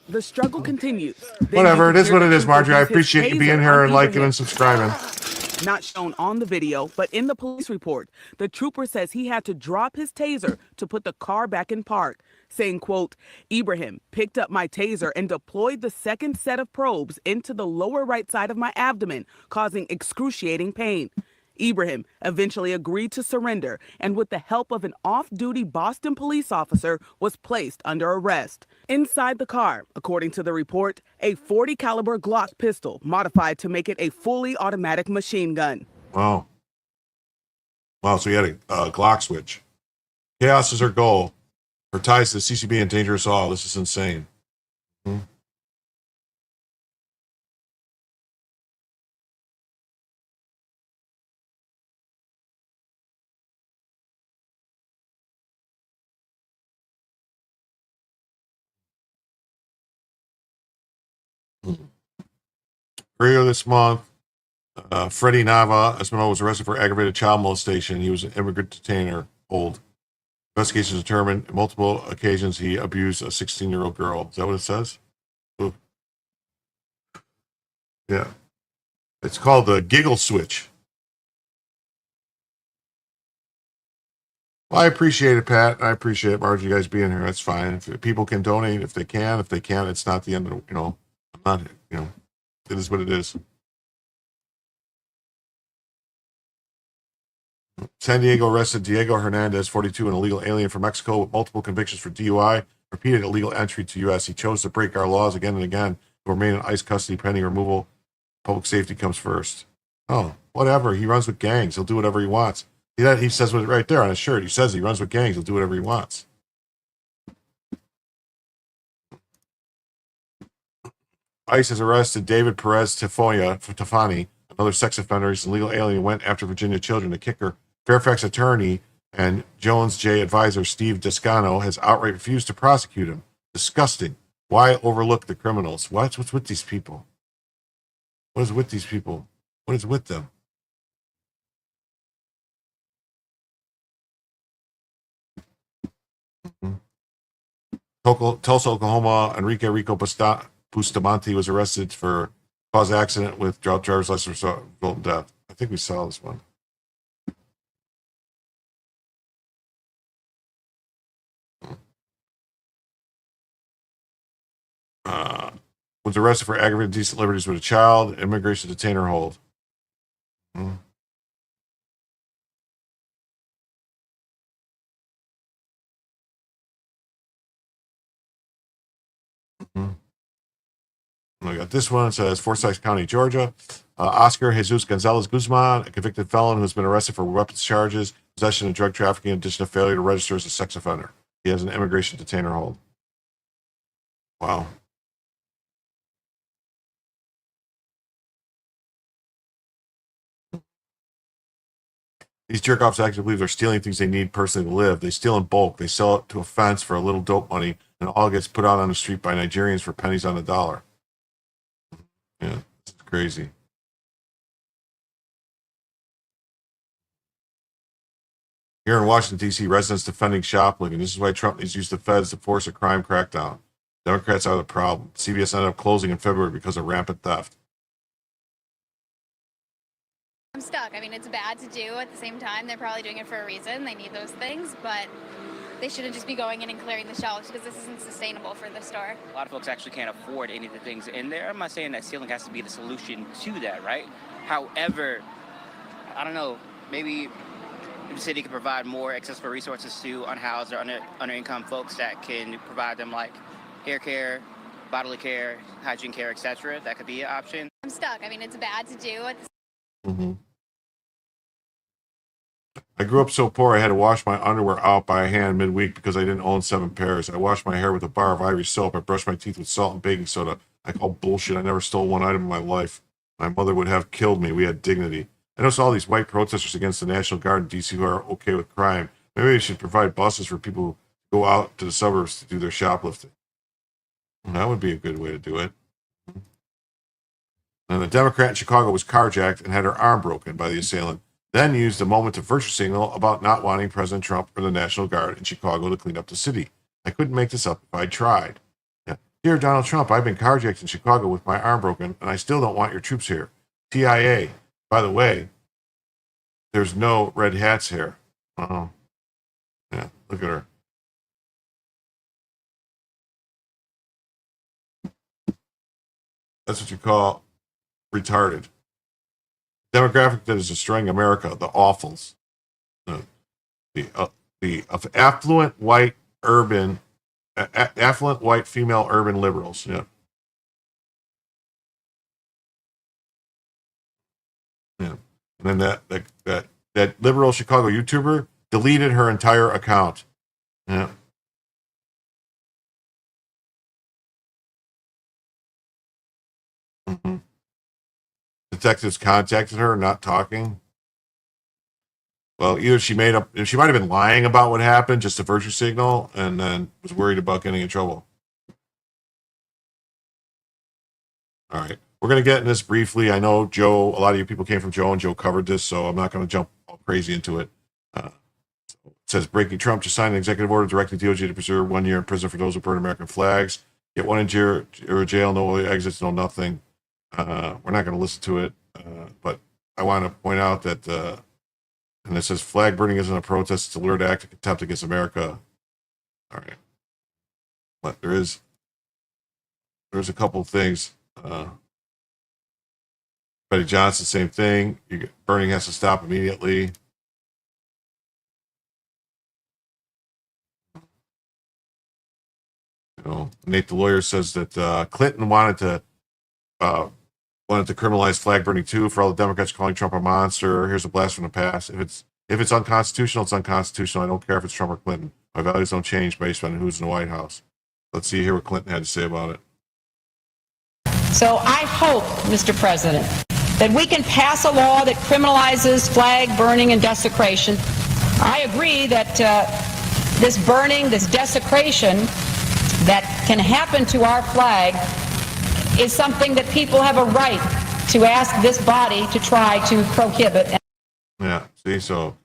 The struggle continues. Whatever. It is what it is, Marjorie. I appreciate you being here and liking and subscribing. Not shown on the video, but in the police report, the trooper says he had to drop his taser to put the car back in park, saying, quote, Ibrahim picked up my taser and deployed the second set of probes into the lower right side of my abdomen, causing excruciating pain. Ibrahim eventually agreed to surrender and with the help of an off-duty Boston police officer was placed under arrest. Inside the car, according to the report, a .40 caliber Glock pistol modified to make it a fully automatic machine gun. Wow. Wow, so he had a Glock switch. Chaos is our goal. Her ties to the CCB and Dangerous All. This is insane. Earlier this month, Freddie Nava Espinola was arrested for aggravated child molestation. He was an immigrant detainer hold. Investigations determined on multiple occasions he abused a 16-year-old girl. Is that what it says? Ooh. Yeah. It's called the giggle switch. Well, I appreciate it, Pat. I appreciate it, Marge, you guys being here. That's fine. If people can donate, if they can. If they can't, it's not the end of the, I'm not, it is what it is. San Diego arrested Diego Hernandez, 42, an illegal alien from Mexico with multiple convictions for DUI, repeated illegal entry to U.S. He chose to break our laws again and again to remain in ICE custody pending removal. Public safety comes first. Oh, whatever. He runs with gangs. He'll do whatever he wants. He says it right there on his shirt. He says he runs with gangs. He'll do whatever he wants. ICE has arrested David Perez Tafani, another sex offender. He's an illegal alien. Went after Virginia children. The kicker, Fairfax attorney and Jones J advisor Steve Descano has outright refused to prosecute him. Disgusting. Why overlook the criminals? What's with these people? What is with these people? What is with them? Tulsa, Oklahoma, Enrique Rico Bustamante was arrested for cause accident with driver's license result in death. I think we saw this one. Was arrested for aggravated indecent liberties with a child, immigration detainer hold. We got this one. It says Forsyth County, Georgia. Oscar Jesus Gonzalez Guzman, a convicted felon who has been arrested for weapons charges, possession of drug trafficking, in addition to failure to register as a sex offender. He has an immigration detainer hold. Wow. These jerk-offs actually believe they're stealing things they need personally to live. They steal in bulk. They sell it to a fence for a little dope money, and it all gets put out on the street by Nigerians for pennies on the dollar. Yeah, it's crazy. Here in Washington, D.C., residents defending shoplifting. This is why Trump needs to use the feds to force a crime crackdown. Democrats are the problem. CBS ended up closing in February because of rampant theft. I'm stuck. I mean, it's bad to do. At the same time, they're probably doing it for a reason. They need those things, but they shouldn't just be going in and clearing the shelves because this isn't sustainable for the store. A lot of folks actually can't afford any of the things in there. I'm not saying that stealing has to be the solution to that, right? However, I don't know, maybe the city could provide more accessible resources to unhoused or under-income folks that can provide them like hair care, bodily care, hygiene care, etc. That could be an option. I'm stuck. I mean, it's bad to do. I grew up so poor I had to wash my underwear out by hand midweek because I didn't own 7 pairs. I washed my hair with a bar of Irish soap. I brushed my teeth with salt and baking soda. I call bullshit. I never stole one item in my life. My mother would have killed me. We had dignity. I noticed all these white protesters against the National Guard in D.C. who are okay with crime. Maybe we should provide buses for people who go out to the suburbs to do their shoplifting. That would be a good way to do it. And a Democrat in Chicago was carjacked and had her arm broken by the assailant, then used the moment to virtue signal about not wanting President Trump or the National Guard in Chicago to clean up the city. I couldn't make this up if I tried. Yeah. Dear Donald Trump, I've been carjacked in Chicago with my arm broken, and I still don't want your troops here. TIA. By the way, there's no red hats here. Oh. Yeah, look at her. That's what you call retarded. Demographic that is destroying America, the awfuls. The affluent white urban, affluent white female urban liberals. Yeah. Yeah. And then that liberal Chicago YouTuber deleted her entire account. Yeah. Mm-hmm. Detectives contacted her, not talking. Well, either she might have been lying about what happened, just a virtue signal, and then was worried about getting in trouble. All right. we're going to get in this briefly. I know Joe, a lot of you people came from Joe, and Joe covered this, so I'm not going to jump all crazy into it. It says, breaking Trump to sign an executive order directing DOJ to preserve 1 year in prison for those who burn American flags. Get one in jail, no exits, no nothing. We're not going to listen to it, but I want to point out that, and it says, flag burning isn't a protest, it's a lurid act of contempt against America. All right. But there's a couple of things. Betty Johnson, same thing. Burning has to stop immediately. Nate the lawyer says that Clinton wanted to criminalize flag burning too. For all the Democrats calling Trump a monster, here's a blast from the past. If it's unconstitutional, it's unconstitutional. I don't care if it's Trump or Clinton. My values don't change based on who's in the White House. Let's see here what Clinton had to say about it. So I hope, Mr. President, that we can pass a law that criminalizes flag burning and desecration. I agree that this burning, this desecration that can happen to our flag is something that people have a right to ask this body to try to prohibit. Yeah, see, so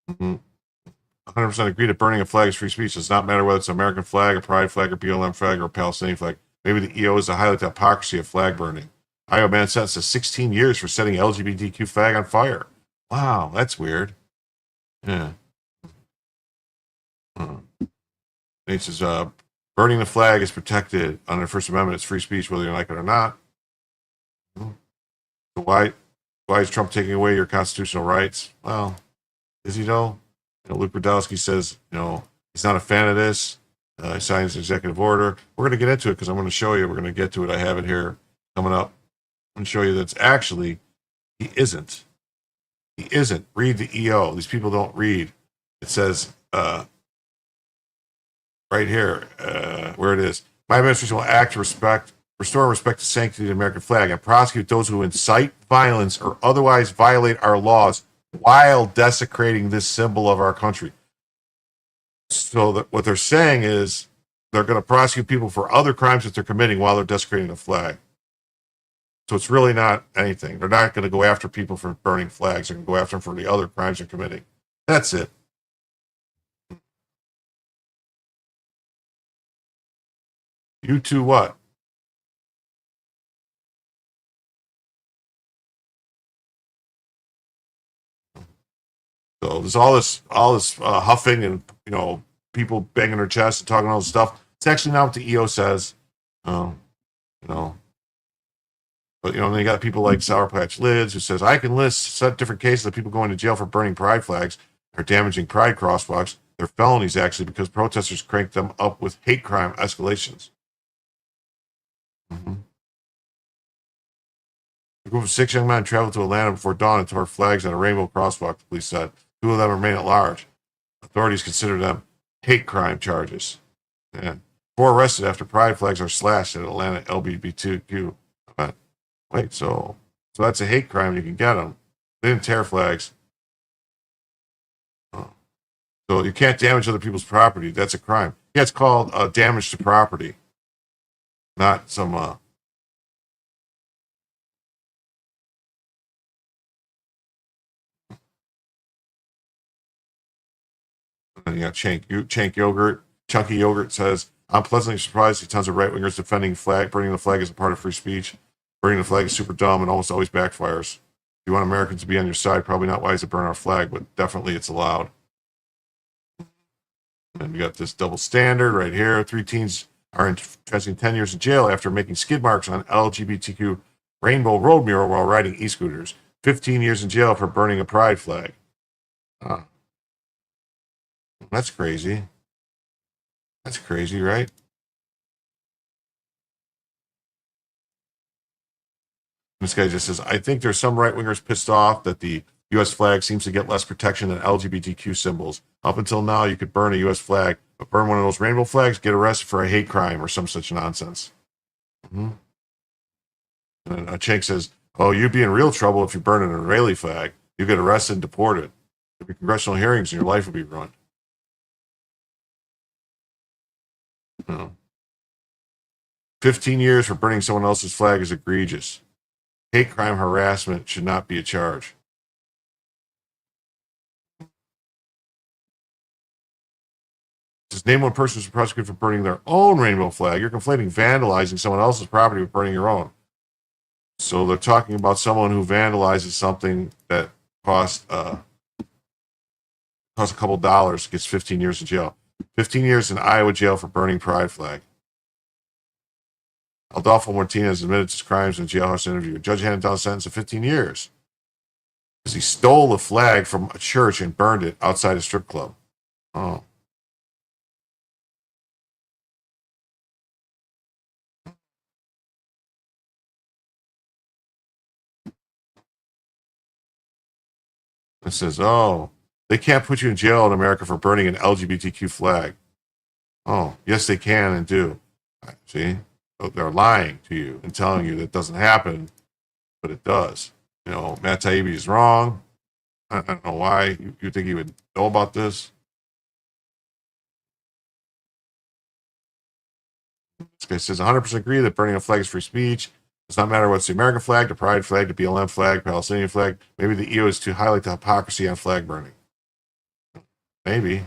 100% agree that burning a flag is free speech. It does not matter whether it's an American flag, a pride flag, a BLM flag, or a Palestinian flag. Maybe the EO is to highlight the hypocrisy of flag burning. Iowa man sentenced to 16 years for setting LGBTQ flag on fire. Wow, that's weird. Yeah. It says, burning the flag is protected under the First Amendment. It's free speech, whether you like it or not. So why is Trump taking away your constitutional rights? Well, is he though? Luke Rudowski says, he's not a fan of this. He signs an executive order. We're going to get into it because I'm going to show you. We're going to get to it. I have it here coming up. I'm going to show you that it's actually, he isn't. He isn't. Read the EO. These people don't read. It says, right here, where it is. My administration will act to restore and respect the sanctity of the American flag and prosecute those who incite violence or otherwise violate our laws while desecrating this symbol of our country. So what they're saying is they're going to prosecute people for other crimes that they're committing while they're desecrating the flag. So it's really not anything. They're not going to go after people for burning flags. They're going to go after them for the other crimes they're committing. That's it. You two what? So there's all this huffing and people banging their chest and talking all this stuff. It's actually not what the EO says. But then you got people like Sour Patch Lids who says I can list set different cases of people going to jail for burning pride flags or damaging pride crosswalks. They're felonies actually because protesters cranked them up with hate crime escalations. A group of 6 young men traveled to Atlanta before dawn and tore flags at a rainbow crosswalk, the police said. 2 of them remain at large. Authorities consider them hate crime charges. And 4 arrested after pride flags are slashed at Atlanta LGBTQ event. Wait, so that's a hate crime. You can get them. They didn't tear flags. So you can't damage other people's property. That's a crime. Yeah, it's called damage to property, not some. And you got Chank Yogurt. Chunky Yogurt says, I'm pleasantly surprised to see tons of right-wingers defending burning the flag as a part of free speech. Burning the flag is super dumb and almost always backfires. If you want Americans to be on your side, probably not wise to burn our flag, but definitely it's allowed. And we got this double standard right here. 3 teens are facing 10 years in jail after making skid marks on LGBTQ rainbow road mural while riding e-scooters. 15 years in jail for burning a pride flag. That's crazy. That's crazy, right? This guy just says, I think there's some right-wingers pissed off that the U.S. flag seems to get less protection than LGBTQ symbols. Up until now, you could burn a U.S. flag, but burn one of those rainbow flags, get arrested for a hate crime or some such nonsense. And Cenk says, oh, you'd be in real trouble if you burn an Israeli flag. You get arrested and deported. There'd be congressional hearings and your life would be ruined. 15 years for burning someone else's flag is egregious. Hate crime harassment should not be a charge. Just name one person who's prosecuted for burning their own rainbow flag. You're conflating vandalizing someone else's property with burning your own. So they're talking about someone who vandalizes something that costs a couple dollars, gets 15 years in jail. 15 years in Iowa jail for burning pride flag. Adolfo Martinez admitted to his crimes in a jailhouse interview. A judge handed down a sentence of 15 years because he stole the flag from a church and burned it outside a strip club. Oh. It says, oh, they can't put you in jail in America for burning an LGBTQ flag. Oh, yes, they can and do. See? They're lying to you and telling you that doesn't happen, but it does. You know, Matt Taibbi is wrong. I don't know why you think he would know about this. This guy says 100% agree that burning a flag is free speech. Does not matter what's the American flag, the pride flag, the BLM flag, Palestinian flag. Maybe the EO is to highlight the hypocrisy on flag burning. Maybe.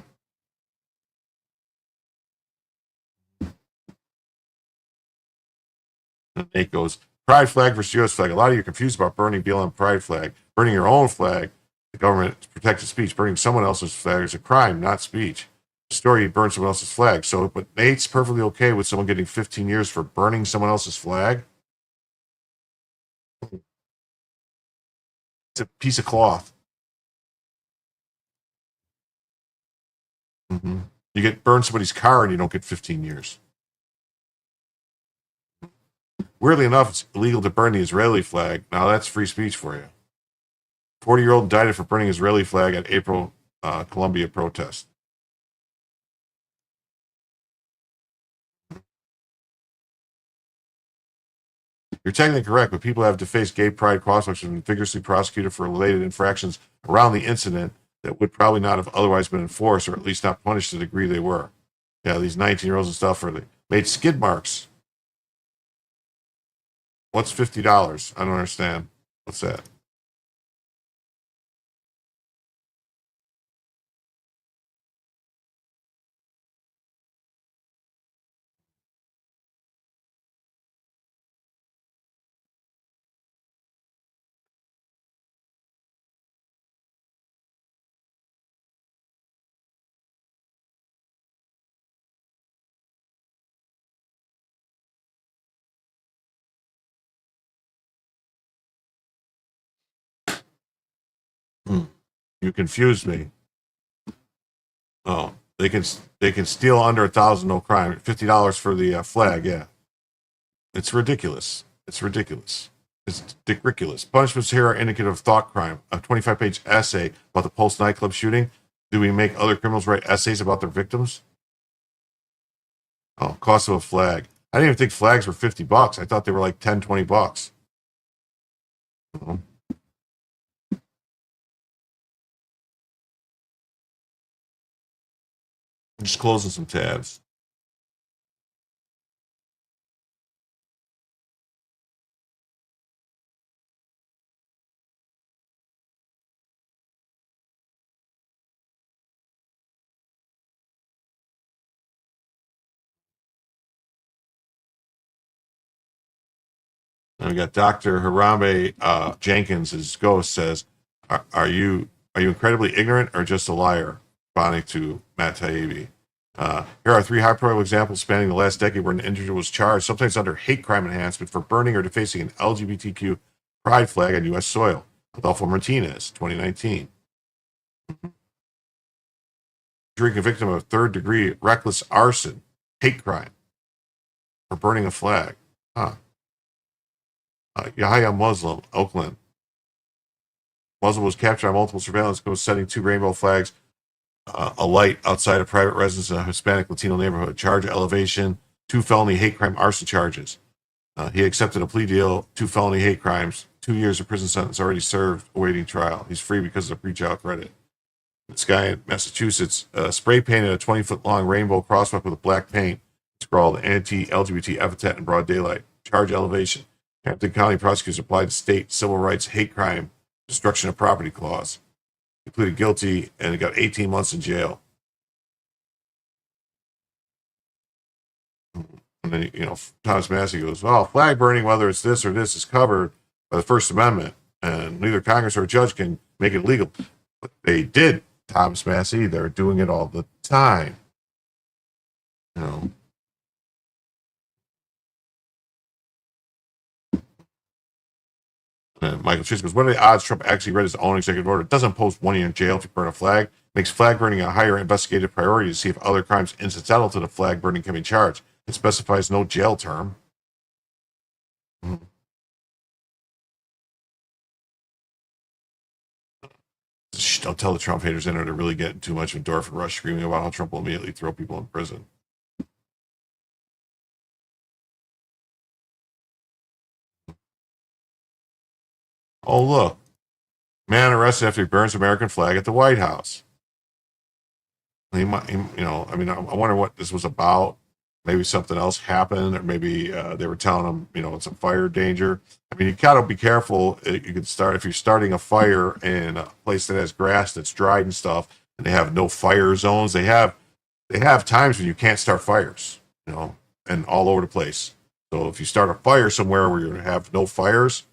And Nate goes, pride flag versus U.S. flag. A lot of you are confused about burning BLM pride flag. Burning your own flag, the government protected speech. Burning someone else's flag is a crime, not speech. The story, you burn someone else's flag. So, but Nate's perfectly okay with someone getting 15 years for burning someone else's flag. It's a piece of cloth. Mm-hmm. You get burn somebody's car and you don't get 15 years. Weirdly enough, it's illegal to burn the Israeli flag. Now that's free speech for you. 40-year-old indicted for burning Israeli flag at April Columbia protest. You're technically correct, but people have defaced gay pride crosswalks and been vigorously prosecuted for related infractions around the incident that would probably not have otherwise been enforced, or at least not punished to the degree they were. Yeah, these 19-year-olds and stuff, they made skid marks. What's $50? I don't understand. What's that? You confused me. Oh, they can steal under $1,000, no crime. $50 for the flag, yeah. It's ridiculous. It's ridiculous. It's ridiculous. Punishments here are indicative of thought crime. A 25-page essay about the Pulse nightclub shooting. Do we make other criminals write essays about their victims? Oh, cost of a flag. I didn't even think flags were $50. I thought they were like $10, $20. Oh. I'm just closing some tabs. And we got Dr. Harambe Jenkins, his ghost, says, are you incredibly ignorant or just a liar? Responding to Matt Taibbi. Here are 3 high-profile examples spanning the last decade where an individual was charged, sometimes under hate crime enhancement, for burning or defacing an LGBTQ pride flag on U.S. soil. Adolfo Martinez, 2019. Jury convicted him of third-degree reckless arson, hate crime, for burning a flag. Yahya Muslim, Oakland. Muslim was captured on multiple surveillance cameras setting 2 rainbow flags alight outside a private residence in a Hispanic Latino neighborhood. Charge elevation, 2 felony hate crime arson charges. He accepted a plea deal, 2 felony hate crimes, 2 years of prison sentence already served, awaiting trial. He's free because of a pre-trial credit. This guy in Massachusetts spray painted a 20-foot-long rainbow crosswalk with black paint, scrawled anti-LGBT epithet in broad daylight. Charge elevation. Hampton County prosecutors applied the state civil rights hate crime destruction of property clause. He pleaded guilty and got 18 months in jail. And then, Thomas Massey goes, well, flag burning, whether it's this or this, is covered by the First Amendment, and neither Congress or a judge can make it legal. But they did, Thomas Massey. They're doing it all the time. And Michael Chase goes, what are the odds Trump actually read his own executive order? It doesn't impose 1 year in jail if you burn a flag. Makes flag burning a higher investigative priority to see if other crimes incidental to the flag burning can be charged. It specifies no jail term. Shh, don't tell the Trump haters in there to really get too much of a endorphin rush screaming about how Trump will immediately throw people in prison. Oh, look. Man arrested after he burns American flag at the White House. I wonder what this was about. Maybe something else happened, or maybe they were telling him, it's a fire danger. I mean, you gotta be careful. You could start, if you're starting a fire in a place that has grass that's dried and stuff, and they have no fire zones. They have times when you can't start fires, and all over the place. So if you start a fire somewhere where you have no fires,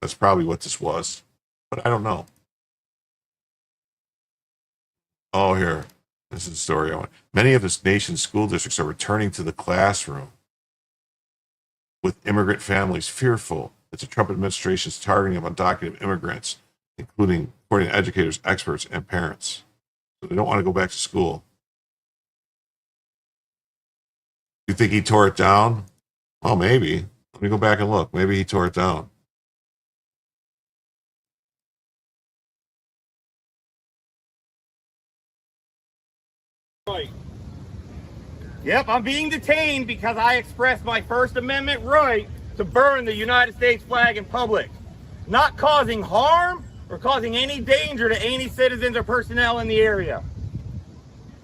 that's probably what this was. But I don't know. Oh, here. This is the story I want. Many of this nation's school districts are returning to the classroom, with immigrant families fearful that the Trump administration's targeting of undocumented immigrants, including, according to educators, experts, and parents. So they don't want to go back to school. You think he tore it down? Well, maybe. Let me go back and look. Maybe he tore it down. Yep, I'm being detained because I expressed my First Amendment right to burn the United States flag in public, not causing harm or causing any danger to any citizens or personnel in the area.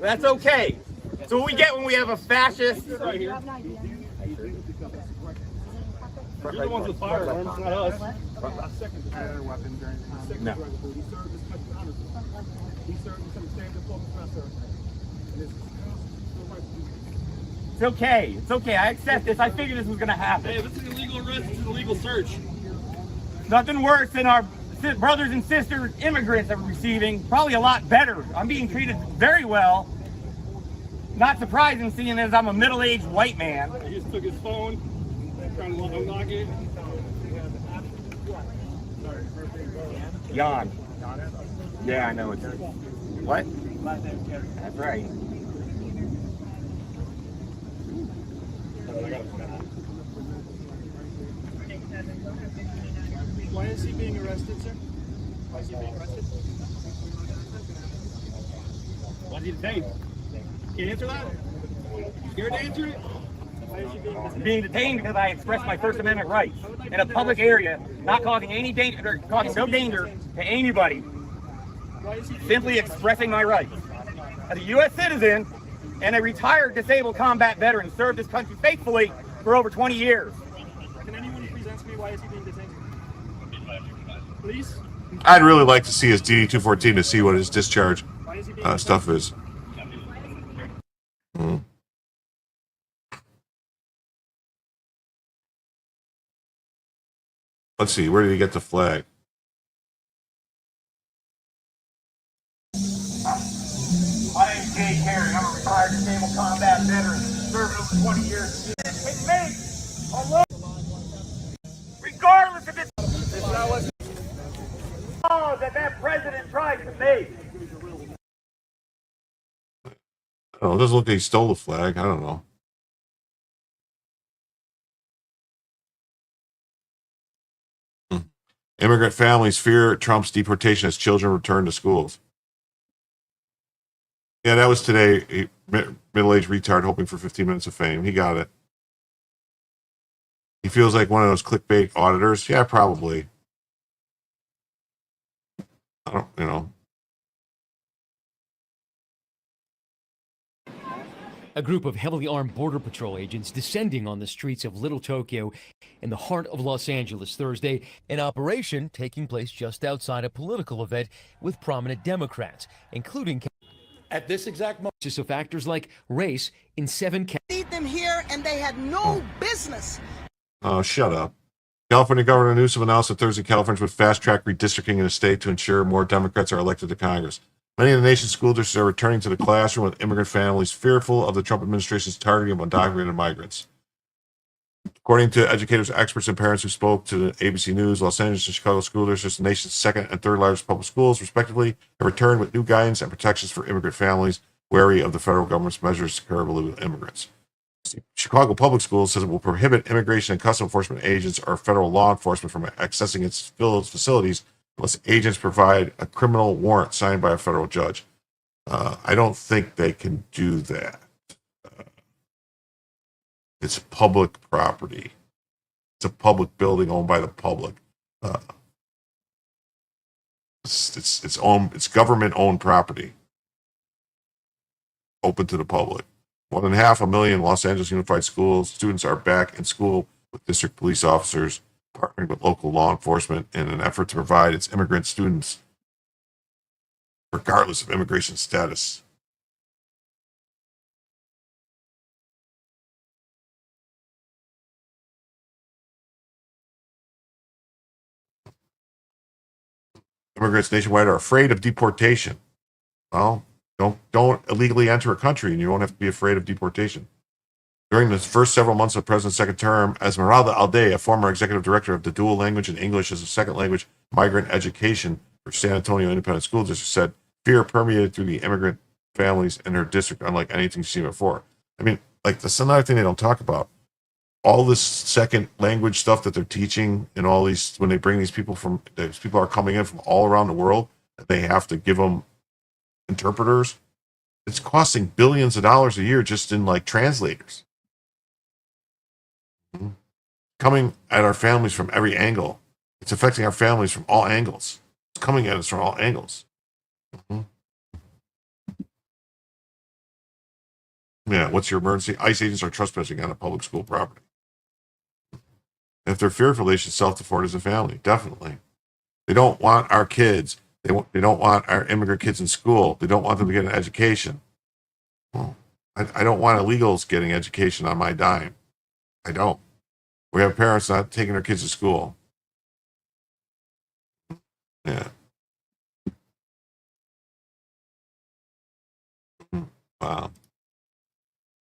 That's okay. So what we get when we have a fascist... Right here. You're the ones with firearms, not us. No. It's okay. It's okay. I accept this. I figured this was going to happen. Hey, this is an illegal arrest. This is an illegal search. Nothing worse than our brothers and sisters immigrants are receiving. Probably a lot better. I'm being treated very well. Not surprising, seeing as I'm a middle-aged white man. He just took his phone, trying to unlock it. Jan. Yeah, I know it's... What? That's right. Why is he being arrested, sir? Why is he being arrested? Why is he detained? Can you answer that? You scared to answer it? Why is he being detained? Being detained because I expressed my First Amendment rights in a public area, not causing any danger, or causing no danger to anybody. Simply expressing my rights. As a U.S. citizen and a retired disabled combat veteran, served this country faithfully for over 20 years. Can anyone please ask me why is he being detained? Please? I'd really like to see his DD-214 to see what his discharge stuff is. Let's see, where did he get the flag? My name's Jay Carey. I'm a retired disabled combat veteran, served over 20 years. It's me, alone. Regardless of this, that president tried to make. Oh, it doesn't look like he stole the flag. I don't know. Immigrant families fear Trump's deportation as children return to schools. Yeah, that was today. Middle-aged retard hoping for 15 minutes of fame. He got it. He feels like one of those clickbait auditors. Yeah, probably. I don't, A group of heavily armed Border Patrol agents descending on the streets of Little Tokyo in the heart of Los Angeles Thursday, an operation taking place just outside a political event with prominent Democrats, including at this exact moment. So factors like race in 7 counties. Need them here, and they had no business. Oh, shut up. California Governor Newsom announced that Thursday Californians would fast-track redistricting in the state to ensure more Democrats are elected to Congress. Many of the nation's school districts are returning to the classroom with immigrant families fearful of the Trump administration's targeting of undocumented migrants. According to educators, experts, and parents who spoke to the ABC News, Los Angeles and Chicago school districts, the nation's second and third largest public schools, respectively, have returned with new guidance and protections for immigrant families wary of the federal government's measures to curb illegal immigrants. Chicago Public Schools says it will prohibit immigration and customs enforcement agents or federal law enforcement from accessing its facilities unless agents provide a criminal warrant signed by a federal judge. I don't think they can do that. It's public property. It's a public building owned by the public. It's government-owned property, open to the public. More than 500,000 Los Angeles Unified Schools students are back in school with district police officers partnering with local law enforcement in an effort to provide its immigrant students, regardless of immigration status. Immigrants nationwide are afraid of deportation. Well, don't illegally enter a country and you won't have to be afraid of deportation. During the first several months of the president's second term, Esmeralda Alday, a former executive director of the dual language and English as a second language migrant education for San Antonio Independent School District, said fear permeated through the immigrant families in her district unlike anything she's seen before. I mean, like, that's another thing they don't talk about. All this second language stuff that they're teaching and all these, when they bring these people are coming in from all around the world, they have to give them interpreters. It's costing billions of dollars a year just in like translators. Coming at our families from every angle. It's affecting our families from all angles. It's coming at us from all angles. Yeah, what's your emergency? ICE agents are trespassing on a public school property. If they're fearful, they should self-deport as a family. Definitely. They don't want our kids. They don't want our immigrant kids in school. They don't want them to get an education. Well, I don't want illegals getting education on my dime. I don't. We have parents not taking their kids to school. Yeah. Wow.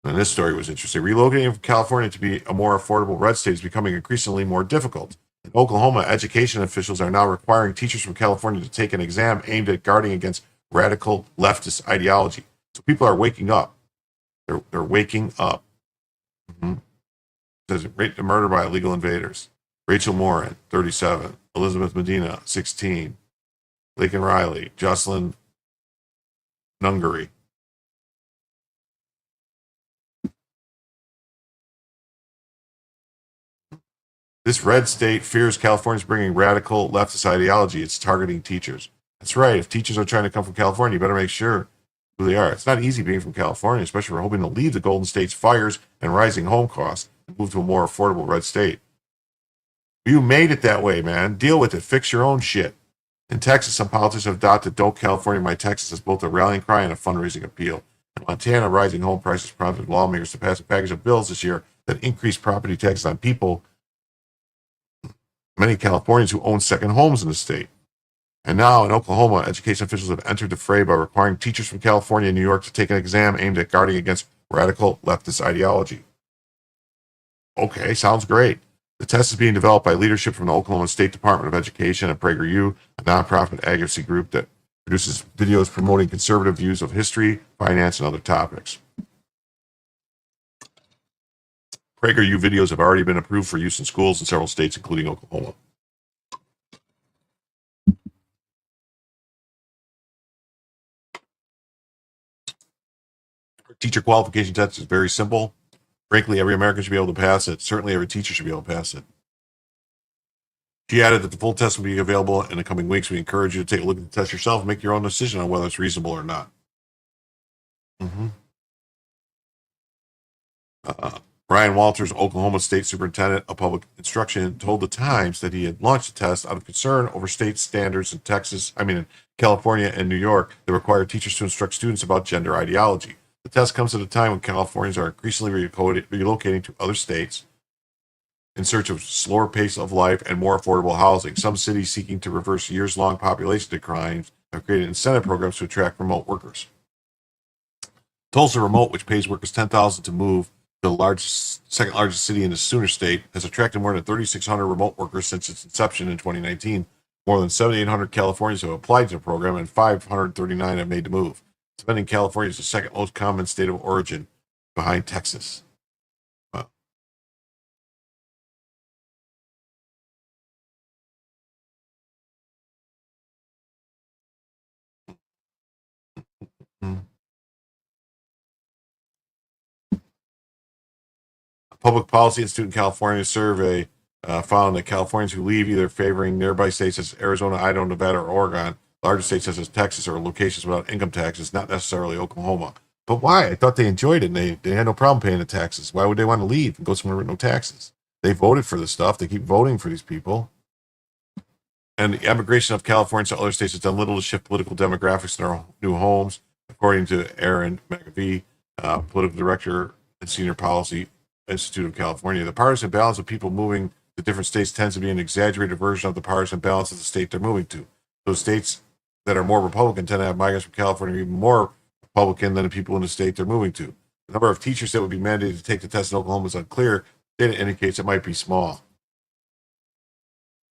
And this story was interesting. Relocating from California to be a more affordable red state is becoming increasingly more difficult. In Oklahoma, education officials are now requiring teachers from California to take an exam aimed at guarding against radical leftist ideology. So people are waking up. They're waking up. It says rate the murder by illegal invaders. Rachel Morin, 37. Elizabeth Medina, 16. Laken Riley. Jocelyn Nungary. This red state fears California's bringing radical leftist ideology. It's targeting teachers. That's right. If teachers are trying to come from California, you better make sure who they are. It's not easy being from California, especially if we're hoping to leave the Golden State's fires and rising home costs and move to a more affordable red state. You made it that way, man. Deal with it. Fix your own shit. In Texas, some politicians have adopted Don't California My Texas as both a rallying cry and a fundraising appeal. In Montana, rising home prices prompted lawmakers to pass a package of bills this year that increased property taxes on people, many Californians who own second homes in the state. And now in Oklahoma, education officials have entered the fray by requiring teachers from California and New York to take an exam aimed at guarding against radical leftist ideology. Okay, sounds great. The test is being developed by leadership from the Oklahoma State Department of Education and PragerU, a nonprofit advocacy group that produces videos promoting conservative views of history, finance, and other topics. PragerU videos have already been approved for use in schools in several states, including Oklahoma. Our teacher qualification test is very simple. Frankly, every American should be able to pass it. Certainly, every teacher should be able to pass it. She added that the full test will be available in the coming weeks. We encourage you to take a look at the test yourself and make your own decision on whether it's reasonable or not. Ryan Walters, Oklahoma State Superintendent of Public Instruction, told the Times that he had launched a test out of concern over state standards in in California and New York that require teachers to instruct students about gender ideology. The test comes at a time when Californians are increasingly relocating to other states in search of slower pace of life and more affordable housing. Some cities seeking to reverse years-long population declines have created incentive programs to attract remote workers. Tulsa Remote, which pays workers $10,000 to move to the second largest city in the Sooner State, has attracted more than 3,600 remote workers since its inception in 2019. More than 7,800 Californians have applied to the program, and 539 have made the move. Spending California is the second most common state of origin, behind Texas. Wow. Mm-hmm. Public Policy Institute in California survey found that Californians who leave either favoring nearby states as Arizona, Idaho, Nevada, or Oregon, larger states such as Texas, or locations without income taxes, not necessarily Oklahoma. But why? I thought they enjoyed it and they had no problem paying the taxes. Why would they want to leave and go somewhere with no taxes? They voted for this stuff. They keep voting for these people. And the emigration of Californians to other states has done little to shift political demographics in our new homes, according to Aaron McAvee, political director and senior policy Institute of California. The partisan balance of people moving to different states tends to be an exaggerated version of the partisan balance of the state they're moving to. Those states that are more Republican tend to have migrants from California even more Republican than the people in the state they're moving to. The number of teachers that would be mandated to take the test in Oklahoma is unclear. Data indicates it might be small.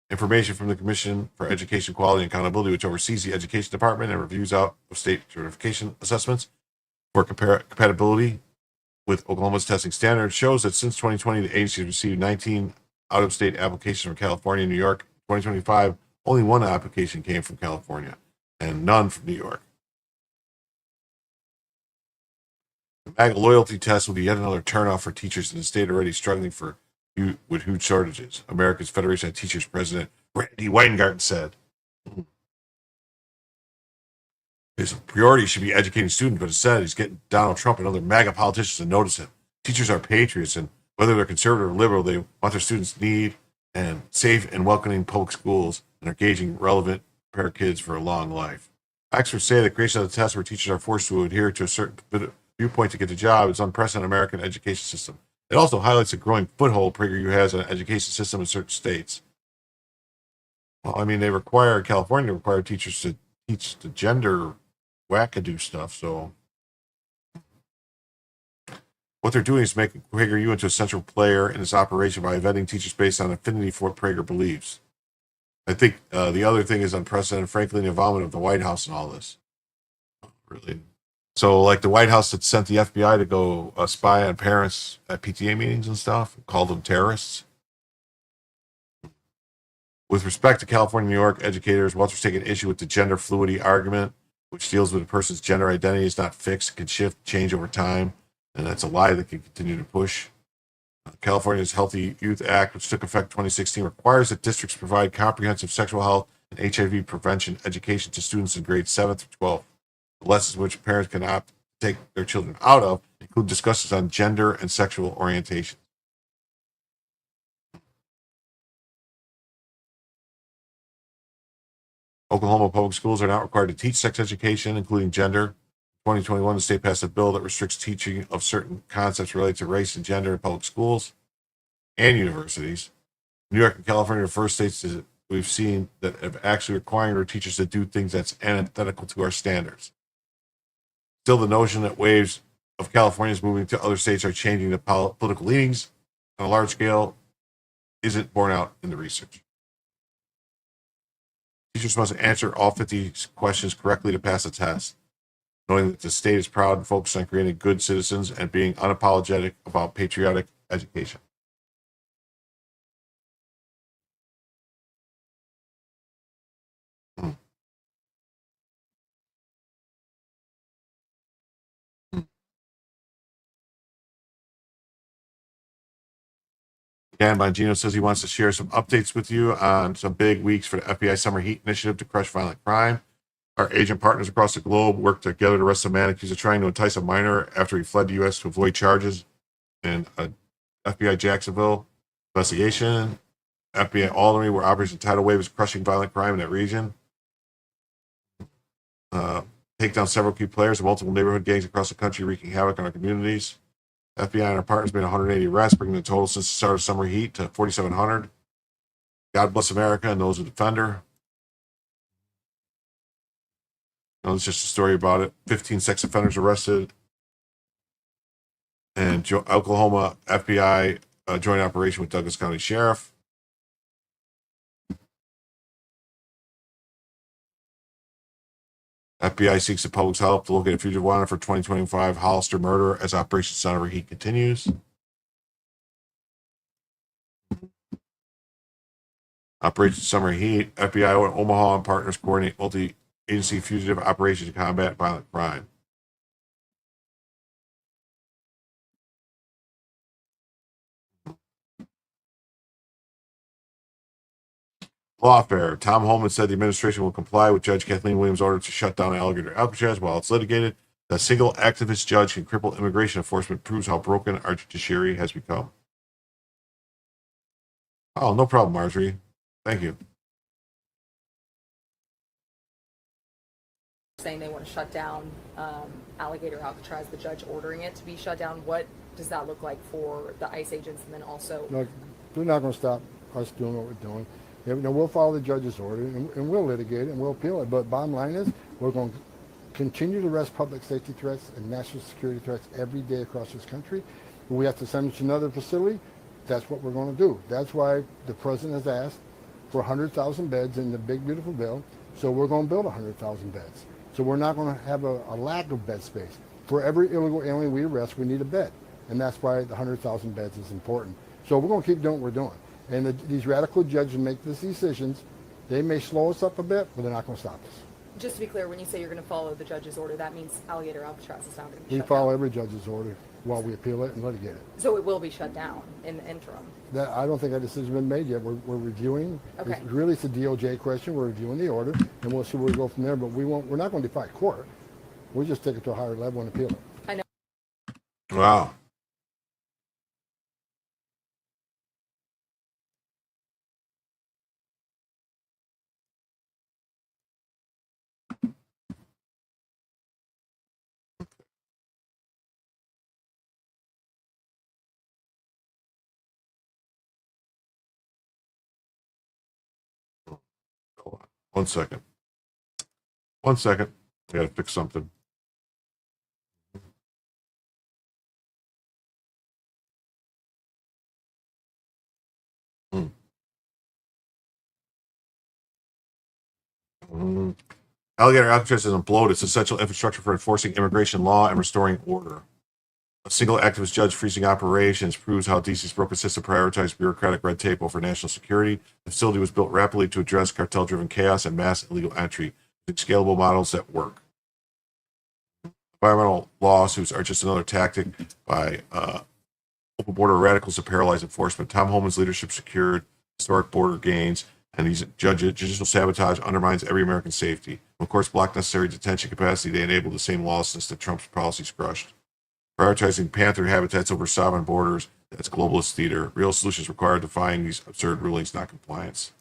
Information from the Commission for Education Quality and Accountability, which oversees the education department and reviews out of state certification assessments for compatibility with Oklahoma's testing standards, shows that since 2020, the agency has received 19 out-of-state applications from California and New York. In 2025, only one application came from California and none from New York. The MAGA loyalty test will be yet another turnoff for teachers in a state already struggling with huge shortages. America's Federation of Teachers President Randy Weingarten said, his priority should be educating students, but instead he's getting Donald Trump and other MAGA politicians to notice him. Teachers are patriots, and whether they're conservative or liberal, they want their students need and safe and welcoming public schools and are engaging relevant, prepare kids for a long life. Experts say the creation of the test where teachers are forced to adhere to a certain viewpoint to get the job is unprecedented in American education system. It also highlights the growing foothold PragerU has on an education system in certain states. Well, I mean, California require teachers to teach the gender wackadoo stuff, so what they're doing is making PragerU into a central player in this operation by vetting teachers based on affinity for what Prager believes. I think the other thing is unprecedented, frankly, the involvement of the White House in all this. Really. So, like the White House that sent the FBI to go spy on parents at PTA meetings and stuff, called them terrorists. With respect to California and New York educators, Walter's taking issue with the gender fluidity argument, which deals with a person's gender identity is not fixed, can shift, change over time, and that's a lie that can continue to push. California's Healthy Youth Act, which took effect 2016, requires that districts provide comprehensive sexual health and HIV prevention education to students in grades 7 through 12. The lessons which parents can opt to take their children out of include discussions on gender and sexual orientation. Oklahoma public schools are not required to teach sex education, including gender. In 2021, the state passed a bill that restricts teaching of certain concepts related to race and gender in public schools and universities. New York and California are the first states that we've seen that have actually requiring their teachers to do things that's antithetical to our standards. Still, the notion that waves of Californians moving to other states are changing the political leanings on a large scale isn't borne out in the research. Teachers must answer all 50 questions correctly to pass the test, knowing that the state is proud and focused on creating good citizens and being unapologetic about patriotic education. Dan Bongino says he wants to share some updates with you on some big weeks for the FBI Summer Heat Initiative to crush violent crime. Our agent partners across the globe worked together to arrest a man accused of trying to entice a minor after he fled the U.S. to avoid charges and FBI Jacksonville investigation. FBI Albany, where Operation Tidal Wave is crushing violent crime in that region. Take down several key players of multiple neighborhood gangs across the country, wreaking havoc on our communities. FBI and our partners made 180 arrests, bringing the total since the start of summer heat to 4,700. God bless America and those who defend her. It's just a story about it. 15 sex offenders arrested. And Oklahoma FBI joint operation with Douglas County Sheriff. FBI seeks the public's help to locate a fugitive wanted for 2025 Hollister murder as Operation Son of Heat continues. Operation Summer Heat, FBI and Omaha and partners coordinate multi-agency fugitive operations to combat violent crime. Lawfare. Tom Holman said the administration will comply with Judge Kathleen Williams' order to shut down Alligator Alcatraz while it's litigated. The single activist judge can cripple immigration enforcement proves how broken our judiciary has become. Oh, no problem, Marjorie. Thank you. Saying they want to shut down Alligator Alcatraz, the judge ordering it to be shut down. What does that look like for the ICE agents, and then also? No, they're not going to stop us doing what we're doing. We'll follow the judge's order, and we'll litigate it, and we'll appeal it. But bottom line is, we're going to continue to arrest public safety threats and national security threats every day across this country. If we have to send them to another facility, that's what we're going to do. That's why the president has asked for 100,000 beds in the big, beautiful bill. So we're going to build 100,000 beds. So we're not going to have a lack of bed space. For every illegal alien we arrest, we need a bed. And that's why the 100,000 beds is important. So we're going to keep doing what we're doing. And these radical judges make these decisions. They may slow us up a bit, but they're not going to stop us. Just to be clear, when you say you're going to follow the judge's order, that means Alligator Alcatraz is not going to be We shut follow down. every judge's order while we appeal it and litigate it. So it will be shut down in the interim. I don't think that decision's been made yet. We're reviewing. Okay. It's a DOJ question. We're reviewing the order, and we'll see where we go from there. But we're not going to defy court. We'll just take it to a higher level and appeal it. I know. Wow. Hold on. 1 second. 1 second. I got to fix something. Alligator Alcatraz is imploded. It's essential infrastructure for enforcing immigration law and restoring order. A single activist judge freezing operations proves how DC's broken system prioritized bureaucratic red tape over national security. The facility was built rapidly to address cartel-driven chaos and mass illegal entry, using scalable models that work. Environmental lawsuits are just another tactic by open border radicals to paralyze enforcement. Tom Homan's leadership secured historic border gains, and these judicial sabotage undermines every American safety. Of course, block necessary detention capacity, they enable the same lawlessness that Trump's policies crushed. Prioritizing panther habitats over sovereign borders, that's globalist theater. Real solutions require defying these absurd rulings, not compliance.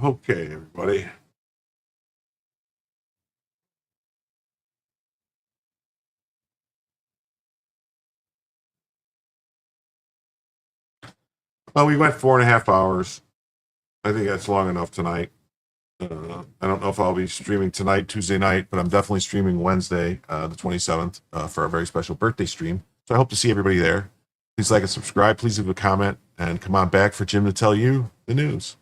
Okay, everybody. Well, we went 4.5 hours. I think that's long enough tonight. I don't know if I'll be streaming tonight, Tuesday night, but I'm definitely streaming Wednesday, the 27th, for a very special birthday stream. So I hope to see everybody there. Please like and subscribe. Please leave a comment, and come on back for Jim to tell you the news.